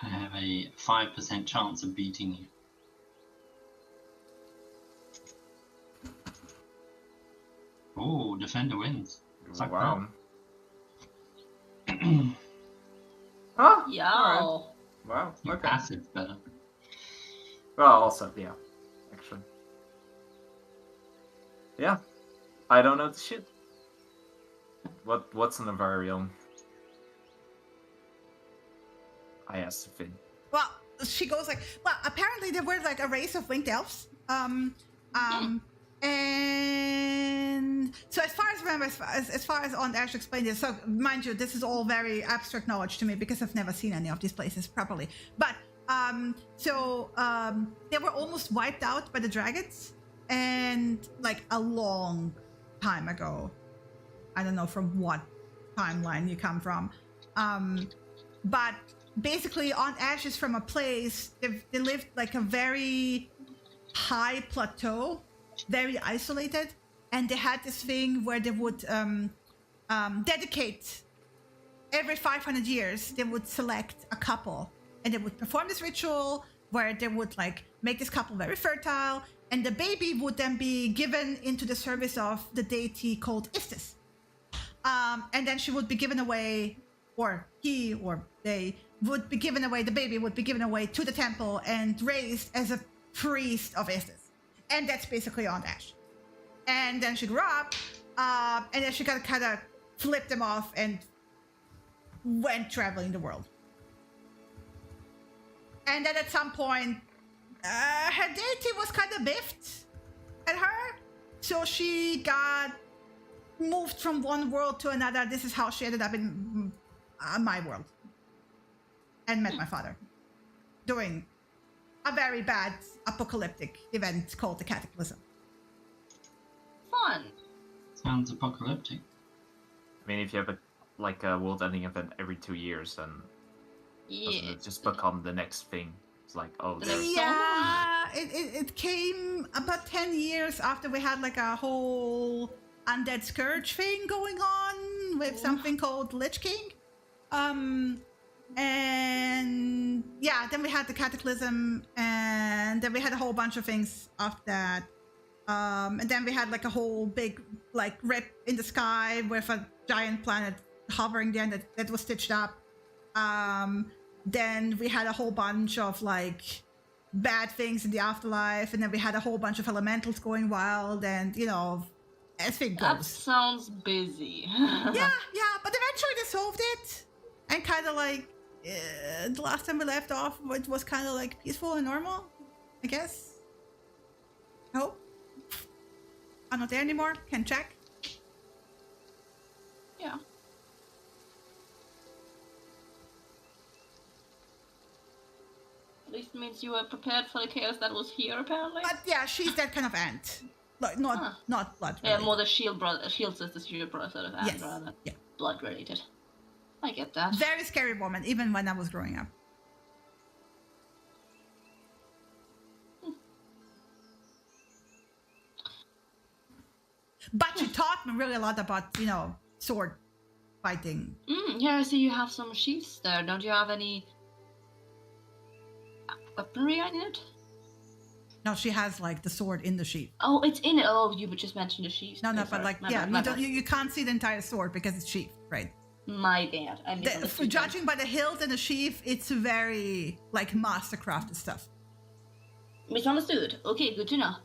I have a 5% chance of beating you. Oh, defender wins. Like wow. Oh, yeah. Right. Wow. Your okay. passive's better. Well, also, yeah. Actually. Yeah. I don't know the shit. What's in a Variel? I asked Finn. Well, she goes like, well, apparently there were like a race of winged elves. And so as far as Aunt Ash explained it, so mind you, this is all very abstract knowledge to me because I've never seen any of these places properly. But they were almost wiped out by the dragons, and like a long time ago. I don't know from what timeline you come from, but basically Aunt Ash is from a place they lived like a very high plateau, very isolated, and they had this thing where they would dedicate every 500 years, they would select a couple and they would perform this ritual where they would like make this couple very fertile, and the baby would then be given into the service of the deity called Istis. And then she would be given away, or he or they would be given away, the baby would be given away to the temple and raised as a priest of Istis. And that's basically Aunt Ash. And then she grew up, and then she got kind of flipped them off and went traveling the world. And then at some point, her deity was kind of biffed at her. So she got moved from one world to another. This is how she ended up in my world. And met my father. During a very bad apocalyptic event called the Cataclysm. Fun. Sounds apocalyptic. I mean, if you have a world-ending event every 2 years, then doesn't it just become the next thing? It's like, oh, yeah, it came about 10 years after we had like a whole undead scourge thing going on with something called Lich King. And yeah, then we had the Cataclysm, and then we had a whole bunch of things after that. And then we had like a whole big like rip in the sky with a giant planet hovering there that was stitched up. Then we had a whole bunch of like bad things in the afterlife, and then we had a whole bunch of elementals going wild, and you know, as it goes. That sounds busy. yeah, but eventually they solved it, and kind of like the last time we left off, it was kind of like peaceful and normal, I guess. I hope. I'm not there anymore. Can check. Yeah. At least means you were prepared for the chaos that was here, apparently. But yeah, she's that kind of ant. Like not blood related. Yeah, more the shield sister, shield brother sort of ant, yes. rather than yeah. blood related. I get that. Very scary woman, even when I was growing up. But she taught me really a lot about, you know, sword fighting. Yeah, I see you have some sheaths there. Don't you have any weaponry in it? No, she has like the sword in the sheath. Oh, it's in it. Oh, you just mentioned the sheath. No, but like, yeah, you can't see the entire sword because it's sheathed, right? My bad. Judging by the hilt and the sheath, it's very like mastercrafted stuff. Misunderstood. Okay, good to know.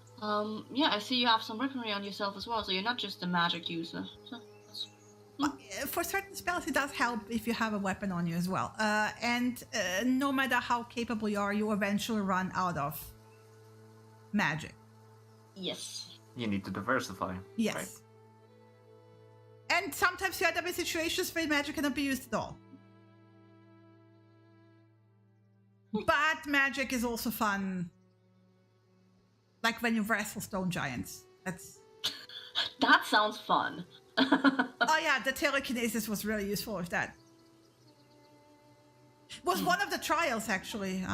Yeah, I see you have some weaponry on yourself as well, so you're not just a magic user. So for certain spells, it does help if you have a weapon on you as well. And no matter how capable you are, you eventually run out of magic. Yes. You need to diversify. Yes. Right? And sometimes you end up in situations where magic cannot be used at all. But magic is also fun. Like when you wrestle stone giants. That sounds fun. Oh yeah, the telekinesis was really useful with that. Was one of the trials actually.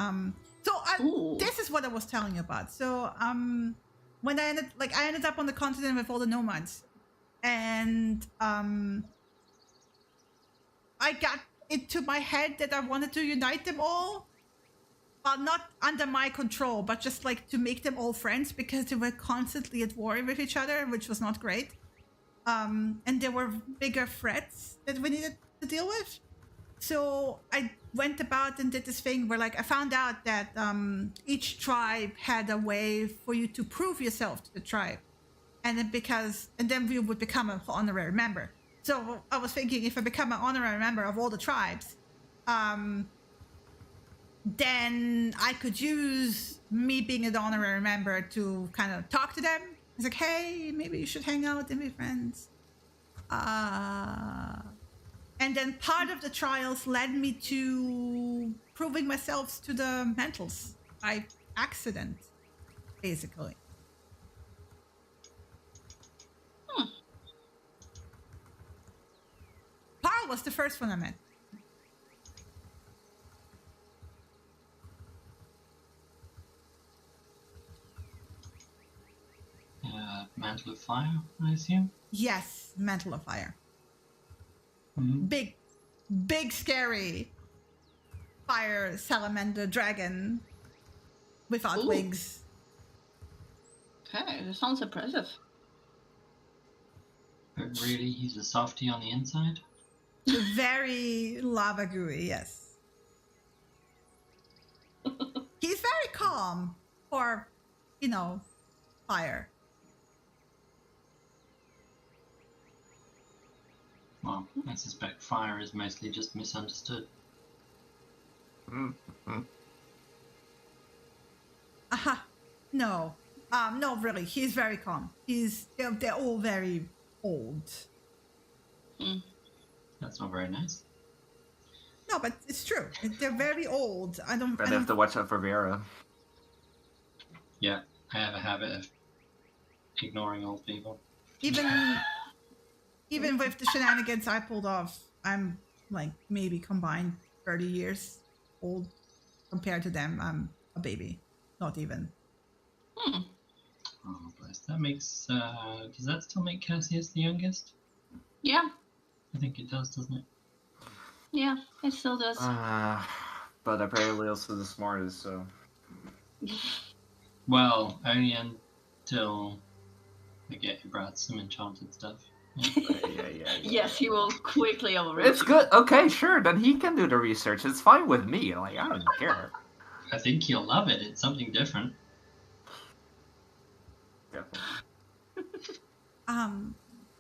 This is what I was telling you about. So when I ended up on the continent with all the nomads, and I got into my head that I wanted to unite them all. Well, not under my control, but just like to make them all friends, because they were constantly at war with each other, which was not great. And there were bigger threats that we needed to deal with. So I went about and did this thing where like I found out that each tribe had a way for you to prove yourself to the tribe. And then we would become an honorary member. So I was thinking, if I become an honorary member of all the tribes, then I could use me being an honorary member to kind of talk to them. It's like, hey, maybe you should hang out and be friends. And then part of the trials led me to proving myself to the mentals by accident, basically. Parl was the first one I met. Mantle of Fire, I assume? Yes, Mantle of Fire. Mm-hmm. Big big scary fire salamander dragon without wings. Okay, that sounds impressive. But really, he's a softie on the inside? Very lava gooey, yes. He's very calm for, fire. Well, I suspect fire is mostly just misunderstood. No. No, really, he's very calm. They're all very old. That's not very nice. No, but it's true. They're very old. I don't have to watch out for Vera. Yeah, I have a habit of ignoring old people. Even with the shenanigans I pulled off, I'm like maybe combined 30 years old compared to them. I'm a baby, not even. Oh, bless. That makes. Does that still make Cassius the youngest? Yeah. I think it does, doesn't it? Yeah, it still does. But apparently also the smartest, so. Well, only until I get you brought some enchanted stuff. Yeah. Yes, he will quickly overreach. It's good. Okay, sure. Then he can do the research. It's fine with me. Like, I don't care. I think he'll love it. It's something different.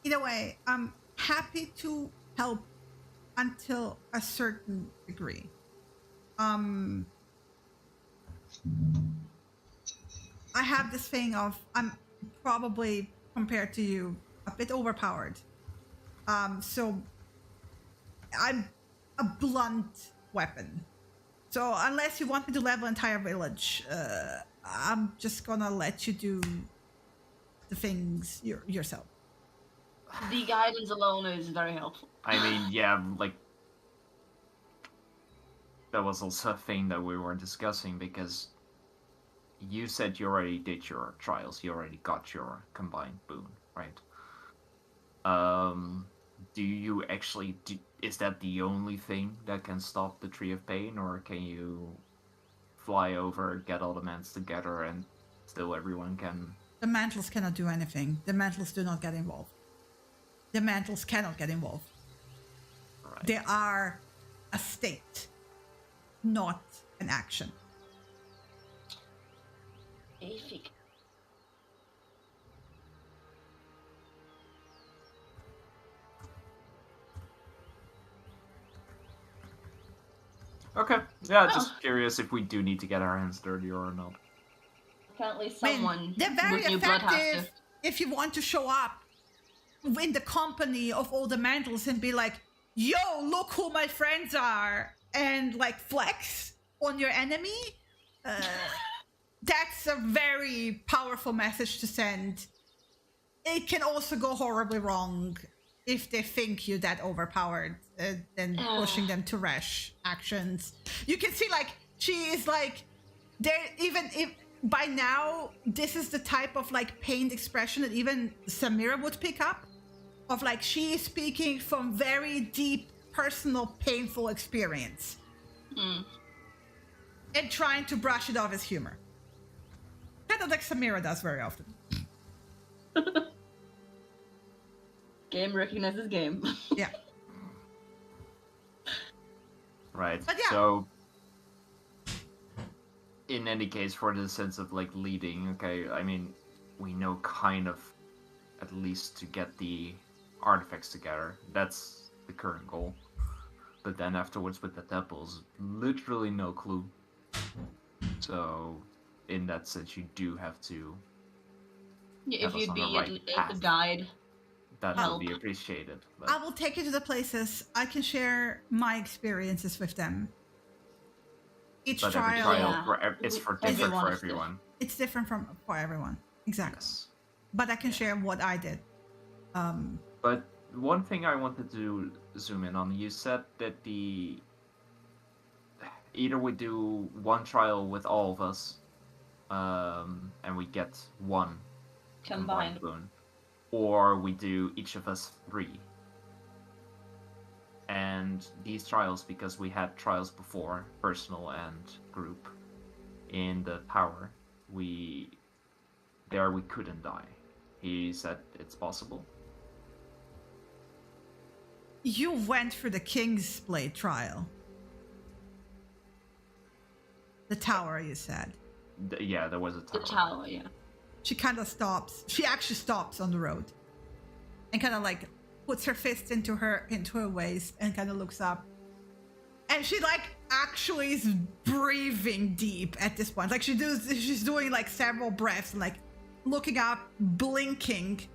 Either way, I'm happy to help until a certain degree. I have this thing of I'm probably compared to you a bit overpowered. So I'm a blunt weapon. So unless you want me to level entire village, I'm just gonna let you do the things yourself. The guidance alone is very helpful. I mean, yeah, like that was also a thing that we were discussing because you said you already did your trials, you already got your combined boon, right? Do you actually is that the only thing that can stop the Tree of Pain, or can you fly over, get all the mans together, and still everyone can? The mantles cannot do anything. The mantles do not get involved. The mantles cannot get involved. Right. They are a state, not an action. Afik. Okay. Yeah, just curious if we do need to get our hands dirty or not. Apparently someone they're very with new blood has effective to. if you want to show up in the company of all the mantles and be like, yo, look who my friends are, and like flex on your enemy. That's a very powerful message to send. It can also go horribly wrong if they think you're that overpowered, then pushing them to rash actions. You can see like she is like, there, even if by now this is the type of like pained expression that even Samira would pick up, of like she is speaking from very deep personal painful experience and trying to brush it off as humor. Kind of like Samira does very often. Game recognizes game. Yeah. Right. But yeah. So, in any case, for the sense of like leading, okay, I mean, we know kind of at least to get the artifacts together. That's the current goal. But then afterwards with the temples, literally no clue. So, in that sense, you do have to. Yeah, if you'd be right a guide. That will be appreciated. But... I will take you to the places. I can share my experiences with them. Each but trial, it's different for everyone. It's different for everyone. Exactly. Yes. But I can share what I did. But one thing I wanted to zoom in on, you said that either we do one trial with all of us, and we get one combined boon, or we do each of us 3. And these trials, because we had trials before, personal and group, in the tower, we couldn't die. He said it's possible. You went through the King's Blade trial. The tower, you said. Yeah, there was a tower. The tower, yeah. She kind of stops. She actually stops on the road and kind of like puts her fist into her waist and kind of looks up. And she like actually is breathing deep at this point. Like she's doing like several breaths and like looking up, blinking.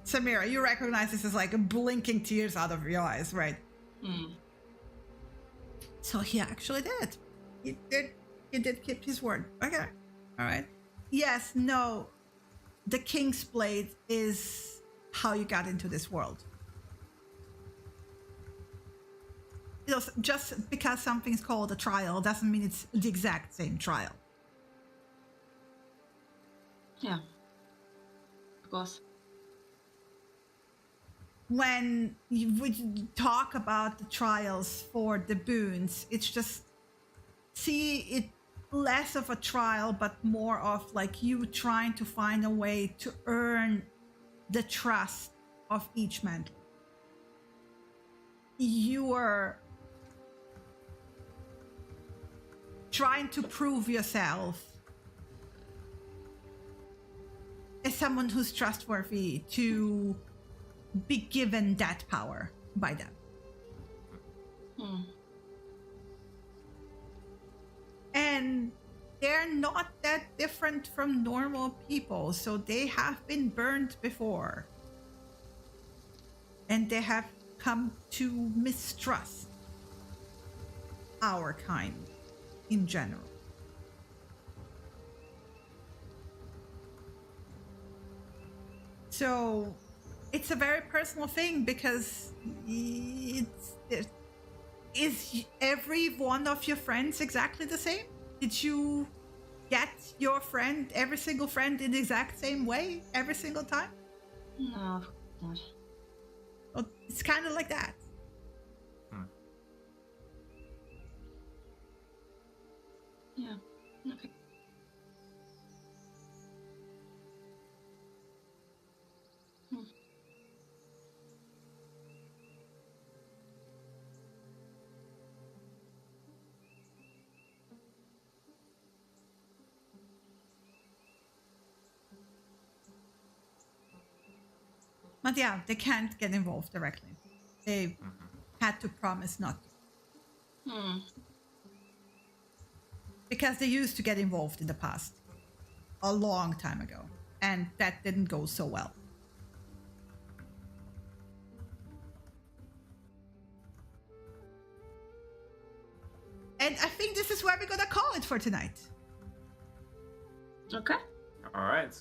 Samira, you recognize this as like blinking tears out of your eyes, right? So he actually did. He did keep his word. Okay. All right. Yes, no. The King's Blade is how you got into this world. You know, just because something's called a trial doesn't mean it's the exact same trial. Yeah. Of course. When we talk about the trials for the boons, it's just see it less of a trial, but more of like you trying to find a way to earn the trust of each mantle. You are trying to prove yourself as someone who's trustworthy to be given that power by them. And they're not that different from normal people, so they have been burned before. And they have come to mistrust our kind in general. So it's a very personal thing because is every one of your friends exactly the same? Did you get your friend, every single friend, in the exact same way every single time? No, not. Well, it's kind of like that. Yeah. Okay. But yeah, they can't get involved directly. They had to promise not to. Because they used to get involved in the past. A long time ago. And that didn't go so well. And I think this is where we're gonna call it for tonight. Okay. All right.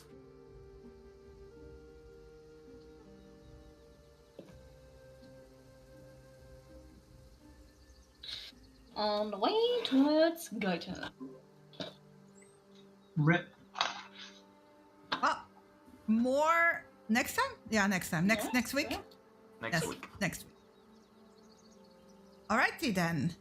On the way towards Goethe. Rip. Well, more next time? Yeah, next time. Next week? Yeah. Next week. Next week. Alrighty then.